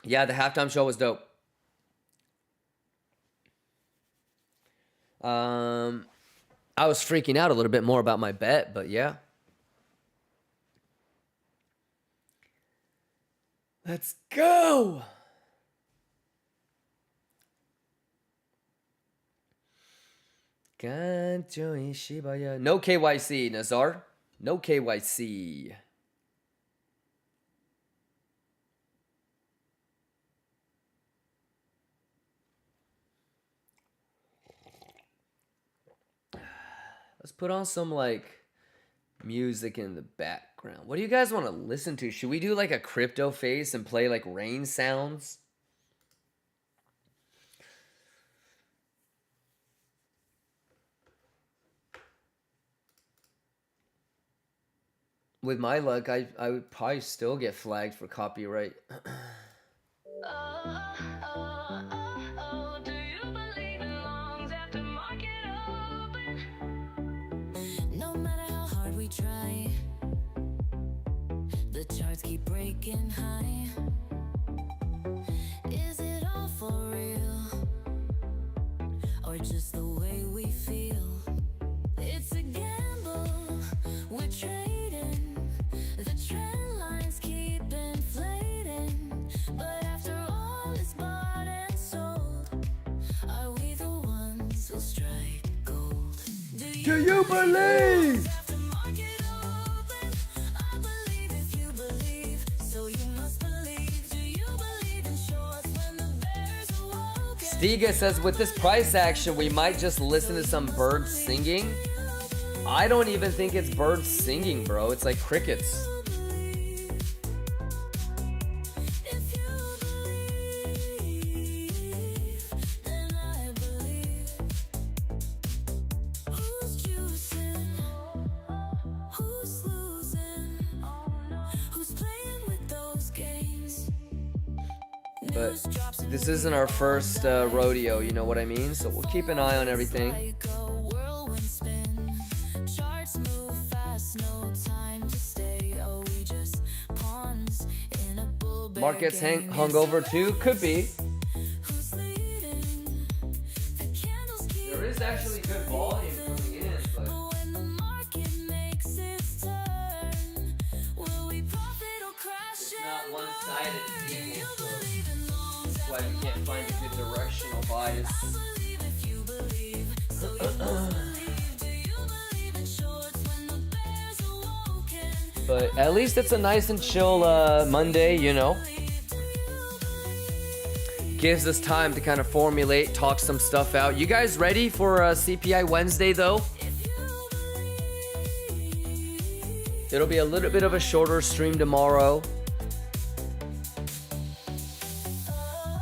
Yeah, the halftime show was dope. I was freaking out a little bit more about my bet, but yeah. Let's go! No KYC, Nazar. No KYC. Let's put on some, like, music in the background. What do you guys want to listen to? Should we do, like, a crypto face and play, like, rain sounds? With my luck, I would probably still get flagged for copyright. No matter how hard we try, the charts keep breaking high. Is it all for real, or just the way we feel? It's a gamble, we're trading. The trend lines keep inflating, but after all is bought and sold, are we the ones who'll strike gold? Do you believe? Stiga says, with this price action, we might just listen to some birds singing. I don't even think it's birds singing, bro. It's like crickets. But this isn't our first rodeo, you know what I mean? So we'll keep an eye on everything. Markets hungover too? Could be. There is actually good volume coming in, but it's not one-sided, it's equal, so that's why we can't find a good directional bias. But at least it's a nice and chill Monday, you know. Gives us time to kind of formulate, talk some stuff out. You guys ready for CPI Wednesday, though? It'll be a little bit of a shorter stream tomorrow.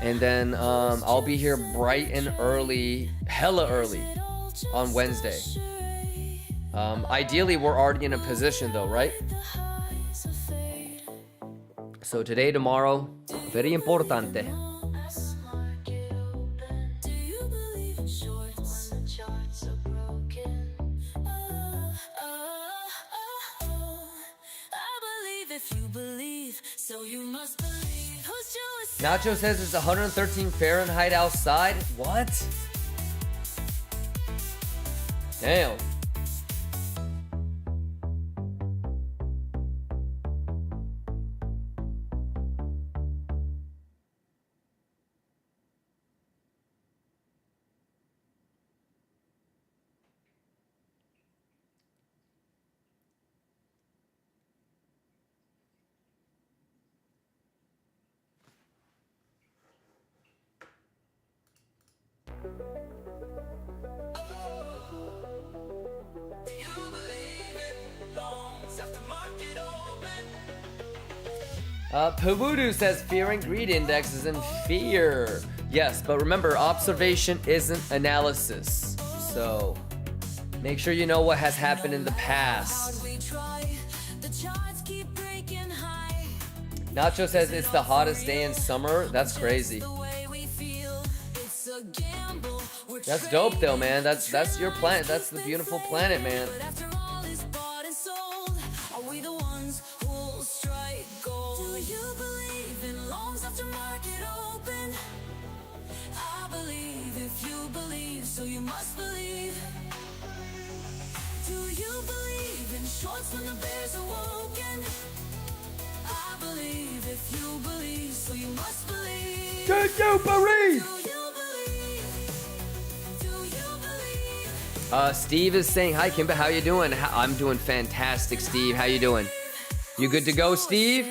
And then I'll be here bright and early, hella early, on Wednesday. Ideally, we're already in a position, though, right? So today, tomorrow, very importante. Nacho says it's 113 Fahrenheit outside. What? Damn. Pavudu says fear and greed index is in fear. Yes, but remember, observation isn't analysis. So make sure you know what has happened in the past. Nacho says it's the hottest day in summer. That's crazy. That's dope though, man. That's your planet. That's the beautiful planet, man. So you must believe. Do you believe in shorts when the bears are woken? I believe if you believe, so you must believe. Do you believe? Steve is saying hi, Kimba. How you doing? I'm doing fantastic, Steve. How you doing? You good to go, Steve?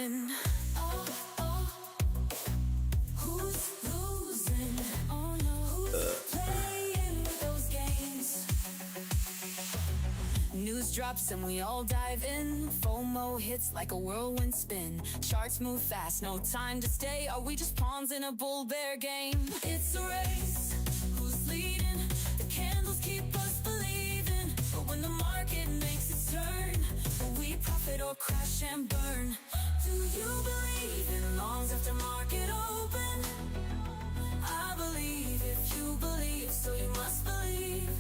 Drops and we all dive in. FOMO hits like a whirlwind spin. Charts move fast, no time to stay. Are we just pawns in a bull-bear game? It's a race. Who's leading? The candles keep us believing. But when the market makes its turn, will we profit or crash and burn? Do you believe in longs after market open? I believe if you believe, so you must believe.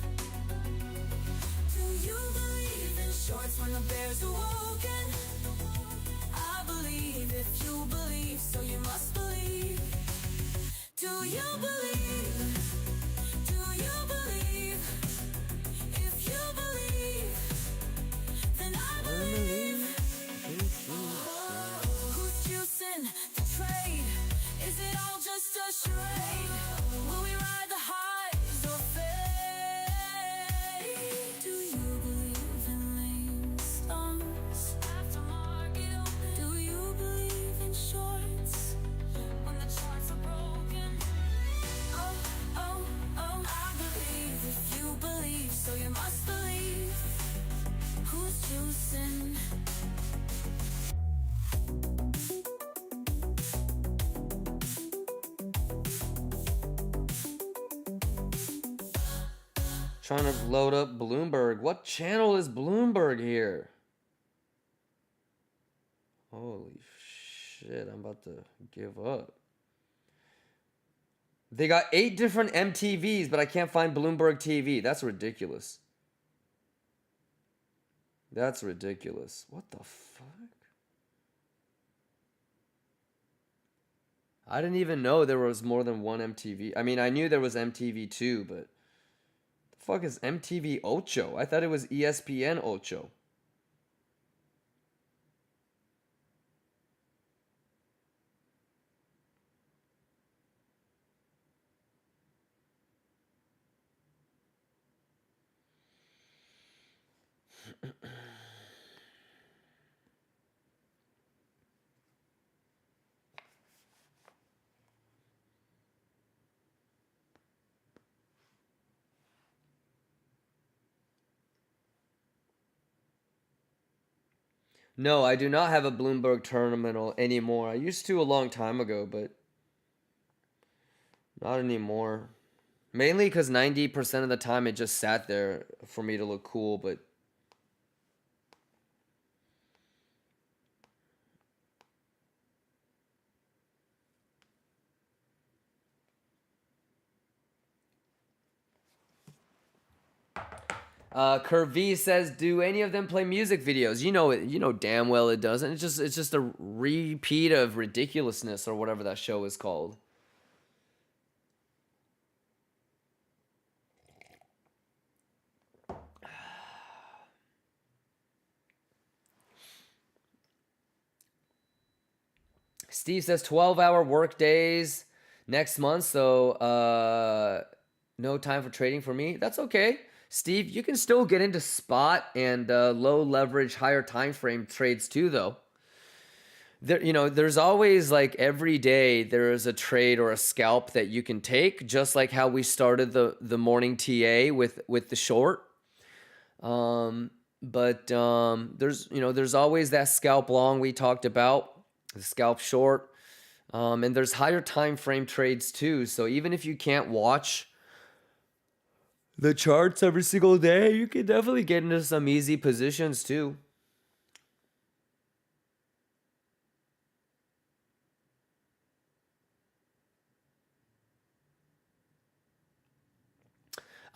Do you believe in shorts when the bears are woken? I believe if you believe, so you must believe. Do you believe? Do you believe? If you believe, then I believe. Who's juicing the trade? Is it all just a charade? Will we ride the highs or fade? Do you believe in lame stunts after market open? Do you believe in shorts when the charts are broken? Oh, oh, oh, I believe if you believe, so you must believe. Who's juicing? Trying to load up Bloomberg. What channel is Bloomberg here? Holy shit, I'm about to give up. They got 8 different MTVs, but I can't find Bloomberg TV. That's ridiculous. That's ridiculous. What the fuck? I didn't even know there was more than one MTV. I mean, I knew there was MTV2, but the fuck is MTV Ocho? I thought it was ESPN Ocho. No, I do not have a Bloomberg terminal anymore. I used to a long time ago, but not anymore. Mainly because 90% of the time it just sat there for me to look cool, but Curvy says, "Do any of them play music videos?" You know it. You know damn well it doesn't. It's just a repeat of Ridiculousness or whatever that show is called. Steve says 12-hour work days next month, so no time for trading for me. That's okay. Steve, you can still get into spot and low leverage, higher time frame trades too, though. There's always, like, every day there is a trade or a scalp that you can take, just like how we started the morning TA with the short. But there's always that scalp long we talked about, the scalp short, and there's higher time frame trades too. So even if you can't watch the charts every single day, you can definitely get into some easy positions too.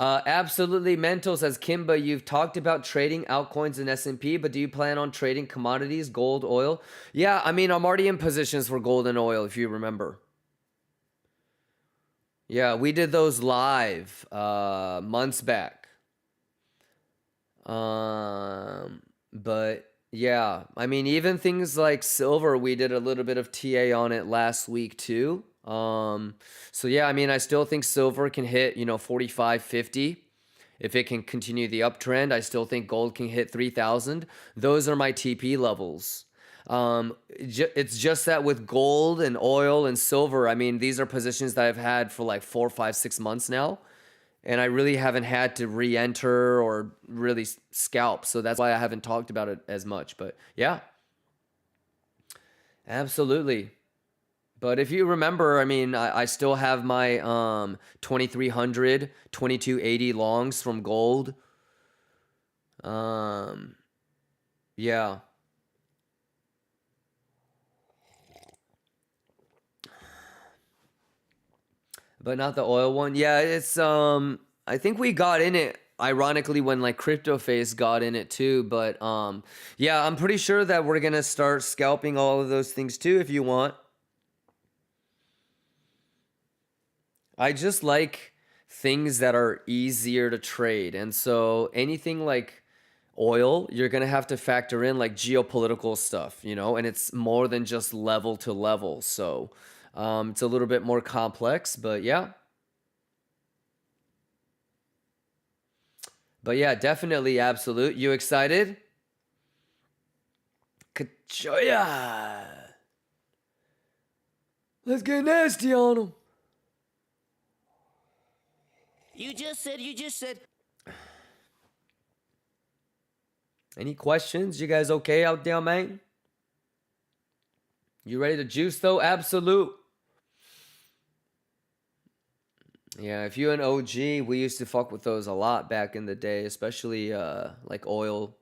Absolutely. Mental says, Kimba, you've talked about trading altcoins in S&P, but do you plan on trading commodities, gold, oil? Yeah, I mean, I'm already in positions for gold and oil, if you remember. Yeah, we did those live months back. But yeah, I mean, even things like silver, we did a little bit of TA on it last week too. So yeah, I mean, I still think silver can hit, 45, 50. If it can continue the uptrend, I still think gold can hit 3,000. Those are my TP levels. It's just that with gold and oil and silver, I mean, these are positions that I've had for like 4, 5, 6 months now. And I really haven't had to re-enter or really scalp. So that's why I haven't talked about it as much. But yeah, absolutely. But if you remember, I mean, I still have my 2300, 2280 longs from gold. Yeah. But not the oil one. Yeah, it's I think we got in it ironically when like CryptoFace got in it too, but yeah, I'm pretty sure that we're going to start scalping all of those things too if you want. I just like things that are easier to trade. And so anything like oil, you're going to have to factor in like geopolitical stuff, and it's more than just level to level. So it's a little bit more complex, but yeah. But yeah, definitely absolute. You excited? Kachoya! Let's get nasty on them. You just said. Any questions? You guys okay out there, man? You ready to juice though? Absolute. Yeah, if you're an OG, we used to fuck with those a lot back in the day, especially like oil.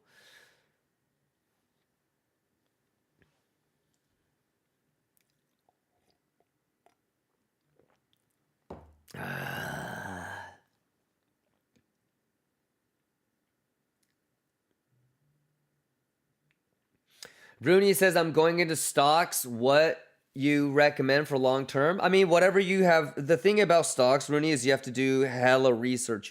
Rooney says, I'm going into stocks. What you recommend for long term? I mean, whatever you have. The thing about stocks, Rooney, is you have to do hella research,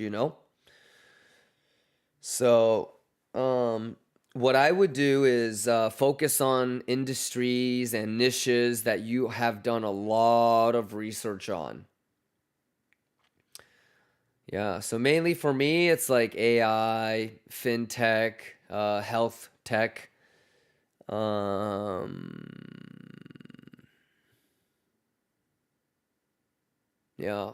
So, what I would do is focus on industries and niches that you have done a lot of research on. Yeah, so mainly for me, it's like AI, fintech, health tech. Yeah.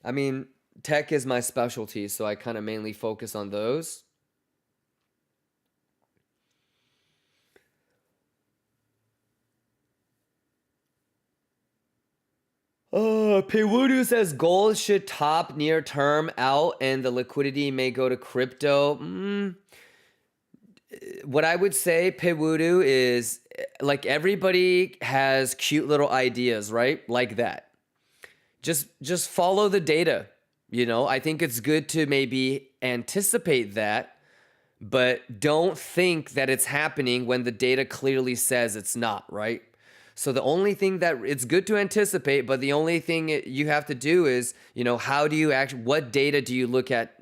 I mean, tech is my specialty, so I kind of mainly focus on those. Pewudu says gold should top near term out and the liquidity may go to crypto. What I would say, Pewudu, is like everybody has cute little ideas, right? Like that. Just follow the data. I think it's good to maybe anticipate that, but don't think that it's happening when the data clearly says it's not, right? So the only thing that it's good to anticipate, but the only thing you have to do is, how do you what data do you look at,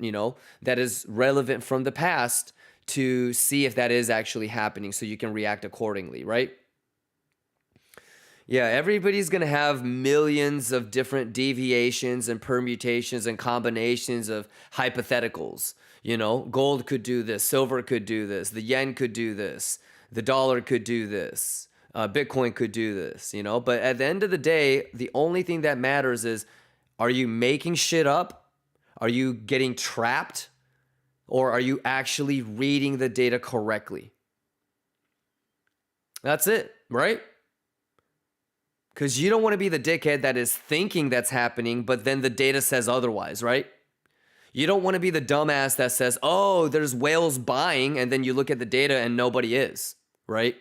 that is relevant from the past to see if that is actually happening so you can react accordingly, right? Yeah, everybody's going to have millions of different deviations and permutations and combinations of hypotheticals. Gold could do this, silver could do this, the yen could do this, the dollar could do this, Bitcoin could do this, But at the end of the day, the only thing that matters is, are you making shit up? Are you getting trapped? Or are you actually reading the data correctly? That's it, right? Because you don't want to be the dickhead that is thinking that's happening, but then the data says otherwise, right? You don't want to be the dumbass that says, oh, there's whales buying, and then you look at the data and nobody is, right?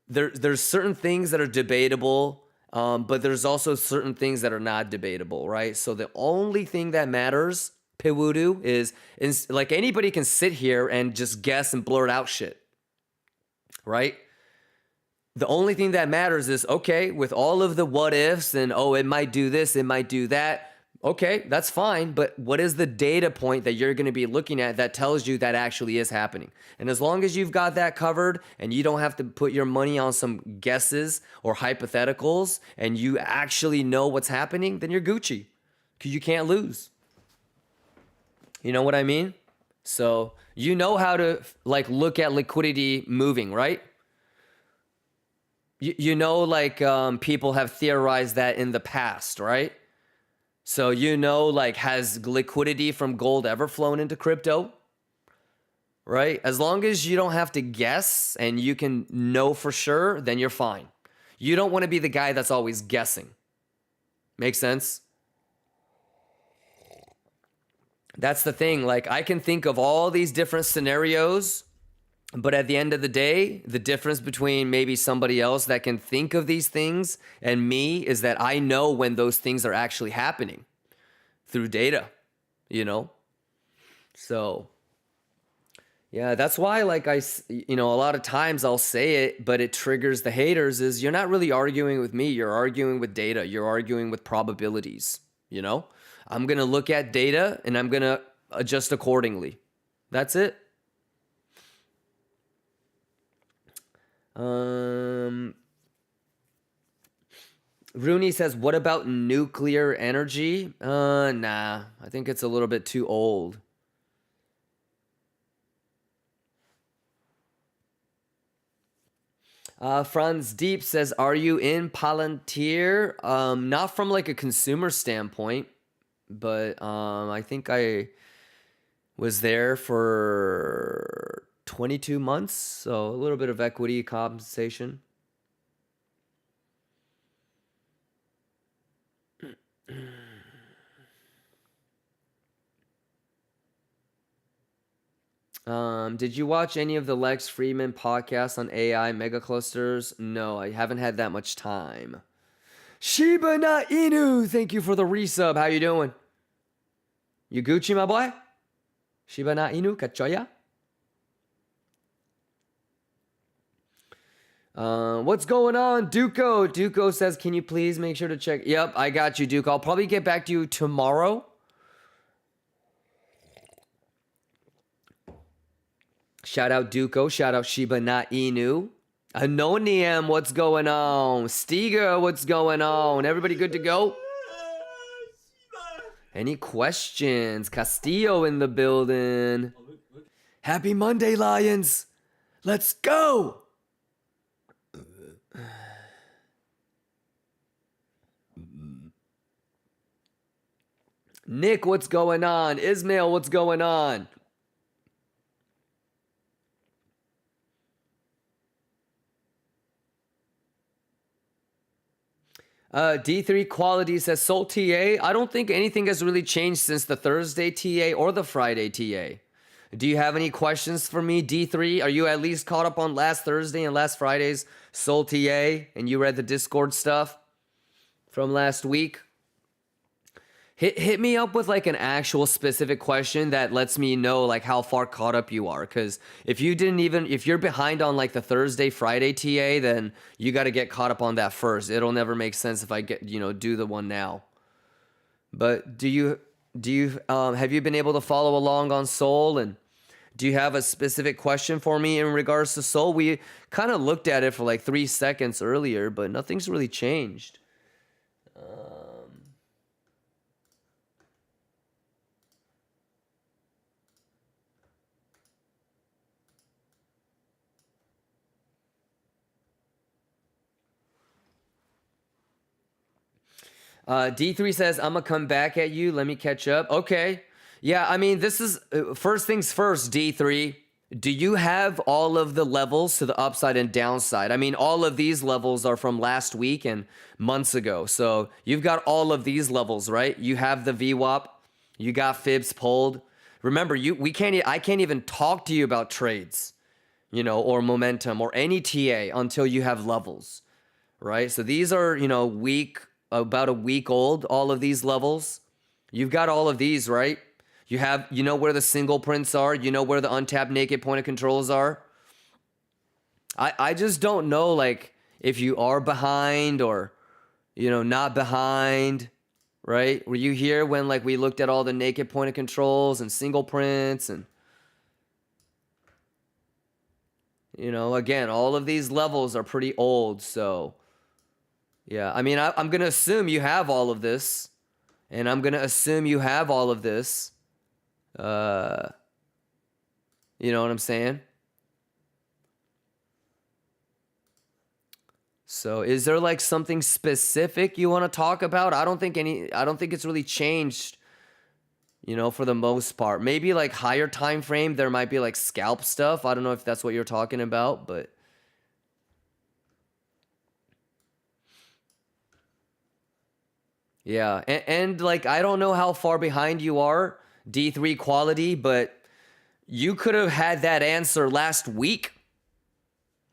There's certain things that are debatable, but there's also certain things that are not debatable, right? So the only thing that matters, Pewudu, is like anybody can sit here and just guess and blurt out shit, right? The only thing that matters is, okay, with all of the what ifs and, oh, it might do this, it might do that. Okay, that's fine. But what is the data point that you're going to be looking at that tells you that actually is happening? And as long as you've got that covered and you don't have to put your money on some guesses or hypotheticals and you actually know what's happening, then you're Gucci because you can't lose. You know what I mean? So you know how to like look at liquidity moving, right? You know, like people have theorized that in the past, right? So you know, like, has liquidity from gold ever flown into crypto? Right? As long as you don't have to guess and you can know for sure, then you're fine. You don't want to be the guy that's always guessing. Make sense? That's the thing. Like, I can think of all these different scenarios, but at the end of the day, the difference between maybe somebody else that can think of these things and me is that I know when those things are actually happening through data, you know? So, yeah, that's why, like, a lot of times I'll say it, but it triggers the haters is you're not really arguing with me. You're arguing with data. You're arguing with probabilities, you know? I'm going to look at data and I'm going to adjust accordingly. That's it. Rooney says, what about nuclear energy? Nah, I think it's a little bit too old. Franz Deep says, are you in Palantir? Not from like a consumer standpoint, but I think I was there for 22 months, so a little bit of equity compensation. Did you watch any of the Lex Friedman podcasts on AI mega clusters? No, I haven't had that much time. Shiba na Inu, thank you for the resub. How you doing? You Gucci, my boy? Shiba na Inu, kachoya? What's going on, Duco? Duco says, can you please make sure to check? Yep, I got you, Duco. I'll probably get back to you tomorrow. Shout out Duco. Shout out Shiba na Inu. Anonium, what's going on? Stiga, what's going on? Everybody good to go? Any questions? Castillo in the building. Happy Monday, Lions. Let's go. Nick, what's going on? Ismail, what's going on? D3 Quality says, Soul TA, I don't think anything has really changed since the Thursday TA or the Friday TA. Do you have any questions for me, D3? Are you at least caught up on last Thursday and last Friday's Soul TA and you read the Discord stuff from last week? Hit me up with like an actual specific question that lets me know like how far caught up you are. Because if you're behind on like the Thursday, Friday TA, then you got to get caught up on that first. It'll never make sense if I do the one now. But have you been able to follow along on Soul, and do you have a specific question for me in regards to Soul? We kind of looked at it for like 3 seconds earlier, but nothing's really changed. D3 says, I'm going to come back at you. Let me catch up. Okay. Yeah, I mean, this is first things first, D3. Do you have all of the levels to the upside and downside? I mean, all of these levels are from last week and months ago. So you've got all of these levels, right? You have the VWAP, you got fibs pulled. Remember, I can't even talk to you about trades, you know, or momentum or any TA until you have levels, right? So these are, you know, about a week old, all of these levels. You've got all of these, right? You know where the single prints are. You know where the untapped naked point of controls are. I just don't know, like, if you are behind or, you know, not behind, right? Were you here when, like, we looked at all the naked point of controls and single prints and, you know, again, all of these levels are pretty old. So, yeah, I mean, I'm going to assume you have all of this, and I'm going to assume you have all of this. You know what I'm saying? So is there like something specific you want to talk about? I don't think it's really changed, you know, for the most part. Maybe like higher time frame, there might be like scalp stuff. I don't know if that's what you're talking about, but yeah. And like, I don't know how far behind you are, D3 quality, but you could have had that answer last week,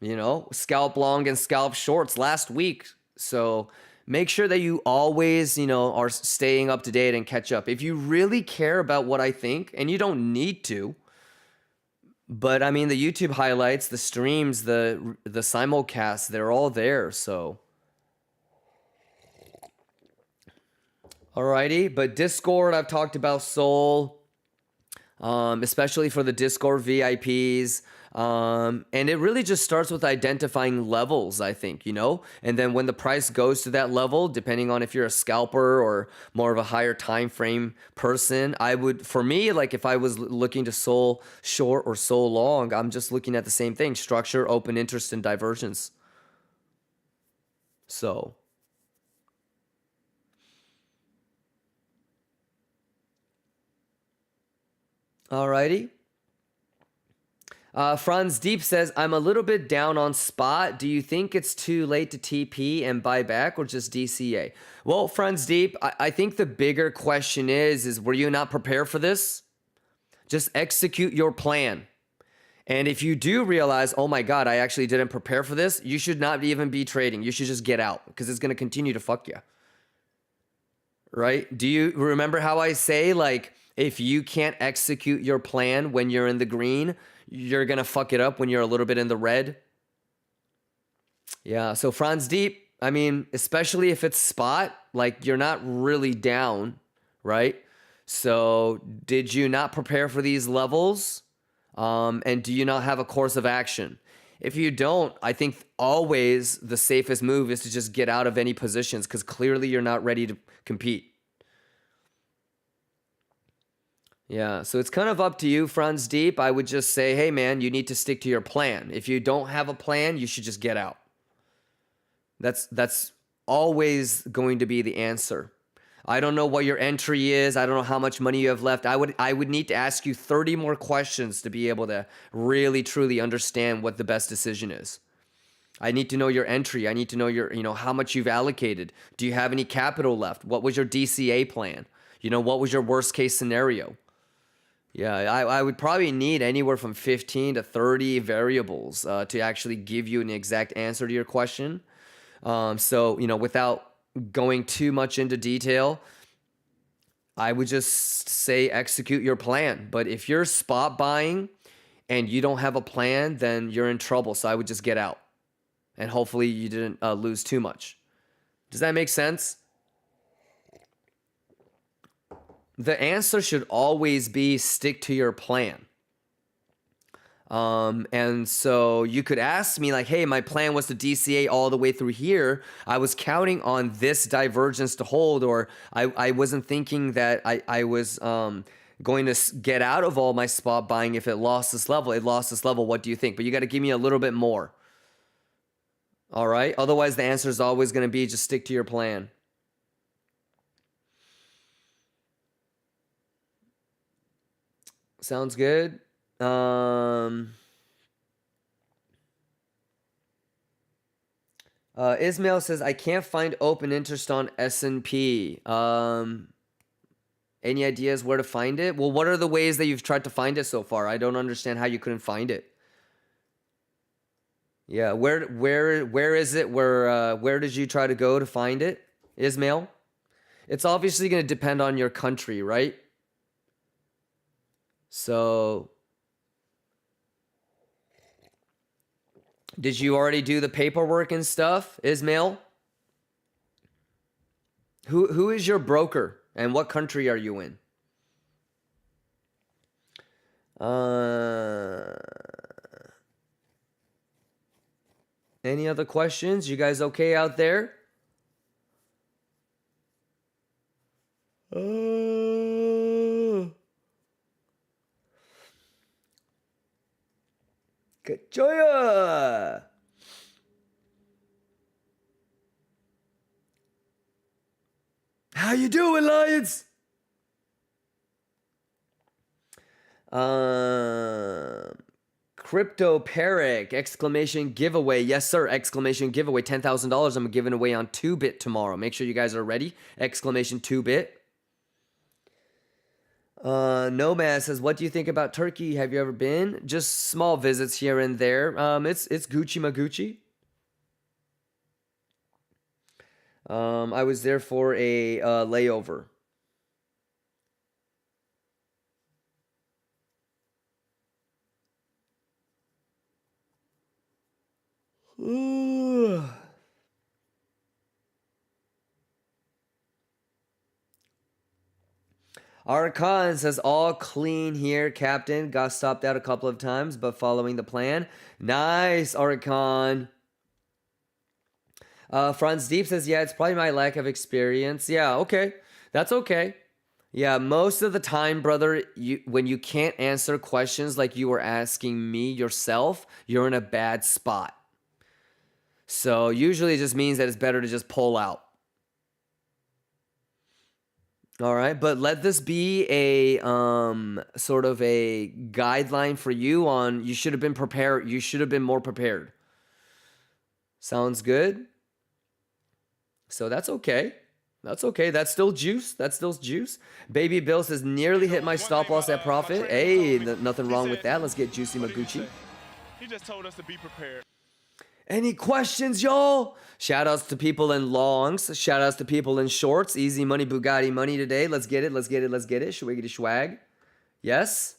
you know, scalp long and scalp shorts last week. So make sure that you always, you know, are staying up to date and catch up. If you really care about what I think, and you don't need to, but I mean, the YouTube highlights, the streams, the simulcasts, they're all there. So alrighty, but Discord, I've talked about Soul, especially for the Discord VIPs. And it really just starts with identifying levels, I think, you know? And then when the price goes to that level, depending on if you're a scalper or more of a higher time frame person, for me, like if I was looking to Soul short or Soul long, I'm just looking at the same thing: structure, open interest, and divergence. So alrighty. Franz Deep says, I'm a little bit down on spot. Do you think it's too late to TP and buy back or just DCA? Well, Franz Deep, I think the bigger question is were you not prepared for this? Just execute your plan. And if you do realize, oh my God, I actually didn't prepare for this, you should not even be trading. You should just get out because it's going to continue to fuck you. Right? Do you remember how I say, like, if you can't execute your plan when you're in the green, you're going to fuck it up when you're a little bit in the red? Yeah, so Franz Deep, I mean, especially if it's spot, like you're not really down, right? So did you not prepare for these levels? And do you not have a course of action? If you don't, I think always the safest move is to just get out of any positions because clearly you're not ready to compete. Yeah, so it's kind of up to you, Franz Deep. I would just say, hey, man, you need to stick to your plan. If you don't have a plan, you should just get out. That's always going to be the answer. I don't know what your entry is. I don't know how much money you have left. I would need to ask you 30 more questions to be able to really, truly understand what the best decision is. I need to know your entry. I need to know how much you've allocated. Do you have any capital left? What was your DCA plan? What was your worst case scenario? Yeah, I would probably need anywhere from 15 to 30 variables to actually give you an exact answer to your question. So, without going too much into detail, I would just say execute your plan. But if you're spot buying and you don't have a plan, then you're in trouble. So I would just get out. And hopefully you didn't lose too much. Does that make sense? The answer should always be stick to your plan. And so you could ask me like, hey, my plan was to DCA all the way through here. I was counting on this divergence to hold, or I wasn't thinking that I was going to get out of all my spot buying if it lost this level. It lost this level. What do you think? But you got to give me a little bit more. All right. Otherwise, the answer is always going to be just stick to your plan. Sounds good. Ismail says, I can't find open interest on S&P. Any ideas where to find it? Well, what are the ways that you've tried to find it so far? I don't understand how you couldn't find it. Yeah, where is it? Where did you try to go to find it, Ismail? It's obviously going to depend on your country, right? So, did you already do the paperwork and stuff, Ismail? Who is your broker and what country are you in? Any other questions? You guys okay out there? Kachoya! How you doing, Lions? Crypto Peric, exclamation giveaway. Yes, sir, exclamation giveaway. $10,000 I'm giving away on 2-bit tomorrow. Make sure you guys are ready. Exclamation 2-bit. Nomad says, what do you think about Turkey? Have you ever been? Just small visits here and there. It's Gucci Magucci. I was there for a layover. Arkan says, all clean here, Captain. Got stopped out a couple of times, but following the plan. Nice, Arkan. Franz Deep says, yeah, it's probably my lack of experience. Yeah, okay. That's okay. Yeah, most of the time, brother, when you can't answer questions like you were asking me yourself, you're in a bad spot. So usually it just means that it's better to just pull out. All right, but let this be a sort of a guideline for you on you should have been prepared. You should have been more prepared. Sounds good? So that's okay. That's okay. That's still juice. That's still juice. Baby Bill says, nearly hit my stop loss at profit. Hey, nothing wrong with that. Let's get Juicy Magucci. He just told us to be prepared. Any questions, y'all? Shout outs to people in longs. Shout outs to people in shorts. Easy money, Bugatti money today. Let's get it. Let's get it. Let's get it. Schwiggity swag. Yes?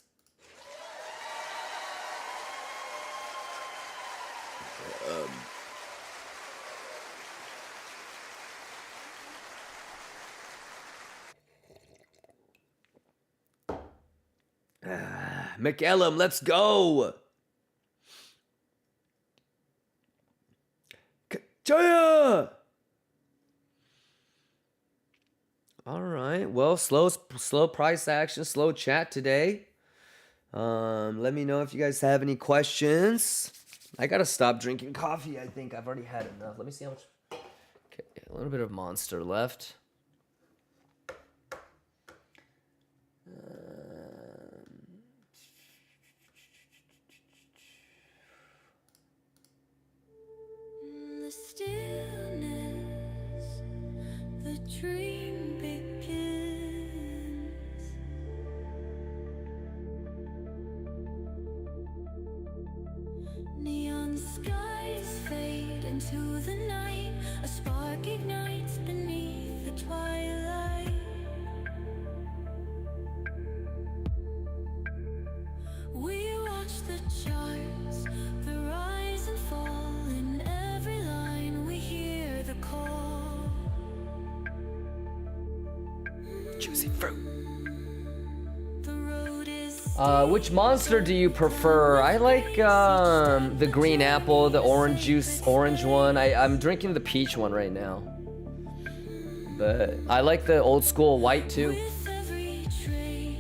McEllum, let's go. Jaya! All right. Well, slow price action, slow chat today. Let me know if you guys have any questions. I gotta stop drinking coffee. I think I've already had enough. Let me see how much. Okay, a little bit of Monster left. The stillness, the dream begins. Neon skies fade into the night. A spark ignites beneath the twilight. We watch the charts, the rise and fall. In every line we hear the call. Juicy fruit. The road is Which monster do you prefer? I like the green apple, the orange juice, orange one. I'm drinking the peach one right now. But I like the old school white too. with every tree.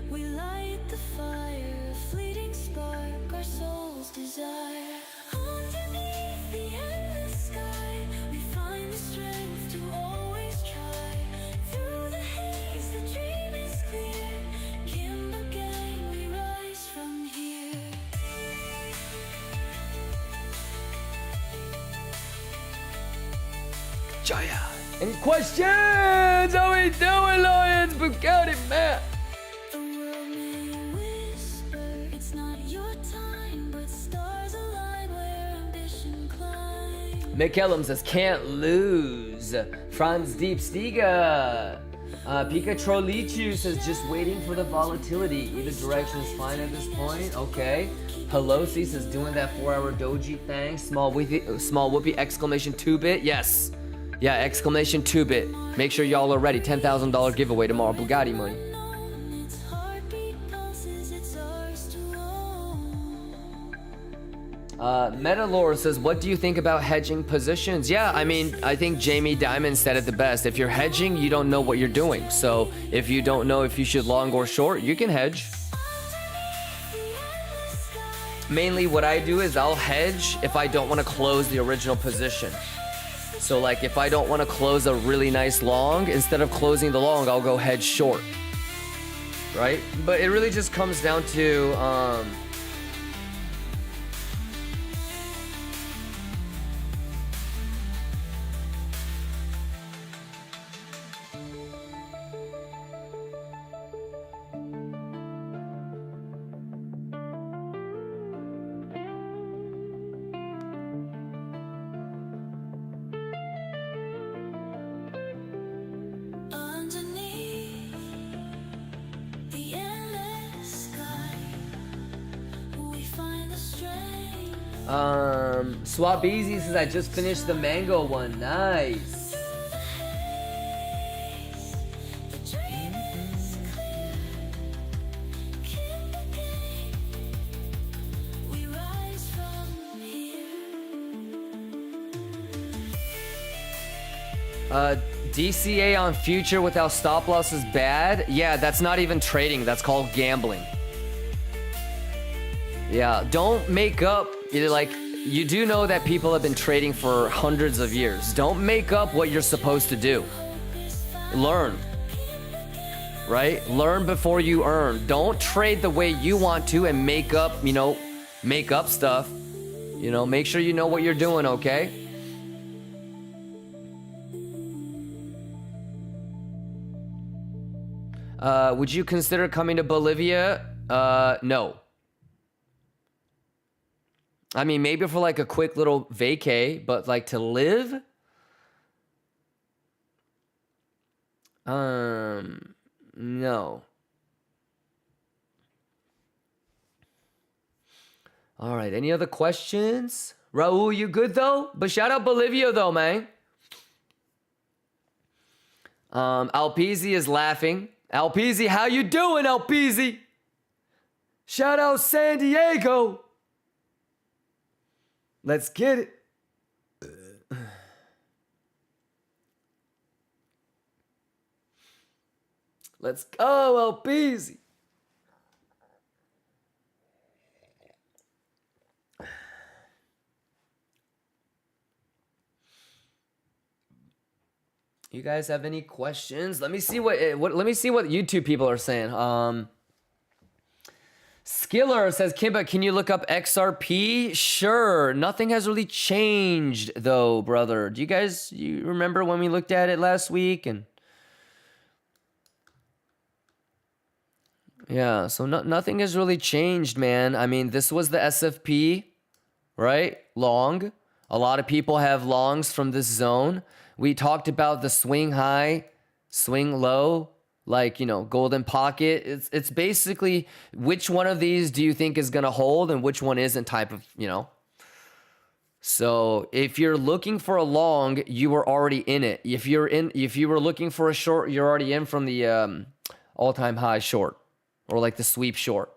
We light the fire, a fleeting spark, our souls desire. Underneath the endless sky, we find the strength to always try. Through the haze, the dream is clear. Kimber gang, we Jaya. Any questions? How we doing, Lions? Bugatti, man. The world may whisper it's not your time, but stars align where ambition climbs. McKellum says, can't lose. Franz Deep Stiga. Pika Trolichu says, just waiting for the volatility. Either direction is fine at this point. Okay. Pelosi says, doing that 4-hour doji thing. Small whoopee, exclamation 2-bit. Yes. Yeah, exclamation 2-bit. Make sure y'all are ready. $10,000 giveaway tomorrow. Bugatti money. Its heartbeat pulses, it's ours to own. Metalore says, what do you think about hedging positions? Yeah, I mean, I think Jamie Dimon said it the best. If you're hedging, you don't know what you're doing. So if you don't know if you should long or short, you can hedge. Mainly what I do is I'll hedge if I don't want to close the original position. So like if I don't want to close a really nice long, instead of closing the long, I'll go hedge short. Right? But it really just comes down to Underneath the endless sky, we find the strength. Swap Easy says I just finished the mango one. Nice. The dream is clear. Keep the game. We rise from here. DCA on future without stop loss is bad. Yeah, that's not even trading. That's called gambling. Yeah, don't make up. Like, you do know that people have been trading for hundreds of years. Don't make up what you're supposed to do. Learn. Right? Learn before you earn. Don't trade the way you want to and make up, make up stuff. Make sure you know what you're doing, okay? Would you consider coming to Bolivia? No. I mean, maybe for like a quick little vacay, but like to live? No. All right, any other questions? Raul, you good though? But shout out Bolivia though, man. Alpizi is laughing. Alpizi, how you doing, Alpizi? Shout out San Diego. Let's get it. Let's go, Alpizi. You guys have any questions? Let me see what YouTube people are saying. Skiller says, Kimba, can you look up XRP? Sure. Nothing has really changed though, brother. Do you remember when we looked at it last week? And yeah, so nothing has really changed, man. I mean, this was the SFP, right? Long. A lot of people have longs from this zone. We talked about the swing high, swing low, like, golden pocket. It's basically which one of these do you think is going to hold and which one isn't type of, So if you're looking for a long, you were already in it. If you were looking for a short, you're already in from the all-time high short or like the sweep short.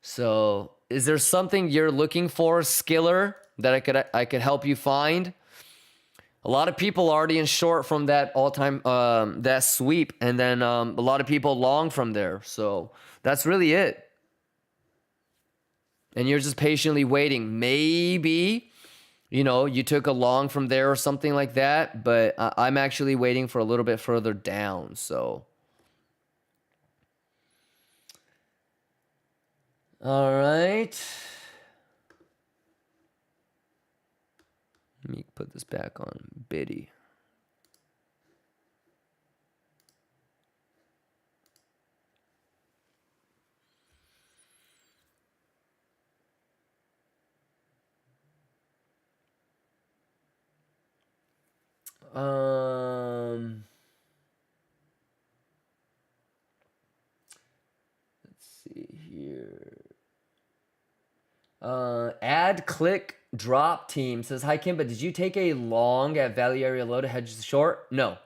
So is there something you're looking for, Skiller, that I could help you find? A lot of people are already in short from that all-time, that sweep. And then a lot of people long from there. So that's really it. And you're just patiently waiting. Maybe, you took a long from there or something like that. But I'm actually waiting for a little bit further down. So. All right. Let me put this back on Biddy. Let's see here. Add click drop team says, hi Kimba, did you take a long at value area low to hedge the short? No.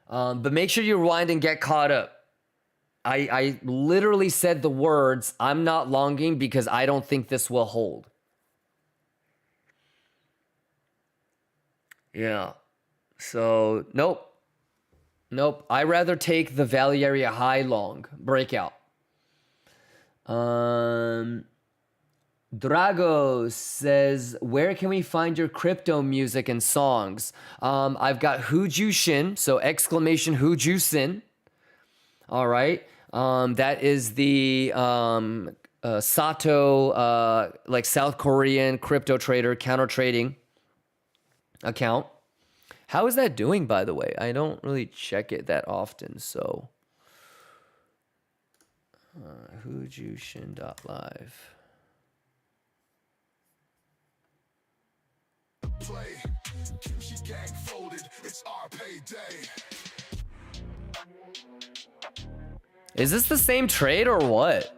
But make sure you rewind and get caught up. I literally said the words, I'm not longing because I don't think this will hold. Yeah. So, nope. Nope. I rather take the value area high long breakout. Drago says, where can we find your crypto music and songs? I've got Huju Shin, so exclamation Huju Sin. All right. That is the Sato, like South Korean crypto trader counter trading account. How is that doing, by the way? I don't really check it that often, so. Hujushin.live. Play. Kimchi gang folded. It's our payday. Is this the same trade or what?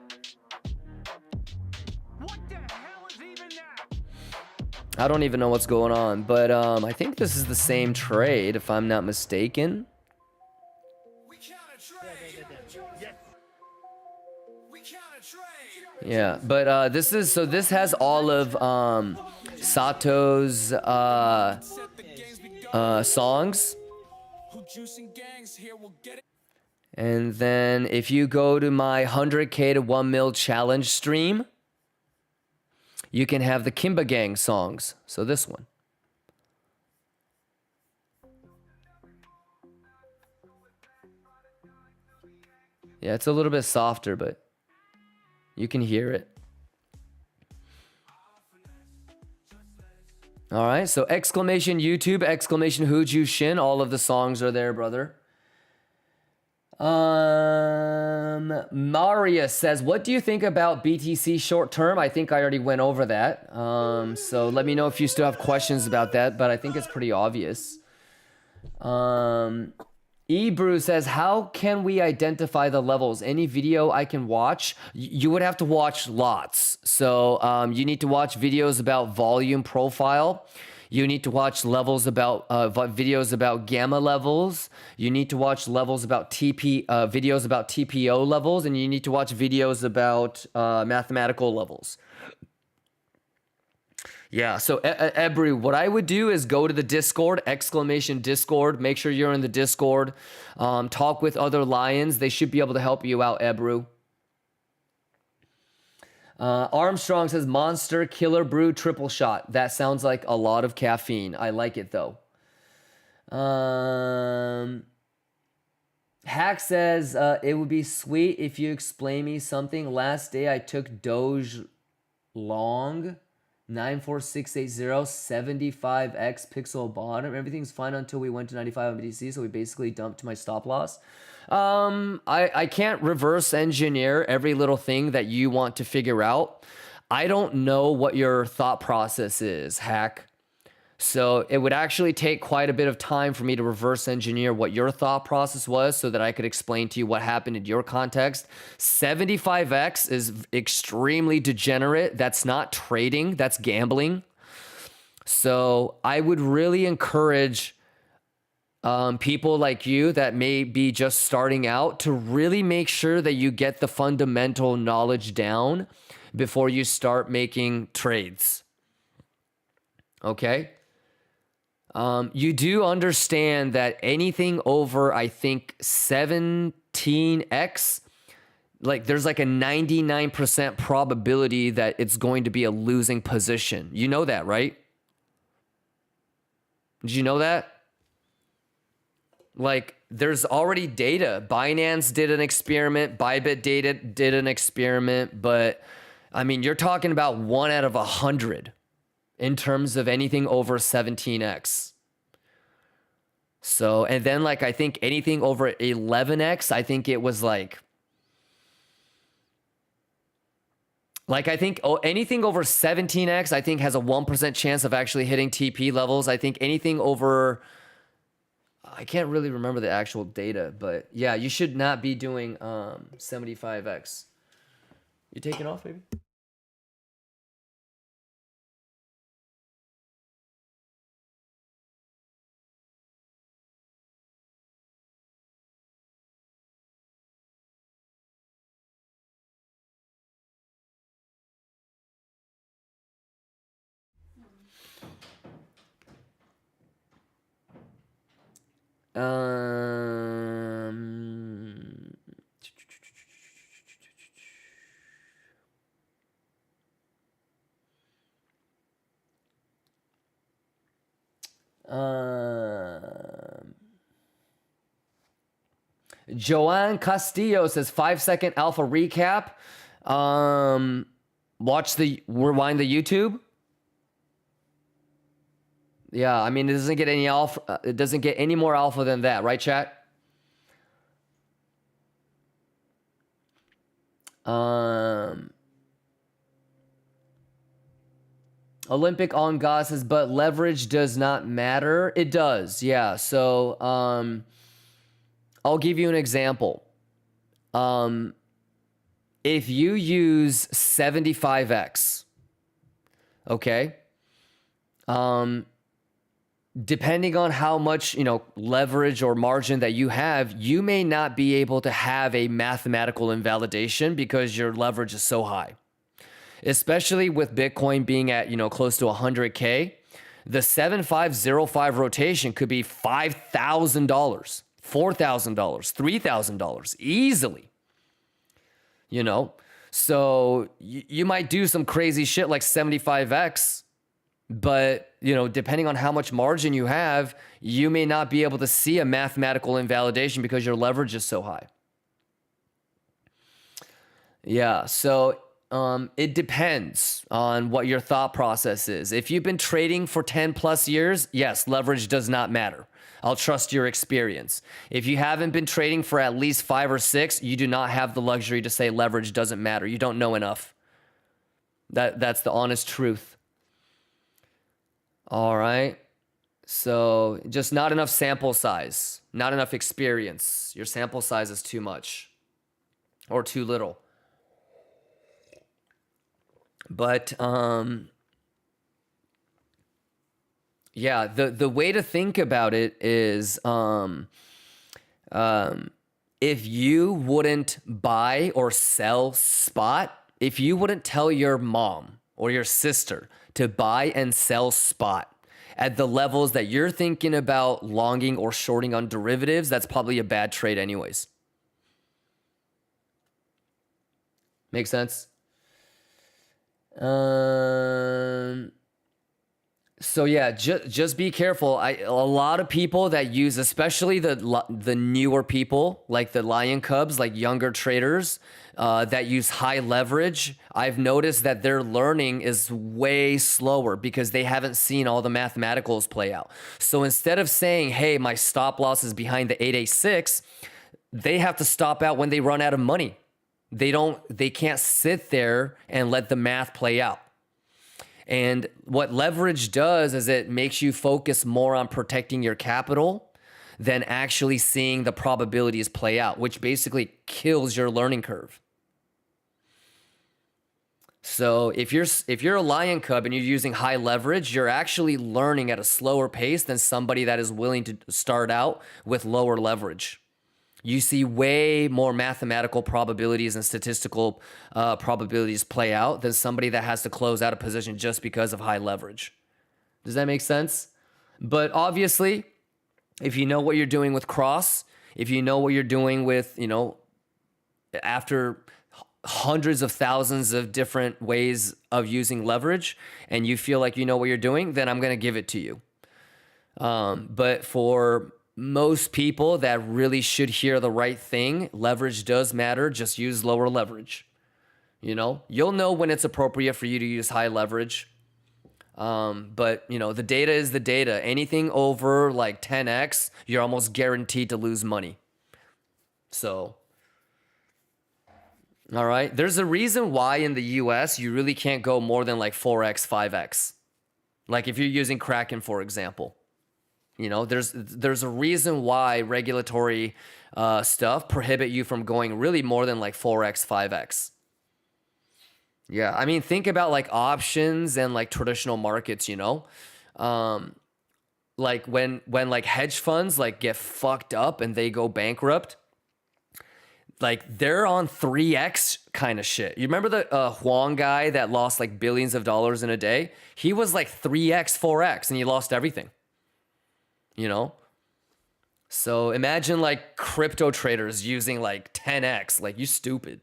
I don't even know what's going on, but I think this is the same trade, if I'm not mistaken. Yeah, but this is, so this has all of Sato's songs. And then if you go to my 100K to 1 mil challenge stream, you can have the Kimba Gang songs. So this one. Yeah, it's a little bit softer, but you can hear it. All right, so exclamation YouTube, exclamation Huju Shin. All of the songs are there, brother. Maria says, what do you think about BTC short term? I think I already went over that. So let me know if you still have questions about that, but I think it's pretty obvious. Ebrew says, how can we identify the levels? Any video I can watch? You would have to watch lots. So you need to watch videos about volume profile. You need to watch levels about videos about gamma levels. You need to watch levels about videos about TPO levels, and you need to watch videos about mathematical levels. Yeah, so Ebru, what I would do is go to the Discord, exclamation Discord. Make sure you're in the Discord. Talk with other lions. They should be able to help you out, Ebru. Armstrong says, Monster Killer Brew triple shot. That sounds like a lot of caffeine. I like it, though. Hack says, it would be sweet if you explain me something. Last day I took Doge long. 94680, 75x pixel bottom. Everything's fine until we went to 95 on BTC, so we basically dumped to my stop loss. I can't reverse engineer every little thing that you want to figure out. I don't know what your thought process is, Hack. So it would actually take quite a bit of time for me to reverse engineer what your thought process was so that I could explain to you what happened in your context. 75x is extremely degenerate. That's not trading, that's gambling. So I would really encourage people like you that may be just starting out to really make sure that you get the fundamental knowledge down before you start making trades. Okay? You do understand that anything over, I think, 17x, like there's like a 99% probability that it's going to be a losing position. You know that, right? Did you know that? Like, there's already data. Binance did an experiment. Bybit did an experiment. But, I mean, you're talking about 1 out of 100 in terms of anything over 17x. So, and then like, I think anything over 11x, I think it was like I think anything over 17x, I think has a 1% chance of actually hitting TP levels. I think anything over, I can't really remember the actual data, but yeah, you should not be doing 75x. You taking off, baby? Um, Joanne Castillo says 5-second alpha recap. Rewind the YouTube. Yeah, I mean, it doesn't get any alpha. It doesn't get any more alpha than that, right, chat? Olympic on God says, but leverage does not matter. It does, yeah. So, I'll give you an example. If you use 75x, okay, depending on how much, leverage or margin that you have, you may not be able to have a mathematical invalidation because your leverage is so high. Especially with Bitcoin being at, close to 100K, the 7505 rotation could be $5,000, $4,000, $3,000 easily. So you might do some crazy shit like 75x, but, depending on how much margin you have, you may not be able to see a mathematical invalidation because your leverage is so high. Yeah, so it depends on what your thought process is. If you've been trading for 10 plus years, yes, leverage does not matter. I'll trust your experience. If you haven't been trading for at least 5 or 6, you do not have the luxury to say leverage doesn't matter. You don't know enough. That's the honest truth. All right. So just not enough sample size, not enough experience. Your sample size is too much or too little. But yeah, the way to think about it is if you wouldn't buy or sell spot, if you wouldn't tell your mom or your sister to buy and sell spot at the levels that you're thinking about longing or shorting on derivatives, that's probably a bad trade anyways. Make sense? So yeah, just be careful. A lot of people that use, especially the newer people, like the Lion Cubs, like younger traders, that use high leverage, I've noticed that their learning is way slower because they haven't seen all the mathematicals play out. So instead of saying, hey, my stop loss is behind the 886, they have to stop out when they run out of money. They can't sit there and let the math play out. And what leverage does is it makes you focus more on protecting your capital than actually seeing the probabilities play out, which basically kills your learning curve. So if you're a Lion Cub and you're using high leverage, you're actually learning at a slower pace than somebody that is willing to start out with lower leverage. You see way more mathematical probabilities and statistical probabilities play out than somebody that has to close out a position just because of high leverage. Does that make sense? But obviously, if you know what you're doing with cross, if you know what you're doing with, after hundreds of thousands of different ways of using leverage, and you feel like you know what you're doing, then I'm going to give it to you. But for most people that really should hear the right thing, leverage does matter. Just use lower leverage. You'll know when it's appropriate for you to use high leverage. But you know, the data is the data. Anything over like 10x, you're almost guaranteed to lose money. So, all right. There's a reason why in the US you really can't go more than like 4x, 5x. Like if you're using Kraken, for example. You know, there's a reason why regulatory stuff prohibit you from going really more than like 4x, 5x. Yeah, I mean, think about like options and like traditional markets, you know? Like when like hedge funds like get fucked up and they go bankrupt, like they're on 3x kind of shit. You remember the Huang guy that lost like billions of dollars in a day? He was like 3x, 4x, and he lost everything. You know? So imagine like crypto traders using like 10x, like you stupid.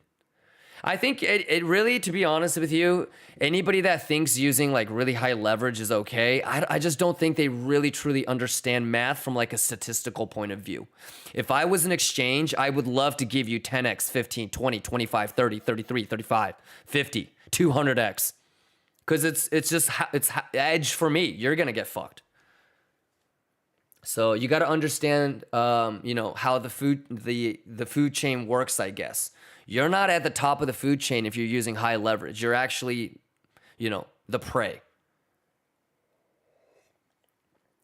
I think it really, to be honest with you, anybody that thinks using like really high leverage is okay, I just don't think they really truly understand math from like a statistical point of view. If I was an exchange, I would love to give you 10x, 15, 20, 25, 30, 33, 35, 50, 200x. Because it's edge for me. You're going to get fucked. So you got to understand, you know, how the food chain works, I guess. You're not at the top of the food chain if you're using high leverage. You're actually, you know, the prey.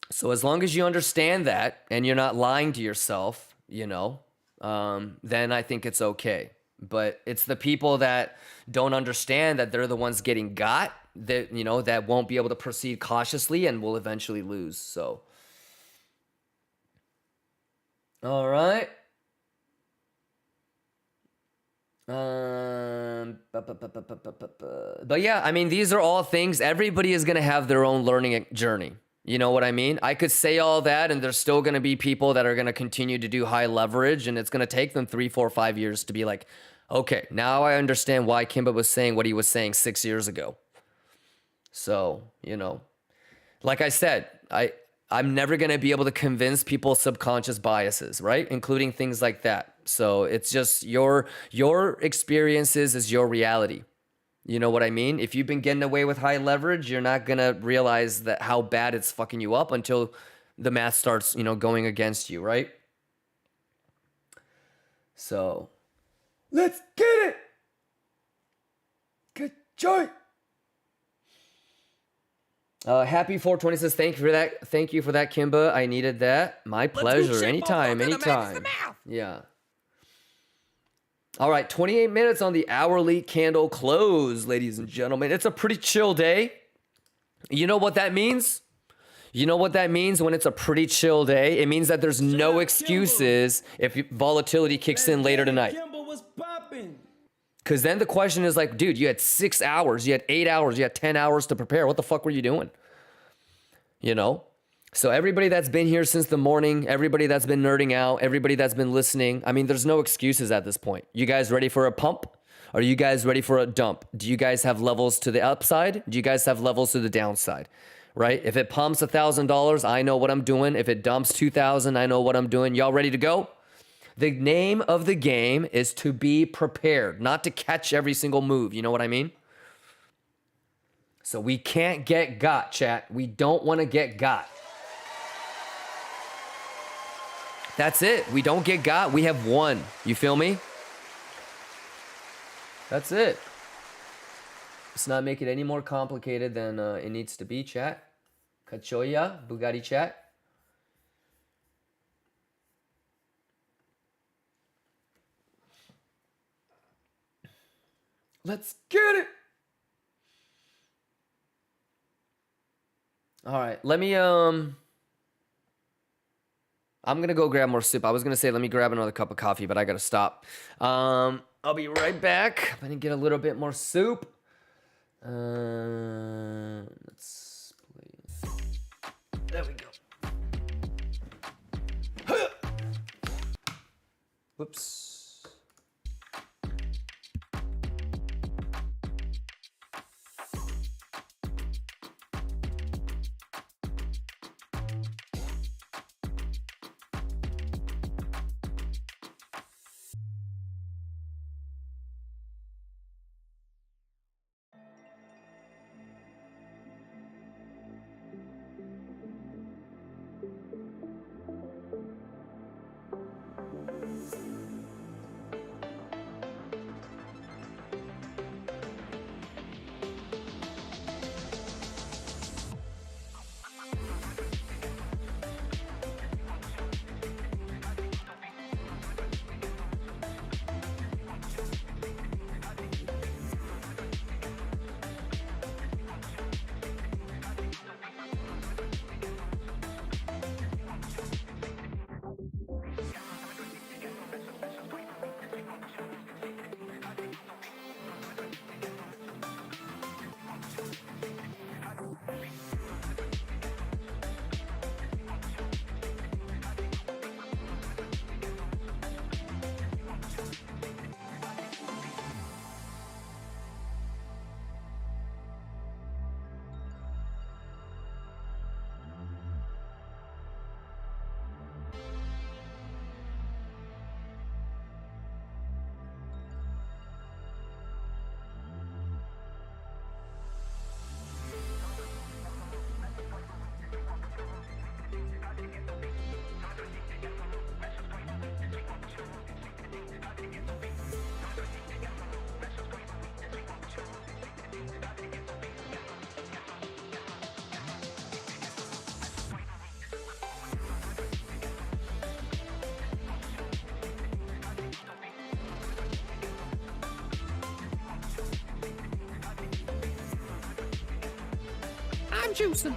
So as long as you understand that and you're not lying to yourself, you know, then I think it's okay. But it's the people that don't understand that they're the ones getting got, that, you know, that won't be able to proceed cautiously and will eventually lose. So, all right. But yeah, I mean, these are all things. Everybody is going to have their own learning journey. You know what I mean? I could say all that and there's still going to be people that are going to continue to do high leverage, and it's going to take them 3, 4, 5 years to be like, okay, now I understand why Kimba was saying what he was saying 6 years ago. So, you know, like I said, I'm never going to be able to convince people's subconscious biases, right? Including things like that. So it's just your experiences is your reality. You know what I mean? If you've been getting away with high leverage, you're not going to realize that how bad it's fucking you up until the math starts, you know, going against you, right? So let's get it. Good joy. Happy 420 says, thank you for that. Thank you for that, Kimba. I needed that. My pleasure. Anytime. Yeah. All right, 28 minutes on the hourly candle close, ladies and gentlemen. It's a pretty chill day. You know what that means? You know what that means when it's a pretty chill day? It means that there's no excuses if volatility kicks in later tonight. Because then the question is like, dude, you had 6 hours, you had 8 hours, you had 10 hours to prepare. What the fuck were you doing? You know? So everybody that's been here since the morning, everybody that's been nerding out, everybody that's been listening, I mean, there's no excuses at this point. You guys ready for a pump? Are you guys ready for a dump? Do you guys have levels to the upside? Do you guys have levels to the downside? Right? If it pumps $1,000, I know what I'm doing. If it dumps 2,000, I know what I'm doing. Y'all ready to go? The name of the game is to be prepared, not to catch every single move. You know what I mean? So we can't get got, chat. We don't want to get got. That's it. We don't get got. We have won. You feel me? That's it. Let's not make it any more complicated than it needs to be, chat. Cachoya, Bugatti chat. Let's get it. All right, let me I'm gonna go grab more soup. I was gonna say let me grab another cup of coffee, but I gotta stop. I'll be right back. I'm gonna get a little bit more soup. Let's play. There we go. Whoops. I'm juicing.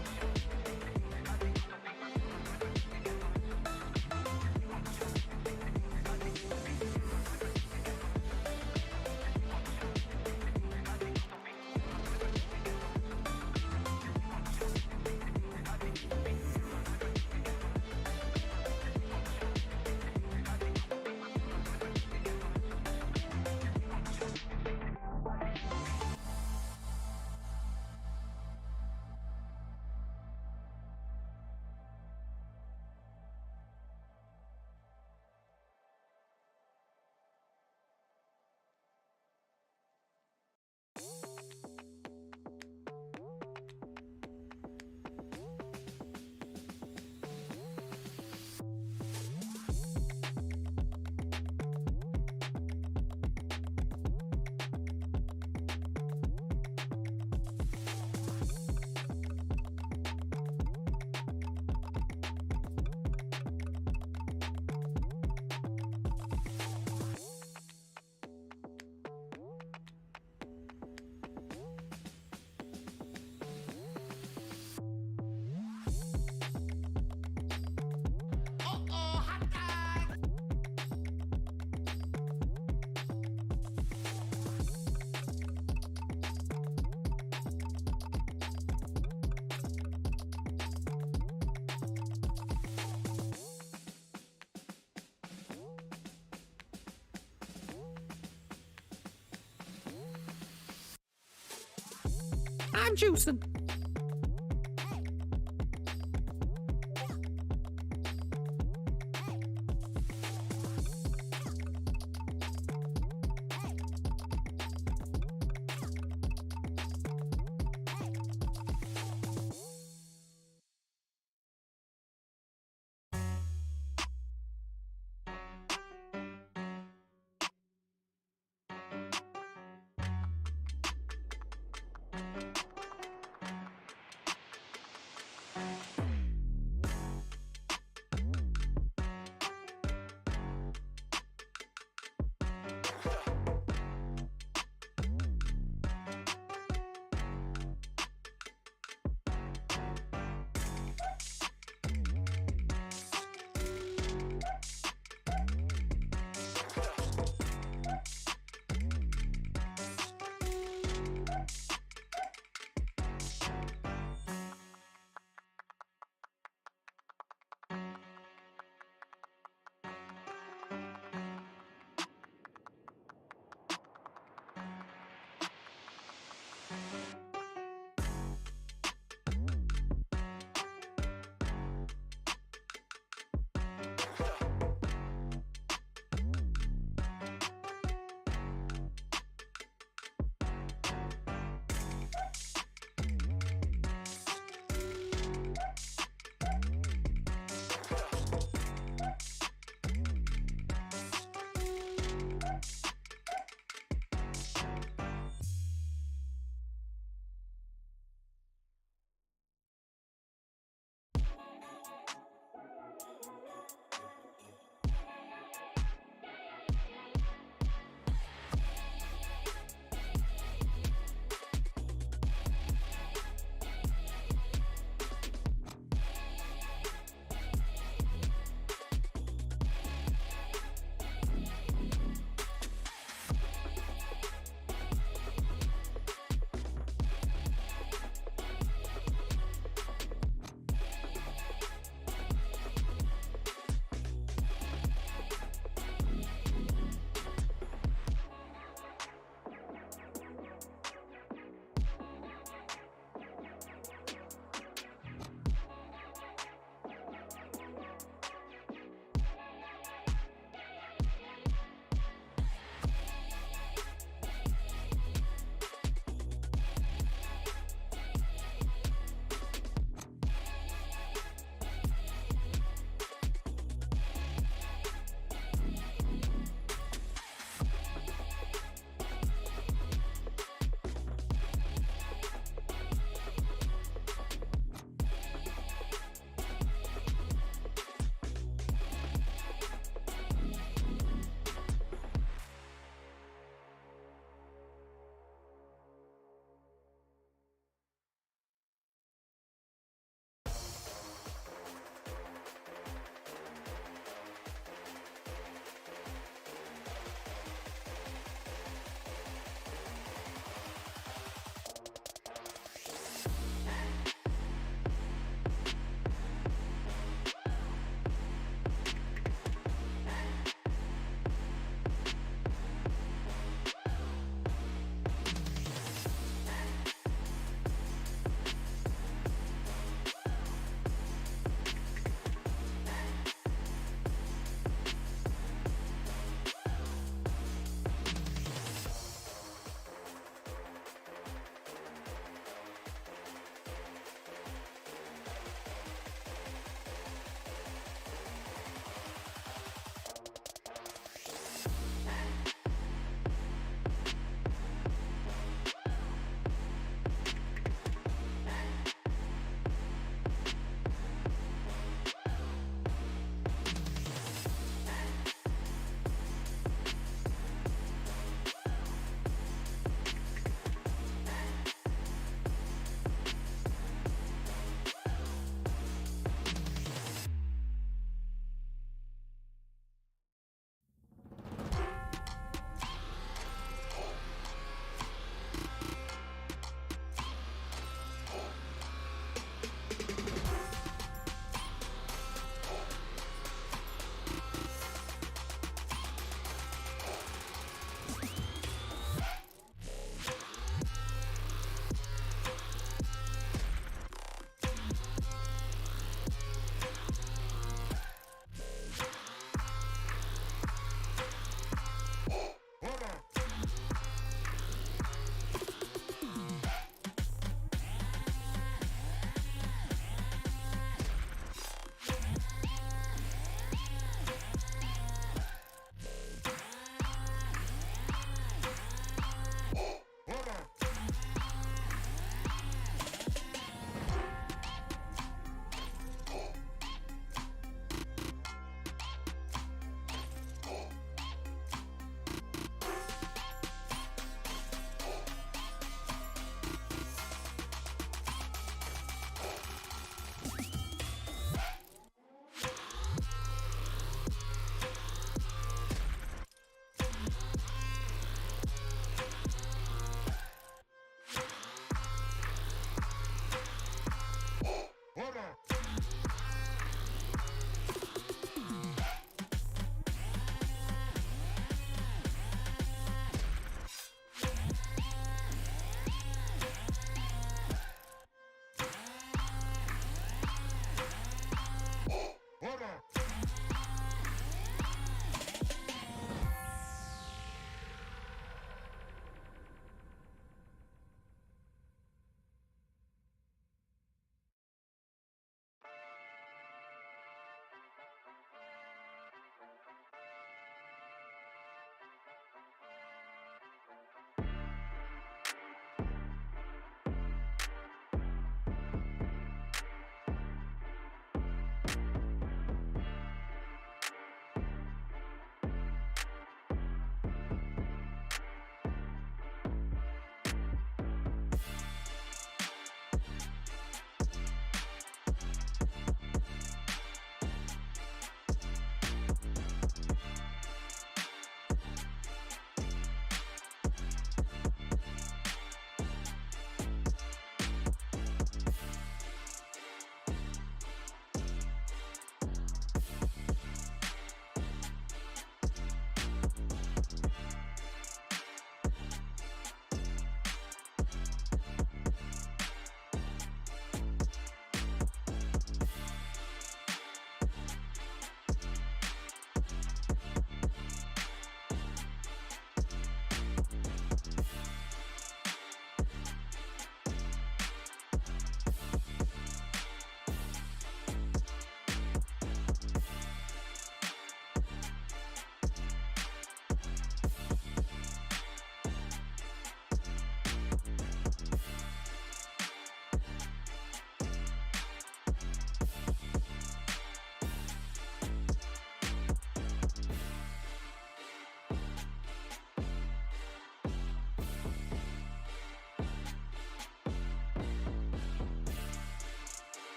I'm juicing.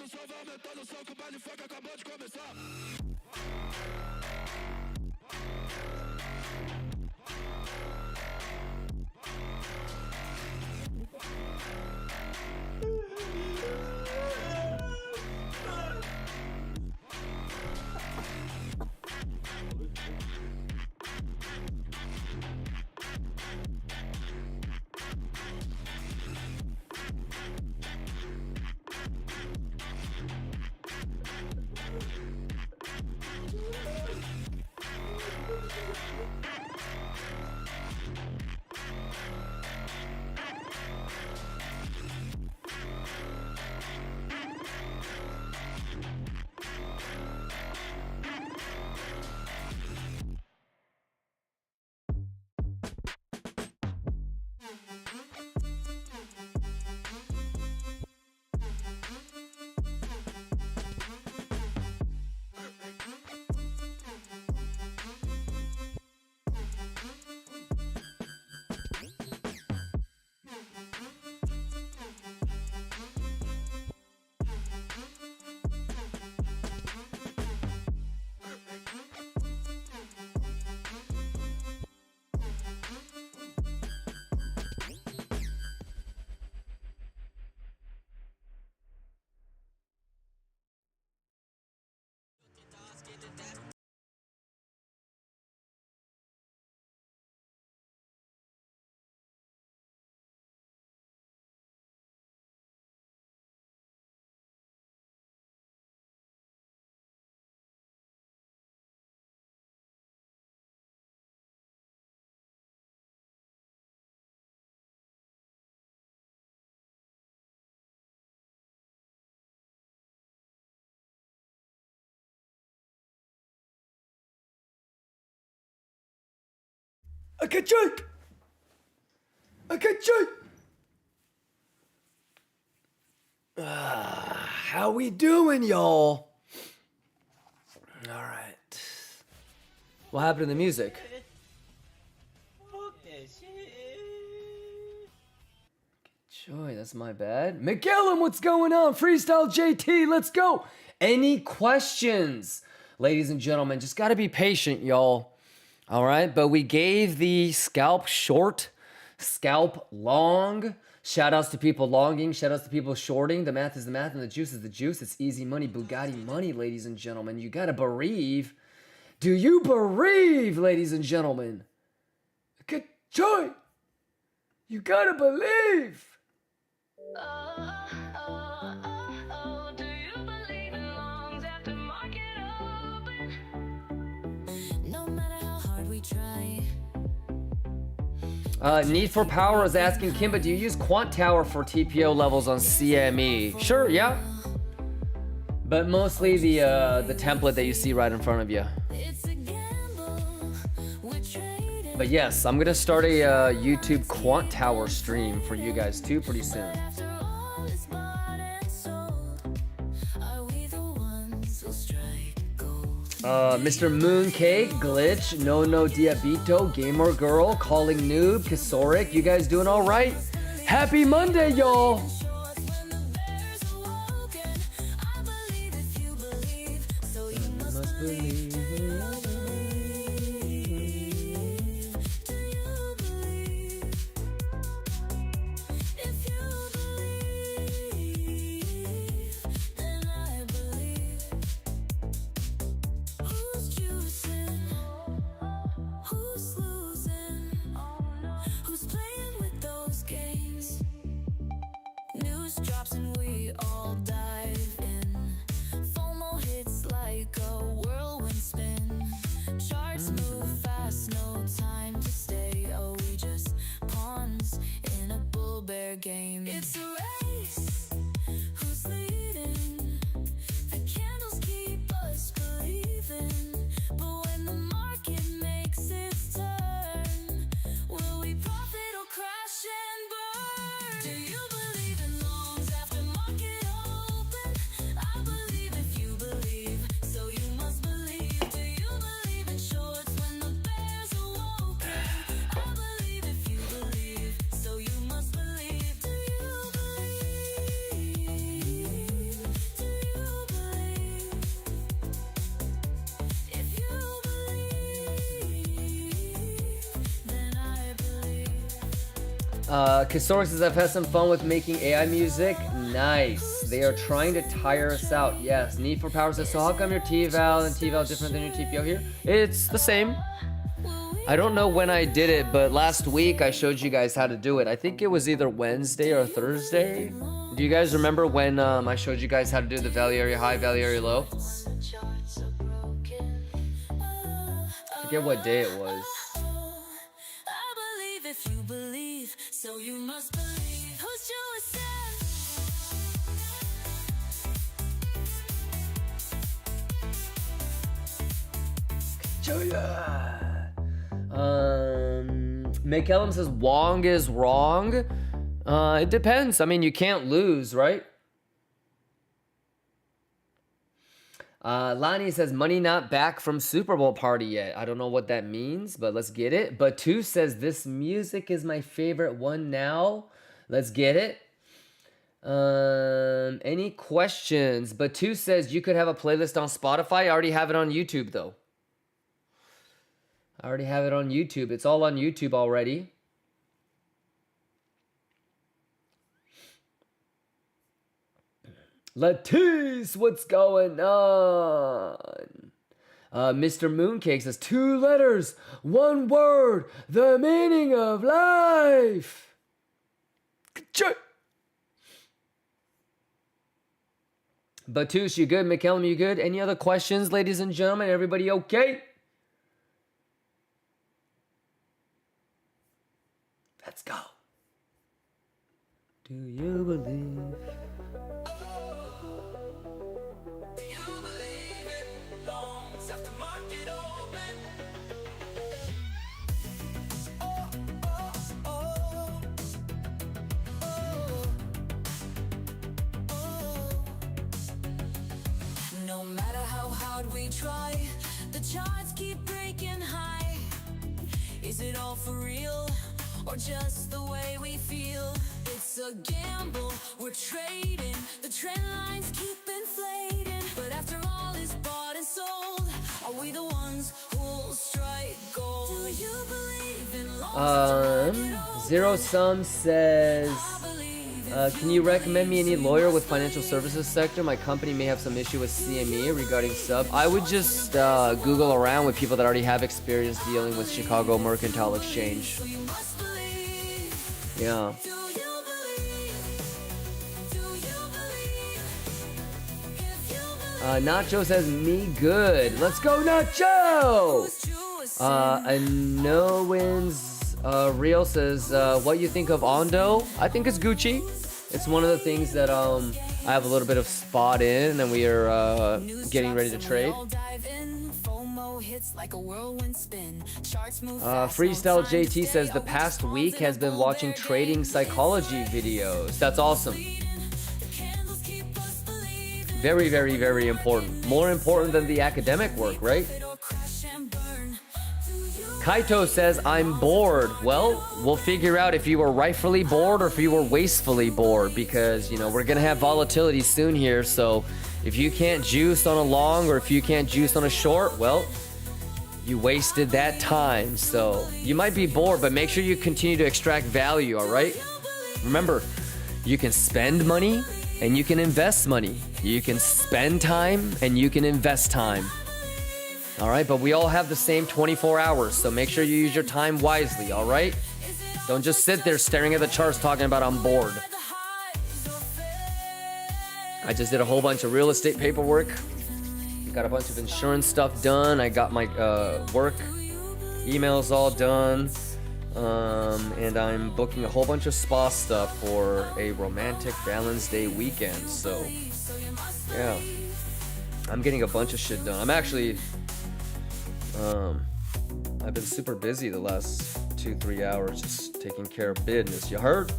só vai aumentando o som que o baile funk acabou de começar. How we doing, y'all? All right. What happened to the music? Fuck that shit. Joy, that's my bad. McGillum, what's going on? Freestyle JT, let's go. Any questions? Ladies and gentlemen, just got to be patient, y'all. All right, but we gave the scalp short, scalp long. Shout outs to people longing, shout outs to people shorting. The math is the math and the juice is the juice. It's easy money, Bugatti money, ladies and gentlemen. You got to bereave. Do you bereave, ladies and gentlemen? Good joy. You got to believe. Do you believe in longs after market open? No matter how hard we try. Need for Power is asking, Kimba, do you use Quant Tower for TPO levels on CME? Sure, yeah. But mostly the template that you see right in front of you. But yes, I'm gonna start a YouTube Quant Tower stream for you guys too pretty soon. Mr. Mooncake, Glitch, No Diabito, Gamer Girl, Calling Noob, Kasoric, you guys doing all right? Happy Monday, y'all! Kisor says, I've had some fun with making AI music. Nice. They are trying to tire us out. Yes. Need for Power says, so how come your T-Val and T-Val different than your TPO here? It's the same. I don't know when I did it, but last week I showed you guys how to do it. I think it was either Wednesday or Thursday. Do you guys remember when I showed you guys how to do the value area high, value area low? I forget what day it was. If you believe, so you must believe. Who's Julia? McKellum says Wong is wrong. It depends. I mean, you can't lose, right? Lonnie says money not back from Super Bowl party yet. I don't know what that means, but let's get it. But two says this music is my favorite one now. Let's get it. Any questions? But two says you could have a playlist on Spotify. I already have it on YouTube though. I already have it on YouTube. It's all on YouTube already. Latisse, what's going on? Mr. Mooncake says 2 letters, 1 word, the meaning of life. Batush, you good? McKellum, you good? Any other questions, ladies and gentlemen? Everybody okay? Let's go. Do you believe? No matter how hard we try, the charts keep breaking high. Is it all for real, or just the way we feel? It's a gamble, we're trading, the trend lines keep inflating. But after all is bought and sold, are we the ones who'll strike gold? Do you believe in Zero Sum says, can you recommend me any lawyer with financial services sector? My company may have some issue with CME regarding sub. I would just Google around with people that already have experience dealing with Chicago Mercantile Exchange. Yeah. Nacho says, me good. Let's go, Nacho! Anowins Real says, what you think of Ondo? I think it's Gucci. It's one of the things that I have a little bit of spot in, and we are getting ready to trade. Freestyle JT says the past week has been watching trading psychology videos. That's awesome. Very, very, very important. More important than the academic work, right? Kaito says, I'm bored. Well, we'll figure out if you were rightfully bored or if you were wastefully bored, because, you know, we're going to have volatility soon here. So if you can't juice on a long or if you can't juice on a short, well, you wasted that time. So you might be bored, but make sure you continue to extract value, all right? Remember, you can spend money and you can invest money. You can spend time and you can invest time. All right, but we all have the same 24 hours, so make sure you use your time wisely, all right? Don't just sit there staring at the charts talking about I'm bored. I just did a whole bunch of real estate paperwork. Got a bunch of insurance stuff done. I got my work emails all done. And I'm booking a whole bunch of spa stuff for a romantic Valentine's Day weekend. So, yeah. I'm getting a bunch of shit done. I'm actually... I've been super busy the last 2-3 hours just taking care of business. You heard?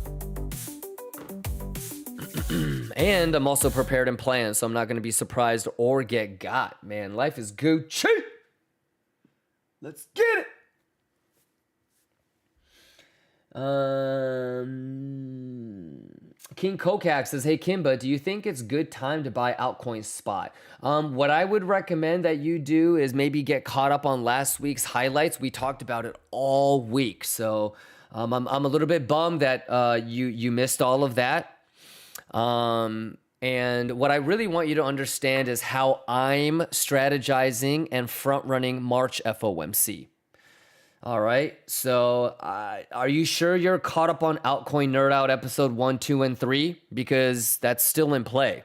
And I'm also prepared and planned, so I'm not going to be surprised or get got. Man, life is Gucci. Let's get it. King Kokak says, hey Kimba, do you think it's good time to buy altcoin spot? What I would recommend that you do is maybe get caught up on last week's highlights. We talked about it all week. So I'm a little bit bummed that you missed all of that. And what I really want you to understand is how I'm strategizing and front running March FOMC. All right. So are you sure you're caught up on Altcoin Nerd Out episode 1, 2, and 3? Because that's still in play.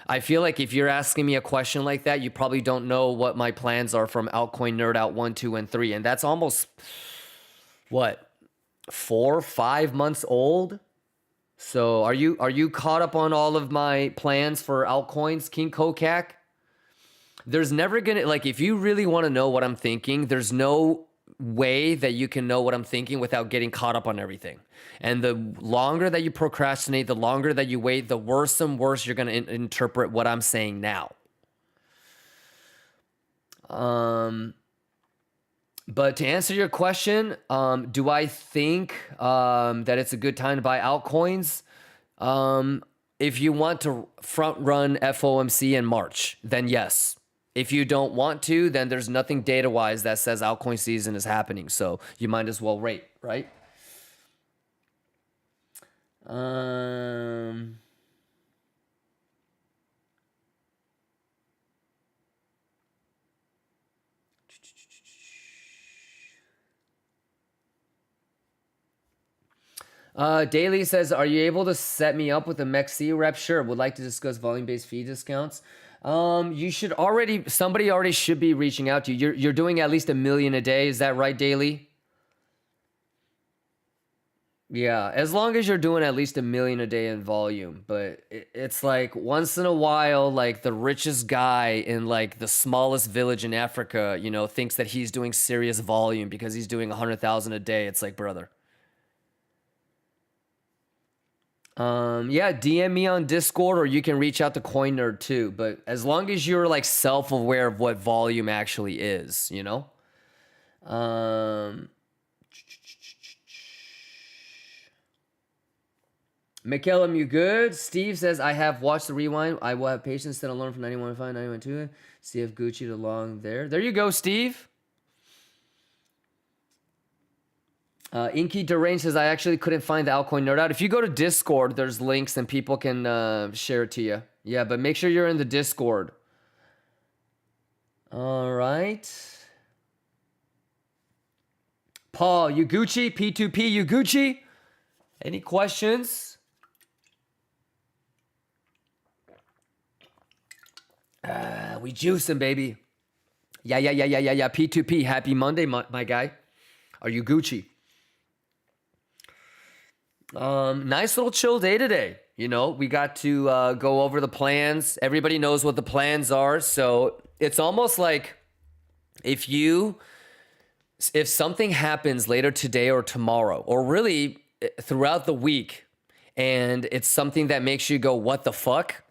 I feel like if you're asking me a question like that, you probably don't know what my plans are from Altcoin Nerd Out 1, 2, and 3. And that's almost, what, 4, 5 months old? So are you caught up on all of my plans for altcoins, King Kokak? There's never gonna, like, if you really want to know what I'm thinking, there's no way that you can know what I'm thinking without getting caught up on everything. And the longer that you procrastinate, the longer that you wait, the worse and worse you're gonna interpret what I'm saying now. But to answer your question, do I think that it's a good time to buy altcoins? If you want to front run FOMC in March, then yes. If you don't want to, then there's nothing data-wise that says altcoin season is happening. So you might as well wait, right? Daily says, are you able to set me up with a MEXC rep? Sure. Would like to discuss volume-based fee discounts. You should somebody already should be reaching out to you. You're doing at least $1 million a day. Is that right, Daily? Yeah, as long as you're doing at least $1 million a day in volume. But it's like once in a while, like the richest guy in like the smallest village in Africa, you know, thinks that he's doing serious volume because he's doing 100,000 a day. It's like, brother. Yeah, DM me on Discord or you can reach out to Coin Nerd too. But as long as you're like self-aware of what volume actually is, you know? McKellum, you good? Steve says, I have watched the rewind. I will have patience to learn from 91.5, 91.2. See if Gucci to long there. There you go, Steve. Inky Deranged says, I actually couldn't find the altcoin nerd out. If you go to Discord, there's links and people can share it to you. Yeah, but make sure you're in the Discord. All right. Paul, you Gucci? P2P, you Gucci? Any questions? We juicing, baby. Yeah. P2P, happy Monday, my guy. Are you Gucci? Nice little chill day today. You know, we got to go over the plans. Everybody knows what the plans are. So it's almost like if something happens later today or tomorrow, or really throughout the week, and it's something that makes you go, what the fuck?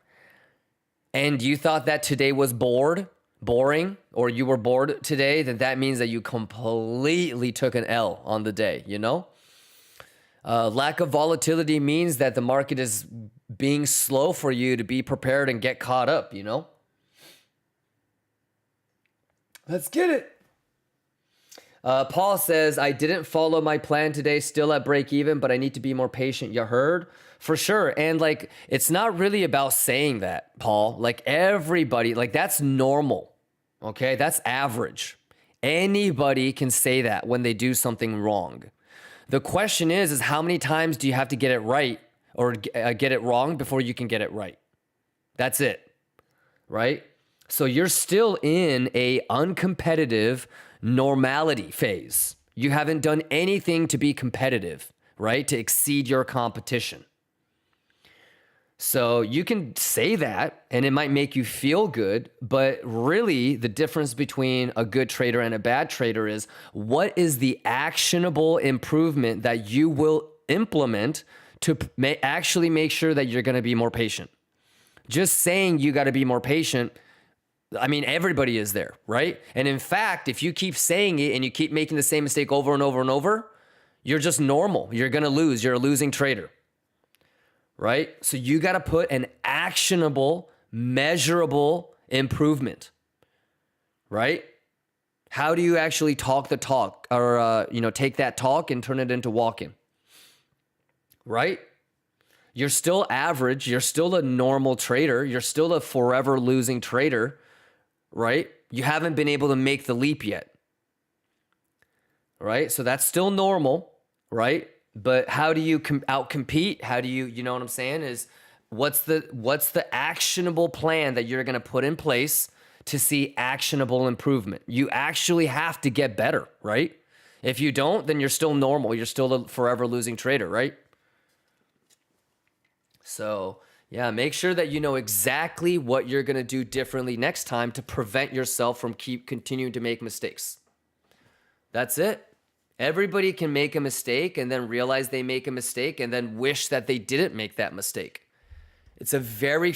And you thought that today was boring, or you were bored today, then that means that you completely took an L on the day, you know? Lack of volatility means that the market is being slow for you to be prepared and get caught up, you know? Let's get it. Paul says, I didn't follow my plan today, still at break even, but I need to be more patient. You heard? For sure. And like, it's not really about saying that, Paul. Like everybody, like that's normal. Okay? That's average. Anybody can say that when they do something wrong. The question is how many times do you have to get it right or get it wrong before you can get it right? That's it, right? So you're still in a uncompetitive normality phase. You haven't done anything to be competitive, right? To exceed your competition. So you can say that and it might make you feel good, but really the difference between a good trader and a bad trader is what is the actionable improvement that you will implement to actually make sure that you're going to be more patient. Just saying you got to be more patient, I mean, everybody is there, right? And in fact, if you keep saying it and you keep making the same mistake over and over and over, you're just normal. You're going to lose. You're a losing trader. Right? So you got to put an actionable, measurable improvement, right? How do you actually talk the talk, or take that talk and turn it into walking? Right? You're still average. You're still a normal trader. You're still a forever losing trader, right? You haven't been able to make the leap yet, right? So that's still normal, right? But how do you outcompete? How do you know what I'm saying? Is what's the actionable plan that you're going to put in place to see actionable improvement? You actually have to get better, right? If you don't, then you're still normal. You're still a forever losing trader, right? So yeah, make sure that you know exactly what you're going to do differently next time to prevent yourself from continuing to make mistakes. That's it. Everybody can make a mistake and then realize they make a mistake and then wish that they didn't make that mistake. It's a very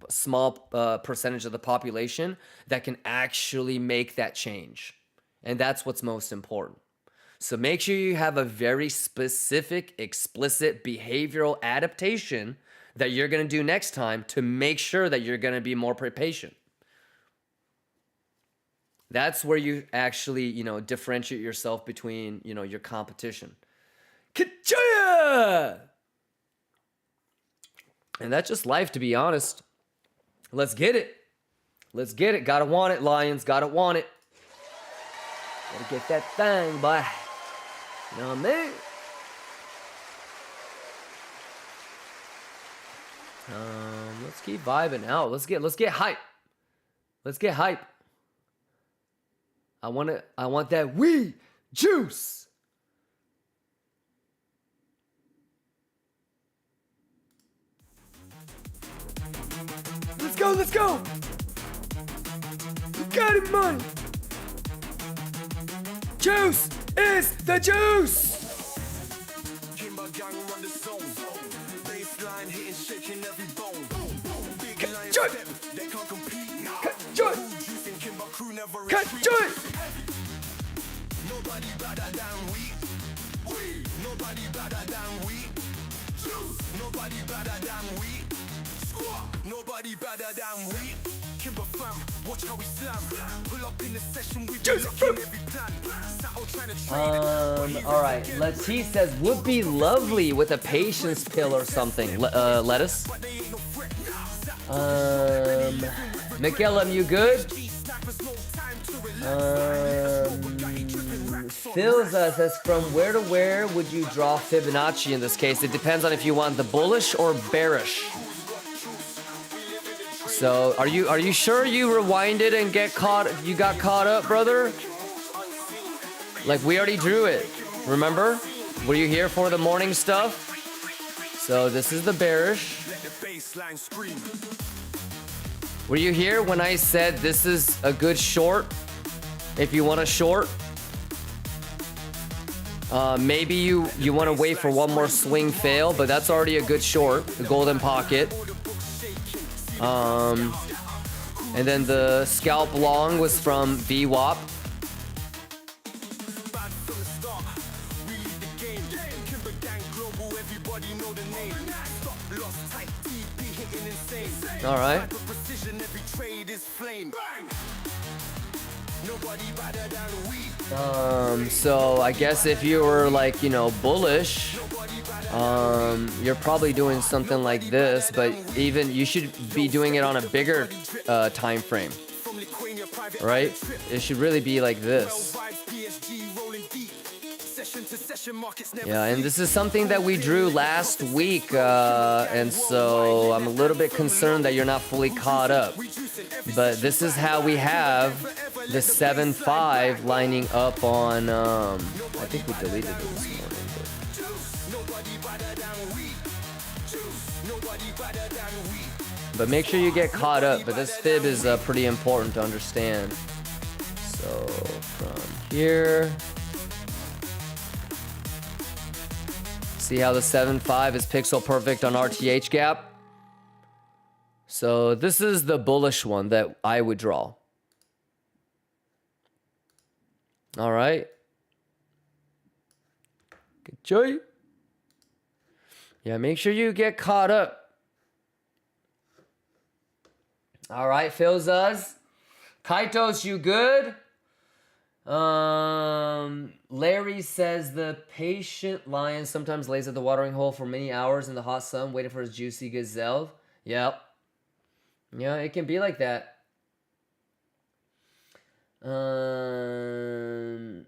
small percentage of the population that can actually make that change. And that's what's most important. So make sure you have a very specific, explicit behavioral adaptation that you're going to do next time to make sure that you're going to be more patient. That's where you actually, differentiate yourself between, your competition. Ka-cha! And that's just life, to be honest. Let's get it. Let's get it. Gotta want it, Lions. Gotta want it. Gotta get that thing, boy. You know what I mean? Let's keep vibing out. Let's get hype. Let's get hype. I want that weed juice. Let's go. You got it, money. Juice is the juice. Kimber gang run the zone. Baseline hitting, shaking every bone. Big lion step, they can't compete. Juicing Kimber crew never retreat. Nobody better than we. Nobody better than we. Nobody better than we. Nobody better than we. Kimber fam, watch how we slam. Pull up in the session, we be looking every plan. All right. Letty says, would be lovely with a patience pill or something. Lettuce. Miguel, you good? Phil says, from where to where would you draw Fibonacci in this case? It depends on if you want the bullish or bearish. So, are you sure you rewinded and you got caught up, brother? Like, we already drew it. Remember? Were you here for the morning stuff? So, this is the bearish. Were you here when I said this is a good short? If you want a short? Maybe you want to wait for one more swing fail, but that's already a good short. The golden pocket. And then the scalp long was from VWAP. All right. So I guess if you were like, bullish, you're probably doing something like this, but even you should be doing it on a bigger time frame, right? It should really be like this. Yeah, and this is something that we drew last week, and so I'm a little bit concerned that you're not fully caught up. But this is how we have the 7-5 lining up on, I think we deleted it this morning. But make sure you get caught up. But this fib is pretty important to understand. So from here, see how the 7-5 is pixel perfect on RTH gap? So this is the bullish one that I would draw. All right. Good joy. Yeah, make sure you get caught up. All right, Phil Zuz. Kaitos, you good? Larry says the patient lion sometimes lays at the watering hole for many hours in the hot sun waiting for his juicy gazelle. Yep. Yeah, it can be like that. Philza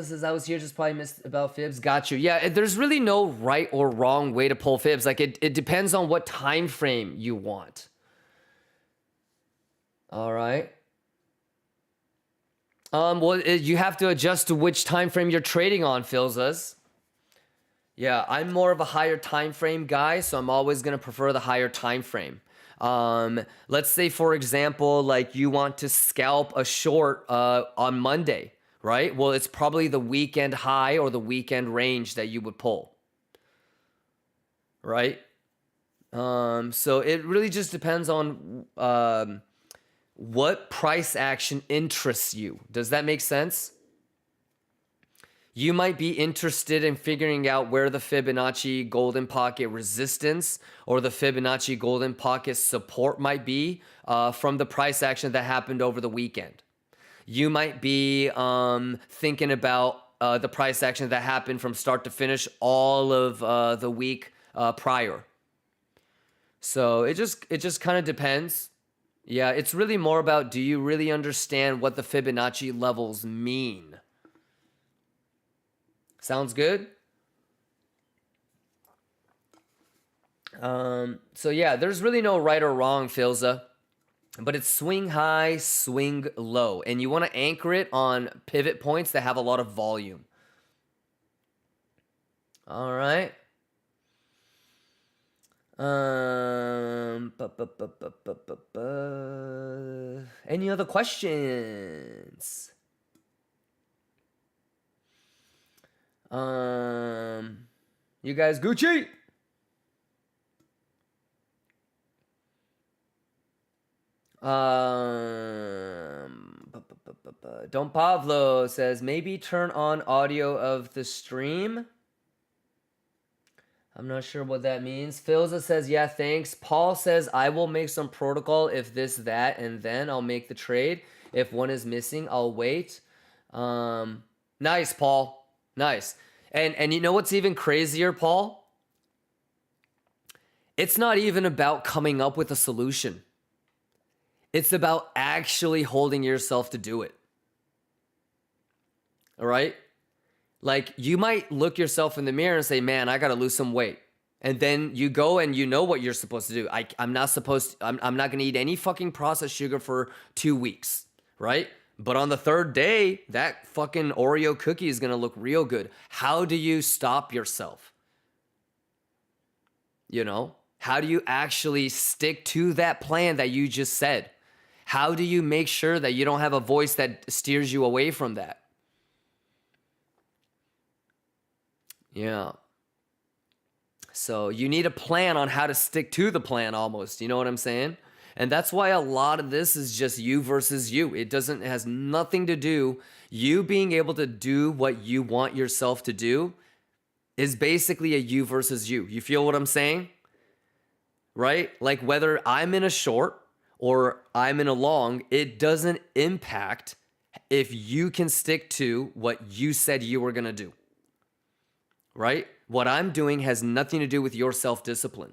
says, I was here, just probably missed about fibs. Got you. Yeah, there's really no right or wrong way to pull fibs. Like, it depends on what time frame you want. All right. Well, you have to adjust to which time frame you're trading on, Philzas. Yeah, I'm more of a higher time frame guy, so I'm always going to prefer the higher time frame. Let's say, for example, like you want to scalp a short on Monday, right? Well, it's probably the weekend high or the weekend range that you would pull, right? So it really just depends on what price action interests you. Does that make sense? You might be interested in figuring out where the Fibonacci golden pocket resistance or the Fibonacci golden pocket support might be from the price action that happened over the weekend. You might be thinking about the price action that happened from start to finish all of the week prior. So it just kind of depends. Yeah, it's really more about, do you really understand what the Fibonacci levels mean? Sounds good? So yeah, there's really no right or wrong, Philza. But it's swing high, swing low. And you want to anchor it on pivot points that have a lot of volume. All right. Any other questions? You guys Gucci? Don Pablo says, maybe turn on audio of the stream. I'm not sure what that means. Philza says, yeah, thanks. Paul says, I will make some protocol if this, that, and then I'll make the trade. If one is missing, I'll wait. Nice, Paul. Nice. And you know what's even crazier, Paul? It's not even about coming up with a solution. It's about actually holding yourself to do it. All right? Like, you might look yourself in the mirror and say, man, I got to lose some weight. And then you go and you know what you're supposed to do. I'm not going to eat any fucking processed sugar for 2 weeks, right? But on the third day, that fucking Oreo cookie is going to look real good. How do you stop yourself? You know? How do you actually stick to that plan that you just said? How do you make sure that you don't have a voice that steers you away from that? Yeah. So you need a plan on how to stick to the plan almost. You know what I'm saying? And that's why a lot of this is just you versus you. It has nothing to do. You being able to do what you want yourself to do is basically a you versus you. You feel what I'm saying? Right? Like whether I'm in a short or I'm in a long, it doesn't impact if you can stick to what you said you were going to do. Right? What I'm doing has nothing to do with your self-discipline.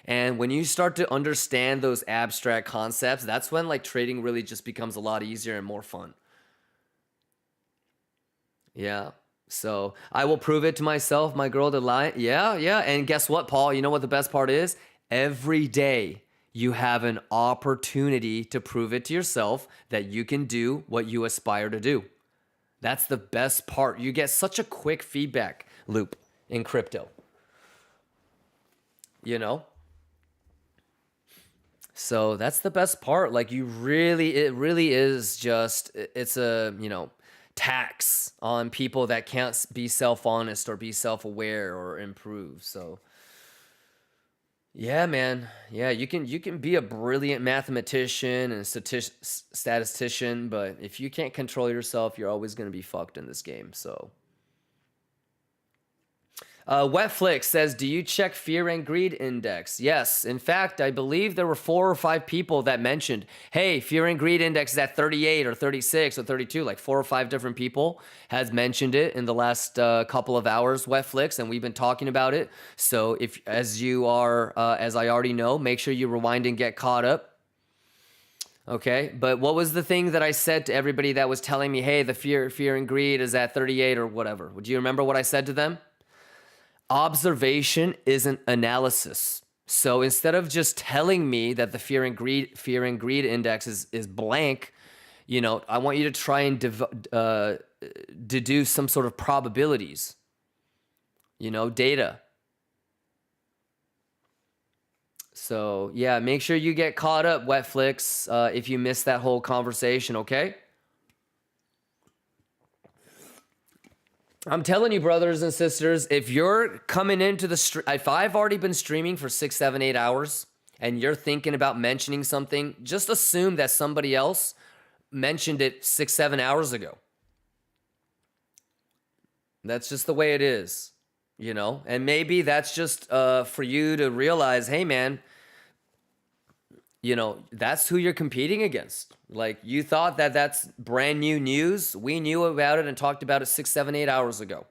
And when you start to understand those abstract concepts, that's when like trading really just becomes a lot easier and more fun. Yeah. So I will prove it to myself, my girl, to lie. Yeah. And guess what, Paul? You know what the best part is? Every day you have an opportunity to prove it to yourself that you can do what you aspire to do. That's the best part. You get such a quick feedback loop in crypto. You know? So that's the best part. Like it really is just, it's a, tax on people that can't be self-honest or be self-aware or improve. So yeah, man. Yeah, you can be a brilliant mathematician and statistician, but if you can't control yourself, you're always going to be fucked in this game. So Wetflix says, do you check fear and greed index? Yes. In fact, I believe there were 4 or 5 people that mentioned, hey, fear and greed index is at 38 or 36 or 32. Like 4 or 5 different people has mentioned it in the last couple of hours, Wetflix, and we've been talking about it. So if, as you are, as I already know, make sure you rewind and get caught up. Okay, but what was the thing that I said to everybody that was telling me, hey, the fear and greed is at 38 or whatever? Do you remember what I said to them? Observation isn't analysis. So instead of just telling me that the fear and greed index is blank, you know, I want you to try and deduce some sort of probabilities, you know, data. So yeah, make sure you get caught up, Wetflix, if you missed that whole conversation, okay? I'm telling you, brothers and sisters, if you're coming into the if I've already been streaming for 6, 7, 8 hours and you're thinking about mentioning something, just assume that somebody else mentioned it 6, 7 hours ago. That's just the way it is, you know? And maybe that's just for you to realize, hey, man, you know, that's who you're competing against. Like, you thought that that's brand new news. We knew about it and talked about it 6, 7, 8 hours ago.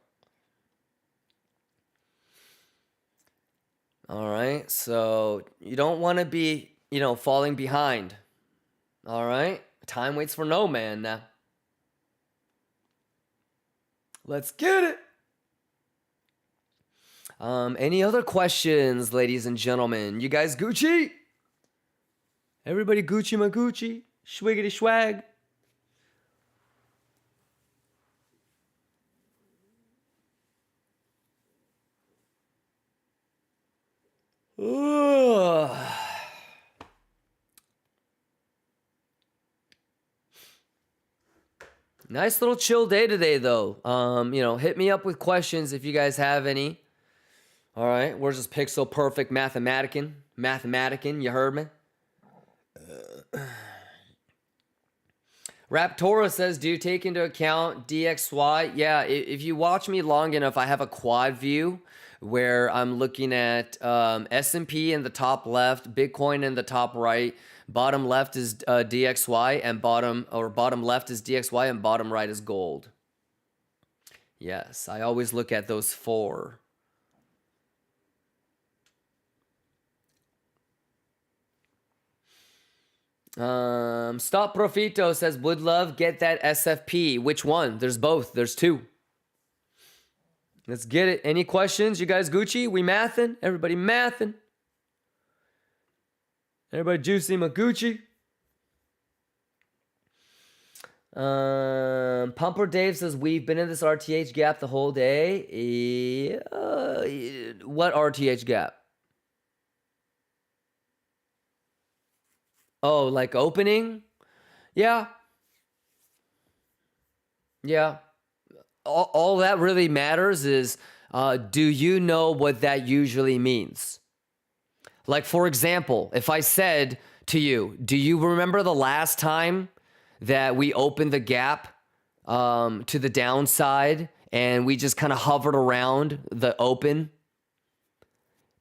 All right. So you don't want to be, you know, falling behind. All right. Time waits for no man now. Let's get it. Any other questions, ladies and gentlemen? You guys Gucci? Everybody Gucci my Gucci, swiggity swag. Ugh. Nice little chill day today, though. You know, hit me up with questions if you guys have any. All right, we're just pixel perfect mathematicking, you heard me? Raptora says, do you take into account DXY? Yeah, if you watch me long enough, I have a quad view where I'm looking at S&P in the top left, Bitcoin in the top right, bottom left is DXY, and bottom left is DXY, and bottom right is gold. Yes, I always look at those 4. Stop Profito says, would love get that SFP. Which one? There's both. There's 2. Let's get it. Any questions? You guys Gucci? We mathing? Everybody mathing? Everybody juicy my Gucci? Pumper Dave says, we've been in this RTH gap the whole day. What RTH gap? Oh, like opening? Yeah. Yeah. All that really matters is, do you know what that usually means? Like, for example, if I said to you, do you remember the last time that we opened the gap to the downside and we just kind of hovered around the open?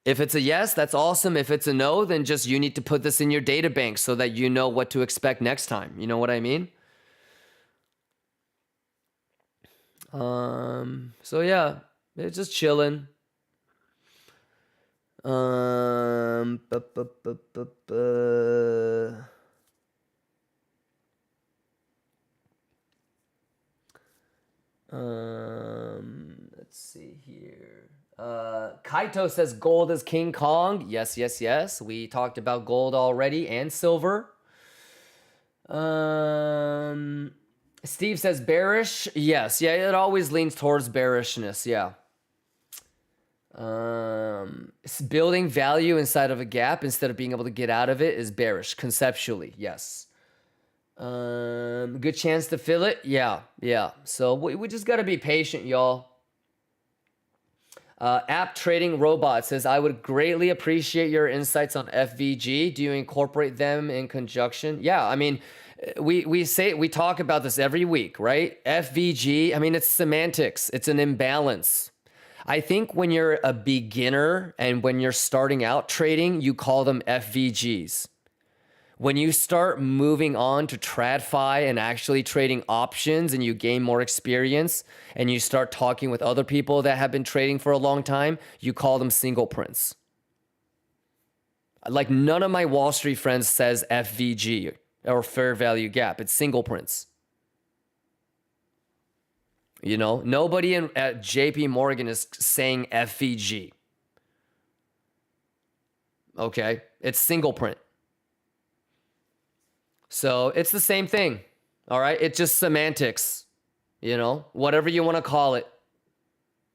If it's a yes, that's awesome. If it's a no, then just you need to put this in your data bank so that you know what to expect next time. You know what I mean? So yeah, it's just chilling. Let's see here. Kaito says gold is King Kong. Yes, yes, yes. We talked about gold already and silver. Steve says bearish. Yes, yeah, it always leans towards bearishness. Yeah. It's building value inside of a gap instead of being able to get out of it is bearish conceptually. Yes. Good chance to fill it. Yeah, yeah. So we just got to be patient, y'all. App Trading Robot says, I would greatly appreciate your insights on FVG. Do you incorporate them in conjunction? Yeah, I mean, we talk about this every week, right? FVG, I mean, it's semantics. It's an imbalance. I think when you're a beginner and when you're starting out trading, you call them FVGs. When you start moving on to TradFi and actually trading options and you gain more experience and you start talking with other people that have been trading for a long time, you call them single prints. Like none of my Wall Street friends says FVG or fair value gap. It's single prints. You know, nobody at JP Morgan is saying FVG. Okay, it's single print. So it's the same thing. All right, it's just semantics. You know, whatever you want to call it.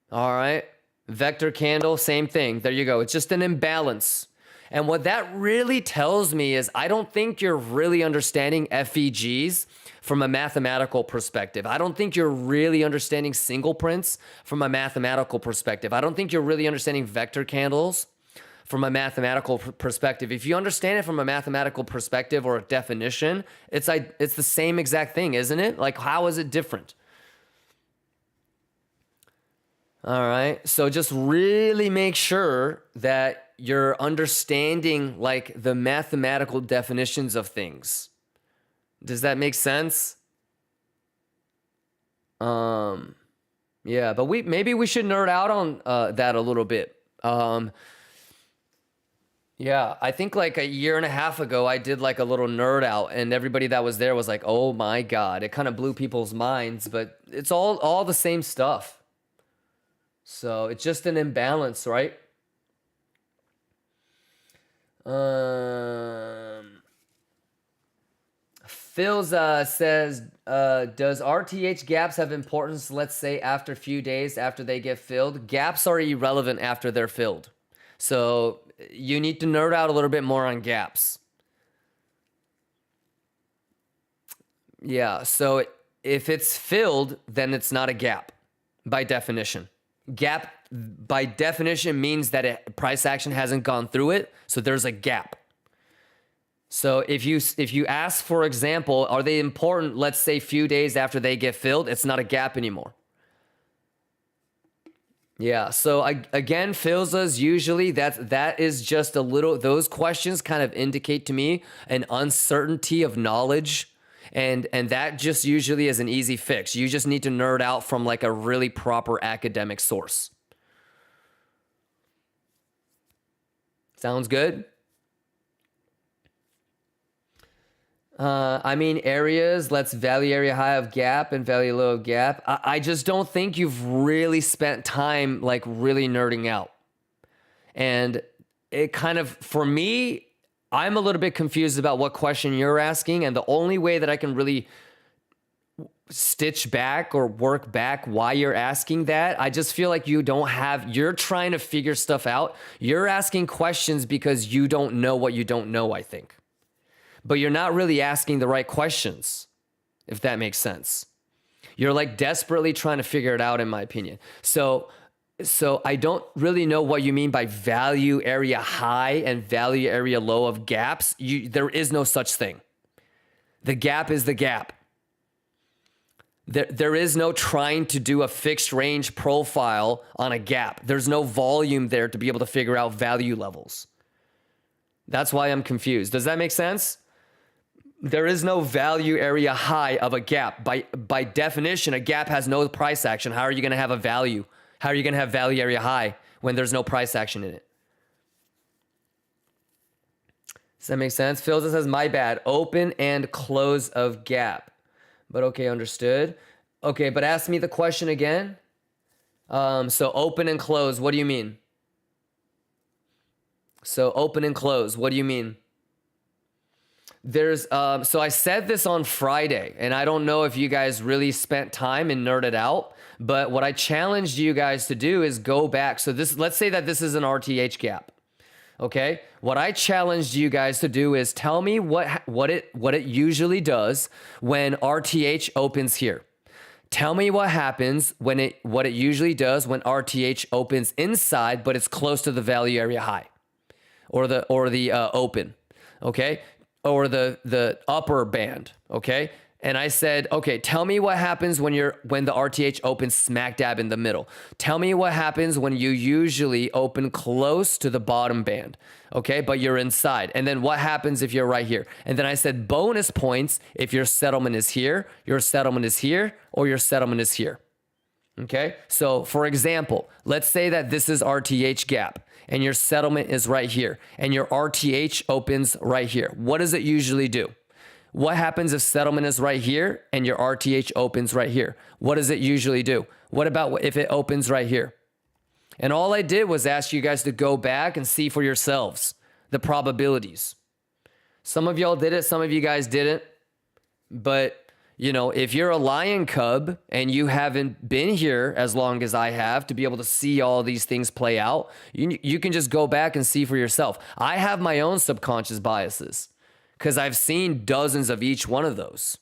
All right, vector candle, same thing. There you go. It's just an imbalance. And what that really tells me is I don't think you're really understanding FVGs from a mathematical perspective. I don't think you're really understanding single prints from a mathematical perspective. I don't think you're really understanding vector candles from a mathematical perspective. If you understand it from a mathematical perspective or a definition, it's the same exact thing, isn't it? Like, how is it different? All right, so just really make sure that you're understanding like the mathematical definitions of things. Does that make sense? Yeah, but maybe we should nerd out on that a little bit. Yeah, I think like a year and a half ago, I did like a little nerd out and everybody that was there was like, oh my God, it kind of blew people's minds, but it's all the same stuff. So it's just an imbalance, right? Phil says, does RTH gaps have importance, let's say, after a few days after they get filled? Gaps are irrelevant after they're filled. So you need to nerd out a little bit more on gaps. Yeah, so if it's filled, then it's not a gap by definition. Gap by definition means that price action hasn't gone through it, so there's a gap. So if you ask, for example, are they important, let's say, few days after they get filled, it's not a gap anymore. Yeah, so again, Philza's usually that is just a little, those questions kind of indicate to me an uncertainty of knowledge. And that just usually is an easy fix. You just need to nerd out from like a really proper academic source. Sounds good? I mean, areas, let's value area high of gap and value low of gap. I just don't think you've really spent time like really nerding out. And it kind of, for me, I'm a little bit confused about what question you're asking. And the only way that I can really stitch back or work back why you're asking that, I just feel like you're trying to figure stuff out. You're asking questions because you don't know what you don't know, I think. But you're not really asking the right questions, if that makes sense. You're like desperately trying to figure it out, in my opinion. So I don't really know what you mean by value area high and value area low of gaps. There is no such thing. The gap is the gap. There is no trying to do a fixed range profile on a gap. There's no volume there to be able to figure out value levels. That's why I'm confused. Does that make sense? There is no value area high of a gap. By definition, a gap has no price action. How are you going to have a value? How are you going to have value area high when there's no price action in it? Does that make sense? Phil says, my bad. Open and close of gap. But okay, understood. Okay, but ask me the question again. So open and close, what do you mean? So open and close, what do you mean? There's, so I said this on Friday, and I don't know if you guys really spent time and nerded out, but what I challenged you guys to do is go back. So this, let's say that this is an RTH gap. Okay. What I challenged you guys to do is tell me what it usually does when RTH opens here. Tell me what happens when what it usually does when RTH opens inside, but it's close to the value area high or the open. Okay. Or the upper band. Okay. And I said, okay, tell me what happens when the RTH opens smack dab in the middle. Tell me what happens when you usually open close to the bottom band, okay? But you're inside. And then what happens if you're right here? And then I said bonus points if your settlement is here, your settlement is here, or your settlement is here, okay? So for example, let's say that this is RTH gap and your settlement is right here and your RTH opens right here. What does it usually do? What happens if settlement is right here and your RTH opens right here? What does it usually do? What about if it opens right here? And all I did was ask you guys to go back and see for yourselves the probabilities. Some of y'all did it, some of you guys didn't. But, you know, if you're a lion cub and you haven't been here as long as I have to be able to see all these things play out, you can just go back and see for yourself. I have my own subconscious biases, because I've seen dozens of each one of those,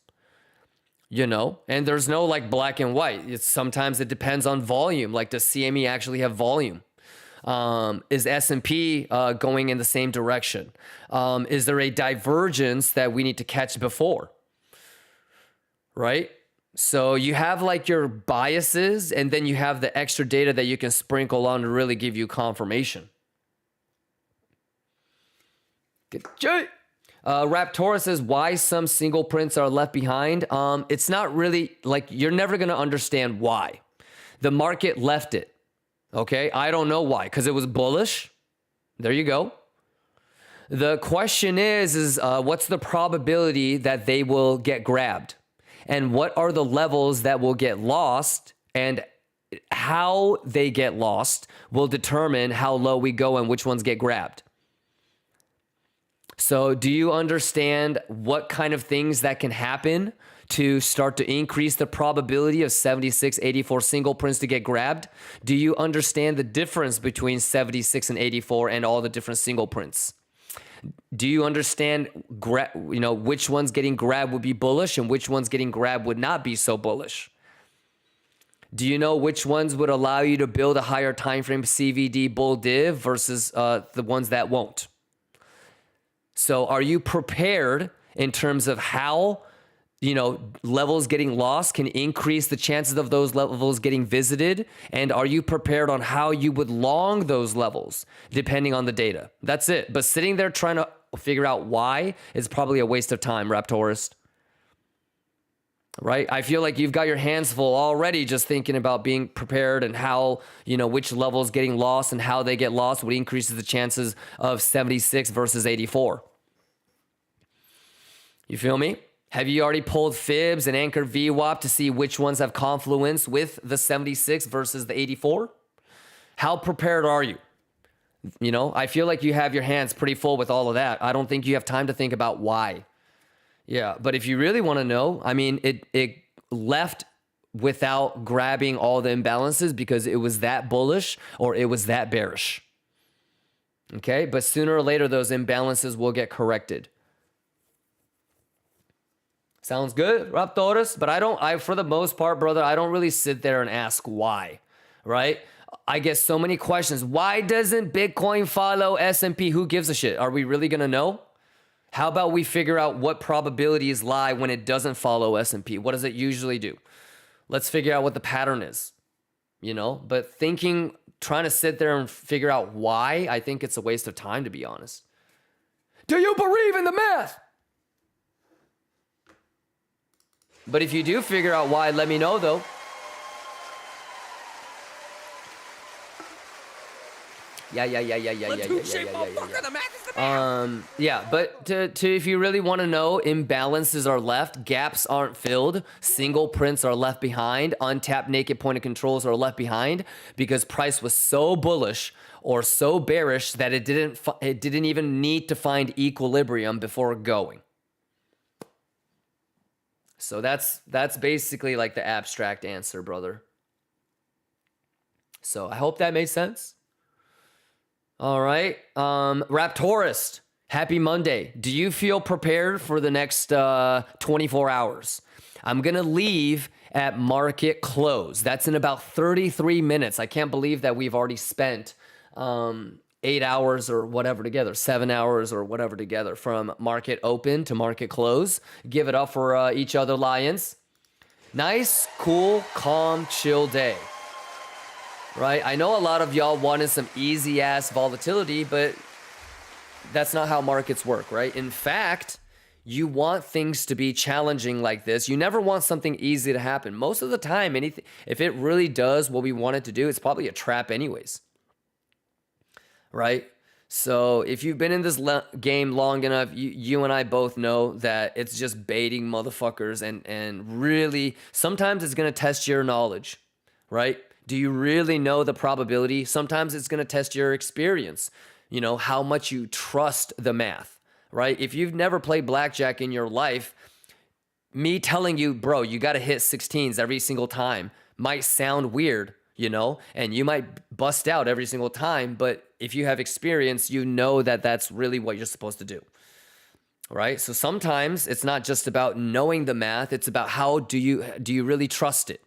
you know, and there's no like black and white. Sometimes it depends on volume. Like, does CME actually have volume? Is S&P going in the same direction? Is there a divergence that we need to catch before? Right? So you have like your biases, and then you have the extra data that you can sprinkle on to really give you confirmation. Good job. Raptora says, why some single prints are left behind? It's not really, like, you're never going to understand why. The market left it, okay? I don't know why, because it was bullish. There you go. The question is what's the probability that they will get grabbed? And what are the levels that will get lost? And how they get lost will determine how low we go and which ones get grabbed. So do you understand what kind of things that can happen to start to increase the probability of 76, 84 single prints to get grabbed? Do you understand the difference between 76 and 84 and all the different single prints? Do you understand, which ones getting grabbed would be bullish and which ones getting grabbed would not be so bullish? Do you know which ones would allow you to build a higher time frame CVD bull div versus the ones that won't? So are you prepared in terms of how, levels getting lost can increase the chances of those levels getting visited? And are you prepared on how you would long those levels depending on the data? That's it. But sitting there trying to figure out why is probably a waste of time, Raptorist. Right? I feel like you've got your hands full already just thinking about being prepared and how, which levels getting lost and how they get lost would increase the chances of 76 versus 84. You feel me? Have you already pulled fibs and anchored VWAP to see which ones have confluence with the 76 versus the 84? How prepared are you? I feel like you have your hands pretty full with all of that. I don't think you have time to think about why. Yeah, but if you really want to know, it left without grabbing all the imbalances because it was that bullish or it was that bearish. Okay, but sooner or later, those imbalances will get corrected. Sounds good, Raptorus? But for the most part, brother, I don't really sit there and ask why, right? I get so many questions. Why doesn't Bitcoin follow S&P? Who gives a shit? Are we really going to know? How about we figure out what probabilities lie when it doesn't follow S&P? What does it usually do? Let's figure out what the pattern is, But trying to sit there and figure out why, I think it's a waste of time, to be honest. Do you believe in the math? But if you do figure out why, let me know, though. Yeah. But if you really want to know, imbalances are left, gaps aren't filled, single prints are left behind, untapped naked point of controls are left behind because price was so bullish or so bearish that it didn't even need to find equilibrium before going. So that's basically like the abstract answer, brother. So I hope that made sense. All right. Raptorist, happy Monday. Do you feel prepared for the next 24 hours? I'm going to leave at market close. That's in about 33 minutes. I can't believe that we've already spent 8 hours or whatever together, 7 hours or whatever together from market open to market close. Give it up for each other, Lions. Nice, cool, calm, chill day. Right? I know a lot of y'all wanted some easy ass volatility, but that's not how markets work, right? In fact, you want things to be challenging like this. You never want something easy to happen. Most of the time, anything, if it really does what we want it to do, it's probably a trap anyways. Right? So if you've been in this game long enough, you and I both know that it's just baiting motherfuckers, and really, sometimes it's going to test your knowledge, right? Do you really know the probability? Sometimes it's going to test your experience, you know, how much you trust the math, right? If you've never played blackjack in your life, me telling you, bro, you got to hit 16s every single time might sound weird, you know, and you might bust out every single time, but if you have experience, you know that that's really what you're supposed to do, right? So sometimes it's not just about knowing the math, it's about how do you really trust it,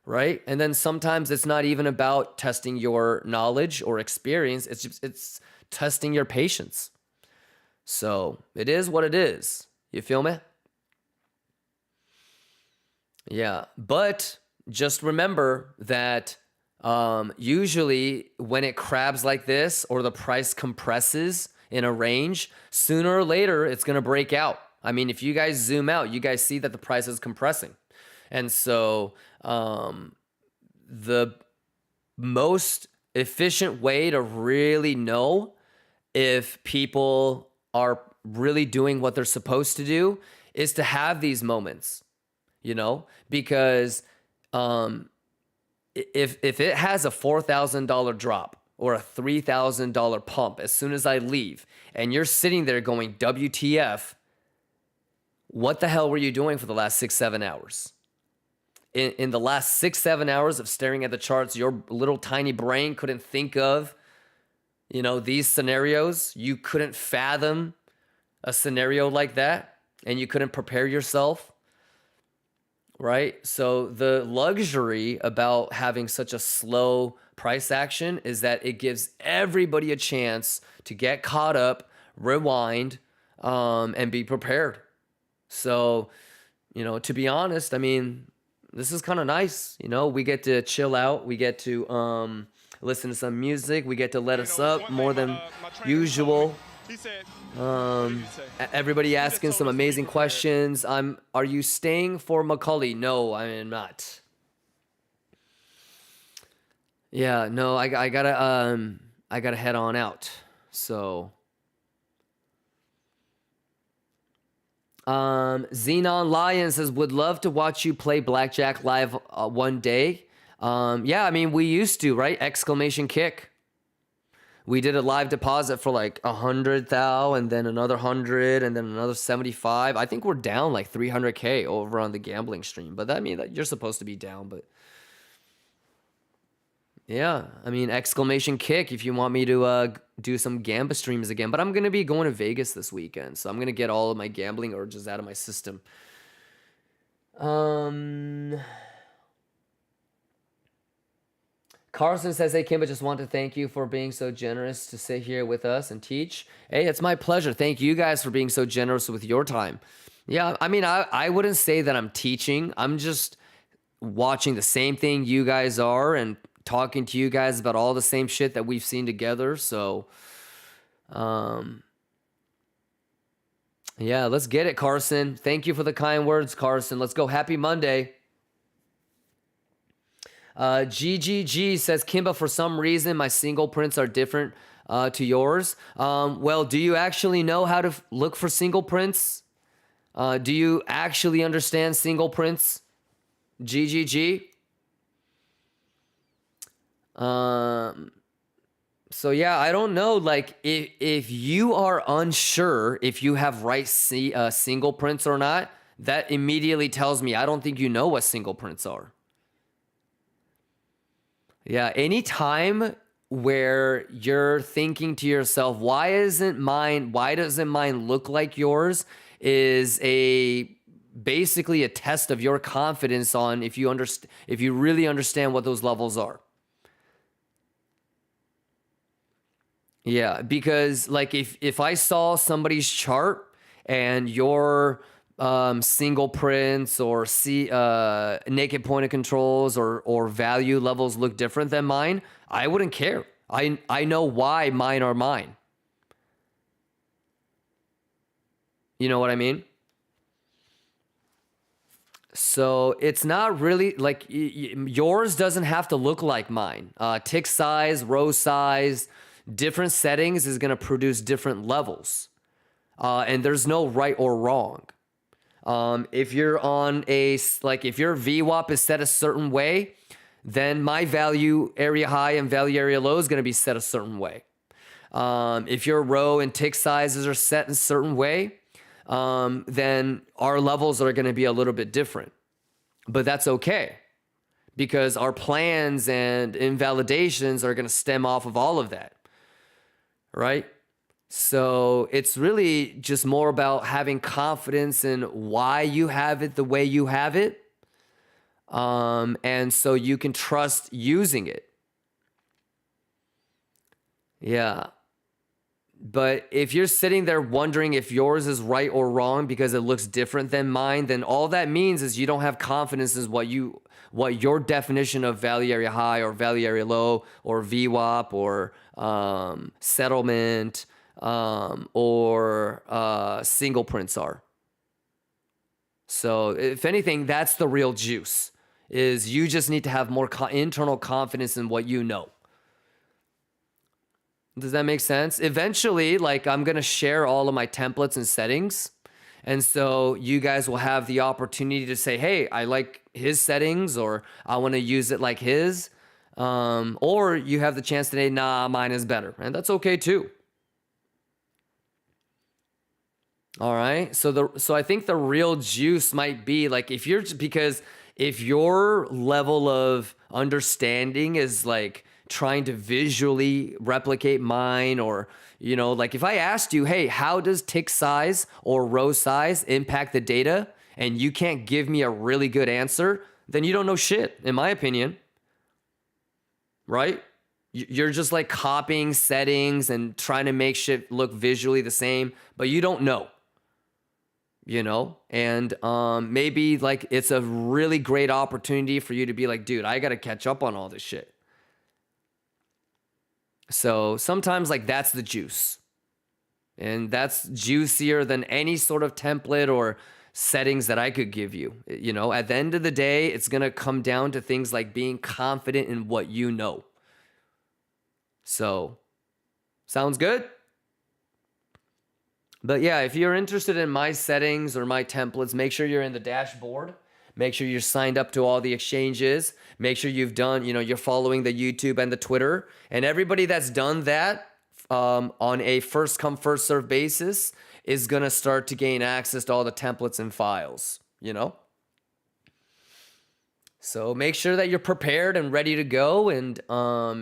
right? And then sometimes it's not even about testing your knowledge or experience, it's testing your patience. So it is what it is. You feel me? Yeah, but just remember that usually when it crabs like this or the price compresses in a range, sooner or later it's going to break out. I mean, if you guys zoom out, you guys see that the price is compressing. And so the most efficient way to really know if people are really doing what they're supposed to do is to have these moments, you know, because if it has a $4,000 drop or a $3,000 pump as soon as I leave, and you're sitting there going, WTF, what the hell were you doing for the last 6-7 hours? In the last 6-7 hours of staring at the charts, your little tiny brain couldn't think of, you know, these scenarios. You couldn't fathom a scenario like that, and you couldn't prepare yourself. Right? So the luxury about having such a slow price action is that it gives everybody a chance to get caught up, rewind, and be prepared. So, you know, to be honest, I mean, this is kind of nice. You know, we get to chill out. We get to listen to some music. We get to let us up more than usual. Everybody asking some amazing questions. Are you staying for Macaulay? No, I am not. Yeah, no, I gotta head on out. So Xenon Lion says, would love to watch you play blackjack live one day. Yeah, I mean, we used to, right? Exclamation kick. We did a live deposit for like 100 thou, and then another 100, and then another 75. I think we're down like 300K over on the gambling stream, but that means that you're supposed to be down. But yeah, I mean, exclamation kick if you want me to do some Gamba streams again. But I'm gonna be going to Vegas this weekend, so I'm gonna get all of my gambling urges out of my system. Carson says, hey, Kimba, just want to thank you for being so generous to sit here with us and teach. Hey, it's my pleasure. Thank you guys for being so generous with your time. Yeah, I mean, I wouldn't say that I'm teaching. I'm just watching the same thing you guys are and talking to you guys about all the same shit that we've seen together. So, yeah, let's get it, Carson. Thank you for the kind words, Carson. Let's go. Happy Monday. GGG says, Kimba, for some reason, my single prints are different to yours. Well, do you actually know how to look for single prints? Do you actually understand single prints? GGG. So yeah, I don't know. Like, if you are unsure if you have right single prints or not, that immediately tells me I don't think you know what single prints are. Yeah, anytime where you're thinking to yourself, why doesn't mine look like yours, is basically a test of your confidence on if you really understand what those levels are. Yeah, because like if I saw somebody's chart and your single prints or naked point of controls or value levels look different than mine, I wouldn't care. I know why mine are mine. You know what I mean? So it's not really like yours doesn't have to look like mine. Tick size, row size, different settings is going to produce different levels. And there's no right or wrong. If you're on if your VWAP is set a certain way, then my value area high and value area low is going to be set a certain way. If your row and tick sizes are set in a certain way, then our levels are going to be a little bit different. But that's okay, because our plans and invalidations are going to stem off of all of that, right? So it's really just more about having confidence in why you have it the way you have it, and so you can trust using it. Yeah. But if you're sitting there wondering if yours is right or wrong because it looks different than mine, then all that means is you don't have confidence in what your definition of value area high or value area low or VWAP or settlement or single prints are. So if anything, that's the real juice, is you just need to have more internal confidence in what you know. Does that make sense? Eventually, like, I'm going to share all of my templates and settings. And so you guys will have the opportunity to say, hey, I like his settings, or I want to use it like his. Or you have the chance today, nah, mine is better. And that's okay too. All right. So I think the real juice might be like, if your level of understanding is like trying to visually replicate mine, or, you know, like if I asked you, hey, how does tick size or row size impact the data? And you can't give me a really good answer, then you don't know shit, in my opinion. Right? You're just like copying settings and trying to make shit look visually the same, but you don't know. You know, and maybe like it's a really great opportunity for you to be like, dude, I got to catch up on all this shit. So sometimes like that's the juice, and that's juicier than any sort of template or settings that I could give you. You know, at the end of the day, it's going to come down to things like being confident in what you know. So sounds good? But yeah, if you're interested in my settings or my templates, make sure you're in the dashboard. Make sure you're signed up to all the exchanges. Make sure you've done, you're following the YouTube and the Twitter. And everybody that's done that on a first come, first serve basis is going to start to gain access to all the templates and files, So make sure that you're prepared and ready to go. And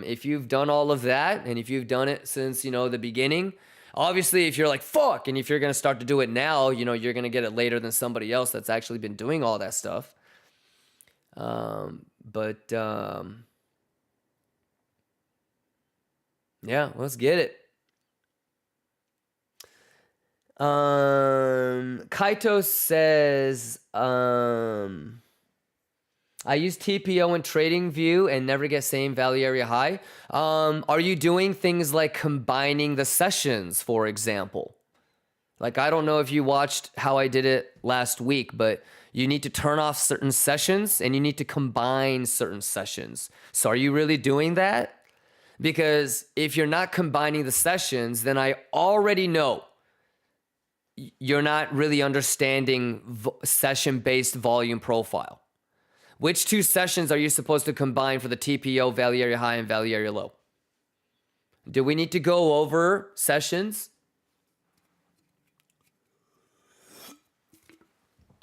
if you've done all of that, and if you've done it since, the beginning, obviously, if you're like, fuck, and if you're going to start to do it now, you're going to get it later than somebody else that's actually been doing all that stuff. Yeah, let's get it. Kaito says, I use TPO and TradingView and never get same value area high. Are you doing things like combining the sessions, for example? Like, I don't know if you watched how I did it last week, but you need to turn off certain sessions and you need to combine certain sessions. So are you really doing that? Because if you're not combining the sessions, then I already know you're not really understanding session-based volume profile. Which two sessions are you supposed to combine for the TPO, value area high and value area low? Do we need to go over sessions?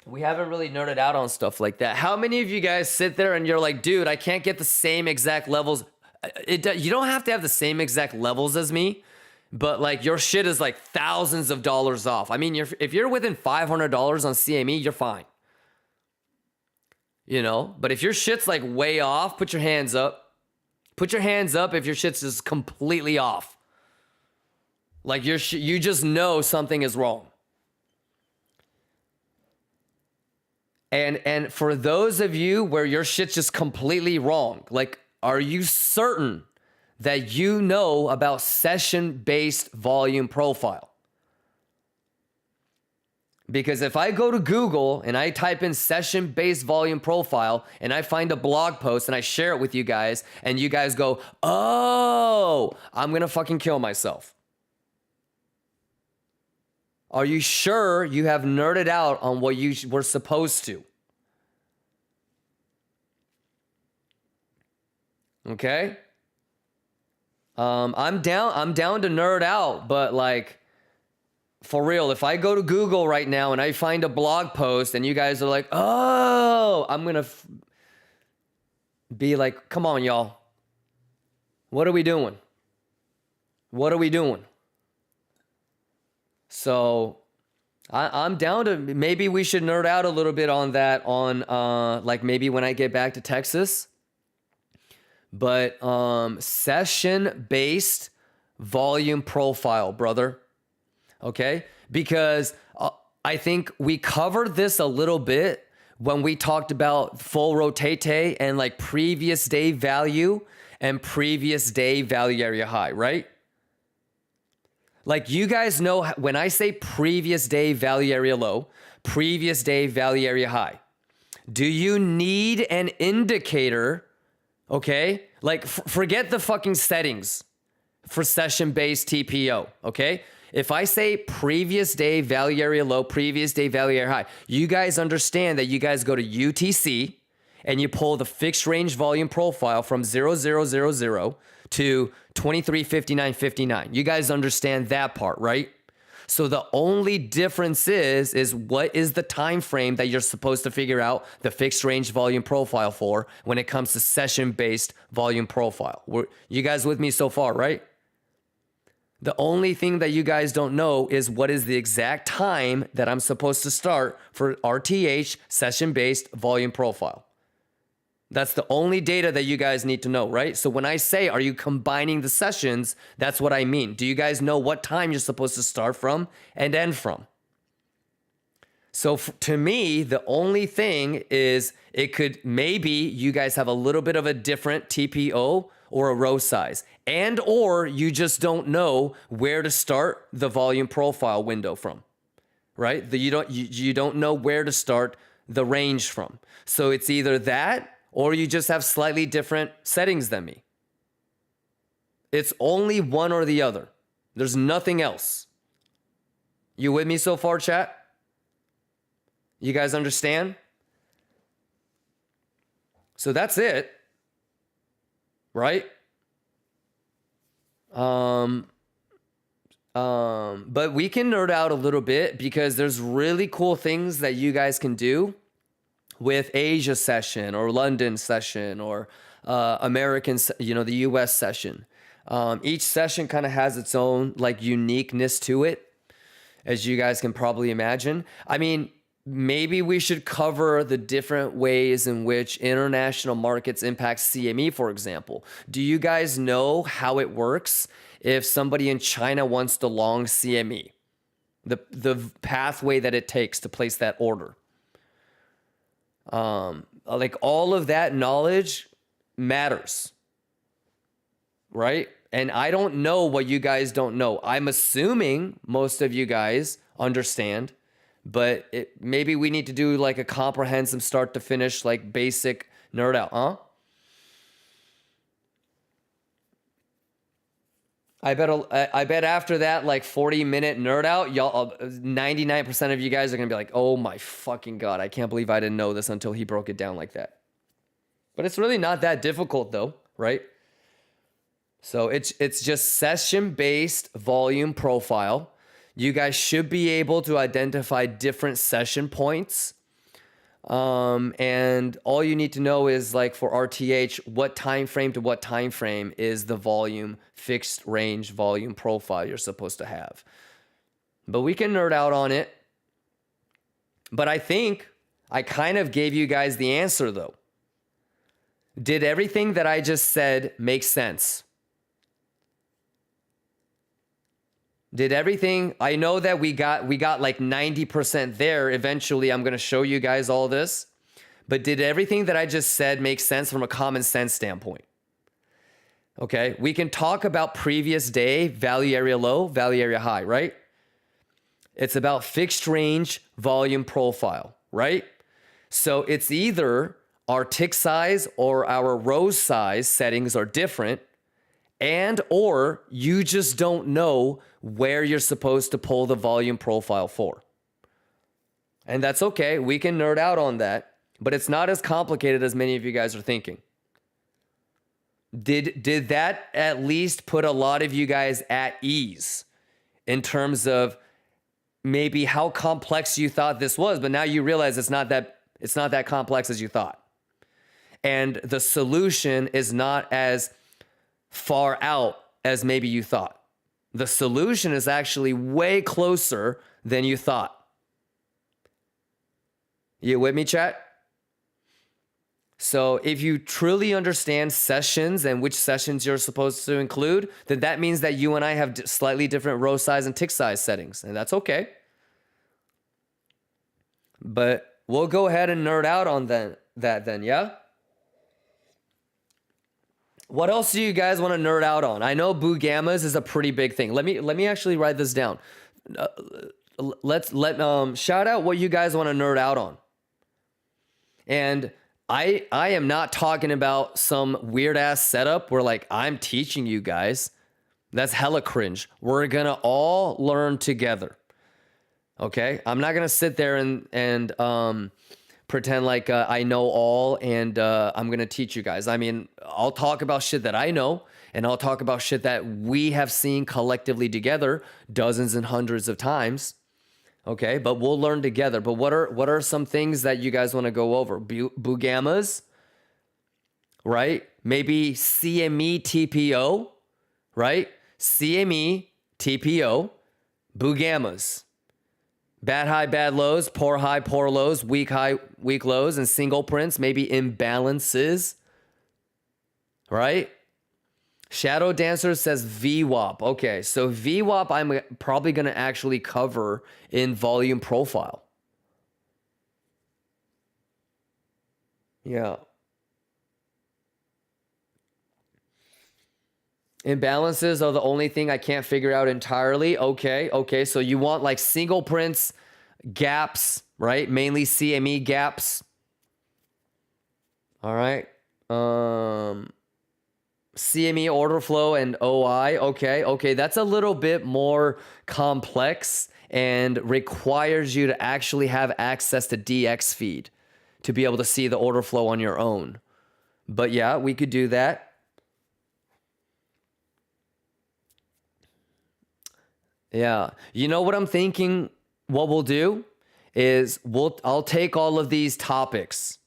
We haven't really nerded out on stuff like that. How many of you guys sit there and you're like, dude, I can't get the same exact levels. You don't have to have the same exact levels as me, but like your shit is like thousands of dollars off. I mean, if you're within $500 on CME, you're fine. But if your shit's like way off, put your hands up. Put your hands up if your shit's just completely off. Like you just know something is wrong. And for those of you where your shit's just completely wrong, like, are you certain that you know about session-based volume profile? Because if I go to Google and I type in session-based volume profile and I find a blog post and I share it with you guys and you guys go, oh, I'm gonna fucking kill myself. Are you sure you have nerded out on what you were supposed to? Okay? I'm down to nerd out, but like, for real, if I go to Google right now and I find a blog post and you guys are like, oh, I'm gonna be like, come on, y'all. What are we doing? What are we doing? So I'm down to, maybe we should nerd out a little bit on that on like maybe when I get back to Texas. But session-based volume profile, brother. Okay? Because I think we covered this a little bit when we talked about full rotate and like previous day value and previous day value area high, right? Like, you guys know when I say previous day value area low, previous day value area high, do you need an indicator? Okay? Like, forget the fucking settings for session-based TPO, okay? If I say previous day value area low, previous day value area high, you guys understand that you guys go to UTC and you pull the fixed range volume profile from 0000 to 2359.59. You guys understand that part, right? So the only difference is what is the time frame that you're supposed to figure out the fixed range volume profile for when it comes to session-based volume profile. You guys with me so far, right? The only thing that you guys don't know is what is the exact time that I'm supposed to start for RTH session-based volume profile. That's the only data that you guys need to know, right? So when I say, are you combining the sessions, that's what I mean. Do you guys know what time you're supposed to start from and end from? So to me, the only thing is it could, maybe you guys have a little bit of a different TPO or a row size, and or you just don't know where to start the volume profile window from, right? You don't know where to start the range from. So it's either that, or you just have slightly different settings than me. It's only one or the other. There's nothing else. You with me so far, chat? You guys understand? So that's it. Right? But we can nerd out a little bit because there's really cool things that you guys can do with Asia session or London session or American, the US session. Each session kind of has its own like uniqueness to it, as you guys can probably imagine. I mean, maybe we should cover the different ways in which international markets impact CME, for example. Do you guys know how it works if somebody in China wants to long CME? The pathway that it takes to place that order. Like all of that knowledge matters, right? And I don't know what you guys don't know. I'm assuming most of you guys understand, but maybe we need to do like a comprehensive start to finish, like basic nerd out, huh? I bet after that, like 40-minute nerd out, y'all, 99% of you guys are gonna be like, "Oh my fucking god, I can't believe I didn't know this until he broke it down like that." But it's really not that difficult, though, right? So it's just session-based volume profile. You guys should be able to identify different session points. And all you need to know is like for RTH, what time frame to what time frame is the volume fixed range volume profile you're supposed to have. But we can nerd out on it. But I think I kind of gave you guys the answer though. Did everything that I just said make sense? Did everything, I know that we got like 90% there. Eventually, I'm going to show you guys all this. But did everything that I just said make sense from a common sense standpoint? Okay, we can talk about previous day, value area low, value area high, right? It's about fixed range volume profile, right? So it's either our tick size or our row size settings are different, and or you just don't know where you're supposed to pull the volume profile for. And that's okay. We can nerd out on that, but it's not as complicated as many of you guys are thinking. Did that at least put a lot of you guys at ease in terms of maybe how complex you thought this was, but now you realize it's not that complex as you thought. And the solution is not as far out as maybe you thought. The solution is actually way closer than you thought. You with me, chat? So if you truly understand sessions and which sessions you're supposed to include, then that means that you and I have slightly different row size and tick size settings, and that's okay. But we'll go ahead and nerd out on that then, yeah? What else do you guys want to nerd out on? I know Boo Gammas is a pretty big thing. Let me actually write this down. Let's shout out what you guys want to nerd out on. And I am not talking about some weird ass setup where like I'm teaching you guys. That's hella cringe. We're gonna all learn together. Okay? I'm not gonna sit there and pretend like I know all and I'm gonna teach you guys. I mean, I'll talk about shit that I know, and I'll talk about shit that we have seen collectively together dozens and hundreds of times. Okay, but we'll learn together. But what are some things that you guys want to go over? Boo Gammas, right? Maybe CME TPO, right? CME TPO, Boo Gammas. Bad high, bad lows, poor high, poor lows, weak high, weak lows, and single prints, maybe imbalances, right? Shadow Dancer says VWAP. Okay, so VWAP I'm probably going to actually cover in volume profile. Yeah. Imbalances are the only thing I can't figure out entirely. Okay, so you want like single prints, gaps, right? Mainly CME gaps. All right. CME order flow and OI. Okay, that's a little bit more complex and requires you to actually have access to DX feed to be able to see the order flow on your own. But yeah, we could do that. Yeah. You know what I'm thinking what we'll do is I'll take all of these topics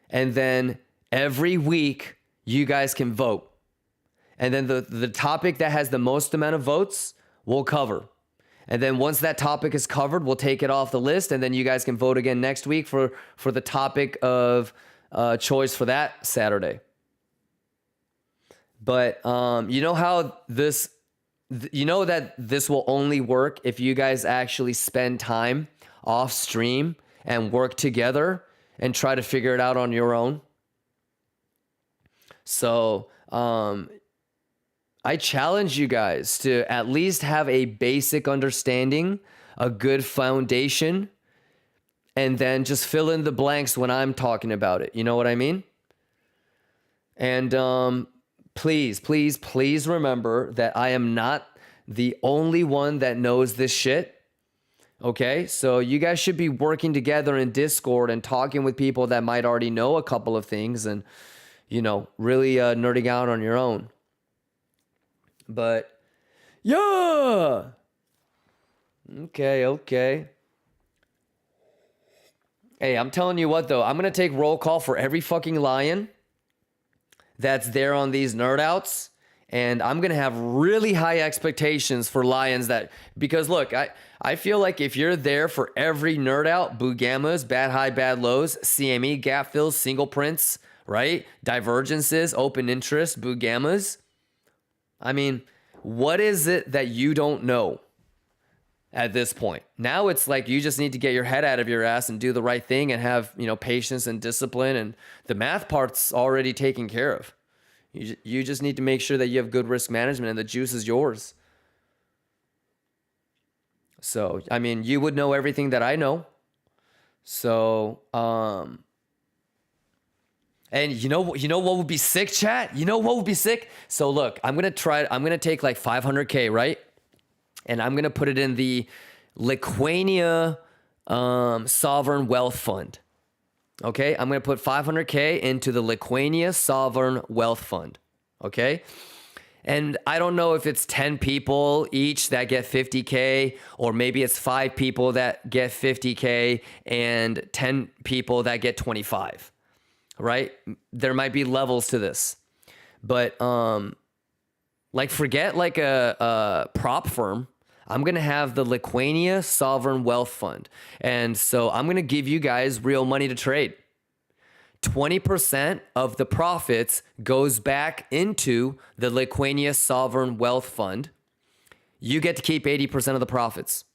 and then every week you guys can vote. And then the topic that has the most amount of votes, we'll cover. And then once that topic is covered, we'll take it off the list. And then you guys can vote again next week for the topic of choice for that Saturday. But you know how you know that this will only work if you guys actually spend time off stream and work together and try to figure it out on your own. So, I challenge you guys to at least have a basic understanding, a good foundation, and then just fill in the blanks when I'm talking about it. You know what I mean? And please remember that I am not the only one that knows this shit. Okay? So you guys should be working together in Discord and talking with people that might already know a couple of things and, you know, really nerding out on your own. But yeah. Okay. Hey, I'm telling you what though, I'm going to take roll call for every fucking lion that's there on these nerd outs, and I'm going to have really high expectations for lions because look, I feel like if you're there for every nerd out, Boo Gammas, bad high, bad lows, CME, gap fills, single prints, right? Divergences, open interest, Boo Gammas. I mean, what is it that you don't know? at this point. Now it's like you just need to get your head out of your ass and do the right thing and have, patience and discipline, and the math part's already taken care of. You just need to make sure that you have good risk management and the juice is yours. So, I mean, you would know everything that I know. So, and you know what would be sick, chat? You know what would be sick? So look, I'm going to take like 500K, right? And I'm going to put it in the Lithuania Sovereign Wealth Fund. Okay? I'm going to put 500K into the Lithuania Sovereign Wealth Fund. Okay? And I don't know if it's 10 people each that get 50K, or maybe it's 5 people that get 50K and 10 people that get 25, right? There might be levels to this. But like forget like a prop firm. I'm going to have the Lithuania Sovereign Wealth Fund. And so I'm going to give you guys real money to trade. 20% of the profits goes back into the Lithuania Sovereign Wealth Fund. You get to keep 80% of the profits.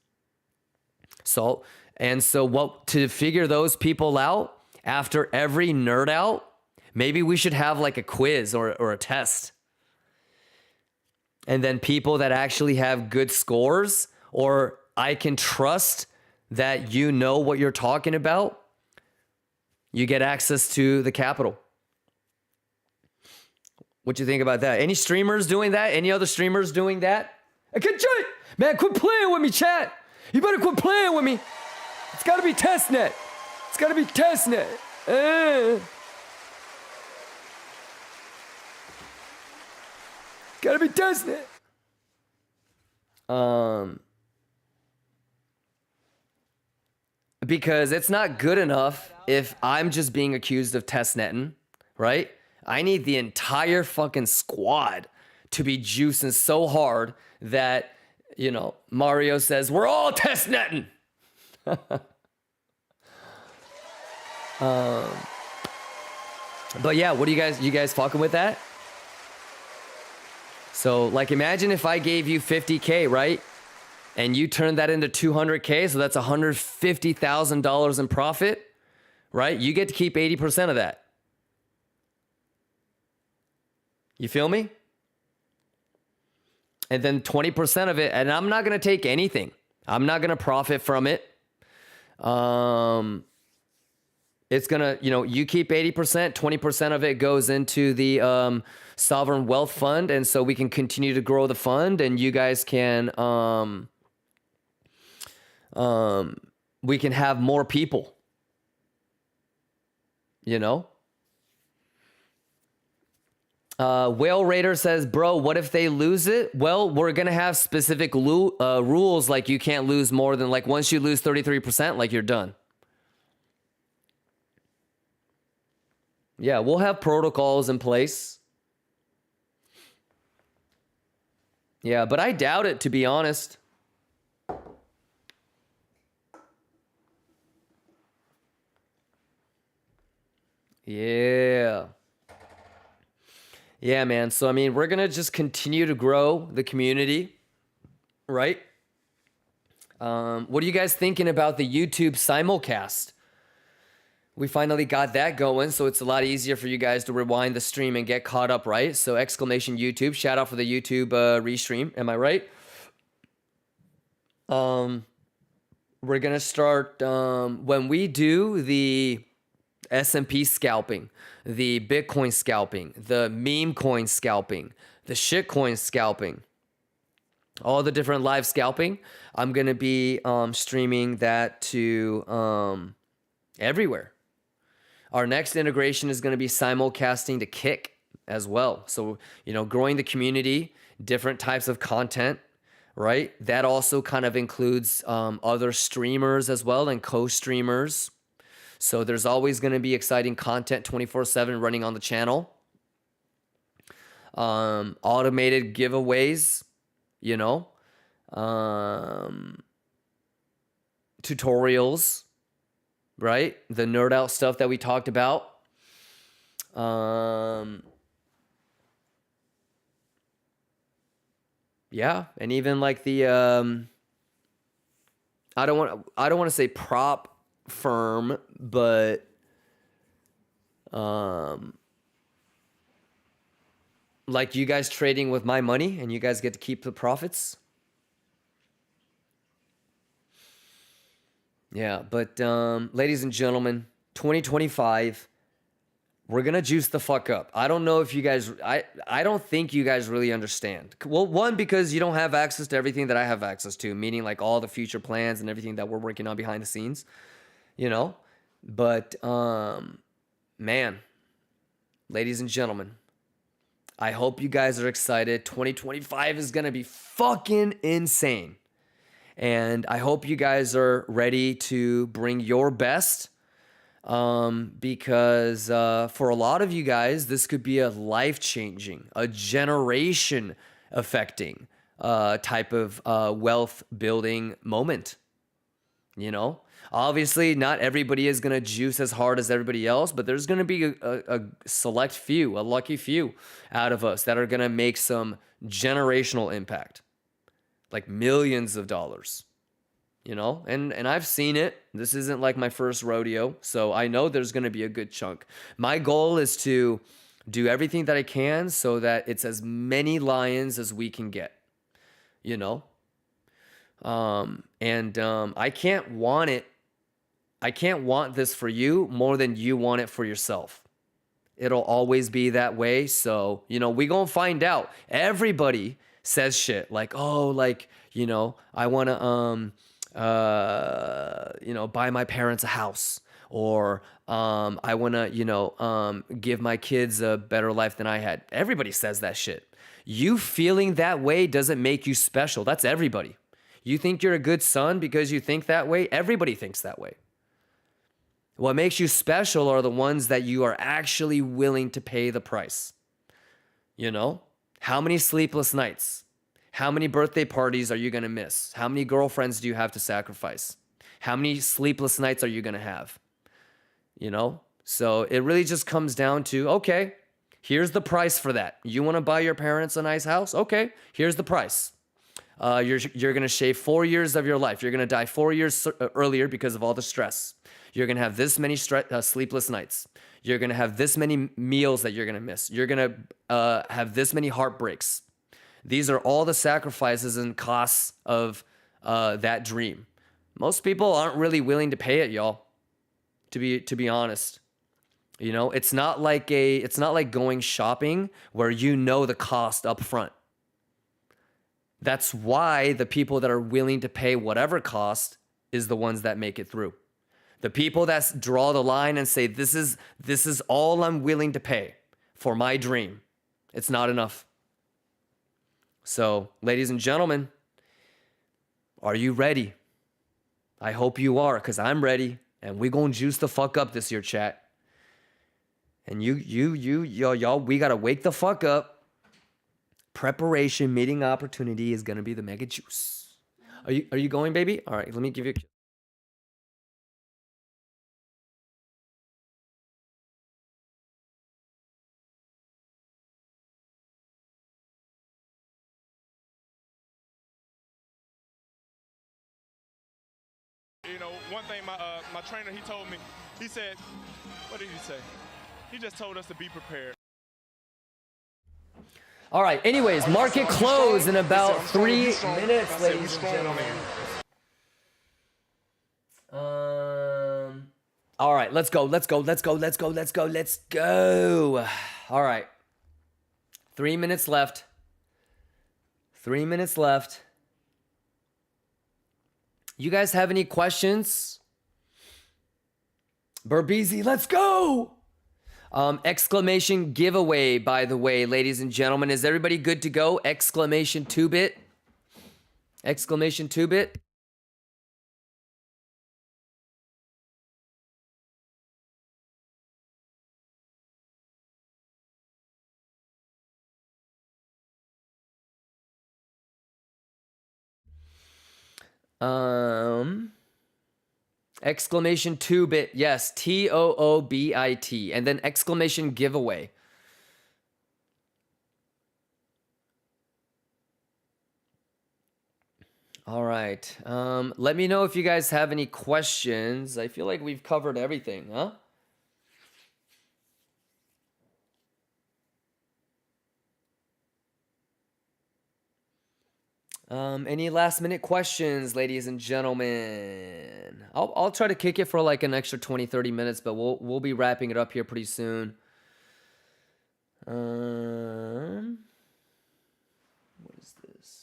So what to figure those people out after every nerd out, maybe we should have like a quiz or a test. And then people that actually have good scores, or I can trust that you know what you're talking about, you get access to the capital. What you think about that? Any streamers doing that? Any other streamers doing that? Man, quit playing with me, chat. You better quit playing with me. It's got to be testnet. It's got to be testnet. Got to be testnet. Because it's not good enough if I'm just being accused of testnetting, right? I need the entire fucking squad to be juicing so hard that, Mario says, we're all testnetting. But yeah, what do you guys fucking with that? So like, imagine if I gave you 50K, right? And you turn that into 200K, so that's $150,000 in profit, right? You get to keep 80% of that. You feel me? And then 20% of it, and I'm not going to take anything. I'm not going to profit from it. It's going to, you keep 80%, 20% of it goes into the Sovereign Wealth Fund, and so we can continue to grow the fund, and you guys can... we can have more people, Whale Raider says, bro, what if they lose it? Well, we're going to have specific rules. Like you can't lose more than once you lose 33%, you're done. Yeah, we'll have protocols in place. Yeah, but I doubt it, to be honest. Yeah. Yeah, man. So, I mean, we're going to just continue to grow the community, right? What are you guys thinking about the YouTube simulcast? We finally got that going, so it's a lot easier for you guys to rewind the stream and get caught up, right? So, exclamation YouTube. Shout out for the YouTube restream. Am I right? We're going to start, when we do the S&P scalping, the Bitcoin scalping, the meme coin scalping, the shitcoin scalping, all the different live scalping, I'm going to be streaming that to everywhere. Our next integration is going to be simulcasting to Kick as well. So, growing the community, different types of content, right? That also kind of includes other streamers as well and co-streamers. So there's always going to be exciting content 24/7 running on the channel. Automated giveaways, tutorials, right? The nerd out stuff that we talked about. Yeah, and even like the I don't want to say prop firm, but like you guys trading with my money and you guys get to keep the profits. Yeah, but ladies and gentlemen, 2025, we're going to juice the fuck up. I don't know if you guys, I don't think you guys really understand. Well, one, because you don't have access to everything that I have access to, meaning like all the future plans and everything that we're working on behind the scenes, you know? But, man, ladies and gentlemen, I hope you guys are excited. 2025 is going to be fucking insane. And I hope you guys are ready to bring your best, because for a lot of you guys, this could be a life-changing, a generation-affecting type of wealth-building moment. You know? Obviously, not everybody is going to juice as hard as everybody else, but there's going to be a select few, a lucky few out of us that are going to make some generational impact. Like millions of dollars, you know? And I've seen it. This isn't like my first rodeo, so I know there's going to be a good chunk. My goal is to do everything that I can so that it's as many lions as we can get, you know? I can't want it. I can't want this for you more than you want it for yourself. It'll always be that way. So, you know, we gonna find out. Everybody says shit like, oh, like, you know, I want to, you know, buy my parents a house, or I want to, you know, give my kids a better life than I had. Everybody says that shit. You feeling that way doesn't make you special. That's everybody. You think you're a good son because you think that way? Everybody thinks that way. What makes you special are the ones that you are actually willing to pay the price. You know? How many sleepless nights? How many birthday parties are you going to miss? How many girlfriends do you have to sacrifice? How many sleepless nights are you going to have? You know? So it really just comes down to, okay, here's the price for that. You want to buy your parents a nice house? Okay, here's the price. You're going to shave 4 years of your life. You're going to die 4 years earlier because of all the stress. You're going to have this many sleepless nights. You're going to have this many meals that you're going to miss. You're going to have this many heartbreaks. These are all the sacrifices and costs of that dream. Most people aren't really willing to pay it, y'all. To be honest, you know, it's not like going shopping where you know the cost up front. That's why the people that are willing to pay whatever cost is the ones that make it through. The people that draw the line and say, this is all I'm willing to pay for my dream. It's not enough. So, ladies and gentlemen, are you ready? I hope you are, because I'm ready, and we're going to juice the fuck up this year, chat. And y'all, we got to wake the fuck up. Preparation meeting opportunity is going to be the mega juice. Are you going, baby? All right, let me give you a... You know, one thing my trainer, he told me, he said, what did he say? He just told us to be prepared. All right, anyways, market close in about 3 minutes, ladies and gentlemen. All right, let's go. All right. 3 minutes left. 3 minutes left. You guys have any questions? Berbizi, let's go! Exclamation giveaway, by the way, ladies and gentlemen. Is everybody good to go? Exclamation 2-bit. Exclamation 2-bit. Exclamation 2-bit. Yes, TOOBIT. And then exclamation giveaway. All right. Let me know if you guys have any questions. I feel like we've covered everything, huh? Any last minute questions, ladies and gentlemen? I'll try to kick it for like an extra 20, 30 minutes, but we'll be wrapping it up here pretty soon. What is this?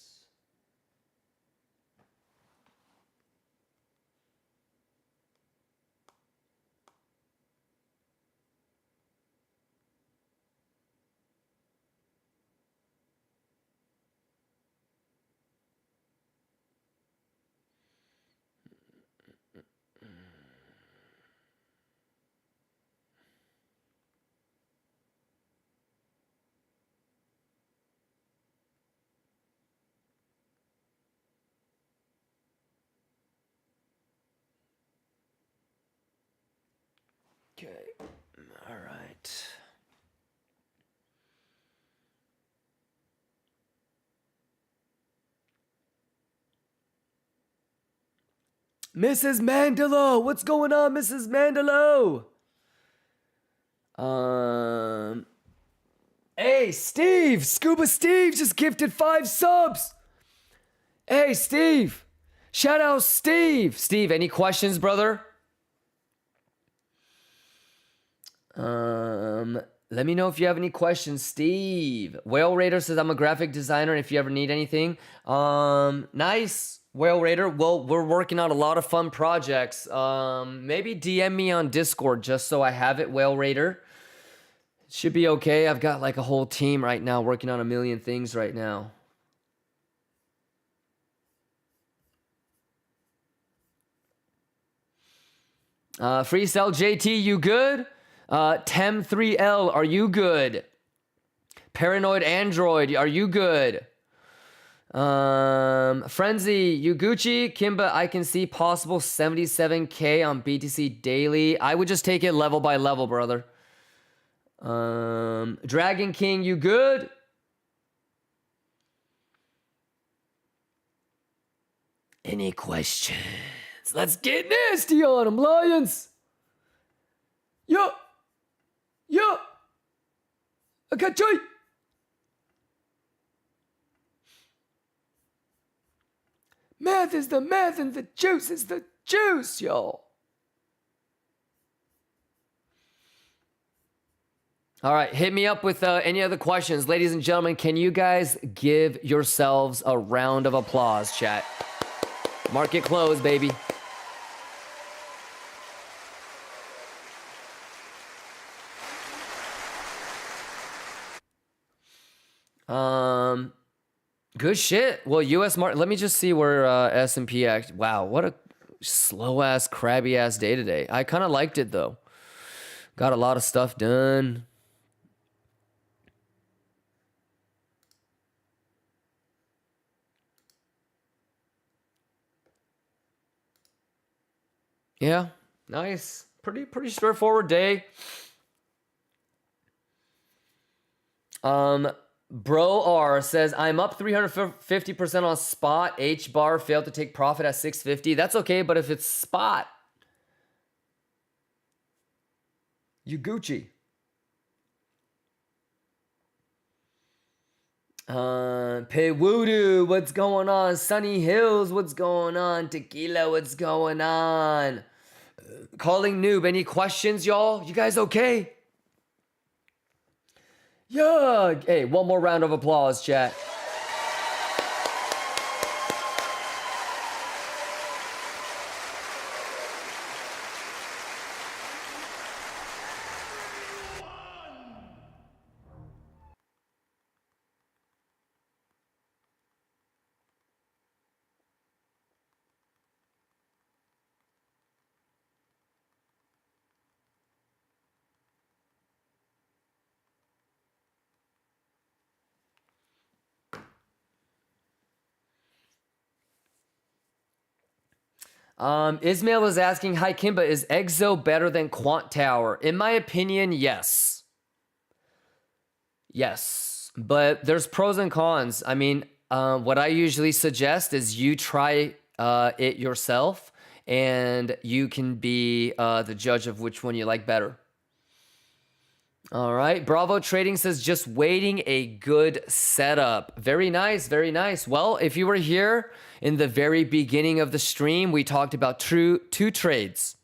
Okay. All right. Mrs. Mandela, what's going on, Mrs. Mandela? Hey, Steve, Scuba Steve just gifted 5 subs. Hey, Steve, shout out Steve. Steve, any questions, brother? Let me know if you have any questions, Steve. Whale Raider says I'm a graphic designer if you ever need anything. Nice, Whale Raider. Well, we're working on a lot of fun projects. Maybe DM me on Discord just so I have it, Whale Raider. Should be okay. I've got like a whole team right now working on a million things right now. Freestyle JT, you good? Tem3L, are you good? Paranoid Android, are you good? Frenzy, you Gucci? Kimba, I can see possible 77K on BTC daily. I would just take it level by level, brother. Dragon King, you good? Any questions? Let's get nasty on them, Lions. Yo. I got you. Math is the math and the juice is the juice, y'all. All right, hit me up with any other questions. Ladies and gentlemen, can you guys give yourselves a round of applause, chat? Market close, baby. Good shit. Well, U.S. market. Let me just see where S&P act. Wow, what a slow ass, crabby ass day today. I kind of liked it though. Got a lot of stuff done. Yeah, nice. Pretty straightforward day. Bro R says, I'm up 350% on spot. H bar failed to take profit at 650. That's okay, but if it's spot, you Gucci. Pay Voodoo, what's going on? Sunny Hills, what's going on? Tequila, what's going on? Calling Noob, any questions, y'all? You guys okay? Yeah. Hey, one more round of applause, chat. Ismail is asking, hi Kimba, is Exo better than Quant Tower? In my opinion, yes. Yes, but there's pros and cons. I mean, what I usually suggest is you try it yourself, and you can be the judge of which one you like better. All right. Bravo Trading says, just waiting a good setup. Very nice. Very nice. Well, if you were here in the very beginning of the stream, we talked about two trades.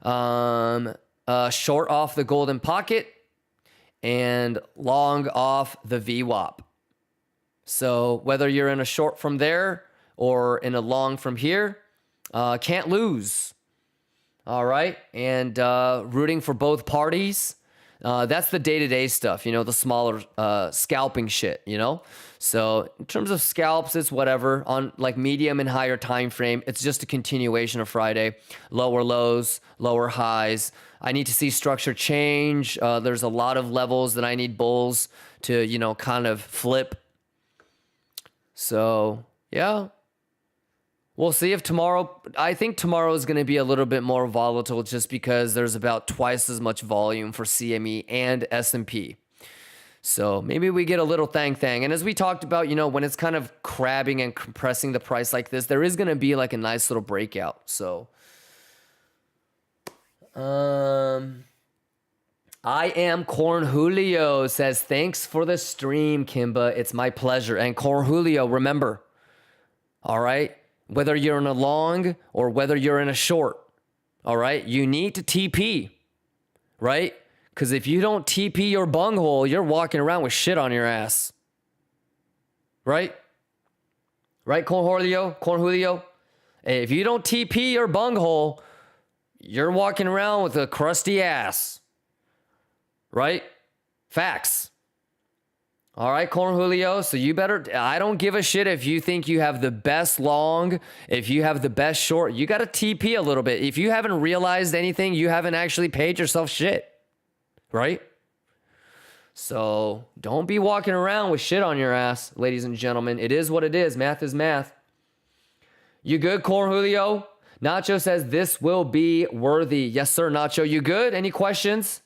Short off the golden pocket and long off the VWAP. So whether you're in a short from there or in a long from here, can't lose. All right. And rooting for both parties. That's the day-to-day stuff, you know, the smaller scalping shit, you know? So in terms of scalps, it's whatever. On like medium and higher time frame, it's just a continuation of Friday. Lower lows, lower highs. I need to see structure change. There's a lot of levels that I need bulls to, you know, kind of flip. So, yeah. We'll see if tomorrow, I think tomorrow is going to be a little bit more volatile just because there's about twice as much volume for CME and S&P. So maybe we get a little thang. And as we talked about, you know, when it's kind of crabbing and compressing the price like this, there is going to be like a nice little breakout. So, I am Corn Julio says, thanks for the stream, Kimba. It's my pleasure. And Corn Julio, remember, all right, whether you're in a long or whether you're in a short, all right, you need to TP, right? Because if you don't TP your bunghole, you're walking around with shit on your ass, right? Right, Corn Julio? If you don't TP your bunghole, you're walking around with a crusty ass, right? Facts. All right, Corn Julio, so you better, I don't give a shit if you think you have the best long, if you have the best short, you got to TP a little bit. If you haven't realized anything, you haven't actually paid yourself shit, right? So don't be walking around with shit on your ass, ladies and gentlemen. It is what it is. Math is math. You good, Corn Julio? Nacho says, this will be worthy. Yes, sir, Nacho. You good? Any questions?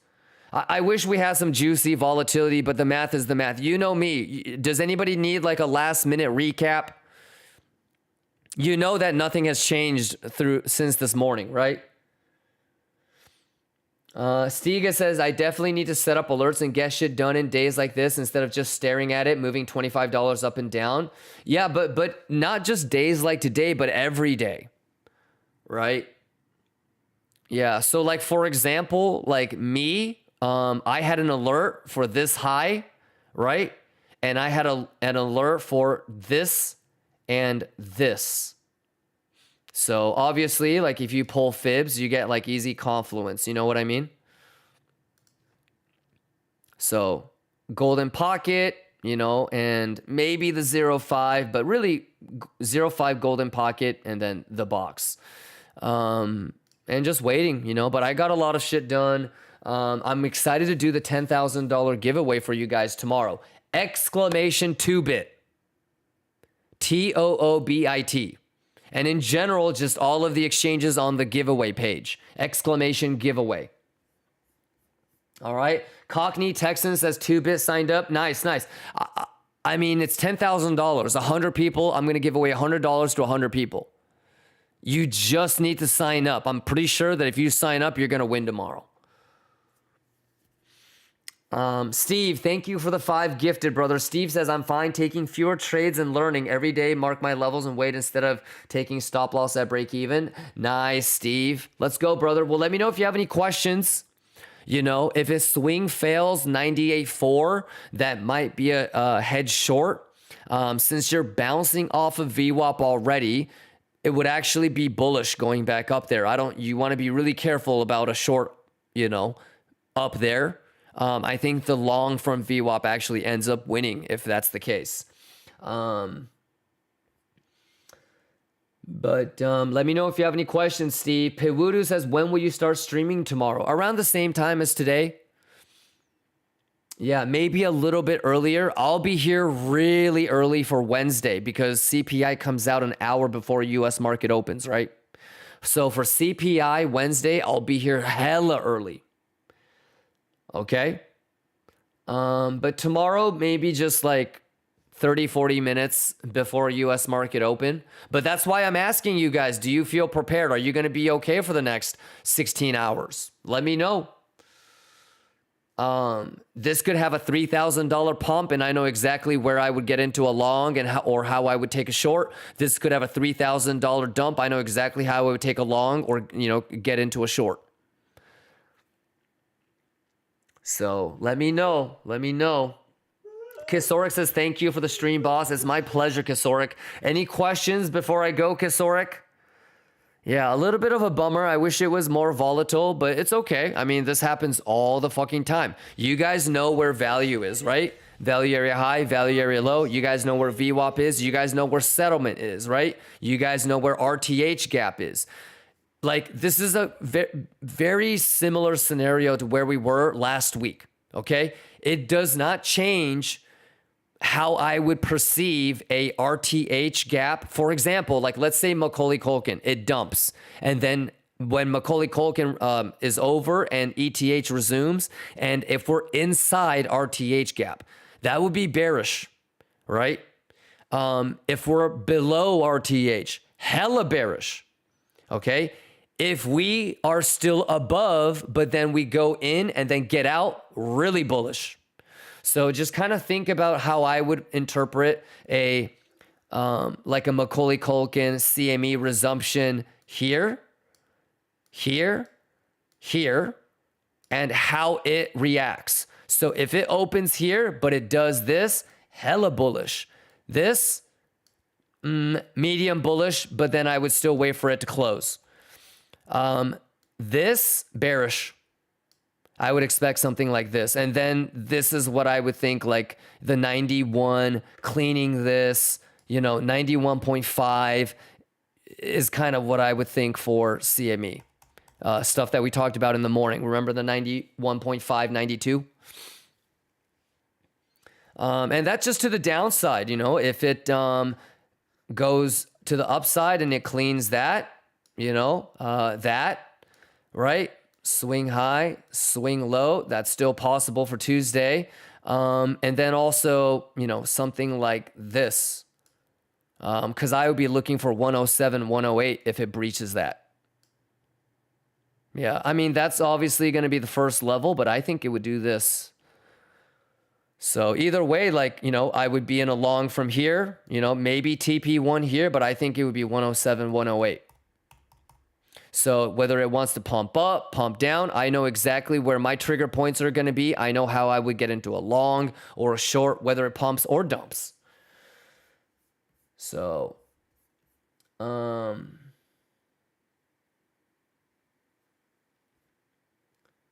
I wish we had some juicy volatility, but the math is the math. You know me. Does anybody need like a last minute recap? You know that nothing has changed since this morning, right? Stiga says, I definitely need to set up alerts and get shit done in days like this instead of just staring at it, moving $25 up and down. Yeah, but not just days like today, but every day, right? Yeah, so like for example, like me, I had an alert for this high, right? And I had an alert for this and this. So obviously, like if you pull fibs, you get like easy confluence. You know what I mean? So golden pocket, you know, and maybe the 0.5, but really 0.5 golden pocket and then the box. And just waiting, you know, but I got a lot of shit done. I'm excited to do the $10,000 giveaway for you guys tomorrow. Exclamation 2-bit. TOOBIT. And in general, just all of the exchanges on the giveaway page. Exclamation giveaway. All right. Cockney Texan says 2-bit signed up. Nice. I mean, it's $10,000. 100 people. I'm going to give away $100 to 100 people. You just need to sign up. I'm pretty sure that if you sign up, you're going to win tomorrow. Steve, thank you for the 5 gifted, brother. Steve says, I'm fine taking fewer trades and learning every day. Mark my levels and wait instead of taking stop loss at break even. Nice, Steve. Let's go, brother. Well, let me know if you have any questions. You know, if his swing fails 98.4, that might be a hedge short. Since you're bouncing off of VWAP already, it would actually be bullish going back up there. You want to be really careful about a short, you know, up there. I think the long from VWAP actually ends up winning if that's the case. But let me know if you have any questions, Steve. Pewudu says, when will you start streaming tomorrow? Around the same time as today. Yeah, maybe a little bit earlier. I'll be here really early for Wednesday because CPI comes out an hour before US market opens, right? So for CPI Wednesday, I'll be here hella early. Okay? But tomorrow, maybe just like 30, 40 minutes before US market open. But that's why I'm asking you guys, do you feel prepared? Are you going to be okay for the next 16 hours? Let me know. This could have a $3,000 pump, and I know exactly where I would get into a long and how I would take a short. This could have a $3,000 dump. I know exactly how I would take a long or, get into a short. So let me know. Let me know. Kisoric says, thank you for the stream, boss. It's my pleasure, Kisoric. Any questions before I go, Kisoric? Yeah, a little bit of a bummer. I wish it was more volatile, but it's okay. I mean, this happens all the fucking time. You guys know where value is, right? Value area high, value area low. You guys know where VWAP is. You guys know where settlement is, right? You guys know where RTH gap is. Like, this is a very similar scenario to where we were last week, okay? It does not change how I would perceive a RTH gap. For example, like let's say Macaulay Culkin, it dumps. And then when Macaulay Culkin is over and ETH resumes, and if we're inside RTH gap, that would be bearish, right? If we're below RTH, hella bearish, okay? If we are still above, but then we go in and then get out, really bullish. So just kind of think about how I would interpret like a Macaulay Culkin CME resumption here, and how it reacts. So if it opens here, but it does this, hella bullish. This, medium bullish, but then I would still wait for it to close. This, bearish. I would expect something like this. And then this is what I would think, like the 91, cleaning this, 91.5 is kind of what I would think for CME. Stuff that we talked about in the morning. Remember the 91.5, 92? And that's just to the downside, if it goes to the upside and it cleans that, that, right? Swing high, swing low. That's still possible for Tuesday. And then also, something like this. Because I would be looking for 107, 108 if it breaches that. Yeah, I mean, that's obviously going to be the first level, but I think it would do this. So either way, I would be in a long from here, maybe TP1 here, but I think it would be 107, 108. So whether it wants to pump up, pump down, I know exactly where my trigger points are going to be. I know how I would get into a long or a short, whether it pumps or dumps. So,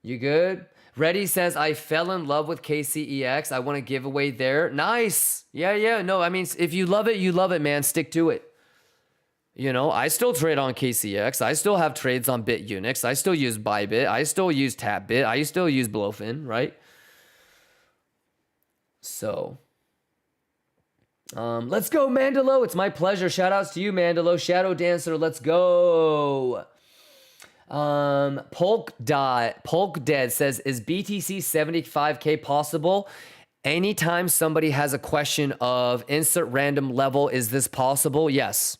you good? Reddy says, I fell in love with KCEX. I want a giveaway there. Nice. Yeah. No, I mean, if you love it, man. Stick to it. I still trade on KCX. I still have trades on BitUnix. I still use Bybit. I still use TapBit. I still use Blowfin, right? So, let's go, Mandalo. It's my pleasure. Shout outs to you, Mandalo. Shadow Dancer, let's go. Polk Dead says, is BTC 75K possible? Anytime somebody has a question of insert random level, is this possible? Yes.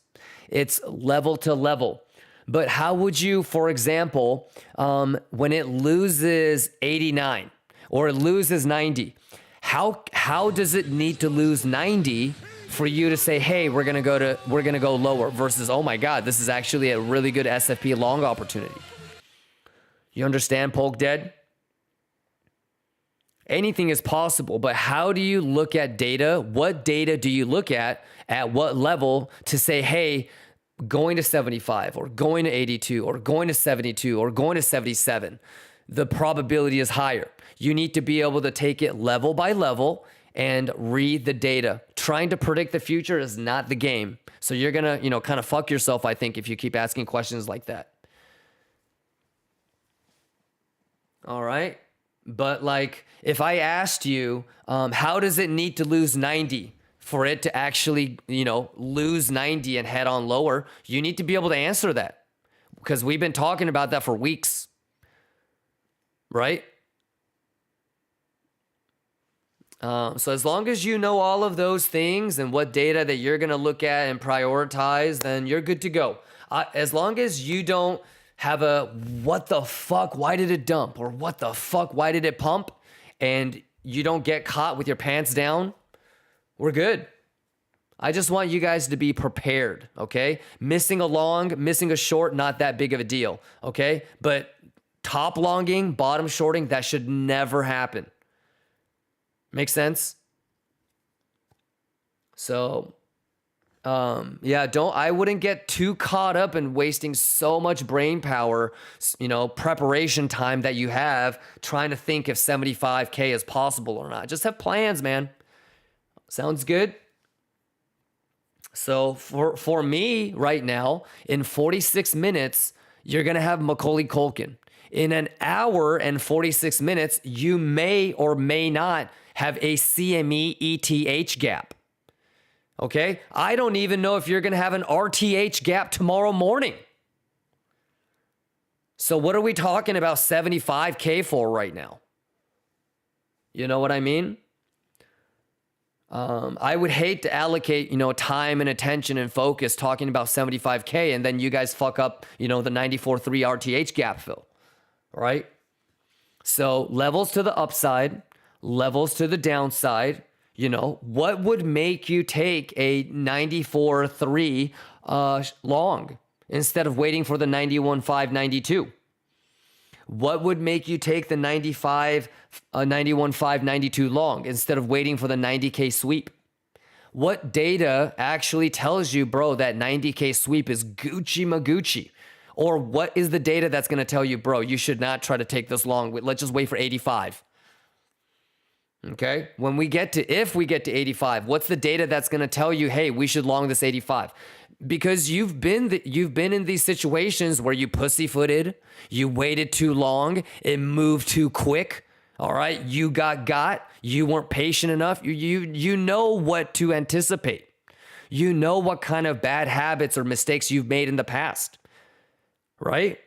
It's level to level. But how would you, for example, when it loses 89 or it loses 90, how does it need to lose 90 for you to say, hey, we're gonna go lower versus, oh my God, this is actually a really good SFP long opportunity. You understand, Polk Dead? Anything is possible, but how do you look at data? What data do you look at what level to say, hey, going to 75 or going to 82 or going to 72 or going to 77, the probability is higher. You need to be able to take it level by level and read the data. Trying to predict the future is not the game. So you're going to, kind of fuck yourself, I think, if you keep asking questions like that. All right. But if I asked you, how does it need to lose 90 for it to actually, lose 90 and head on lower? You need to be able to answer that because we've been talking about that for weeks, right? So as long as you know all of those things and what data that you're going to look at and prioritize, then you're good to go. As long as you don't have a what the fuck, why did it dump? Or what the fuck, why did it pump? And you don't get caught with your pants down, we're good. I just want you guys to be prepared, okay? Missing a long, missing a short, not that big of a deal, okay? But top longing, bottom shorting, that should never happen. Make sense? So, yeah, I wouldn't get too caught up in wasting so much brain power, preparation time that you have trying to think if 75K is possible or not. Just have plans, man. Sounds good? So for me right now, in 46 minutes, you're going to have Macaulay Culkin. In an hour and 46 minutes, you may or may not have a CME ETH gap. Okay? I don't even know if you're going to have an RTH gap tomorrow morning. So what are we talking about 75K for right now? You know what I mean? I would hate to allocate, time and attention and focus talking about 75K and then you guys fuck up, the 94.3 RTH gap fill, right? So levels to the upside, levels to the downside, what would make you take a 94.3 long instead of waiting for the 91.5, 92? What would make you take the 91.5, 92 long instead of waiting for the 90K sweep? What data actually tells you, bro, that 90K sweep is Gucci Magucci? Or what is the data that's going to tell you, bro, you should not try to take this long. Let's just wait for 85. Okay? If we get to 85, what's the data that's going to tell you, hey, we should long this 85? Because you've been in these situations where you pussyfooted, you waited too long, it moved too quick. All right, you got, you weren't patient enough. You know what to anticipate. You know what kind of bad habits or mistakes you've made in the past, right?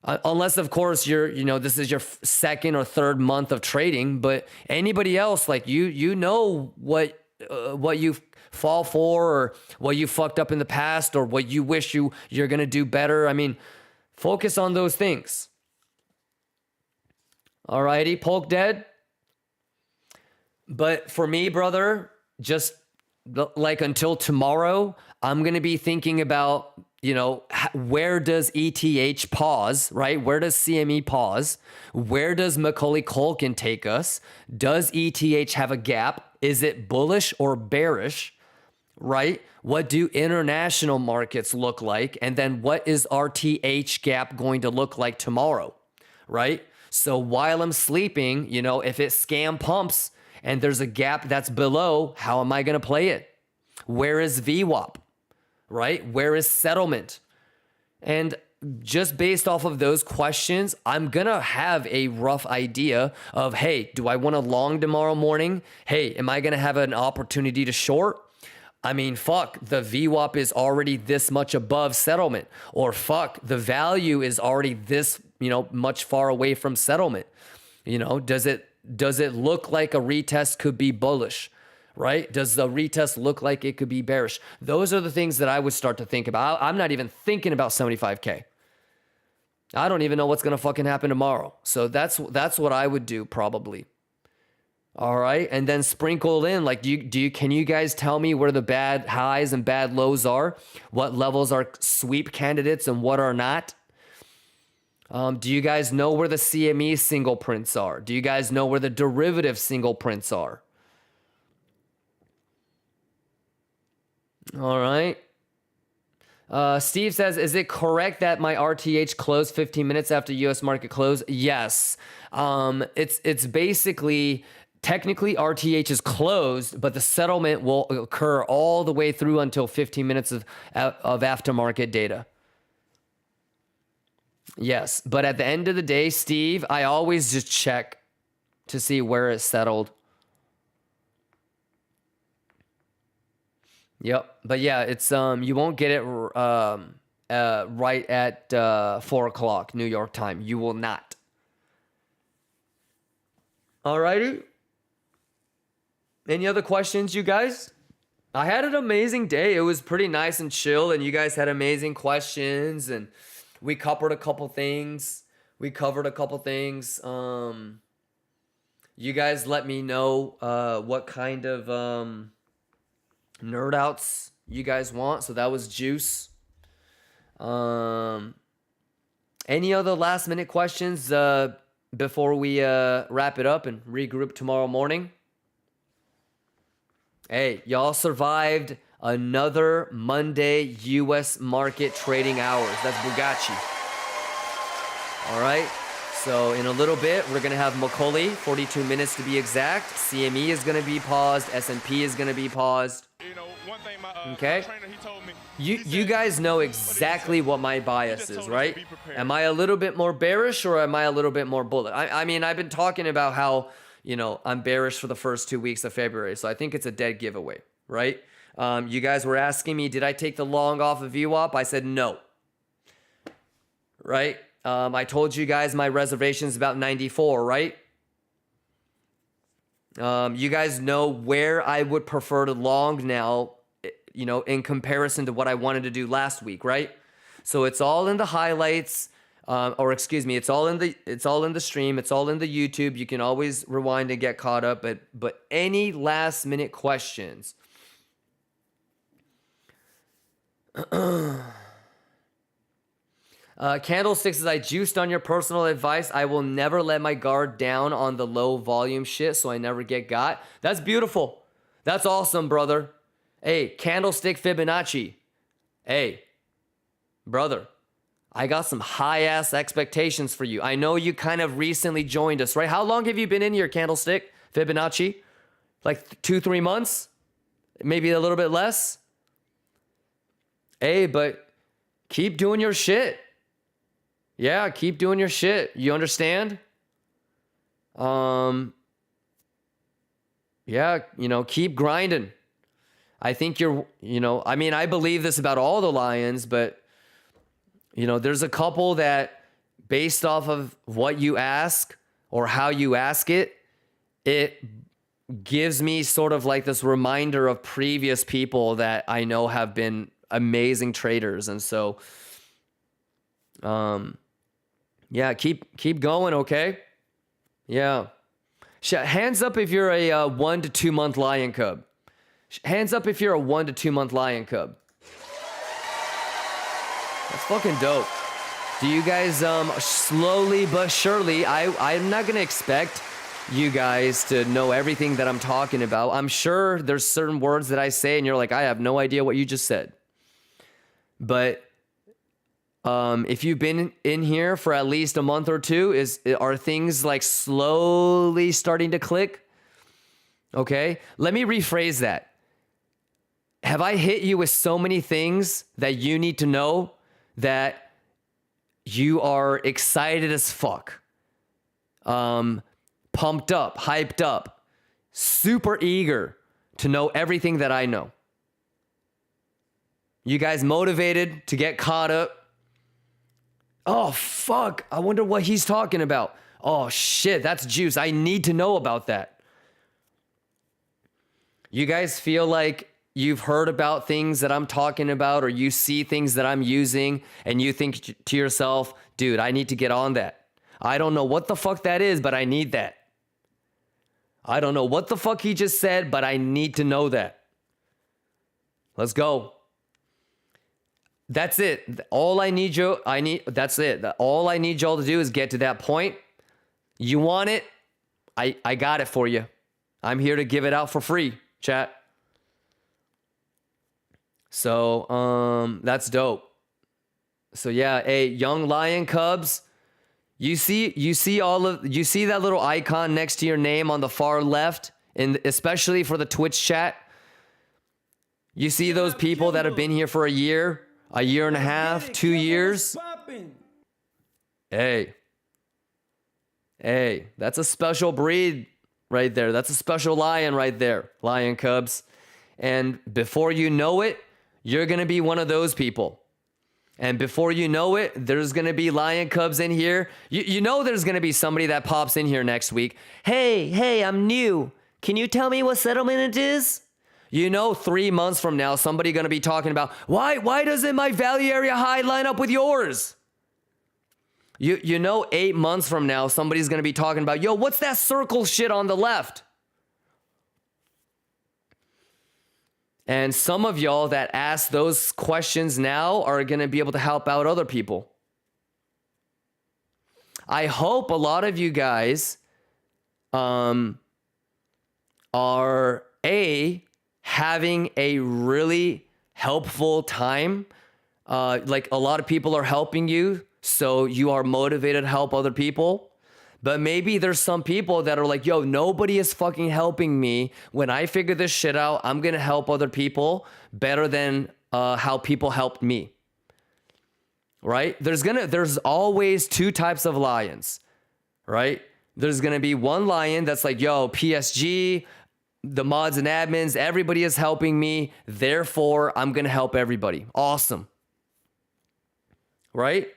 Unless, of course, this is your second or third month of trading. But anybody else, like you know what you fall for, or what you fucked up in the past, or what you wish you're gonna do better. I mean, focus on those things. Alrighty, Polk dead. But for me, brother, just like until tomorrow, I'm gonna be thinking about, where does ETH pause, right? Where does CME pause? Where does Macaulay Culkin take us? Does ETH have a gap? Is it bullish or bearish, right? What do international markets look like? And then what is RTH gap going to look like tomorrow, right? So while I'm sleeping, if it scam pumps and there's a gap that's below, how am I going to play it? Where is VWAP? Right? Where is settlement? And just based off of those questions, I'm going to have a rough idea of, hey, do I want to long tomorrow morning? Hey, am I going to have an opportunity to short? I mean, fuck, the VWAP is already this much above settlement. Or fuck, the value is already this, much far away from settlement. Does it look like a retest could be bullish? Right? Does the retest look like it could be bearish? Those are the things that I would start to think about. I'm not even thinking about 75K. I don't even know what's going to fucking happen tomorrow. So that's what I would do probably. All right. And then sprinkle in, like, can you guys tell me where the bad highs and bad lows are? What levels are sweep candidates and what are not? Do you guys know where the CME single prints are? Do you guys know where the derivative single prints are? All right. Steve says, is it correct that my RTH closed 15 minutes after U.S. market close? Yes. It's basically, technically RTH is closed, but the settlement will occur all the way through until 15 minutes of aftermarket data. Yes. But at the end of the day, Steve, I always just check to see where it's settled. Yep. But yeah, it's you won't get it right at 4 o'clock New York time. You will not. Alrighty. Any other questions, you guys? I had an amazing day. It was pretty nice and chill, and you guys had amazing questions, and we covered a couple things. You guys let me know what kind of nerd outs you guys want. So that was juice. Any other last minute questions before we wrap it up and regroup tomorrow morning? Hey, y'all survived another Monday U.S. market trading hours. That's Bugatti. All right. So in a little bit, we're going to have Macaulay, 42 minutes to be exact. CME is going to be paused. S&P is going to be paused. You know, one thing my Okay. trainer, he told me. You guys know exactly what my bias is, right? Am I a little bit more bearish or am I a little bit more bullish? I mean, I've been talking about how, you know, I'm bearish for the first 2 weeks of February. So I think it's a dead giveaway, right? You guys were asking me, did I take the long off of VWAP? I said no, right? I told you guys my reservation is about 94, right? You guys know where I would prefer to long now, you know, in comparison to what I wanted to do last week, right? So it's all in the highlights, it's all in the stream, it's all in the YouTube. You can always rewind and get caught up, but any last minute questions? Candlesticks says, I juiced on your personal advice. I will never let my guard down on the low volume shit, so I never get got. That's beautiful. That's awesome, brother. Hey, Candlestick Fibonacci. Hey, brother, I got some high-ass expectations for you. I know you kind of recently joined us, right? How long have you been in here, Candlestick Fibonacci? Like 2-3 months? Maybe a little bit less? Hey, but keep doing your shit. Yeah, keep doing your shit. You understand? Yeah, you know, keep grinding. I think I mean, I believe this about all the lions, but, you know, there's a couple that based off of what you ask or how you ask it, it gives me sort of like this reminder of previous people that I know have been amazing traders. And so, yeah, keep going, okay? Yeah. Hands up if you're a 1 to 2 month lion cub. Hands up if you're a 1 to 2 month lion cub. That's fucking dope. Do you guys, slowly but surely, I'm not going to expect you guys to know everything that I'm talking about. I'm sure there's certain words that I say and you're like, I have no idea what you just said. But if you've been in here for at least a month or two, are things like slowly starting to click? Okay, let me rephrase that. Have I hit you with so many things that you need to know that you are excited as fuck, pumped up, hyped up, super eager to know everything that I know? You guys motivated to get caught up? Oh, fuck. I wonder what he's talking about. Oh, shit. That's juice. I need to know about that. You guys feel like you've heard about things that I'm talking about, or you see things that I'm using and you think to yourself, dude, I need to get on that. I don't know what the fuck that is, but I need that. I don't know what the fuck he just said, but I need to know that. Let's go. That's it. All I need that's it. All I need y'all to do is get to that point. You want it? I got it for you. I'm here to give it out for free, chat. So, that's dope. So yeah, hey, young lion cubs, you see that little icon next to your name on the far left, and especially for the Twitch chat. You see those people that have been here for a year and a half, 2 years. Hey, that's a special breed right there. That's a special lion right there, lion cubs. And before you know it, you're going to be one of those people. And before you know it, there's going to be lion cubs in here. You know there's going to be somebody that pops in here next week. Hey, I'm new. Can you tell me what settlement it is? You know, 3 months from now, somebody going to be talking about, why doesn't my value area high line up with yours? You know, 8 months from now, somebody's going to be talking about, yo, what's that circle shit on the left? And some of y'all that ask those questions now are going to be able to help out other people. I hope a lot of you guys are having a really helpful time. Like a lot of people are helping you, so you are motivated to help other people. But maybe there's some people that are like, yo, nobody is fucking helping me. When I figure this shit out, I'm going to help other people better than how people helped me. Right? There's always two types of lions, right? There's going to be one lion that's like, yo, PSG, the mods and admins, everybody is helping me. Therefore, I'm going to help everybody. Awesome. Right?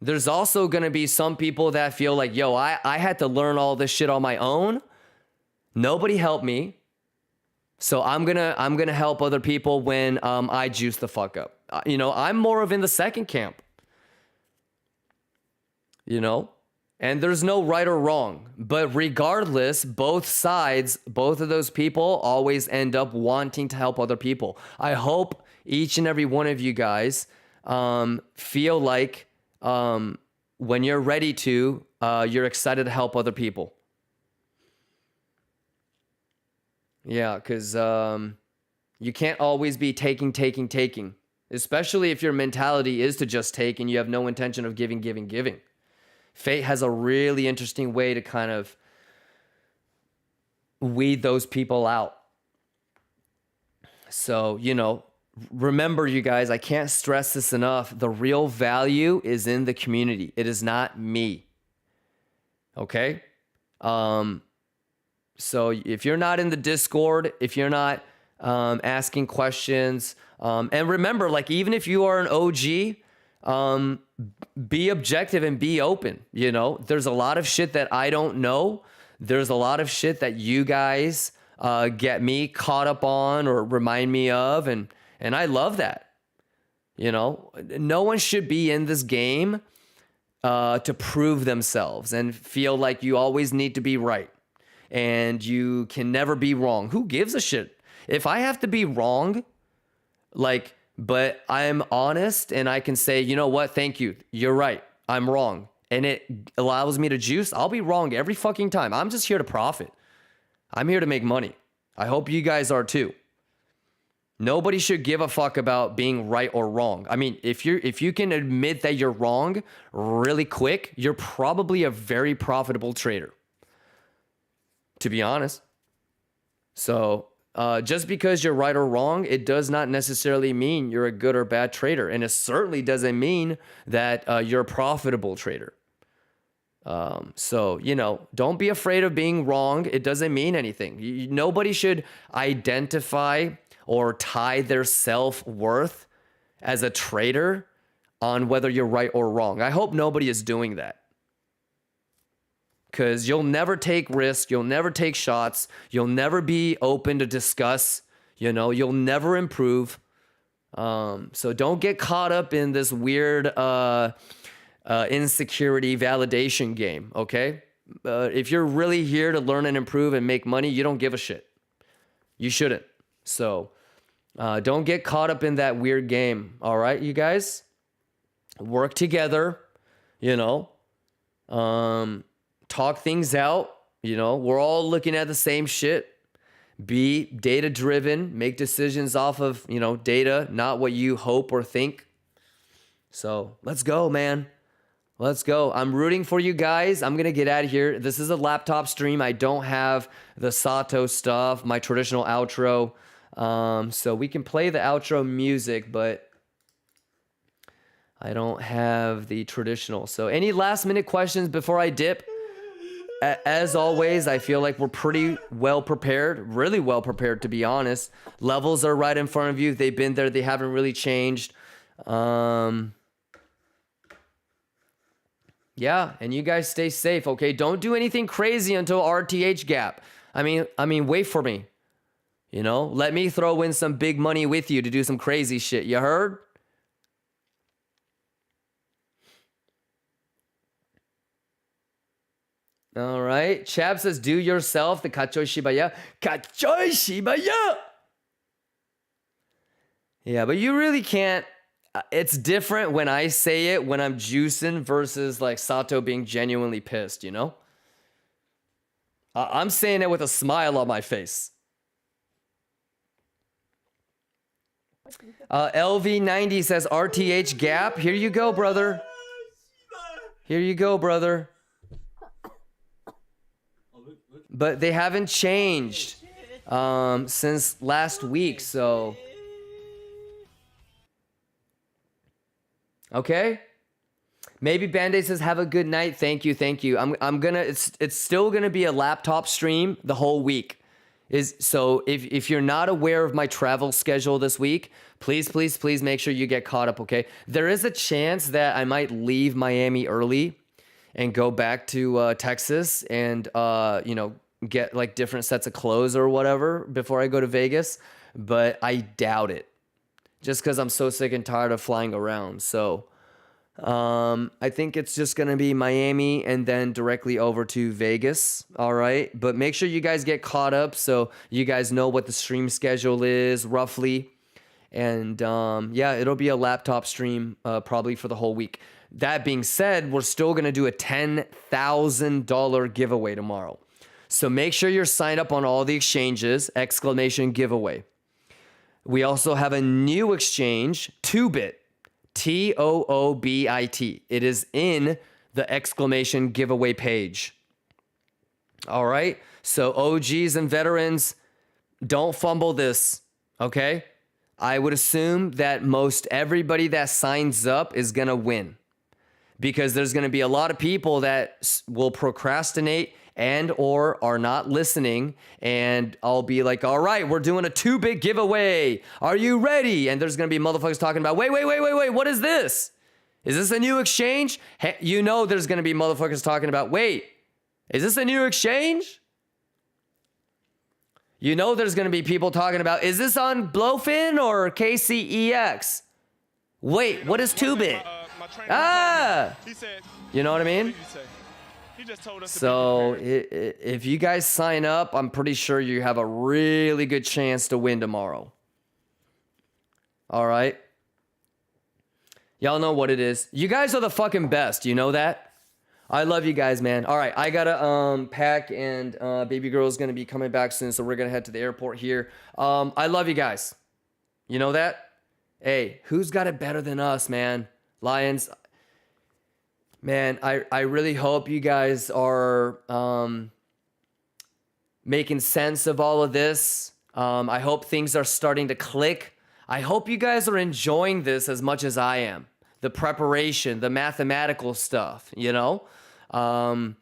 There's also going to be some people that feel like, yo, I had to learn all this shit on my own. Nobody helped me. So I'm going to help other people when I juice the fuck up. You know, I'm more of in the second camp. You know? And there's no right or wrong. But regardless, both sides, both of those people always end up wanting to help other people. I hope each and every one of you guys feel like when you're ready to, you're excited to help other people. Yeah, because you can't always be taking. Especially if your mentality is to just take and you have no intention of giving. Fate has a really interesting way to kind of weed those people out. So, you know, remember, you guys, I can't stress this enough. The real value is in the community. It is not me. Okay? So if you're not in the Discord, if you're not asking questions, and remember, like, even if you are an OG, be objective and be open. You know, there's a lot of shit that I don't know. There's a lot of shit that you guys get me caught up on or remind me of, and I love that. You know, no one should be in this game to prove themselves and feel like you always need to be right and you can never be wrong. Who gives a shit? If I have to be wrong, like, but I'm honest and I can say, you know what? Thank you. You're right. I'm wrong. And it allows me to juice. I'll be wrong every fucking time. I'm just here to profit. I'm here to make money. I hope you guys are too. Nobody should give a fuck about being right or wrong. I mean, if you can admit that you're wrong really quick, you're probably a very profitable trader, to be honest. So just because you're right or wrong, it does not necessarily mean you're a good or bad trader. And it certainly doesn't mean that you're a profitable trader. So, you know, don't be afraid of being wrong. It doesn't mean anything. Nobody should identify or tie their self-worth as a trader on whether you're right or wrong. I hope nobody is doing that. Because you'll never take risks, you'll never take shots, you'll never be open to discuss, you know, you'll never improve. So don't get caught up in this weird insecurity validation game, okay? If you're really here to learn and improve and make money, you don't give a shit. You shouldn't. So don't get caught up in that weird game, all right, you guys? Work together, you know. Talk things out, you know. We're all looking at the same shit. Be data driven, make decisions off of, you know, data, not what you hope or think. So let's go, man. Let's go. I'm rooting for you guys. I'm going to get out of here. This is a laptop stream. I don't have the Sato stuff, my traditional outro. So we can play the outro music, but I don't have the traditional. So any last minute questions before I dip? As always, I feel like we're pretty well prepared, really well prepared, to be honest. Levels are right in front of you. They've been there. They haven't really changed. Yeah, and you guys stay safe, okay? Don't do anything crazy until RTH gap. I mean, wait for me. You know, let me throw in some big money with you to do some crazy shit. You heard? All right. Chab says, do yourself the Kachoi Shibaya. Kachoi Shibaya! Yeah, but you really can't. It's different when I say it when I'm juicing versus like Sato being genuinely pissed, you know? I'm saying it with a smile on my face. LV90 says RTH gap. Here you go, brother. Here you go, brother. But they haven't changed since last week, so. Okay. Maybe Band-Aid says, have a good night. Thank you, thank you. I'm gonna, it's still gonna be a laptop stream the whole week. So if you're not aware of my travel schedule this week, please make sure you get caught up, okay? There is a chance that I might leave Miami early and go back to Texas and, you know, get like different sets of clothes or whatever before I go to Vegas, but I doubt it. Just because I'm so sick and tired of flying around. So I think it's just going to be Miami and then directly over to Vegas. All right. But make sure you guys get caught up so you guys know what the stream schedule is roughly. And yeah, it'll be a laptop stream probably for the whole week. That being said, we're still going to do a $10,000 giveaway tomorrow. So make sure you're signed up on all the exchanges, exclamation giveaway. We also have a new exchange, Toobit, Toobit. It is in the exclamation giveaway page. All right. So OGs and veterans, don't fumble this. Okay. I would assume that most everybody that signs up is going to win because there's going to be a lot of people that will procrastinate and or are not listening, and I'll be like, all right, we're doing a Toobit giveaway. Are you ready? And there's going to be motherfuckers talking about, wait, what is this? Is this a new exchange? Hey, you know there's going to be motherfuckers talking about, wait, is this a new exchange? You know there's going to be people talking about, is this on Blowfin or KCEX? Wait, what is Toobit? You know what I mean? So if you guys sign up, I'm pretty sure you have a really good chance to win tomorrow. All right. Y'all know what it is. You guys are the fucking best. You know that? I love you guys, man. All right. I got to pack and baby girl's going to be coming back soon. So we're going to head to the airport here. I love you guys. You know that? Hey, who's got it better than us, man? Lions. Man, I really hope you guys are making sense of all of this. I hope things are starting to click. I hope you guys are enjoying this as much as I am. The preparation, the mathematical stuff, you know? I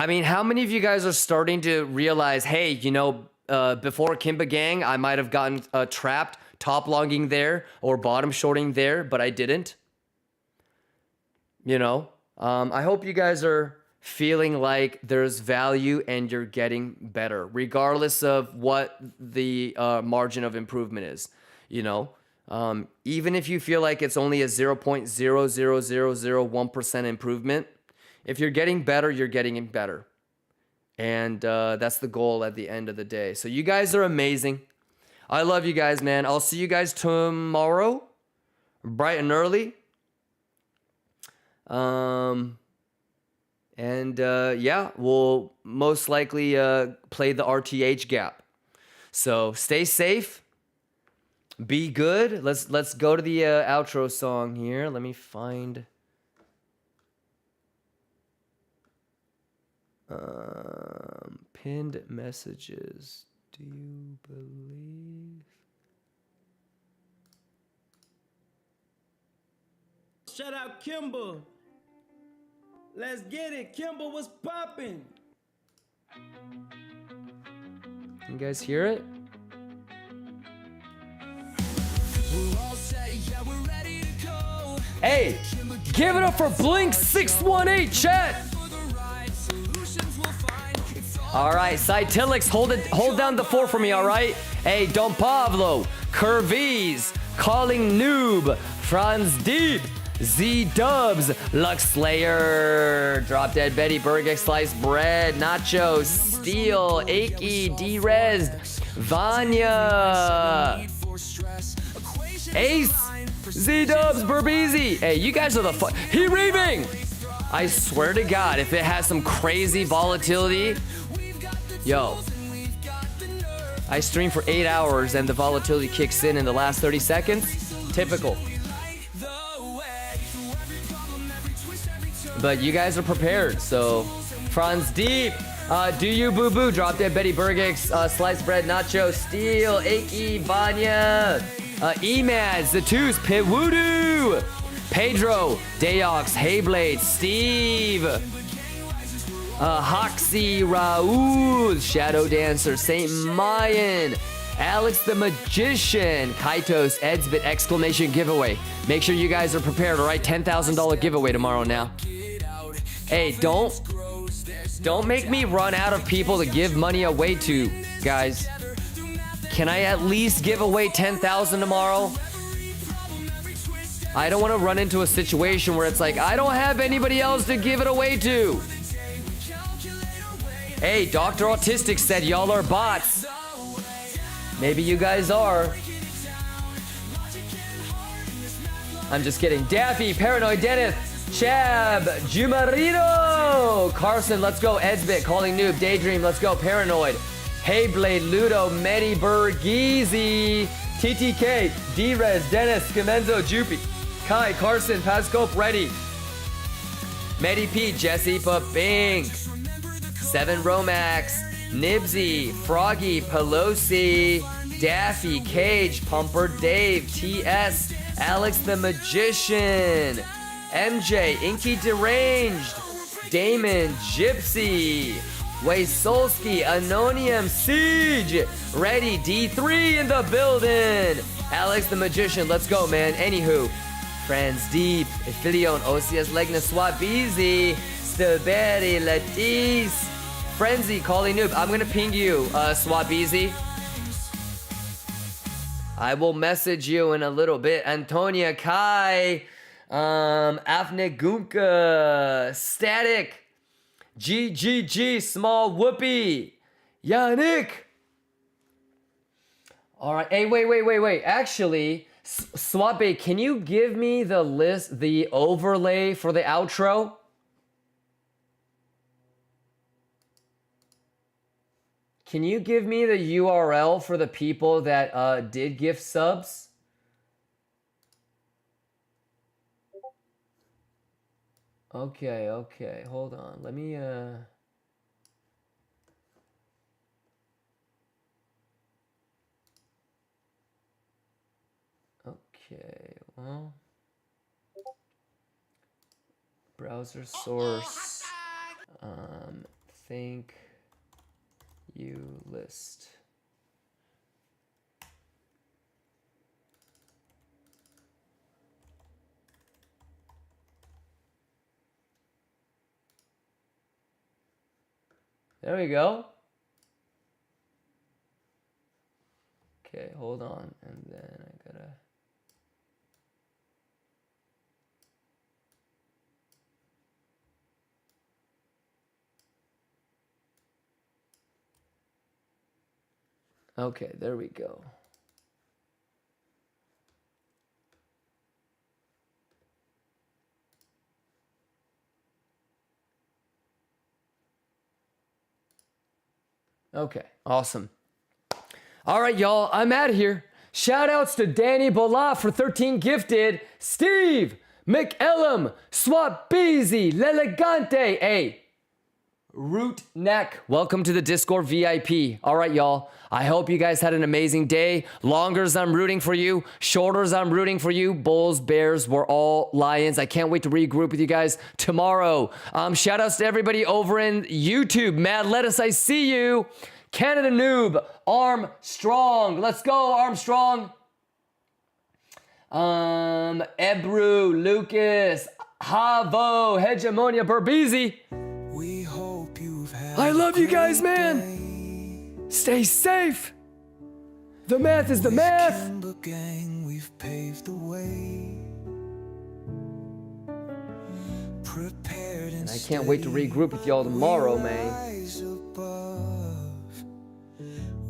mean, how many of you guys are starting to realize, hey, you know, before Kimba Gang, I might have gotten trapped top longing there or bottom shorting there, but I didn't. You know, I hope you guys are feeling like there's value and you're getting better, regardless of what the margin of improvement is. You know, even if you feel like it's only a 0.00001% improvement, if you're getting better, you're getting better. And that's the goal at the end of the day. So you guys are amazing. I love you guys, man. I'll see you guys tomorrow, bright and early. Yeah, we'll most likely play the RTH gap. So stay safe, be good. Let's go to the outro song here. Let me find pinned messages. Do you believe? Shout out Kimba. Let's get it. Kimba was popping. You guys hear it? We're all set, yeah, we're ready to go. Hey, give it up for Blink 618, chat. For the right solutions we'll find. All right, Cytilix, hold down the 4 for me, all right? Hey, Don Pablo, Curvies, Calling Noob, Franz Deep, Z-Dubs, Lux Slayer, Drop Dead Betty, Burger, Sliced Bread, Nacho, Steel, Aki, D-Rez, Vanya, Ace, Z-Dubs, Burbeezy. Hey, you guys are the fun. He reaving! I swear to God, if it has some crazy volatility, yo, I stream for 8 hours and the volatility kicks in the last 30 seconds. Typical. But you guys are prepared, so Franz Deep, Do You Boo Boo, Drop Dead Betty Burgix, Sliced Bread Nacho, Steel, Aki, Vanya, Emads, The Twos, Pitwoodoo, Pedro, Dayox, Hayblade, Steve, Hoxie, Raoul, Shadow Dancer, Saint Mayan, Alex the Magician, Kaitos, Edsbit, exclamation giveaway. Make sure you guys are prepared, all right? $10,000 giveaway tomorrow now. Hey, don't make me run out of people to give money away to, guys. Can I at least give away $10,000 tomorrow? I don't want to run into a situation where it's like, I don't have anybody else to give it away to. Hey, Dr. Autistic said y'all are bots. Maybe you guys are. I'm just kidding. Daffy, Paranoid Dennis, Chab, Jumarino, Carson, let's go. Edsbit, Calling Noob, Daydream, let's go. Paranoid, Hayblade, Ludo, Medi Burgeezy, TTK, D-Rez, Dennis, Scaменzo, Jupy, Kai, Carson, Pascope, ready. Medi P, Jesse, Bing, 7 Romax, Nibsy, Froggy, Pelosi, Daffy, Cage, Pumper, Dave, TS, Alex the Magician, MJ, Inky Deranged, Damon, Gypsy, Waysolski, Anonium, Siege, Ready, D3 in the building, Alex the Magician, let's go, man. Anywho, Friends Deep, Ephilion, OCS Legna, Swap Easy, Stillberry, Latice, Frenzy, Calling Noob. I'm gonna ping you, Swap Easy. I will message you in a little bit. Antonia, Kai, Afne Gunka, Static, GGG, Small Whoopee, Yannick. All right. Hey, wait. Actually, Swabe, can you give me the list, the overlay for the outro? Can you give me the URL for the people that did gift subs? Okay. Hold on. Let me Okay, well, browser source, thank you list. There we go. Okay, hold on, and then I gotta. Okay, there we go. Okay, awesome. All right, y'all, I'm out of here. Shout outs to Danny Bola for 13 gifted, Steve, McEllum, Swap Beezy, L'Elegante, hey, Root Neck, welcome to the Discord VIP. All right, y'all. I hope you guys had an amazing day. Longers, I'm rooting for you. Shorters, I'm rooting for you. Bulls, Bears, we're all Lions. I can't wait to regroup with you guys tomorrow. Shout outs to everybody over in YouTube. Mad Lettuce, I see you. Canada Noob, Armstrong. Let's go, Armstrong. Ebru, Lucas, Havo, Hegemonia, Burbeezy. We hope you've had I love you guys, man. Stay safe. The math is the math. Gang, we've paved the way. Prepared And I can't wait to regroup with y'all tomorrow, man.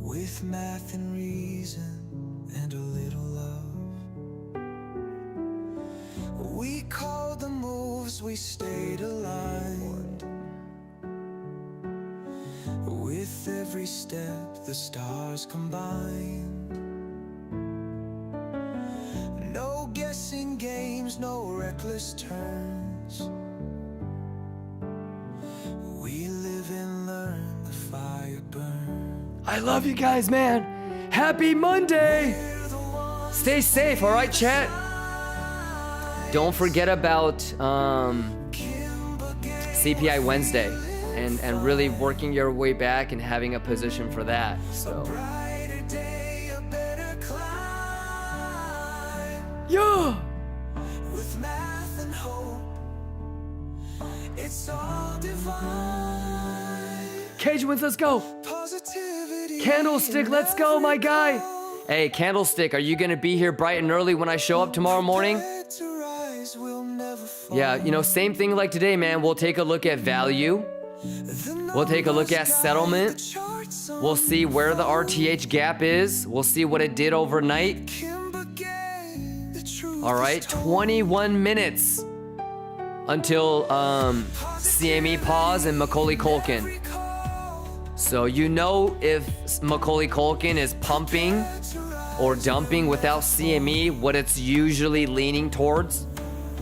With math and reason and a little love. We called the moves, we stayed aligned. With every step, the stars combined. No guessing games, no reckless turns. We live and learn, the fire burns. I love you guys, man. Happy Monday. Stay safe, all right, chat? Don't forget about CPI Wednesday and really working your way back and having a position for that. So. Yeah. With math and hope, it's all divine. Cage wins, let's go. Positivity. Candlestick, let's go, my guy. Hey, Candlestick, are you gonna be here bright and early when I show up tomorrow morning? Yeah, you know, same thing like today, man. We'll take a look at value. We'll take a look at settlement. We'll see where the RTH gap is. We'll see what it did overnight. All right, 21 minutes until CME pause and Macaulay Culkin. So you know if Macaulay Culkin is pumping or dumping without CME, what it's usually leaning towards.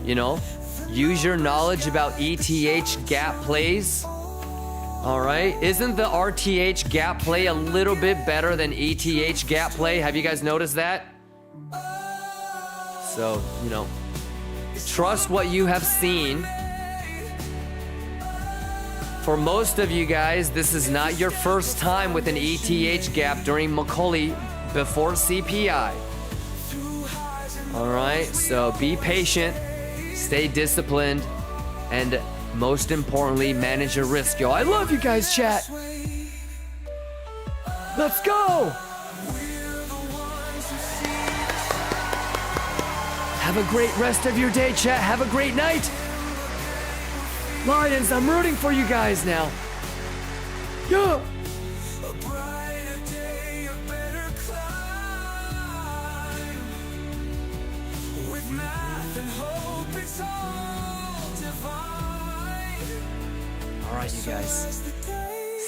You know, use your knowledge about ETH gap plays. All right, isn't the RTH gap play a little bit better than ETH gap play? Have you guys noticed that? So, you know, trust what you have seen. For most of you guys, this is not your first time with an ETH gap during Macaulay before CPI. All right, so be patient, stay disciplined, and most importantly, manage your risk, yo. I love you guys, chat. Let's go. Have a great rest of your day, chat. Have a great night. Lions, I'm rooting for you guys now. Yeah. All right, you guys.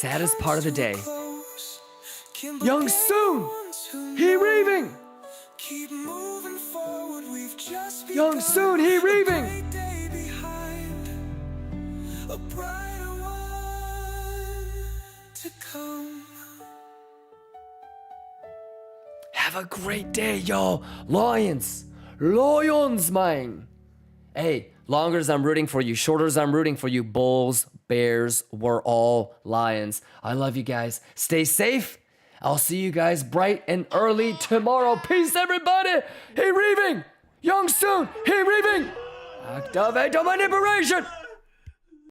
Saddest part of the day. Young Soon, he reaving. Young Soon, he reaving. A brighter one to come. Have a great day, y'all. Lions, man. Hey, longers, I'm rooting for you. Shorters, I'm rooting for you. Bulls, Bears, we're all Lions. I love you guys. Stay safe. I'll see you guys bright and early tomorrow. Peace, everybody. He reaving. Young Soon, he reaving. Activate the manipulation.